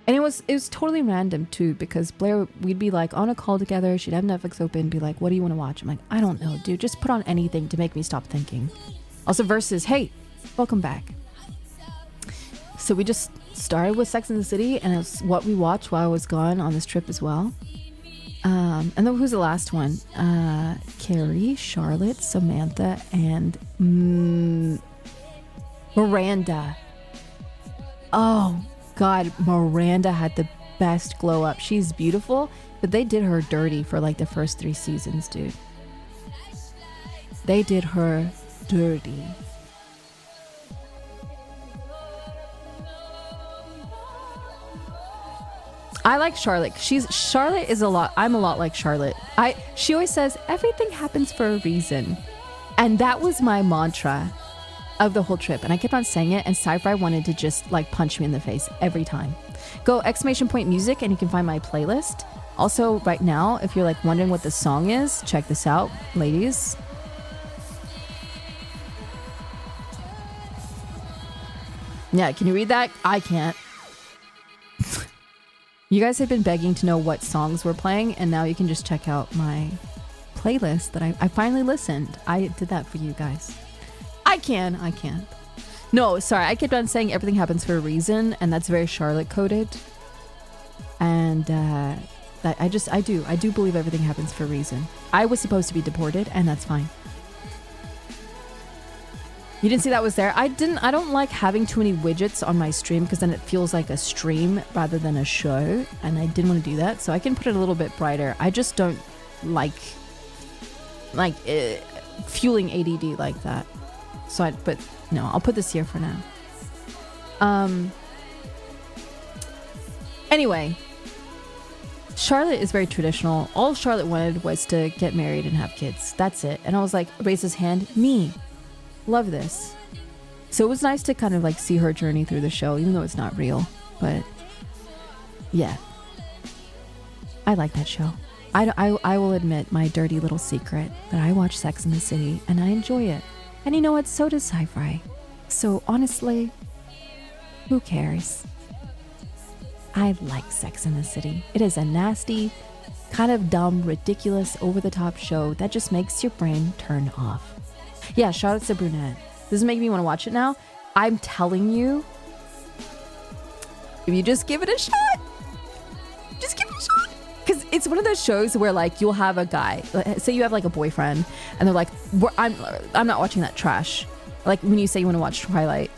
And it was totally random too, because Blair, we'd be like on a call together. She'd have Netflix open, be like, what do you want to watch? I'm like, I don't know, dude. Just put on anything to make me stop thinking. Also versus, hey, welcome back. So we just started with Sex in the City, and it's what we watched while I was gone on this trip as well. And then who's the last one? Carrie, Charlotte, Samantha, and Miranda. Oh God, Miranda had the best glow up. She's beautiful, but they did her dirty for like the first 3 seasons, dude. They did her dirty. I like Charlotte. Charlotte is a lot. I'm a lot like Charlotte. She always says everything happens for a reason, and that was my mantra of the whole trip. And I kept on saying it, and Sci-Fi wanted to just like punch me in the face every time. Go ! Music, and you can find my playlist. Also, right now, if you're like wondering what the song is, check this out, ladies. Yeah, can you read that? I can't. You guys have been begging to know what songs we're playing, and now you can just check out my playlist that I finally listened. I did that for you guys. I can't. No, sorry, I kept on saying everything happens for a reason, and that's very Charlotte coded. And I do believe everything happens for a reason. I was supposed to be deported, and that's fine. You didn't see that was there? I don't like having too many widgets on my stream because then it feels like a stream rather than a show, and I didn't want to do that, so I can put it a little bit brighter. I just don't like fueling ADD like that. But no, I'll put this here for now. Anyway, Charlotte is very traditional. All Charlotte wanted was to get married and have kids. That's it. And I was like, raise his hand, me. Love this. So it was nice to kind of like see her journey through the show, even though it's not real. But yeah, I like that show. I will admit my dirty little secret that I watch Sex in the City and I enjoy it. And you know what? So does Sci-Fi. So honestly, who cares? I like Sex in the City. It is a nasty, kind of dumb, ridiculous, over-the-top show that just makes your brain turn off. Yeah, Charlotte's a brunette. This is making me want to watch it now. I'm telling you, if you just give it a shot, because it's one of those shows where like you'll have a guy, say you have like a boyfriend, and they're like, I'm not watching that trash. Like when you say you want to watch Twilight,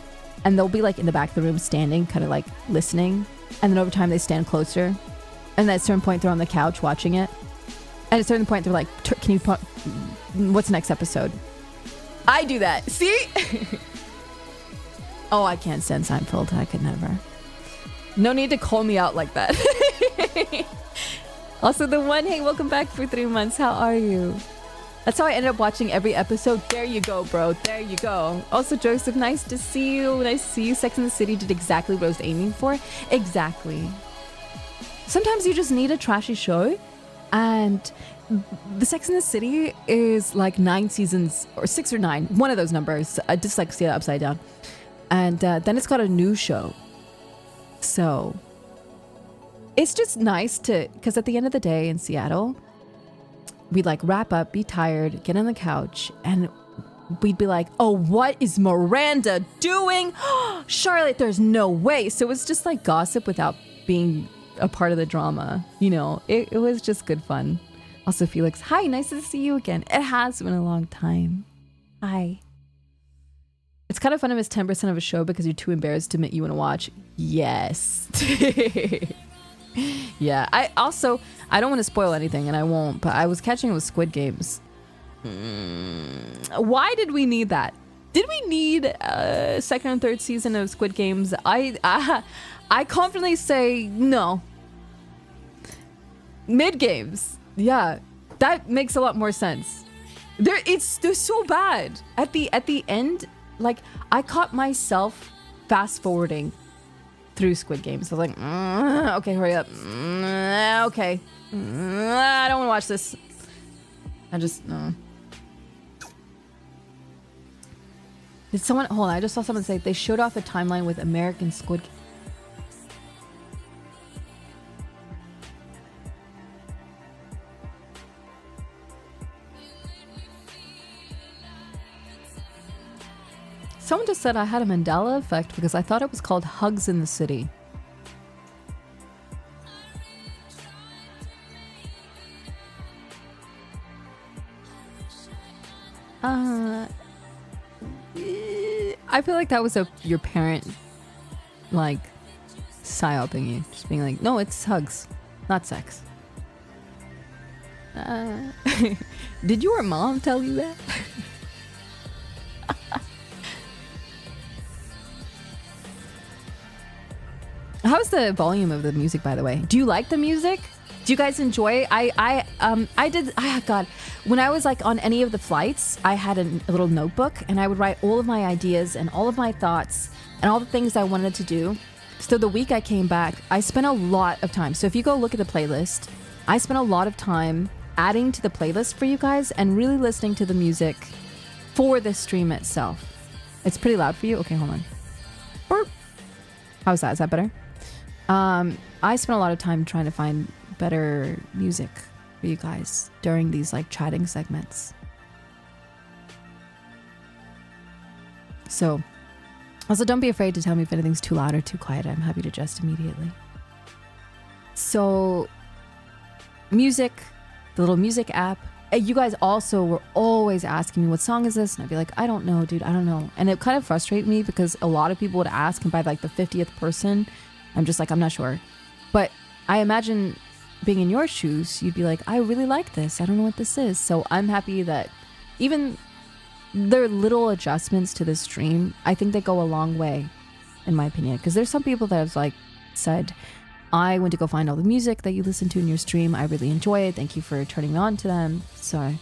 and they'll be like in the back of the room standing, kind of like listening, and then over time they stand closer, and at a certain point they're on the couch watching it, and at a certain point they're like, can you put, what's the next episode? I do that. See? Oh, I can't stand Seinfeld. I could never. No need to call me out like that. Also, the one, hey, welcome back for 3 months. How are you? That's how I ended up watching every episode. There you go, bro. There you go. Also, Joseph, nice to see you. Nice to see you. Sex in the City did exactly what I was aiming for. Exactly. Sometimes you just need a trashy show, and the Sex in the City is like 9 seasons, or 6 or 9, one of those numbers. I dyslexia upside down. And then it's got a new show. So it's just nice to, because at the end of the day in Seattle, we'd like wrap up, be tired, get on the couch, and we'd be like, oh, what is Miranda doing? Charlotte, there's no way. So it's just like gossip without being a part of the drama. You know, it was just good fun. Also, Felix, hi, nice to see you again. It has been a long time. Hi. It's kind of fun to miss 10% of a show because you're too embarrassed to admit you want to watch. Yes. Yeah, I don't want to spoil anything, and I won't, but I was catching it with Squid Games. Why did we need that? Did we need a second and third season of Squid Games? I confidently say no. Mid games. Yeah, that makes a lot more sense. They're so bad. At the end, like, I caught myself fast forwarding through Squid Games. I was like, okay, hurry up. Okay. I don't want to watch this. I just, no. Did someone, hold on, I just saw someone say they showed off a timeline with American Squid Games. Someone just said I had a Mandela effect because I thought it was called Hugs in the City. I feel like that was your parent, like, psyoping you. Just being like, no, it's hugs, not sex. Did your mom tell you that? How's the volume of the music, by the way? Do you like the music? Do you guys enjoy? God, when I was like on any of the flights, I had a little notebook and I would write all of my ideas and all of my thoughts and all the things I wanted to do. So the week I came back, I spent a lot of time. So if you go look at the playlist, I spent a lot of time adding to the playlist for you guys and really listening to the music for the stream itself. It's pretty loud for you? Okay, hold on. Burp. How's that? Is that better? I spent a lot of time trying to find better music for you guys during these like chatting segments. So, also don't be afraid to tell me if anything's too loud or too quiet. I'm happy to adjust immediately. So, music, the little music app. You guys also were always asking me, what song is this? And I'd be like, I don't know, dude, I don't know. And it kind of frustrated me because a lot of people would ask, and by like the 50th person, I'm just like, I'm not sure. But I imagine being in your shoes, you'd be like, I really like this. I don't know what this is. So I'm happy that even their little adjustments to the stream, I think they go a long way, in my opinion. Because there's some people that have like said, I went to go find all the music that you listen to in your stream. I really enjoy it. Thank you for turning me on to them. So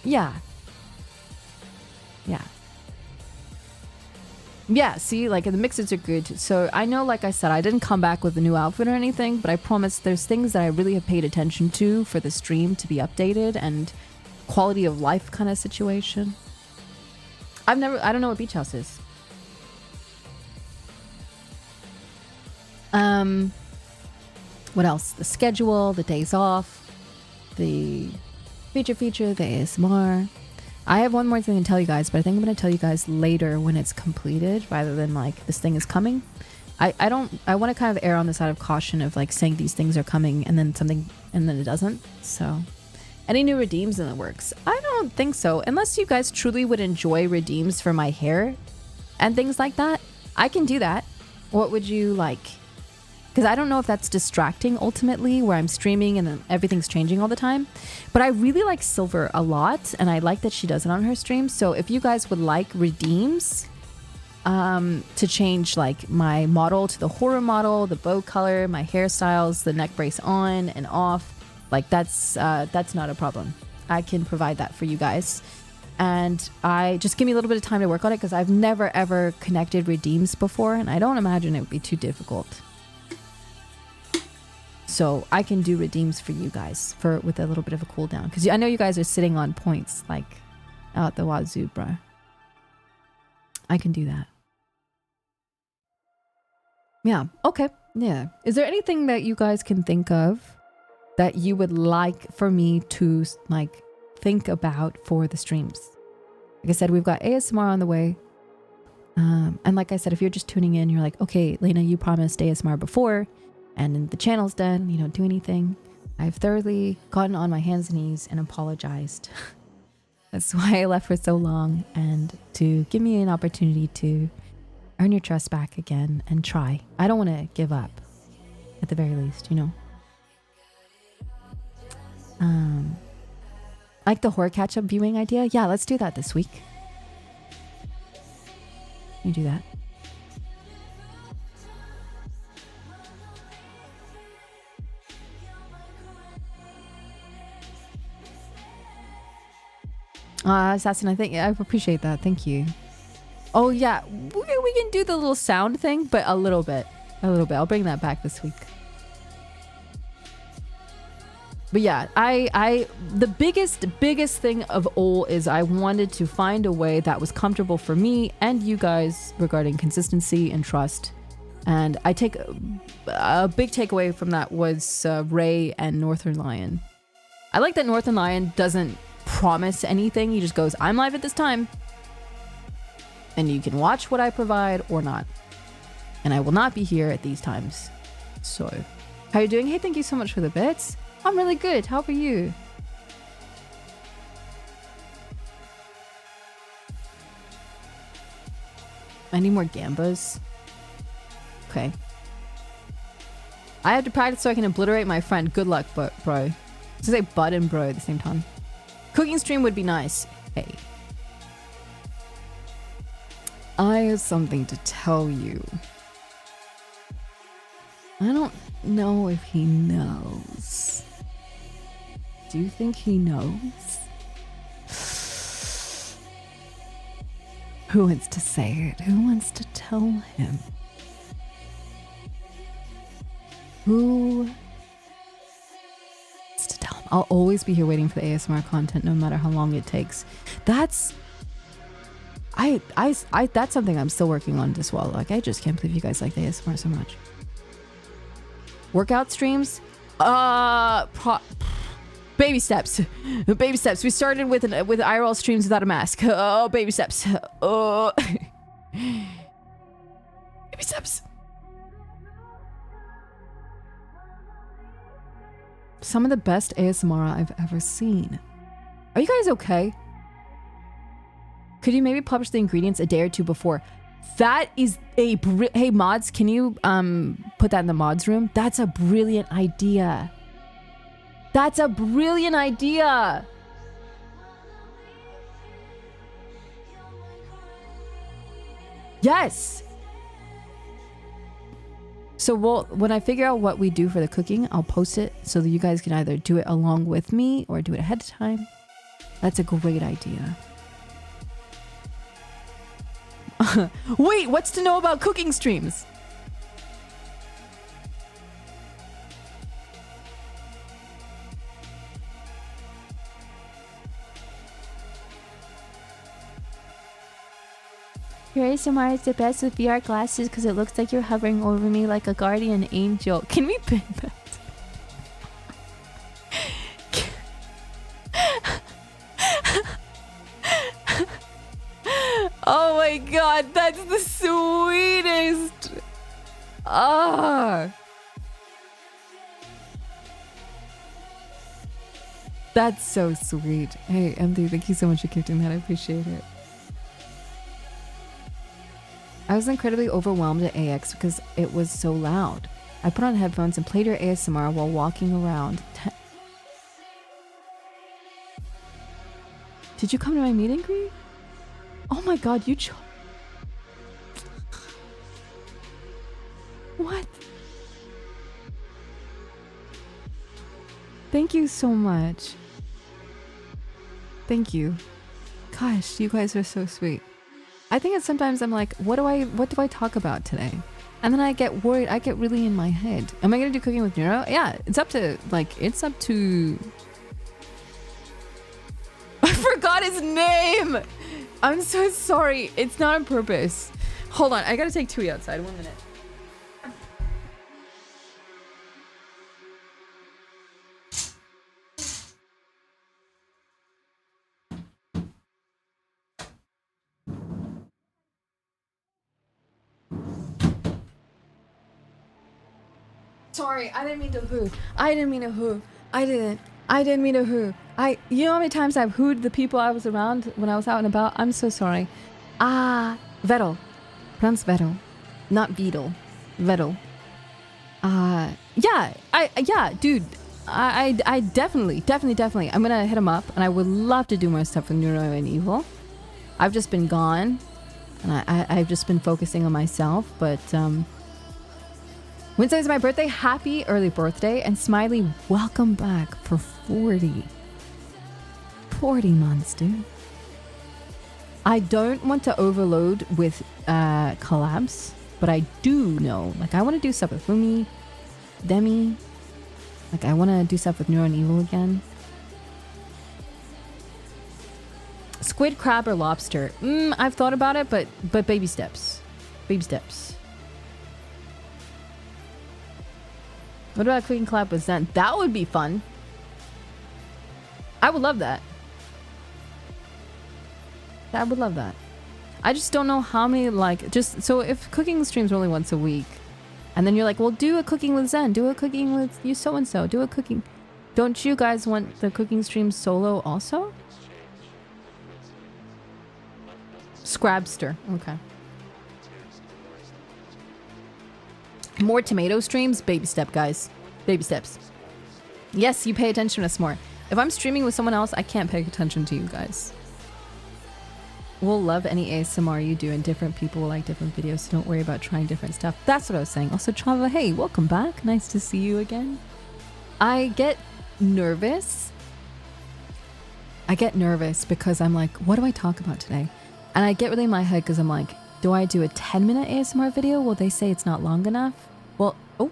yeah. Yeah. Yeah, see, like, the mixes are good. So I know, like I said, I didn't come back with a new outfit or anything, but I promise there's things that I really have paid attention to for the stream to be updated and quality of life kind of situation. I don't know what Beach House is. What else? The schedule, the days off, the feature, the ASMR. I have one more thing to tell you guys, but I think I'm going to tell you guys later when it's completed rather than like this thing is coming. I want to kind of err on the side of caution of like saying these things are coming and then something and then it doesn't. So any new redeems in the works? I don't think so. Unless you guys truly would enjoy redeems for my hair and things like that. I can do that. What would you like? Because I don't know if that's distracting ultimately where I'm streaming and then everything's changing all the time. But I really like Silver a lot and I like that she does it on her stream. So if you guys would like redeems to change like my model to the horror model, the bow color, my hairstyles, the neck brace on and off, like that's not a problem. I can provide that for you guys. And I just give me a little bit of time to work on it because I've never ever connected redeems before and I don't imagine it would be too difficult. So I can do redeems for you guys with a little bit of a cooldown. Because I know you guys are sitting on points like out the wazoo, bro. I can do that. Yeah. Okay. Yeah. Is there anything that you guys can think of that you would like for me to like think about for the streams? Like I said, we've got ASMR on the way. And like I said, if you're just tuning in, you're like, okay, Layna, you promised ASMR before. And the channel's done, you don't do anything. I've thoroughly gotten on my hands and knees and apologized. That's why I left for so long, and to give me an opportunity to earn your trust back again and try. I don't want to give up, at the very least, you know. Like the horror catch-up viewing idea? Yeah, let's do that this week. You do that. Assassin, I think I appreciate that. Thank you. Oh yeah, we can do the little sound thing, but a little bit. I'll bring that back this week. But yeah, the biggest thing of all is I wanted to find a way that was comfortable for me and you guys regarding consistency and trust. And I take a big takeaway from that was Ray and Northern Lion. I like that Northern Lion doesn't promise anything. He just goes, I'm live at this time. And you can watch what I provide or not. And I will not be here at these times. So, how are you doing? Hey, thank you so much for the bits. I'm really good. How are you? I need more gambas. Okay. I have to practice so I can obliterate my friend. Good luck, bro. I was gonna say bud and bro at the same time. Cooking stream would be nice. Hey. I have something to tell you. I don't know if he knows. Do you think he knows? Who wants to say it? Who wants to tell him? Who wants to tell him? I'll always be here waiting for the ASMR content no matter how long it takes. That's that's something I'm still working on as well. Like, I just can't believe you guys like the ASMR so much. Workout streams? Baby steps. Baby steps. We started with IRL streams without a mask. Oh, baby steps. Oh. Baby steps. Some of the best ASMR I've ever seen. Are you guys okay? Could you maybe publish the ingredients a day or two before? That is a hey mods, can you put that in the mods room? That's a brilliant idea. That's a brilliant idea. Yes. So when I figure out what we do for the cooking, I'll post it so that you guys can either do it along with me or do it ahead of time. That's a great idea. Wait, what's to know about cooking streams? Your ASMR is the best with VR glasses because it looks like you're hovering over me like a guardian angel. Can we pin that? Oh my god, that's the sweetest. Ah. That's so sweet. Hey, MD, thank you so much for gifting that. I appreciate it. I was incredibly overwhelmed at AX because it was so loud. I put on headphones and played your ASMR while walking around. Did you come to my meet and greet? Oh my god, you what? Thank you so much. Thank you. Gosh, you guys are so sweet. I think it's sometimes I'm like, what do I talk about today? And then I get worried. I get really in my head. Am I gonna do cooking with Nero? Yeah, it's up to I forgot his name. I'm so sorry. It's not on purpose. Hold on, I gotta take Tui outside. 1 minute. Sorry, I didn't mean to hoo. I didn't. I didn't mean to hoo. You know how many times I've hooed the people I was around when I was out and about? I'm so sorry. Vettel. Pronounced Vettel. Not Beetle. Vettel. Yeah, dude. I definitely. I'm gonna hit him up, and I would love to do more stuff with Neuro and Evil. I've just been gone, and I've just been focusing on myself, but, Wednesday is my birthday. Happy early birthday. And Smiley, welcome back for 40 months, dude. I don't want to overload with collabs, but I do know, like, I want to do stuff with Fumi, Demi. Like, I want to do stuff with Neuro and Evil again. Squid, crab, or lobster? I've thought about it, but baby steps. Baby steps. What about a cooking collab with Zen? That would be fun. I would love that. I would love that. I just don't know how many, like, just, so if cooking streams are only once a week, and then you're like, well, do a cooking with Zen, do a cooking with you so-and-so, do a cooking. Don't you guys want the cooking stream solo also? Scrabster, okay. More tomato streams? Baby step, guys. Baby steps. Yes, you pay attention to us more. If I'm streaming with someone else, I can't pay attention to you guys. We'll love any ASMR you do, and different people will like different videos, so don't worry about trying different stuff. That's what I was saying. Also, Chava, hey, welcome back. Nice to see you again. I get nervous. Because I'm like, what do I talk about today? And I get really in my head because I'm like, do I do a 10-minute ASMR video? Will they say it's not long enough? Well, oh.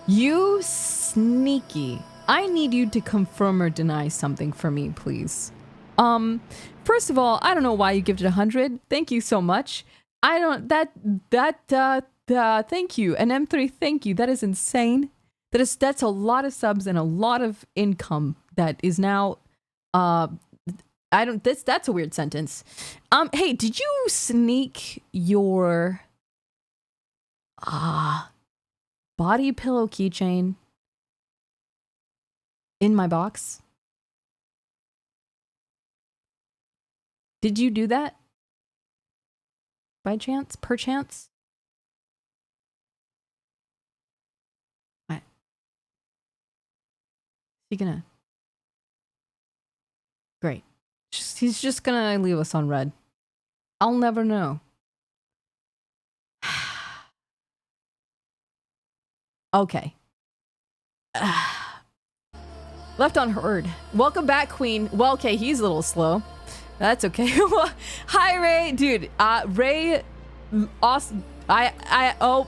You sneaky. I need you to confirm or deny something for me, please. First of all, I don't know why you gave it 100. Thank you so much. I don't, thank you. And M3, thank you. That is insane. That's a lot of subs and a lot of income that is now, that's a weird sentence. Hey, did you sneak your body pillow keychain in my box? Did you do that? By chance? Perchance? He gonna... Great. He's just gonna leave us on red. I'll never know. Okay. Left unheard. Welcome back, Queen. Well, okay, he's a little slow. That's okay. Hi, Ray. Dude, Ray... Awesome. Oh.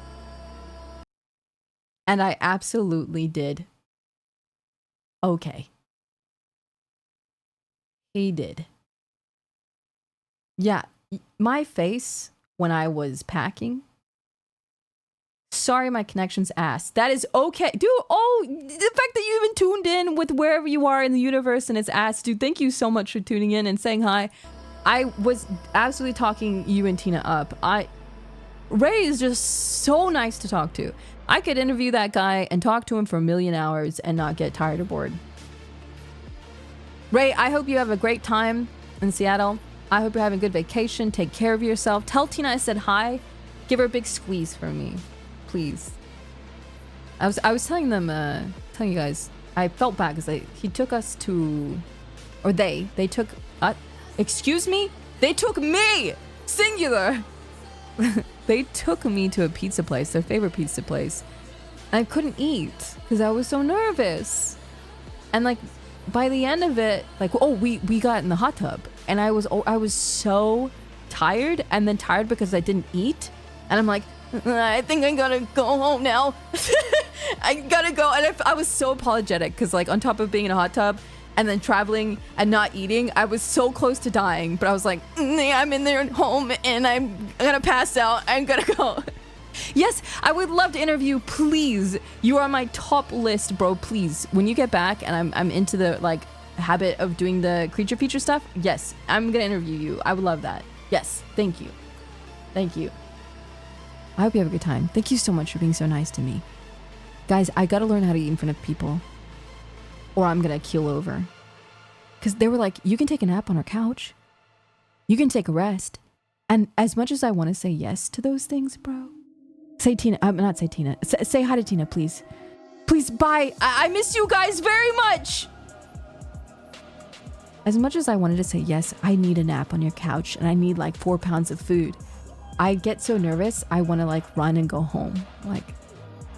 And I absolutely did. Okay. He did. Yeah, my face when I was packing. Sorry, my connection's ass. That is okay. Dude, oh, the fact that you even tuned in with wherever you are in the universe and it's ass. Dude, thank you so much for tuning in and saying hi. I was absolutely talking you and Tina up. Ray is just so nice to talk to. I could interview that guy and talk to him for a million hours and not get tired or bored. Ray, I hope you have a great time in Seattle. I hope you're having a good vacation. Take care of yourself. Tell Tina I said hi. Give her a big squeeze for me, please. I was telling them, telling you guys, I felt bad because he took us to, or they took, excuse me? They took me! Singular! They took me to a pizza place, their favorite pizza place. And I couldn't eat because I was so nervous. And like, by the end of it, like, oh, we got in the hot tub. And I was so tired, and then tired because I didn't eat. And I'm like, I think I'm gonna go home now. I gotta go. And I was so apologetic because, like, on top of being in a hot tub and then traveling and not eating, I was so close to dying. But I was like, I'm in there at home and I'm gonna pass out. I'm gonna go. Yes, I would love to interview. Please, you are on my top list, bro. Please, when you get back and I'm into the like habit of doing the creature feature stuff, yes, I'm gonna interview you. I would love that. Yes, thank you. Thank you. I hope you have a good time. Thank you so much for being so nice to me. Guys, I gotta learn how to eat in front of people, or I'm gonna keel over. Because they were like, you can take a nap on our couch. You can take a rest. And as much as I want to say yes to those things, bro. Say Tina, not say Tina. Say hi to Tina, please. Please, bye. I miss you guys very much. As much as I wanted to say yes, I need a nap on your couch and I need like 4 pounds of food. I get so nervous, I want to like run and go home. Like,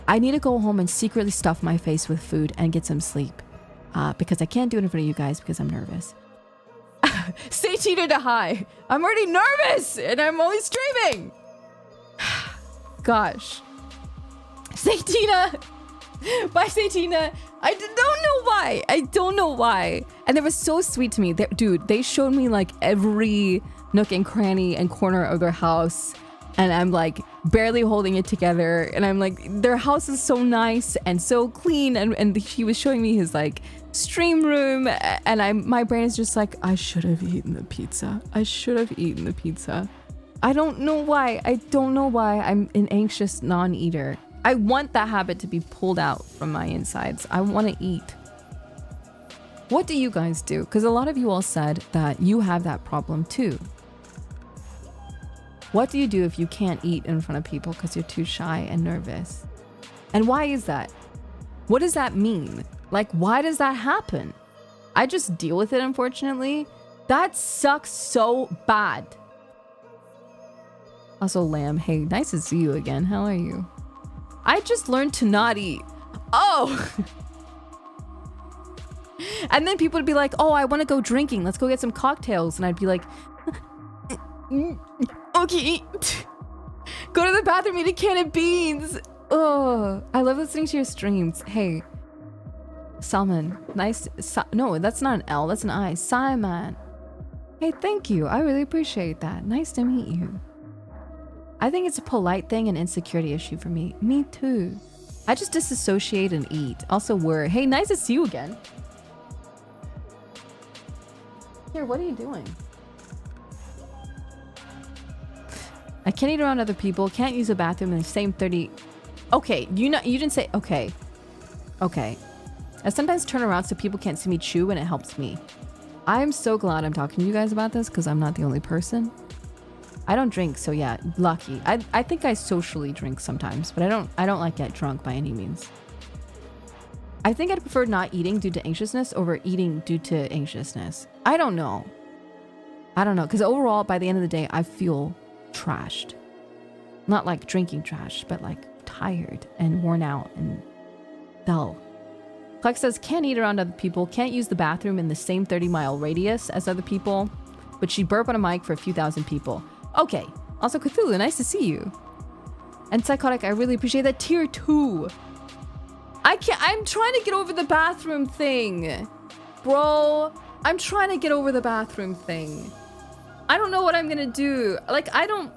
I need to go home and secretly stuff my face with food and get some sleep. Because I can't do it in front of you guys because I'm nervous. Say Tina to hi. I'm already nervous and I'm only streaming. Gosh. Say Tina. Bye, say Tina. I don't know why. I don't know why. And they were so sweet to me. Dude, they showed me like every nook and cranny and corner of their house. And I'm like barely holding it together. And I'm like, their house is so nice and so clean. And he was showing me his like stream room. And my brain is just like, I should have eaten the pizza. I should have eaten the pizza. I don't know why. I don't know why I'm an anxious non-eater. I want that habit to be pulled out from my insides. I want to eat. What do you guys do? Because a lot of you all said that you have that problem too. What do you do if you can't eat in front of people because you're too shy and nervous? And why is that? What does that mean? Like, why does that happen? I just deal with it, unfortunately. That sucks so bad. Also, Lamb, hey, nice to see you again. How are you? I just learned to not eat. Oh! And then people would be like, oh, I want to go drinking. Let's go get some cocktails. And I'd be like, okay. Go to the bathroom, eat a can of beans. Oh, I love listening to your streams. Hey, Salmon. Nice. No, that's not an L. That's an I. Simon. Hey, thank you. I really appreciate that. Nice to meet you. I think it's a polite thing, an insecurity issue for me. Me too. I just disassociate and eat. Also worry. Hey, nice to see you again. Here, what are you doing? I can't eat around other people. Can't use a bathroom in the same 30. Okay, you didn't say okay. Okay. I sometimes turn around so people can't see me chew and it helps me. I'm so glad I'm talking to you guys about this because I'm not the only person. I don't drink, so yeah, lucky. I think I socially drink sometimes, but I don't like get drunk by any means. I think I'd prefer not eating due to anxiousness over eating due to anxiousness. I don't know. Because overall, by the end of the day, I feel trashed. Not like drinking trash, but like tired and worn out and dull. Clark says, can't eat around other people, can't use the bathroom in the same 30-mile radius as other people, but she'd burp on a mic for a few thousand people. Okay. Also, Cthulhu, nice to see you. And Psychotic, I really appreciate that. Tier 2. I'm trying to get over the bathroom thing. Bro, I'm trying to get over the bathroom thing. I don't know what I'm gonna do. Like, I don't...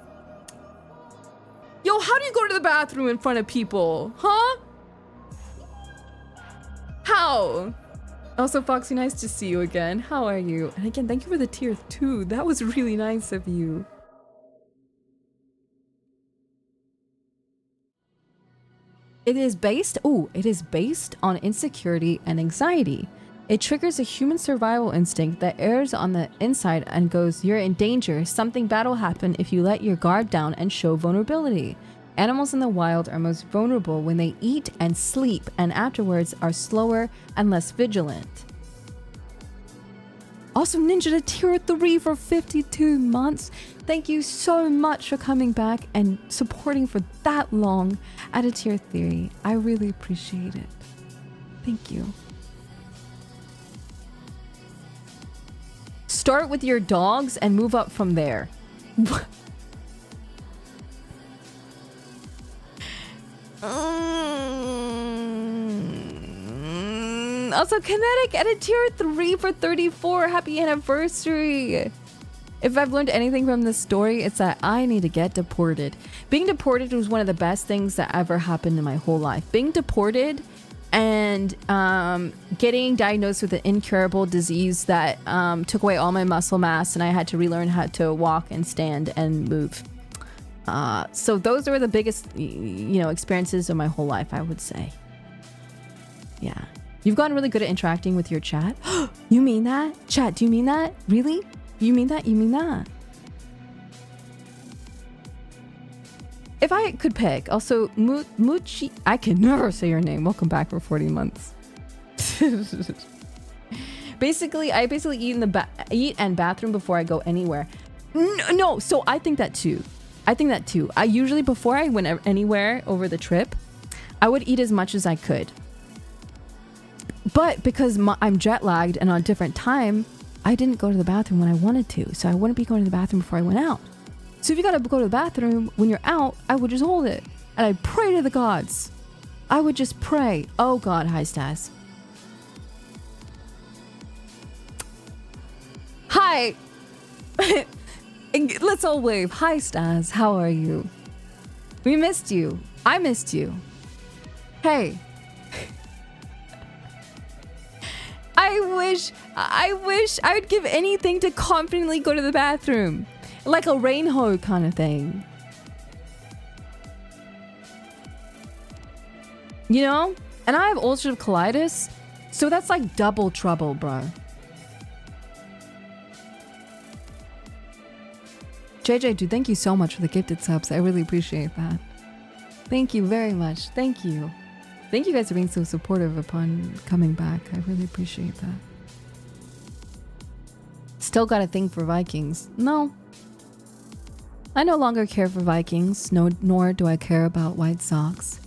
Yo, how do you go to the bathroom in front of people? Huh? How? Also, Foxy, nice to see you again. How are you? And again, thank you for the tier 2. That was really nice of you. It is based on insecurity and anxiety. It triggers a human survival instinct that errs on the inside and goes, you're in danger. Something bad will happen if you let your guard down and show vulnerability. Animals in the wild are most vulnerable when they eat and sleep, and afterwards are slower and less vigilant. Also, Ninja to tier 3 for 52 months. Thank you so much for coming back and supporting for that long at a tier 3. I really appreciate it. Thank you. Start with your dogs and move up from there. Also, Kinetic at a tier 3 for 34. Happy anniversary. If I've learned anything from this story, it's that I need to get deported. Being deported was one of the best things that ever happened in my whole life. Being deported and getting diagnosed with an incurable disease that took away all my muscle mass and I had to relearn how to walk and stand and move. So those are the biggest, experiences of my whole life, I would say. Yeah. You've gotten really good at interacting with your chat. You mean that? Chat, do you mean that? Really? You mean that? You mean that? If I could pick, also, Muchi... I can never say your name. Welcome back for 40 months. Basically, I eat and bathroom before I go anywhere. No, so I think that too. I usually, before I went anywhere over the trip, I would eat as much as I could. But because I'm jet lagged and on a different time, I didn't go to the bathroom when I wanted to. So I wouldn't be going to the bathroom before I went out. So if you gotta go to the bathroom when you're out, I would just hold it. And I'd pray to the gods. I would just pray. Oh God, hi Stas. Hi. Let's all wave. Hi Stas, how are you? We missed you. I missed you. Hey. I wish I would give anything to confidently go to the bathroom. Like a rainbow kind of thing. You know? And I have ulcerative colitis, so that's like double trouble, bro. JJ, dude, thank you so much for the gifted subs. I really appreciate that. Thank you very much. Thank you. Thank you guys for being so supportive upon coming back. I really appreciate that. Still got a thing for Vikings. No. I no longer care for Vikings, nor do I care about White Sox.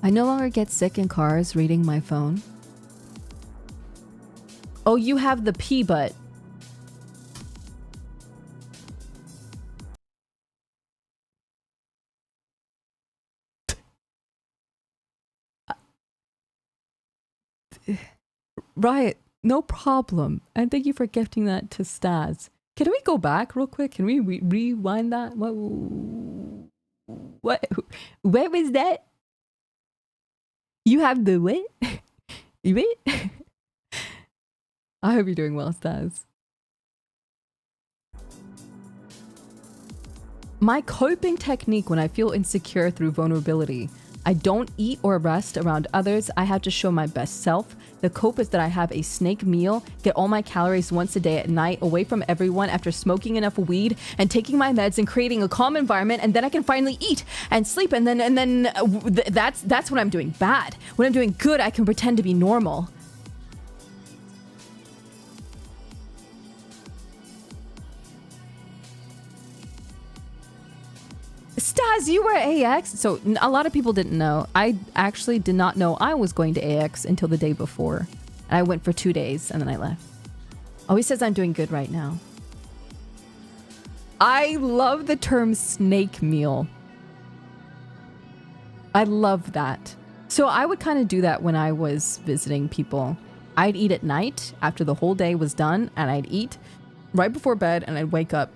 I no longer get sick in cars reading my phone. Oh, you have the pee butt. Riot, no problem. And thank you for gifting that to Stas. Can we go back real quick? Can we rewind that? What was that? You have the what? You wait? I hope you're doing well, Stas. My coping technique when I feel insecure through vulnerability. I don't eat or rest around others. I have to show my best self. The cope is that I have a snake meal, get all my calories once a day at night, away from everyone after smoking enough weed and taking my meds and creating a calm environment, and then I can finally eat and sleep, and then that's when I'm doing bad. When I'm doing good, I can pretend to be normal. Stas, you were AX? So a lot of people didn't know. I actually did not know I was going to AX until the day before. And I went for 2 days and then I left. Oh, he says I'm doing good right now. I love the term snake meal. I love that. So I would kind of do that when I was visiting people. I'd eat at night after the whole day was done, and I'd eat right before bed, and I'd wake up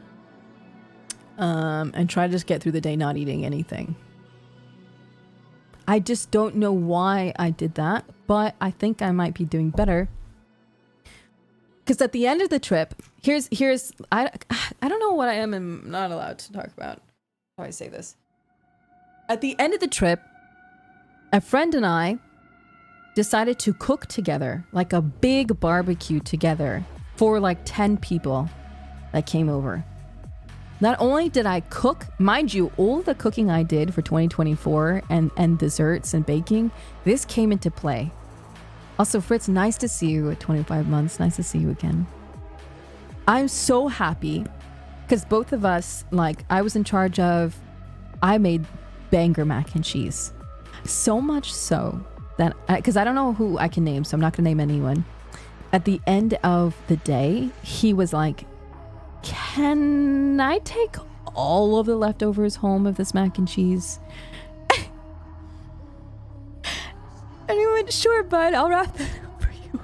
and try to just get through the day not eating anything. I just don't know why I did that, but I think I might be doing better. Because at the end of the trip, I don't know what I am and not allowed to talk about. How do I say this? At the end of the trip, a friend and I decided to cook together, like a big barbecue together for like 10 people that came over. Not only did I cook, mind you, all the cooking I did for 2024 and desserts and baking, this came into play. Also, Fritz, nice to see you at 25 months. Nice to see you again. I'm so happy because both of us, like, I was in charge of, I made banger mac and cheese. So much so that, because I don't know who I can name, so I'm not going to name anyone. At the end of the day, he was like, can I take all of the leftovers home of this mac and cheese? And he went, sure, bud, I'll wrap that up for you.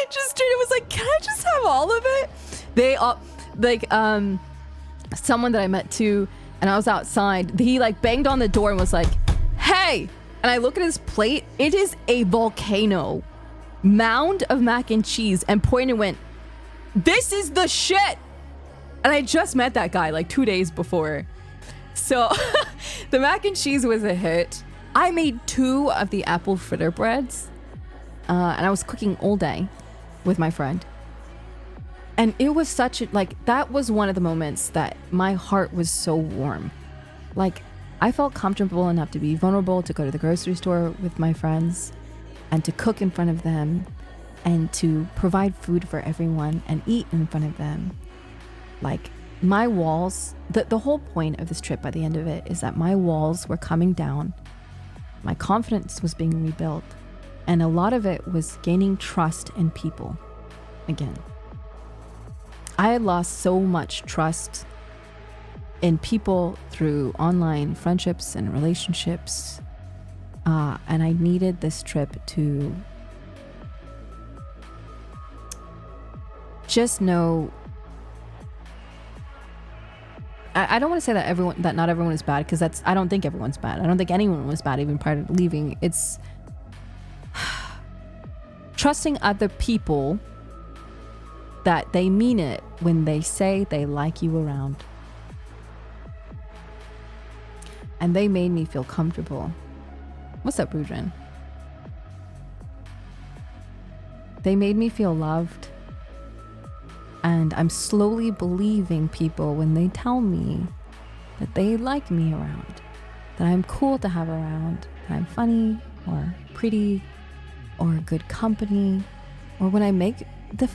Just straight, it was like, can I just have all of it? They all, like, someone that I met too, and I was outside, he like banged on the door and was like, hey! And I look at his plate, it is a volcano. Mound of mac and cheese, and pointed and went, this is the shit! And I just met that guy like 2 days before. So the mac and cheese was a hit. I made 2 of the apple fritter breads. And I was cooking all day with my friend. And it was such a, like, that was one of the moments that my heart was so warm. Like, I felt comfortable enough to be vulnerable, to go to the grocery store with my friends and to cook in front of them and to provide food for everyone and eat in front of them. Like, my walls, the whole point of this trip by the end of it is that my walls were coming down. My confidence was being rebuilt. And a lot of it was gaining trust in people again. I had lost so much trust in people through online friendships and relationships. And I needed this trip to just know. I don't want to say that not everyone is bad, because I don't think everyone's bad. I don't think anyone was bad even prior to leaving. It's trusting other people that they mean it when they say they like you around. And they made me feel comfortable. What's up, Rudran? They made me feel loved. And I'm slowly believing people when they tell me that they like me around, that I'm cool to have around, that I'm funny or pretty or good company, or when I make the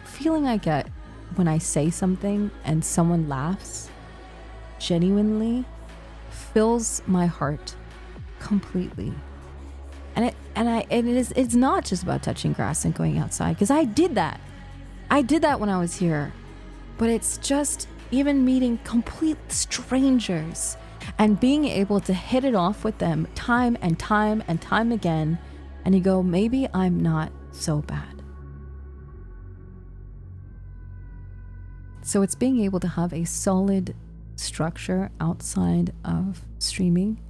feeling I get when I say something and someone laughs genuinely fills my heart completely. And it's not just about touching grass and going outside, because I did that when I was here. But it's just even meeting complete strangers and being able to hit it off with them time and time and time again, and you go, maybe I'm not so bad. So it's being able to have a solid structure outside of streaming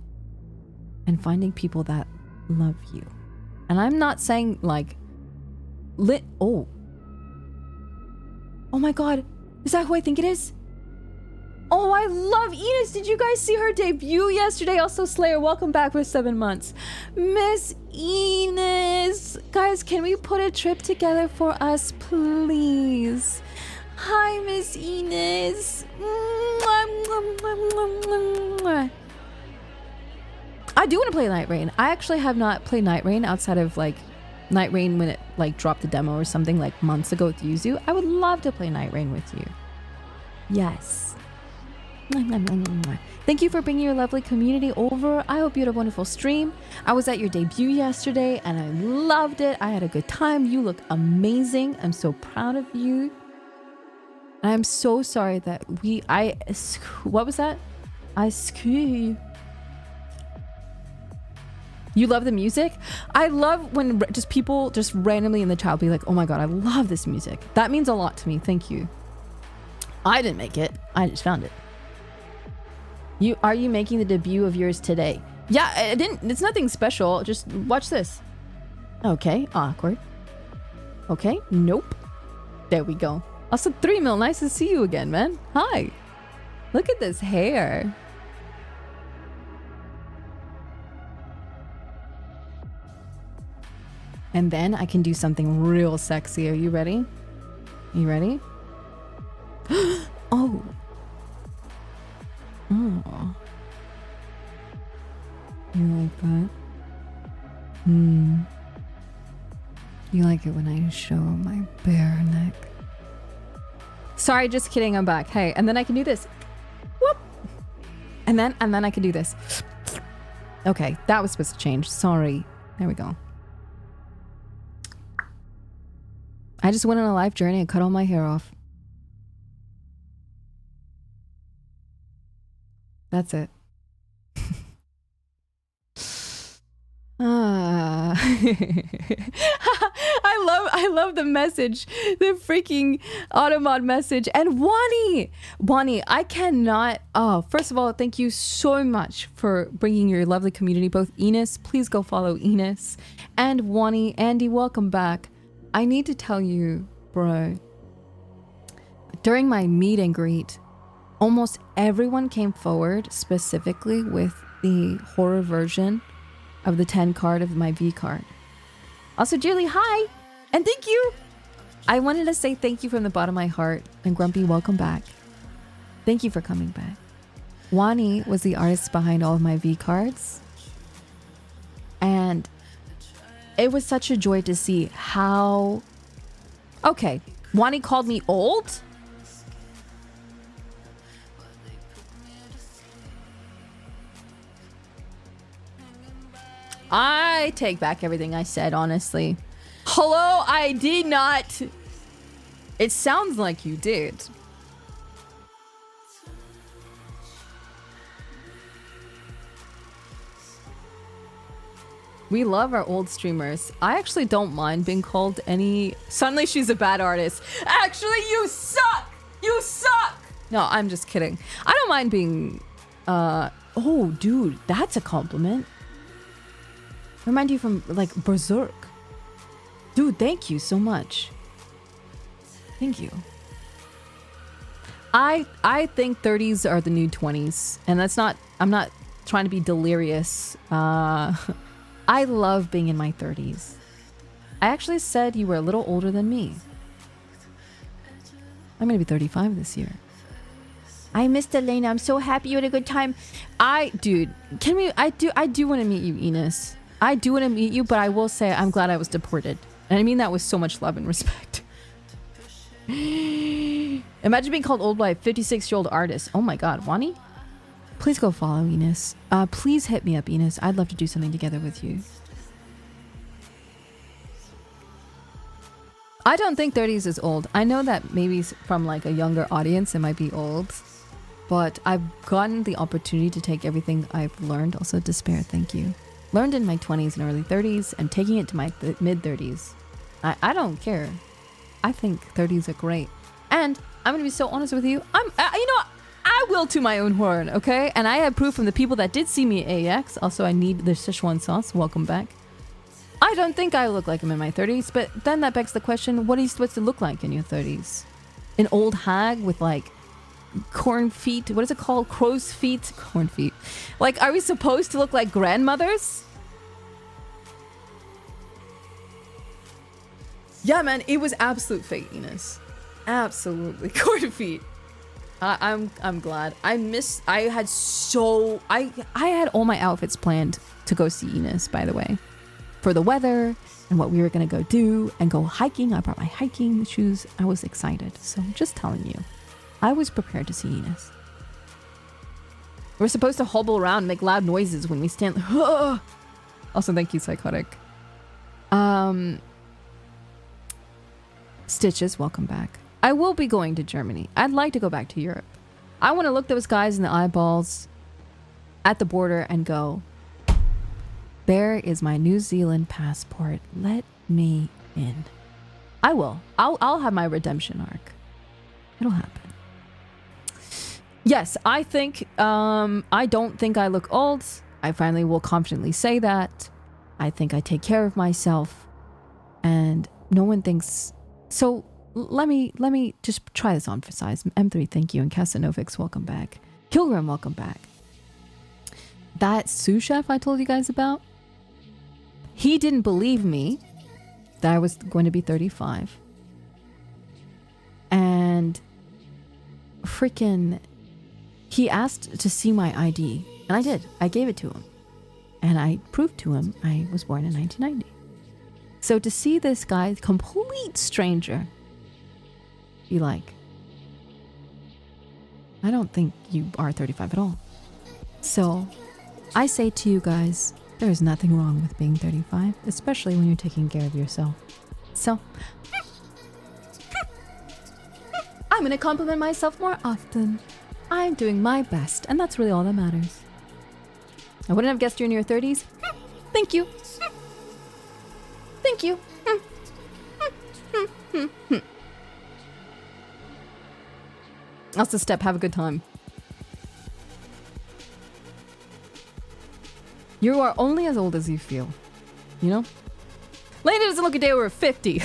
and finding people that love you. And I'm not saying like oh my god, is that who I think it is? Oh, I love Enos. Did you guys see her debut yesterday? Also, Slayer, welcome back for 7 months. Miss Enos. Guys, can we put a trip together for us, please? Hi, Miss Enos. I do want to play Night Rain. I actually have not played Night Rain outside of like Night Rain when it like dropped the demo or something like months ago with Yuzu. I would love to play Night Rain with you. Yes. Thank you for bringing your lovely community over. I hope you had a wonderful stream. I was at your debut yesterday and I loved it. I had a good time. You look amazing. I'm so proud of you. And I'm so sorry that what was that? I screw you. You love the music? I love when just people just randomly in the chat will be like, oh my god, I love this music. That means a lot to me. Thank you. I didn't make it. I just found it. Are you making the debut of yours today? Yeah, I didn't. It's nothing special. Just watch this. Okay, awkward. Okay, nope. There we go. Also, 3 mil, nice to see you again, man. Hi. Look at this hair. And then I can do something real sexy. Are you ready? You ready? Oh. Oh. You like that? You like it when I show my bare neck? Sorry, just kidding, I'm back. Hey, and then I can do this. Whoop. And then I can do this. Okay, that was supposed to change. Sorry. There we go. I just went on a life journey and cut all my hair off. That's it. I love the message, the freaking Automod message. And Wani, I cannot. Oh, first of all, thank you so much for bringing your lovely community. Both Enos, please go follow Enos, and Wani. Andy, welcome back. I need to tell you, bro, During my meet and greet, almost everyone came forward specifically with the horror version of the 10 card of my V card. Also, Julie, hi! And thank you! I wanted to say thank you from the bottom of my heart. And Grumpy, welcome back. Thank you for coming back. Wani was the artist behind all of my V cards. And it was such a joy to see how... Okay, Wani called me old? I take back everything I said, honestly. Hello, I did not. It sounds like you did. We love our old streamers. I actually don't mind being called any... Suddenly she's a bad artist. Actually, you suck! You suck! No, I'm just kidding. I don't mind being... Oh, dude, that's a compliment. Remind you from, like, Berserk. Dude, thank you so much. Thank you. I think 30s are the new 20s. And that's not... I'm not trying to be delirious. I love being in my 30s. I actually said you were a little older than me. I'm gonna be 35 this year. I missed Layna. I'm so happy you had a good time. Dude, can we... I do want to meet you, Enos. I do want to meet you, but I will say I'm glad I was deported. And I mean that with so much love and respect. Imagine being called old by a 56-year-old artist. Oh my god, Wani? Please go follow Enos. Please hit me up, Enos. I'd love to do something together with you. I don't think 30s is old. I know that maybe from like a younger audience it might be old. But I've gotten the opportunity to take everything I've learned. Also, Despair, thank you. Learned in my 20s and early 30s and taking it to my mid 30s. I don't care. I think 30s are great. And I'm going to be so honest with you. I will to my own horn, okay? And I have proof from the people that did see me at AX. Also, I need the Sichuan sauce. Welcome back. I don't think I look like I'm in my 30s, but then that begs the question, what are you supposed to look like in your 30s? An old hag with like corn feet? What is it called? Crow's feet? Corn feet. Like, are we supposed to look like grandmothers? Yeah, man, it was absolute fakeness. Absolutely. Corn feet. I'm glad. I had all my outfits planned to go see Enos, by the way. For the weather and what we were going to go do and go hiking. I brought my hiking shoes. I was excited. So I'm just telling you. I was prepared to see Enos. We're supposed to hobble around and make loud noises when we stand. Also, thank you, Psychotic. Stitches, welcome back. I will be going to Germany. I'd like to go back to Europe. I want to look those guys in the eyeballs at the border and go, there is my New Zealand passport. Let me in. I will. I'll have my redemption arc. It'll happen. Yes, I think, I don't think I look old. I finally will confidently say that. I think I take care of myself. And no one thinks... So, let me just try this on for size. M3, thank you. And Casanovix, welcome back. Kilgrim, welcome back. That sous chef I told you guys about, he didn't believe me that I was going to be 35. And freaking, he asked to see my ID. And I did. I gave it to him. And I proved to him I was born in 1990. So to see this guy, complete stranger, be like, I don't think you are 35 at all. So I say to you guys, there is nothing wrong with being 35, especially when you're taking care of yourself. So I'm going to compliment myself more often. I'm doing my best, and that's really all that matters. I wouldn't have guessed you're in your 30s. Thank you. Thank you. Also, Step, have a good time. You are only as old as you feel. You know? Layna doesn't look a day over 50.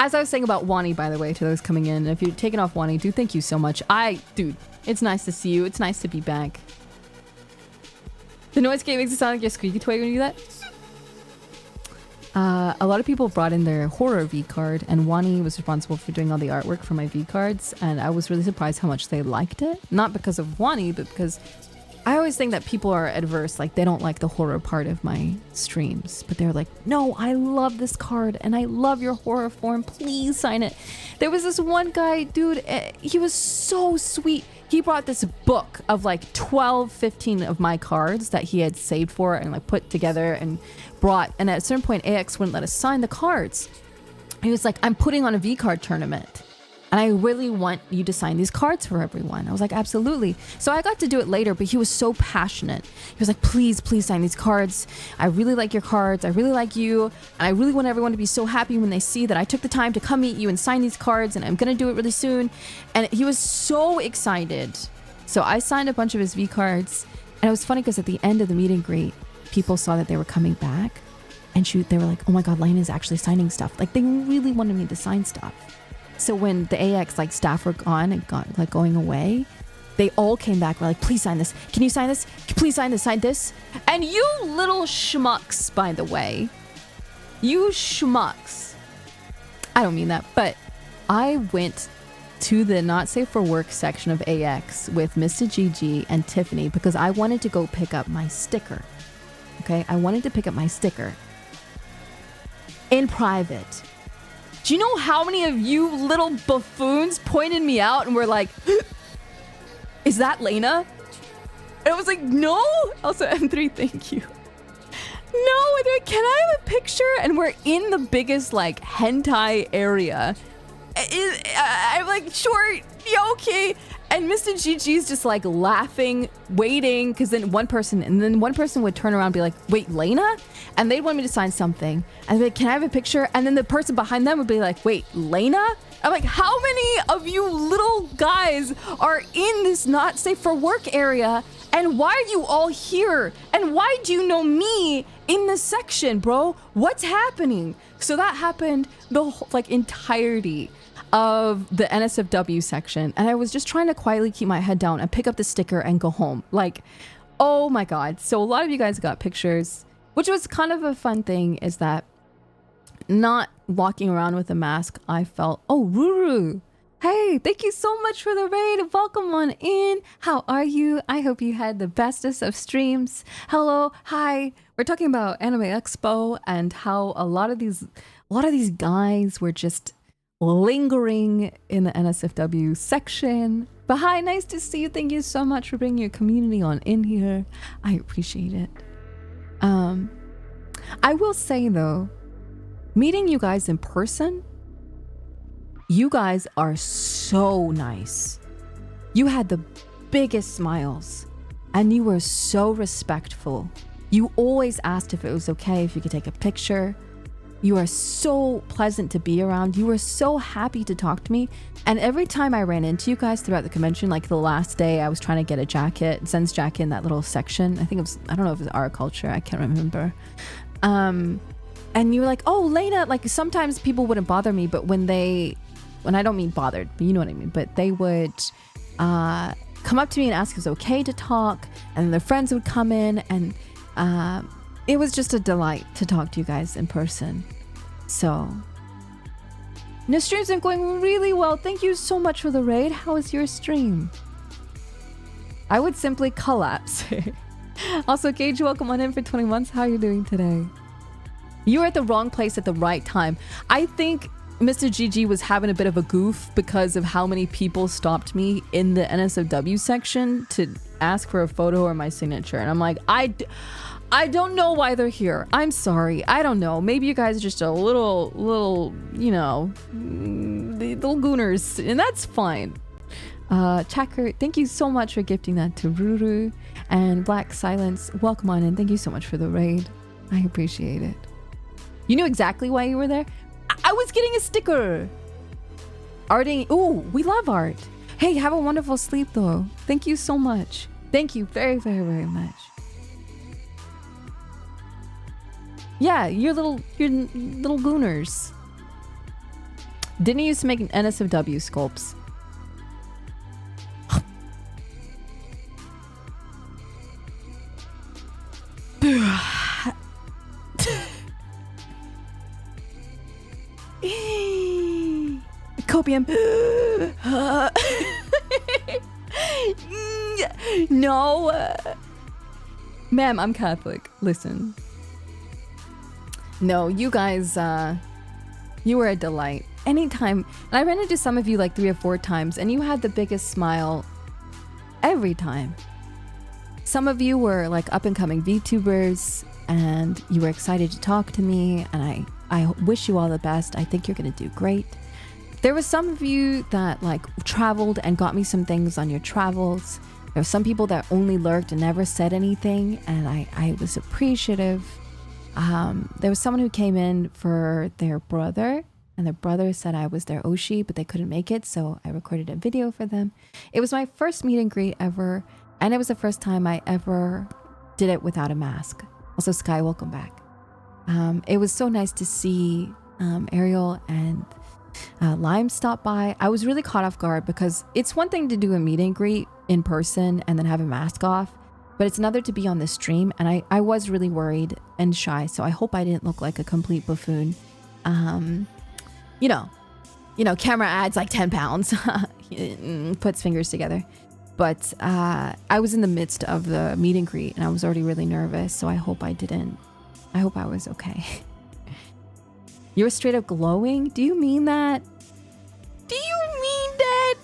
As I was saying about Wani, by the way, to those coming in, if you're taking off Wani, dude, thank you so much. Dude, it's nice to see you. It's nice to be back. The noise gate makes it sound like you're squeaky toy when you do that. A lot of people brought in their horror V card, and Wani was responsible for doing all the artwork for my V cards, and I was really surprised how much they liked it. Not because of Wani, but because I always think that people are adverse, like they don't like the horror part of my streams, but they're like, no, I love this card and I love your horror form, please sign it. There was this one guy, dude, he was so sweet. He brought this book of like 12, 15 of my cards that he had saved for and like put together and brought, and at a certain point AX wouldn't let us sign the cards. He was like, I'm putting on a V card tournament and I really want you to sign these cards for everyone. I was like, absolutely. So I got to do it later, but he was so passionate. He was like, please, please sign these cards. I really like your cards. I really like you. And I really want everyone to be so happy when they see that I took the time to come meet you and sign these cards, and I'm going to do it really soon. And he was so excited. So I signed a bunch of his V cards. And it was funny because at the end of the meet and greet, people saw that they were coming back. And they were like, oh my God, Layna's actually signing stuff. Like they really wanted me to sign stuff. So when the AX like staff were gone and going away, they all came back. Were like, please sign this. Can you sign this? Please sign this. Sign this. And you little schmucks, by the way, you schmucks. I don't mean that, but I went to the not safe for work section of AX with Mr. GG and Tiffany because I wanted to go pick up my sticker. Okay, I wanted to pick up my sticker in private. Do you know how many of you little buffoons pointed me out and were like, is that Layna? And I was like, no. Also, M3, thank you. No, and they're like, can I have a picture? And we're in the biggest like hentai area. I'm like, sure, yeah, okay. And Mr. GG's just like laughing, waiting, because then one person would turn around and be like, wait, Layna? And they'd want me to sign something. And they'd be like, can I have a picture? And then the person behind them would be like, wait, Layna? I'm like, how many of you little guys are in this not safe for work area? And why are you all here? And why do you know me in this section, bro? What's happening? So that happened the whole, like entirety of the NSFW section, and I was just trying to quietly keep my head down and pick up the sticker and go home. Like, oh my God. So a lot of you guys got pictures, which was kind of a fun thing, is that not walking around with a mask, I felt, oh, Ruru, hey, thank you so much for the raid. Welcome on in. How are you? I hope you had the bestest of streams. Hello, hi. We're talking about Anime Expo and how a lot of these guys were just lingering in the NSFW section. But hi, nice to see you. Thank you so much for bringing your community on in here. I appreciate it. I will say though, meeting you guys in person, you guys are so nice. You had the biggest smiles and you were so respectful. You always asked if it was okay if you could take a picture. You are so pleasant to be around. You were so happy to talk to me. And every time I ran into you guys throughout the convention, like the last day I was trying to get a jacket, Zen's jacket in that little section. I think it was, I don't know if it was art culture. I can't remember. And you were like, oh, Layna, like sometimes people wouldn't bother me, but when I don't mean bothered, but you know what I mean, but they would come up to me and ask if it was okay to talk. And then their friends would come in, and it was just a delight to talk to you guys in person. So, the stream's been going really well. Thank you so much for the raid. How was your stream? I would simply collapse. Also, Gage, welcome on in for 20 months. How are you doing today? You were at the wrong place at the right time. I think Mr. GG was having a bit of a goof because of how many people stopped me in the NSFW section to ask for a photo or my signature. And I'm like, I don't know why they're here. I'm sorry. I don't know. Maybe you guys are just a little, you know, little gooners, and that's fine. Chacker, thank you so much for gifting that to Ruru. And Black Silence, welcome on in. Thank you so much for the raid. I appreciate it. You knew exactly why you were there? I was getting a sticker. Arting, ooh, we love art. Hey, have a wonderful sleep though. Thank you so much. Thank you very, very, very much. Yeah, you're little gooners. Didn't used to make an NSFW sculpts. Copium. No. Ma'am, I'm Catholic. Listen. No, you guys, you were a delight. Anytime. And I ran into some of you like 3 or 4 times, and you had the biggest smile every time. Some of you were like up and coming VTubers, and you were excited to talk to me, and I wish you all the best. I think you're gonna do great. There was some of you that like traveled and got me some things on your travels. There were some people that only lurked and never said anything, and I was appreciative. There was someone who came in for their brother, and their brother said I was their Oshi, but they couldn't make it, so I recorded a video for them. It was my first meet and greet ever, and it was the first time I ever did it without a mask. Also, Sky, welcome back. It was so nice to see Ariel and Lime stop by. I was really caught off guard because it's one thing to do a meet and greet in person and then have a mask off, but it's another to be on the stream, and I was really worried and shy, so I hope I didn't look like a complete buffoon. You know, camera adds like 10 pounds, puts fingers together. But I was in the midst of the meet and greet, and I was already really nervous, so I hope I was okay. You're straight up glowing? Do you mean that? Do you mean that?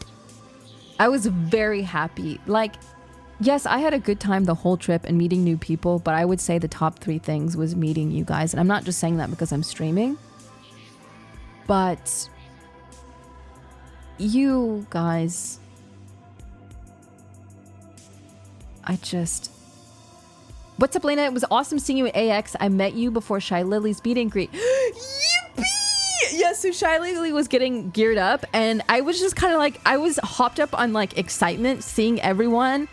I was very happy. Like, yes, I had a good time the whole trip and meeting new people, but I would say the top 3 things was meeting you guys. And I'm not just saying that because I'm streaming, but you guys, What's up, Layna? It was awesome seeing you at AX. I met you before Shy Lily's meet and greet. Yippee! Yes, so Shy Lily was getting geared up, and I was just kind of like, I was hopped up on like excitement seeing everyone.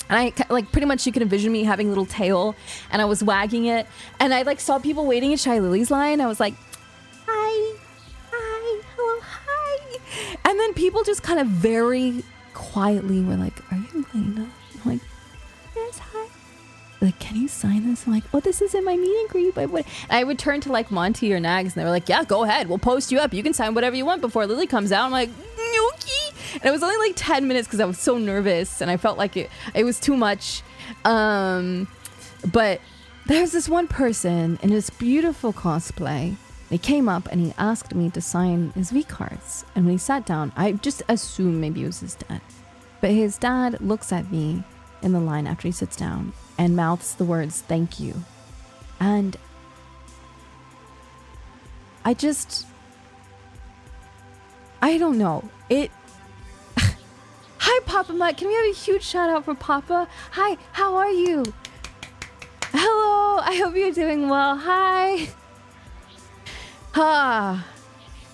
And I like pretty much you could envision me having a little tail, and I was wagging it, and I like saw people waiting at Shy Lily's line. I was like, hi, hello, hi. And then people just kind of very quietly were like, are you Layna? I'm like, yes, hi. Like, can you sign this? I'm like, oh, this is in my meet and greet. But what? And I would turn to like Monty or Nags, and they were like, yeah, go ahead. We'll post you up. You can sign whatever you want before Lily comes out. I'm like, okay. And it was only like 10 minutes because I was so nervous, and I felt like it was too much. But there's this one person in this beautiful cosplay. He came up and he asked me to sign his V cards. And when he sat down, I just assumed maybe it was his dad. But his dad looks at me in the line after he sits down and mouths the words, thank you. And I don't know. Hi, Papa Mutt. Can we have a huge shout out for Papa? Hi, how are you? Hello, I hope you're doing well. Hi.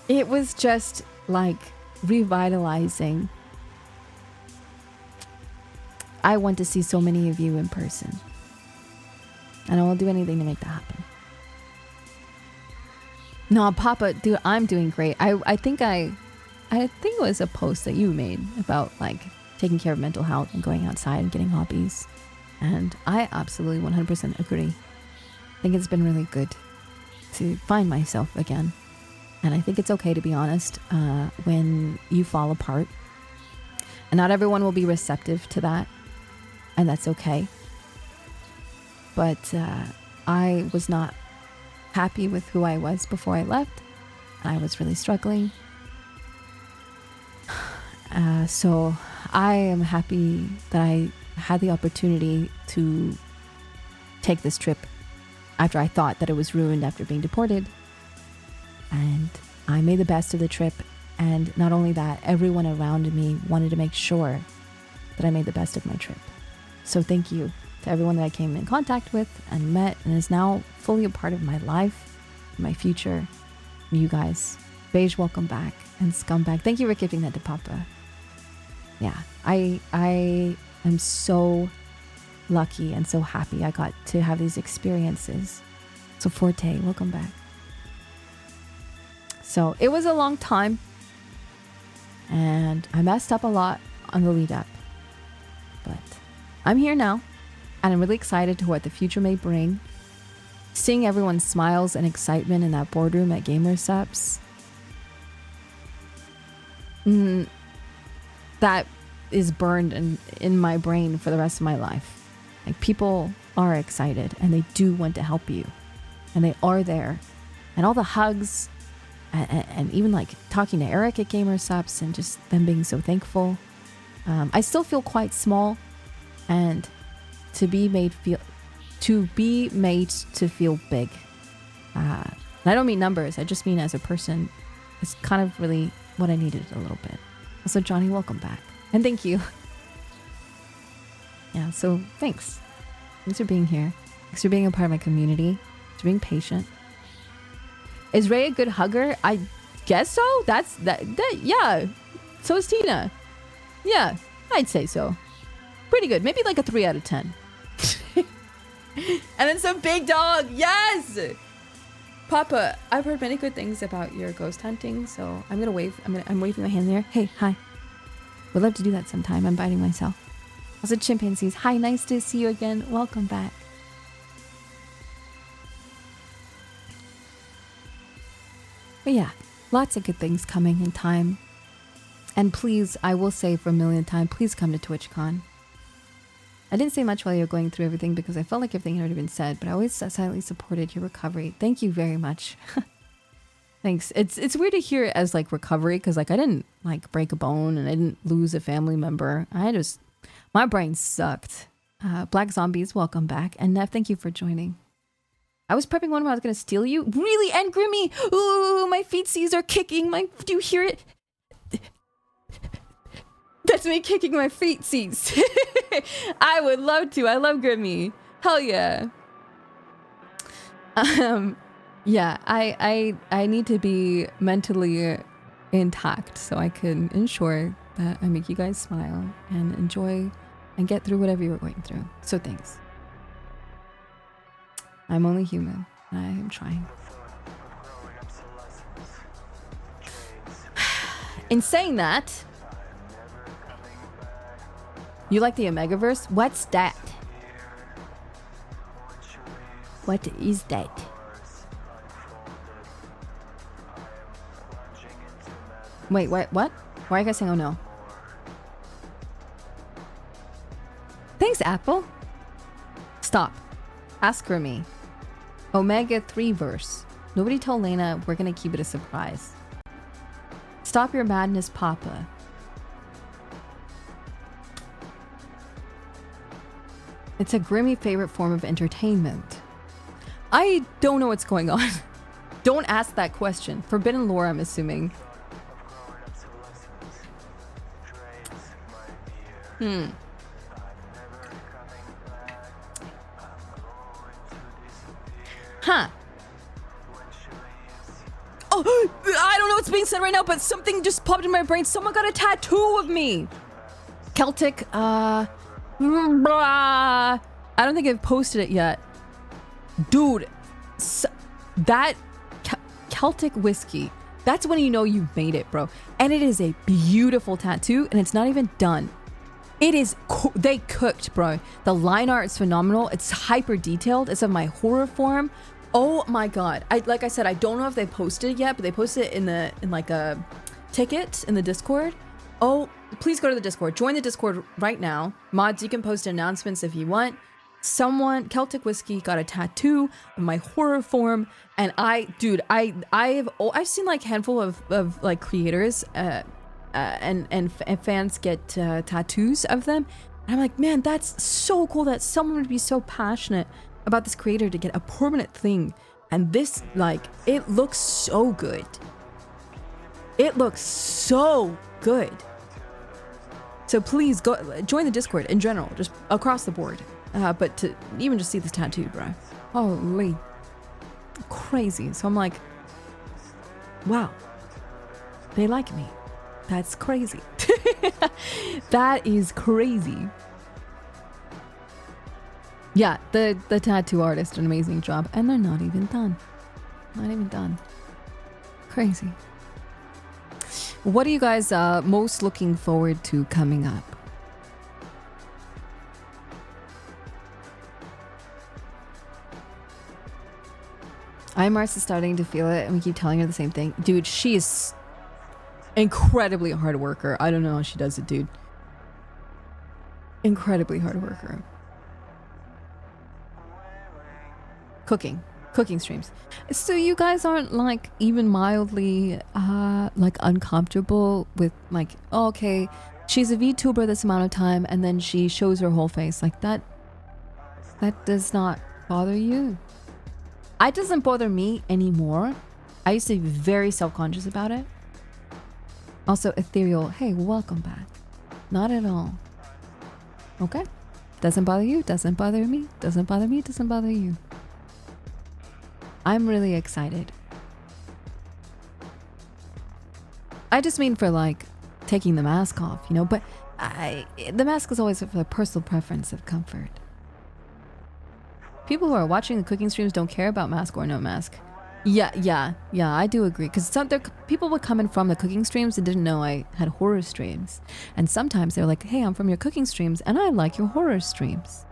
It was just like revitalizing. I want to see so many of you in person, and I will do anything to make that happen. No, Papa, dude, I'm doing great. I think it was a post that you made about like taking care of mental health and going outside and getting hobbies, and I absolutely 100% agree. I think it's been really good to find myself again, and I think it's okay to be honest when you fall apart, and not everyone will be receptive to that. And that's okay. But I was not happy with who I was before I left. I was really struggling. So I am happy that I had the opportunity to take this trip after I thought that it was ruined after being deported. And I made the best of the trip. And not only that, everyone around me wanted to make sure that I made the best of my trip. So thank you to everyone that I came in contact with and met and is now fully a part of my life, my future. You guys, Beige, welcome back, and Scumbag, thank you for gifting that to Papa. Yeah, I am so lucky and so happy I got to have these experiences. So Forte, welcome back. So it was a long time, and I messed up a lot on the lead up. But I'm here now, and I'm really excited to what the future may bring. Seeing everyone's smiles and excitement in that boardroom at Gamersups, that is burned in my brain for the rest of my life. Like, people are excited and they do want to help you, and they are there, and all the hugs and even like talking to Eric at Gamersups and just them being so thankful. I still feel quite small, and to be made to feel big. And I don't mean numbers, I just mean as a person. It's kind of really what I needed a little bit. Also, Johnny, welcome back. And thank you. Yeah, so thanks. Thanks for being here. Thanks for being a part of my community. Thanks for being patient. Is Ray a good hugger? I guess so. That yeah. So is Tina. Yeah, I'd say so. Pretty good. Maybe like a 3 out of 10. And then some big dog. Yes! Papa, I've heard many good things about your ghost hunting, so I'm gonna wave. I'm waving my hand there. Hey, hi. Would love to do that sometime. I'm biting myself. Also, chimpanzees. Hi, nice to see you again. Welcome back. But yeah, lots of good things coming in time. And please, I will say for a millionth time, please come to TwitchCon. I didn't say much while you were going through everything because I felt like everything had already been said, but I always silently supported your recovery. Thank you very much. Thanks. It's weird to hear it as like recovery, because like I didn't like break a bone and I didn't lose a family member. My brain sucked. Black Zombies, welcome back. And Nev, thank you for joining. I was prepping one where I was going to steal you. Really? And Grimmy? Ooh, my feetsies are kicking. Do you hear it? That's me kicking my feetsies. I would love to. I love Grimmy. Hell yeah. Yeah, I need to be mentally intact so I can ensure that I make you guys smile and enjoy and get through whatever you're going through. So thanks. I'm only human. I am trying. In saying that, you like the Omegaverse? What's that? What is that? Wait, what? Why are you guys saying oh no? Thanks, Apple. Stop. Ask for me. Omega 3 verse. Nobody told Layna we're gonna keep it a surprise. Stop your madness, Papa. It's a Grimmy favorite form of entertainment. I don't know what's going on. Don't ask that question. Forbidden lore, I'm assuming. Huh. Oh, I don't know what's being said right now, but something just popped in my brain. Someone got a tattoo of me. Celtic, I don't think I've posted it yet. Dude, that Celtic whiskey, that's when you know you've made it, bro. And it is a beautiful tattoo, and it's not even done. It is, they cooked, bro. The line art is phenomenal. It's hyper detailed. It's of my horror form. Oh my god. Like I said, I don't know if they posted it yet, but they posted it in like a ticket in the Discord. Oh, please go to the Discord. Join the Discord right now. Mods, you can post announcements if you want. Celtic Whiskey got a tattoo of my horror form, and I've seen like a handful of like creators and fans get tattoos of them, and I'm like, man, that's so cool that someone would be so passionate about this creator to get a permanent thing. And this, like, it looks so good. It looks so good. So please go join the Discord in general, just across the board. But to even just see this tattoo, bro. Holy crazy. So I'm like, wow, they like me. That's crazy. That is crazy. Yeah, the tattoo artist did an amazing job, and they're not even done. Not even done. Crazy. What are you guys most looking forward to coming up? Mars is starting to feel it, and we keep telling her the same thing. Dude, she is incredibly hard worker. I don't know how she does it, dude. Incredibly hard worker. Cooking streams. So you guys aren't like even mildly like uncomfortable with like, oh, okay, she's a VTuber this amount of time and then she shows her whole face like that. That does not bother you? It doesn't bother me anymore. I used to be very self-conscious about it. Also, Ethereal, hey, welcome back. Not at all. Okay? Doesn't bother you, doesn't bother me, doesn't bother me, doesn't bother you. I'm really excited. I just mean for like taking the mask off, you know, but the mask is always for the personal preference of comfort. People who are watching the cooking streams don't care about mask or no mask. Yeah, I do agree. Because people would come in from the cooking streams and didn't know I had horror streams. And sometimes they're like, hey, I'm from your cooking streams and I like your horror streams.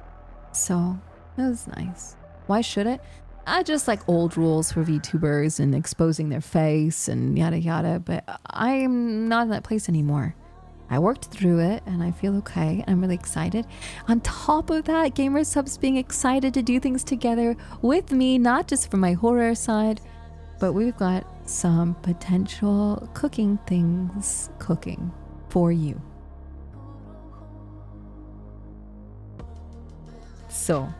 So, that was nice. Why should it? I just like old rules for VTubers and exposing their face and yada yada. But I'm not in that place anymore. I worked through it and I feel okay and I'm really excited. On top of that, Gamer Subs being excited to do things together with me, not just for my horror side, but we've got some potential cooking things cooking for you. So,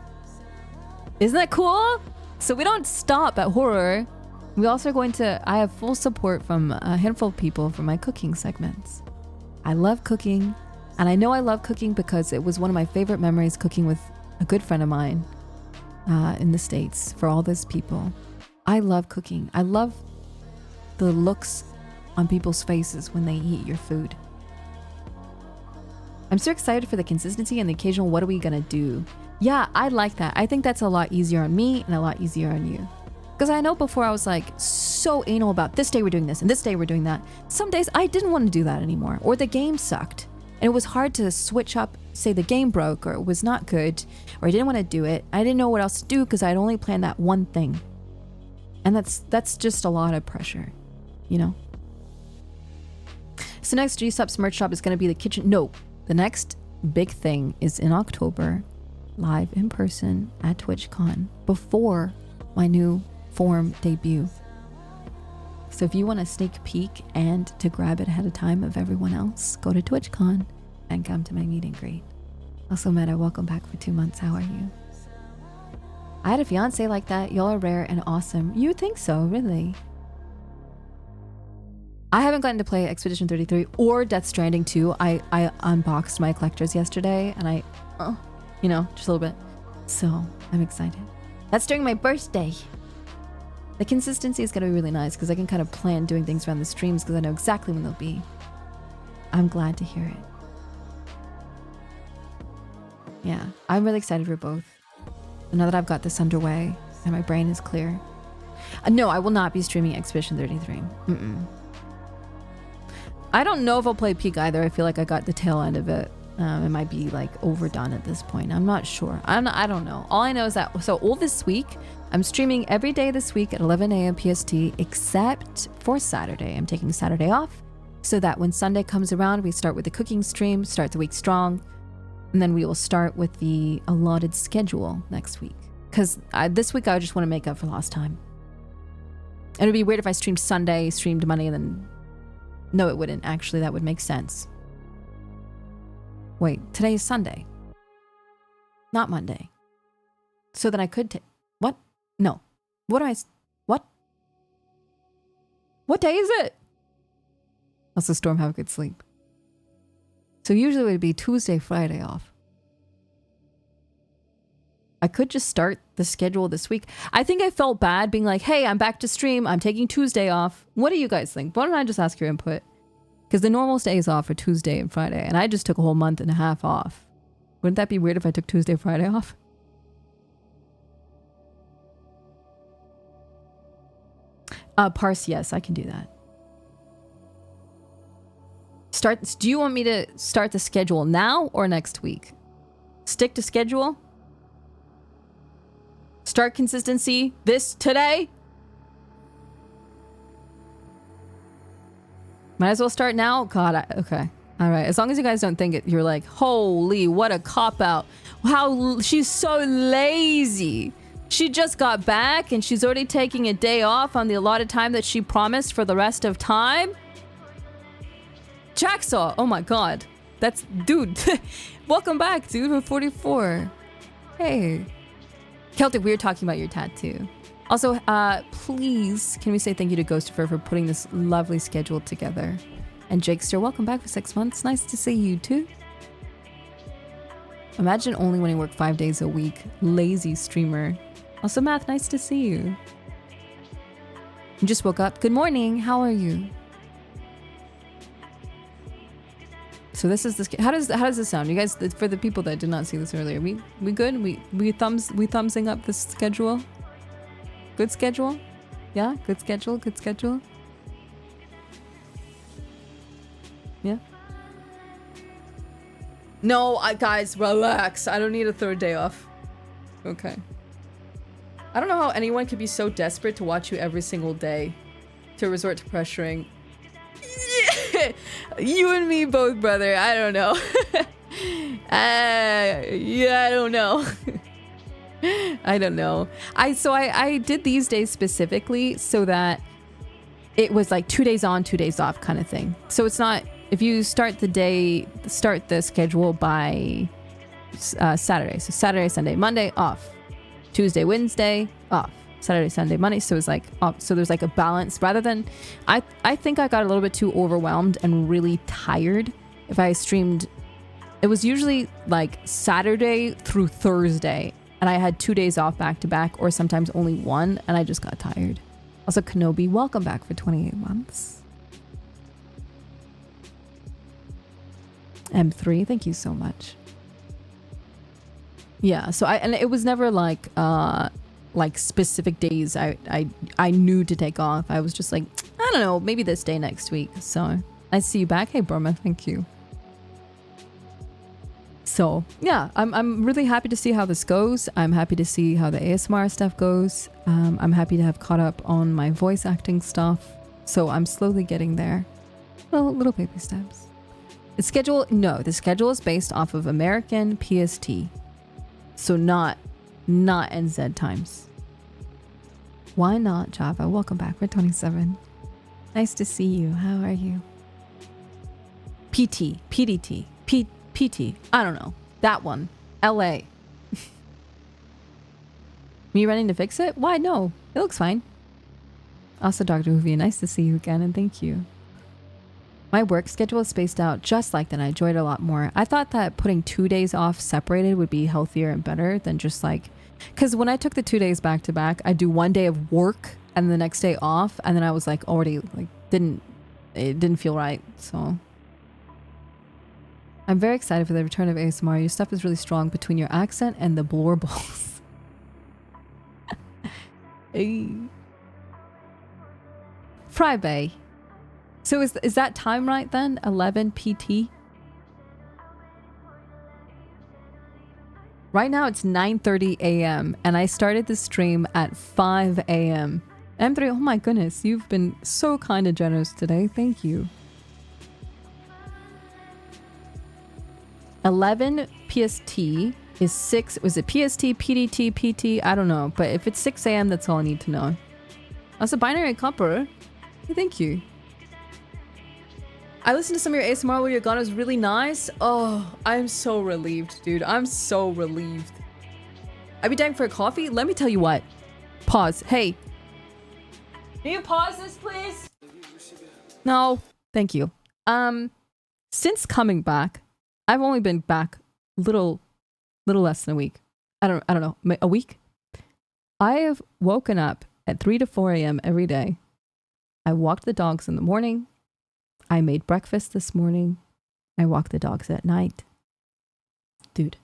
isn't that cool? So we don't stop at horror. We also are going to, I have full support from a handful of people for my cooking segments. I love cooking, and I know I love cooking because it was one of my favorite memories, cooking with a good friend of mine in the States for all those people. I love cooking. I love the looks on people's faces when they eat your food. I'm so excited for the consistency and the occasional what are we gonna do. Yeah, I like that. I think that's a lot easier on me and a lot easier on you. Because I know before I was like so anal about this day we're doing this and this day we're doing that. Some days I didn't want to do that anymore, or the game sucked. And it was hard to switch up, say the game broke or it was not good, or I didn't want to do it. I didn't know what else to do because I'd only planned that one thing. And that's just a lot of pressure, you know? So next G-Subs merch shop is going to be the kitchen. No, the next big thing is in October, live in person at TwitchCon before my new form debut. So if you want a sneak peek and to grab it ahead of time of everyone else, go to TwitchCon and come to my meet and greet. Also, Meta, welcome back for 2 months. How are you? I had a fiance like that. Y'all are rare and awesome. You think so, really? I haven't gotten to play Expedition 33 or Death Stranding 2. I unboxed my collectors yesterday and I, you know, just a little bit. So I'm excited. That's during my birthday. The consistency is going to be really nice because I can kind of plan doing things around the streams because I know exactly when they'll be. I'm glad to hear it. Yeah, I'm really excited for both. And now that I've got this underway and my brain is clear. No, I will not be streaming Expedition 33. I don't know if I'll play Peak either. I feel like I got the tail end of it. It might be like overdone at this point. I'm not sure. I don't know. All I know is that, so all this week, I'm streaming every day this week at 11 a.m. PST, except for Saturday. I'm taking Saturday off so that when Sunday comes around, we start with the cooking stream, start the week strong, and then we will start with the allotted schedule next week. Because this week I just want to make up for lost time. And it would be weird if I streamed Sunday, streamed Monday, and then... No, it wouldn't. Actually, that would make sense. Wait, today is Sunday. Not Monday. So then I could take... What? No. What? What day is it? Also, Storm, have a good sleep. So usually it would be Tuesday, Friday off. I could just start the schedule this week. I think I felt bad being like, hey, I'm back to stream. I'm taking Tuesday off. What do you guys think? Why don't I just ask your input? Because the normal days off are Tuesday and Friday. And I just took a whole month and a half off. Wouldn't that be weird if I took Tuesday, Friday off? Parse, yes, I can do that. Do you want me to start the schedule now or next week? Stick to schedule? Start consistency today? Might as well start now? God, okay. All right. As long as you guys don't think you're like, holy, what a cop-out. How she's so lazy. She just got back and she's already taking a day off on the allotted time that she promised for the rest of time. Jacksaw. Oh my God. That's, dude. Welcome back, dude. We're 44. Hey. Celtic, we were talking about your tattoo. Also, please, can we say thank you to Ghostifer for putting this lovely schedule together? And Jakester, welcome back for 6 months. Nice to see you too. Imagine only when you work 5 days a week. Lazy streamer. Also, Math, nice to see you. You just woke up. Good morning. How are you? So this is the how does this sound? You guys, for the people that did not see this earlier, we good? We thumbsing up this schedule? Good schedule? Yeah, good schedule, good schedule. Yeah. No, guys, relax. I don't need a third day off. Okay. I don't know how anyone could be so desperate to watch you every single day to resort to pressuring. You and me both, brother. I don't know. Yeah, I don't know. I don't know. I did these days specifically so that it was like 2 days on, 2 days off kind of thing. So it's not, if you start the schedule by Saturday. So Saturday, Sunday, Monday, off. Tuesday, Wednesday, off. Saturday, Sunday, Monday. So it's like, so there's like a balance rather than, I think I got a little bit too overwhelmed and really tired if I streamed. It was usually like Saturday through Thursday and I had 2 days off back to back or sometimes only one and I just got tired. Also, Kenobi, welcome back for 28 months. M3, thank you so much. Yeah, so and it was never like specific days I knew to take off. I was just like, I don't know, maybe this day next week. So I see you back. Hey Burma, thank you. So yeah, I'm really happy to see how this goes. I'm happy to see how the ASMR stuff goes. I'm happy to have caught up on my voice acting stuff. So I'm slowly getting there. Well, little baby steps. The schedule is based off of American PST. So not NZ times. Why not, Java? Welcome back. We're 27. Nice to see you. How are you? PT, PDT, PT. I don't know. That one. LA. Me running to fix it? Why? No. It looks fine. Also, Dr. Hoovie, nice to see you again and thank you. My work schedule is spaced out just like that. I enjoyed it a lot more. I thought that putting 2 days off separated would be healthier and better than just like, because when I took the 2 days back to back, I do 1 day of work and the next day off. And then I was like already like, it didn't feel right. So I'm very excited for the return of ASMR. Your stuff is really strong between your accent and the blorbles. Hey. Friday. So is that time right then? 11 PT? Right now it's 9:30 a.m. and I started the stream at 5 a.m. M3, oh my goodness, you've been so kind and generous today. Thank you. 11 PST is 6. Was it PST, PDT, PT? I don't know. But if it's 6 a.m., that's all I need to know. That's a binary copper. Hey, thank you. I listened to some of your ASMR while you're gone. It was really nice. Oh, I'm so relieved, dude. I'm so relieved. I'd be dying for a coffee. Let me tell you what. Pause. Hey. Can you pause this, please? No. Thank you. Since coming back, I've only been back little less than a week. I don't know. A week? I have woken up at 3 to 4 a.m. every day. I walked the dogs in the morning. I made breakfast this morning. I walk the dogs at night. Dude.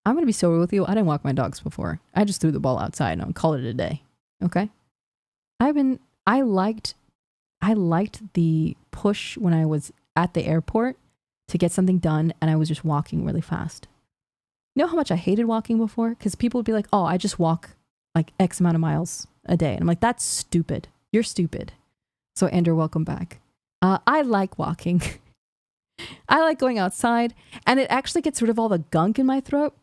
I'm going to be so real with you. I didn't walk my dogs before. I just threw the ball outside and called it a day. Okay? I liked the push when I was at the airport to get something done and I was just walking really fast. You know how much I hated walking before? Because people would be like, oh, I just walk like X amount of miles a day. And I'm like, that's stupid. You're stupid. So Andrew, welcome back. I like walking. I like going outside, and it actually gets rid of all the gunk in my throat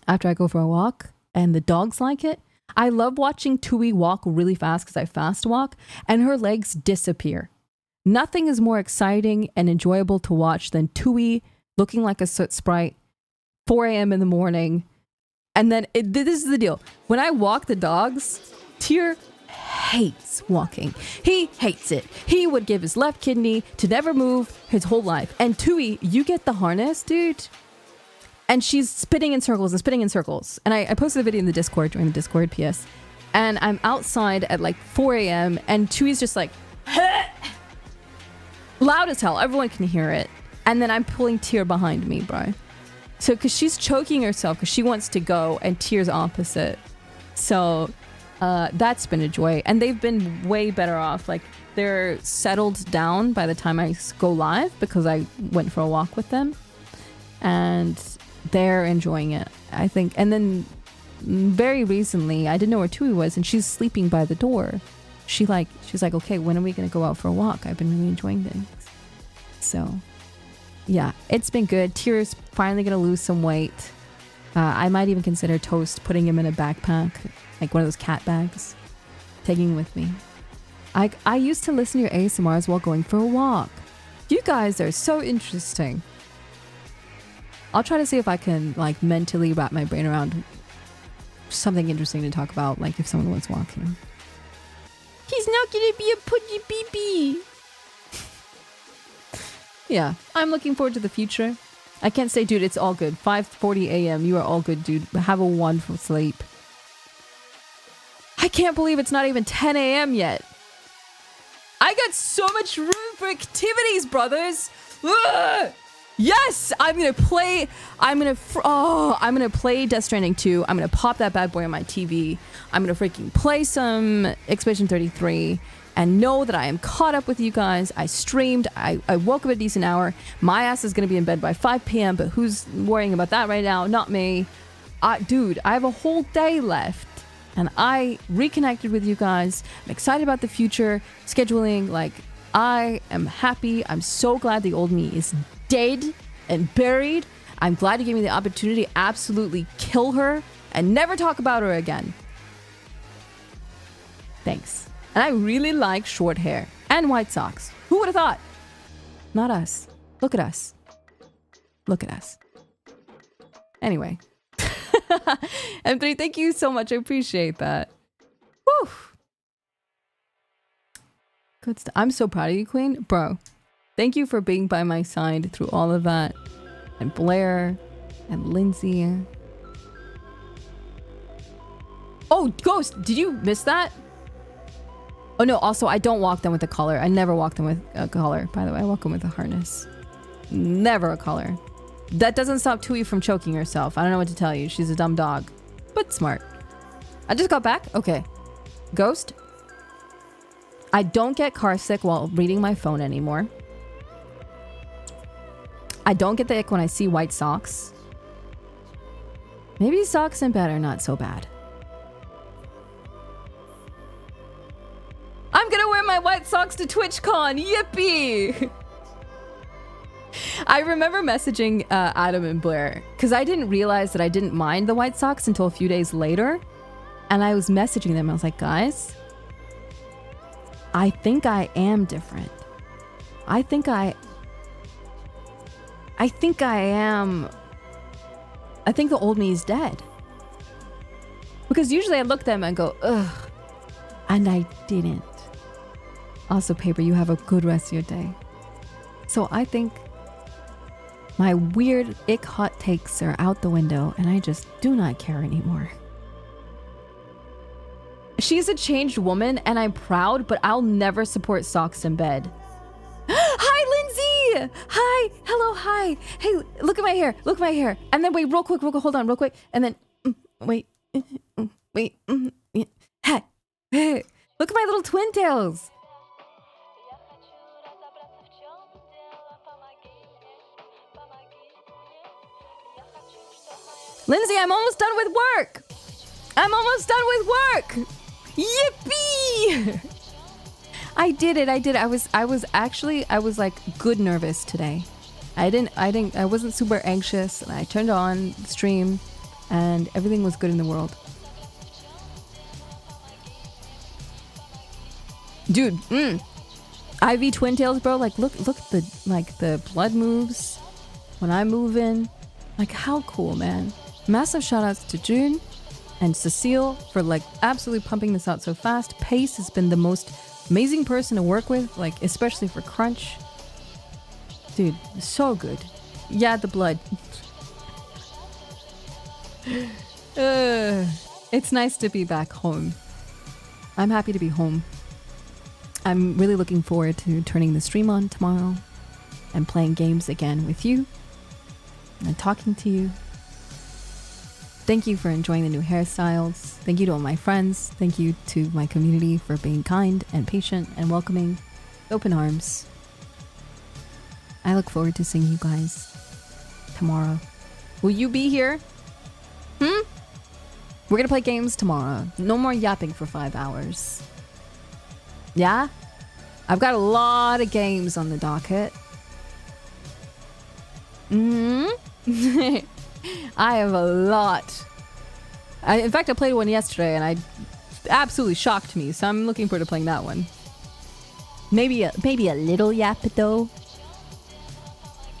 after I go for a walk, and the dogs like it. I love watching Tui walk really fast because I fast walk, and her legs disappear. Nothing is more exciting and enjoyable to watch than Tui looking like a soot sprite, 4 a.m. in the morning. And then this is the deal. When I walk the dogs, Tyr hates walking. He hates it. He would give his left kidney to never move his whole life. And Tui, you get the harness, dude. And she's spinning in circles and spinning in circles. And I posted a video in the Discord, during the Discord, PS. And I'm outside at like 4 a.m. and Tui's just like, loud as hell. Everyone can hear it. And then I'm pulling Tyr behind me, bro. So, because she's choking herself because she wants to go, and Tyr's opposite. So, that's been a joy. And they've been way better off. Like, they're settled down by the time I go live because I went for a walk with them. And they're enjoying it, I think. And then very recently, I didn't know where Tui was, and she's sleeping by the door. She's like, okay, when are we going to go out for a walk? I've been really enjoying things. So, yeah, it's been good. Tyr's finally going to lose some weight. I might even consider Toast putting him in a backpack, like one of those cat bags, taking him with me. I used to listen to your ASMRs while going for a walk. You guys are so interesting. I'll try to see if I can like mentally wrap my brain around something interesting to talk about, like if someone was walking. He's not gonna be a pudgy BB. Yeah, I'm looking forward to the future. I can't say, dude, it's all good. 5:40 a.m. You are all good, dude. Have a wonderful sleep. I can't believe it's not even 10 a.m. yet. I got so much room for activities, brothers. Ugh! Yes, I'm gonna play. I'm gonna play Death Stranding 2. I'm gonna pop that bad boy on my TV. I'm gonna freaking play some Expedition 33 and know that I am caught up with you guys. I streamed. I woke up a decent hour. My ass is gonna be in bed by 5 p.m. But who's worrying about that right now? Not me. Dude, I have a whole day left, and I reconnected with you guys. I'm excited about the future scheduling. Like, I am happy. I'm so glad the old me is dead and buried. I'm glad you gave me the opportunity to absolutely kill her and never talk about her again. Thanks. And I really like short hair and white socks. Who would have thought? Not us. Look at us. Look at us. Anyway. M3, thank you so much. I appreciate that. Woo! Good stuff. I'm so proud of you, Queen. Bro, thank you for being by my side through all of that. And Blair and Lindsay. Oh, Ghost, did you miss that? Oh no, also I don't walk them with a collar. I never walk them with a collar, by the way. I walk them with a harness. Never a collar. That doesn't stop Tui from choking herself. I don't know what to tell you. She's a dumb dog, but smart. I just got back. Okay. Ghost, I don't get car sick while reading my phone anymore. I don't get the ick when I see white socks. Maybe socks in bed are not so bad. I'm gonna wear my white socks to TwitchCon. Yippee! I remember messaging Adam and Blair because I didn't realize that I didn't mind the white socks until a few days later. And I was messaging them. I was like, guys, I think I am different. I think I am. I think the old me is dead. Because usually I look at them and go, ugh. And I didn't. Also, Paper, you have a good rest of your day. So I think my weird ick hot takes are out the window and I just do not care anymore. She's a changed woman and I'm proud, but I'll never support socks in bed. Hi, Lindsay! Hi! Hello, hi! Hey, look at my hair! Look at my hair! And then wait, real quick, hold on, real quick. And then, wait, wait, hi! Hey! Look at my little twin tails. Lindsay, I'm almost done with work. I'm almost done with work. Yippee! I did it. I was like good nervous today. I wasn't super anxious, and I turned on the stream and everything was good in the world. Dude, IV twin tails, bro. Like look at the blood moves when I move in. Like how cool, man. Massive shout outs to June and Cecile for like absolutely pumping this out so fast. Pace has been the most amazing person to work with, like especially for crunch. Dude, so good. Yeah, the blood. It's nice to be back home. I'm happy to be home. I'm really looking forward to turning the stream on tomorrow and playing games again with you and talking to you. Thank you for enjoying the new hairstyles. Thank you to all my friends. Thank you to my community for being kind and patient and welcoming. Open arms. I look forward to seeing you guys tomorrow. Will you be here? We're gonna play games tomorrow. No more yapping for 5 hours. Yeah? I've got a lot of games on the docket. I have a lot. In fact, I played one yesterday and I absolutely shocked me, so I'm looking forward to playing that one. Maybe a little yap though.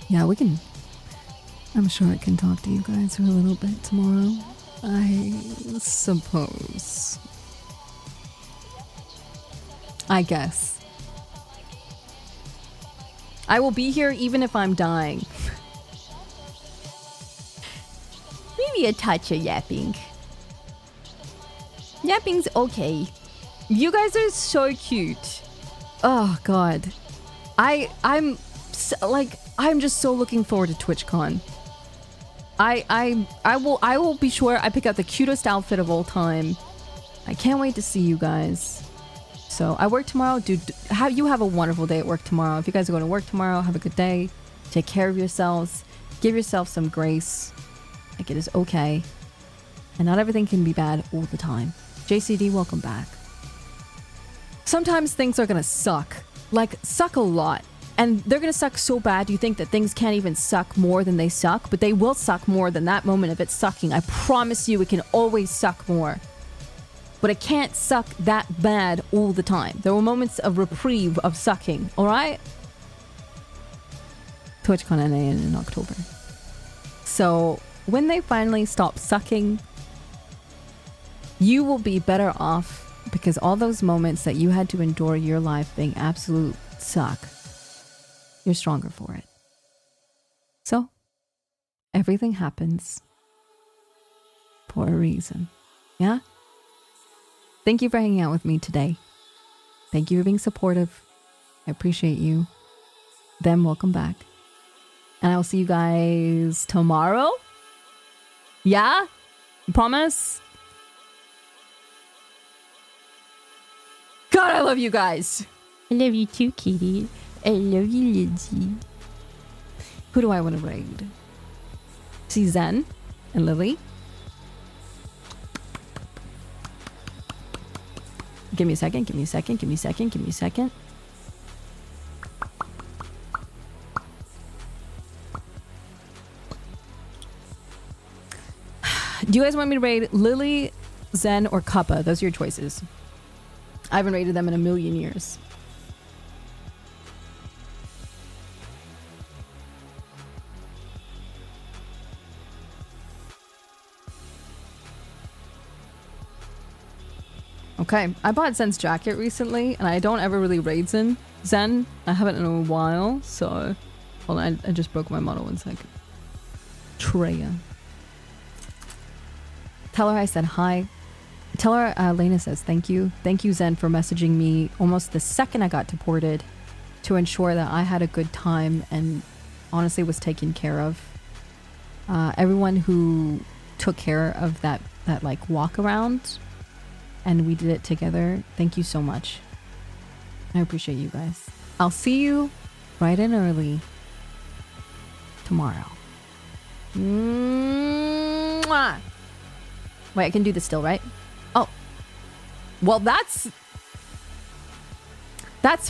Yeah, we can. I'm sure I can talk to you guys for a little bit tomorrow. I suppose. I guess. I will be here even if I'm dying. Maybe a touch of yapping. Yapping's okay. You guys are so cute. Oh god. I'm just so looking forward to TwitchCon. I will be sure I pick out the cutest outfit of all time. I can't wait to see you guys. So I work tomorrow. Dude, you have a wonderful day at work tomorrow. If you guys are going to work tomorrow, have a good day. Take care of yourselves. Give yourself some grace. Like it is okay. And not everything can be bad all the time. JCD, welcome back. Sometimes things are gonna suck. Like, suck a lot. And they're gonna suck so bad you think that things can't even suck more than they suck. But they will suck more than that moment of it sucking. I promise you it can always suck more. But it can't suck that bad all the time. There were moments of reprieve of sucking, alright? TwitchCon NA in October. So, when they finally stop sucking, you will be better off because all those moments that you had to endure your life being absolute suck, you're stronger for it. So, everything happens for a reason. Yeah? Thank you for hanging out with me today. Thank you for being supportive. I appreciate you. Then welcome back. And I will see you guys tomorrow. Yeah? You promise? God, I love you guys. I love you too, Katie. I love you, Lindsay. Who do I want to raid? See Zen and Lily. Give me a second, give me a second, give me a second, give me a second. Do you guys want me to raid Lily, Zen, or Kappa? Those are your choices. I haven't raided them in a million years. Okay, I bought Zen's jacket recently, and I don't ever really raid Zen. I haven't in a while, so... Hold on, I just broke my model 1 second. Treya. Tell her I said hi. Tell her Layna says thank you. Thank you, Zen, for messaging me almost the second I got deported to ensure that I had a good time and honestly was taken care of. Everyone who took care of that like walk around and we did it together. Thank you so much. I appreciate you guys. I'll see you bright and early tomorrow. Mwah. Wait, I can do this still, right? Oh. Well, that's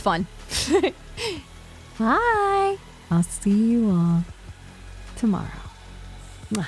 fun. Bye. I'll see you all tomorrow. Mwah.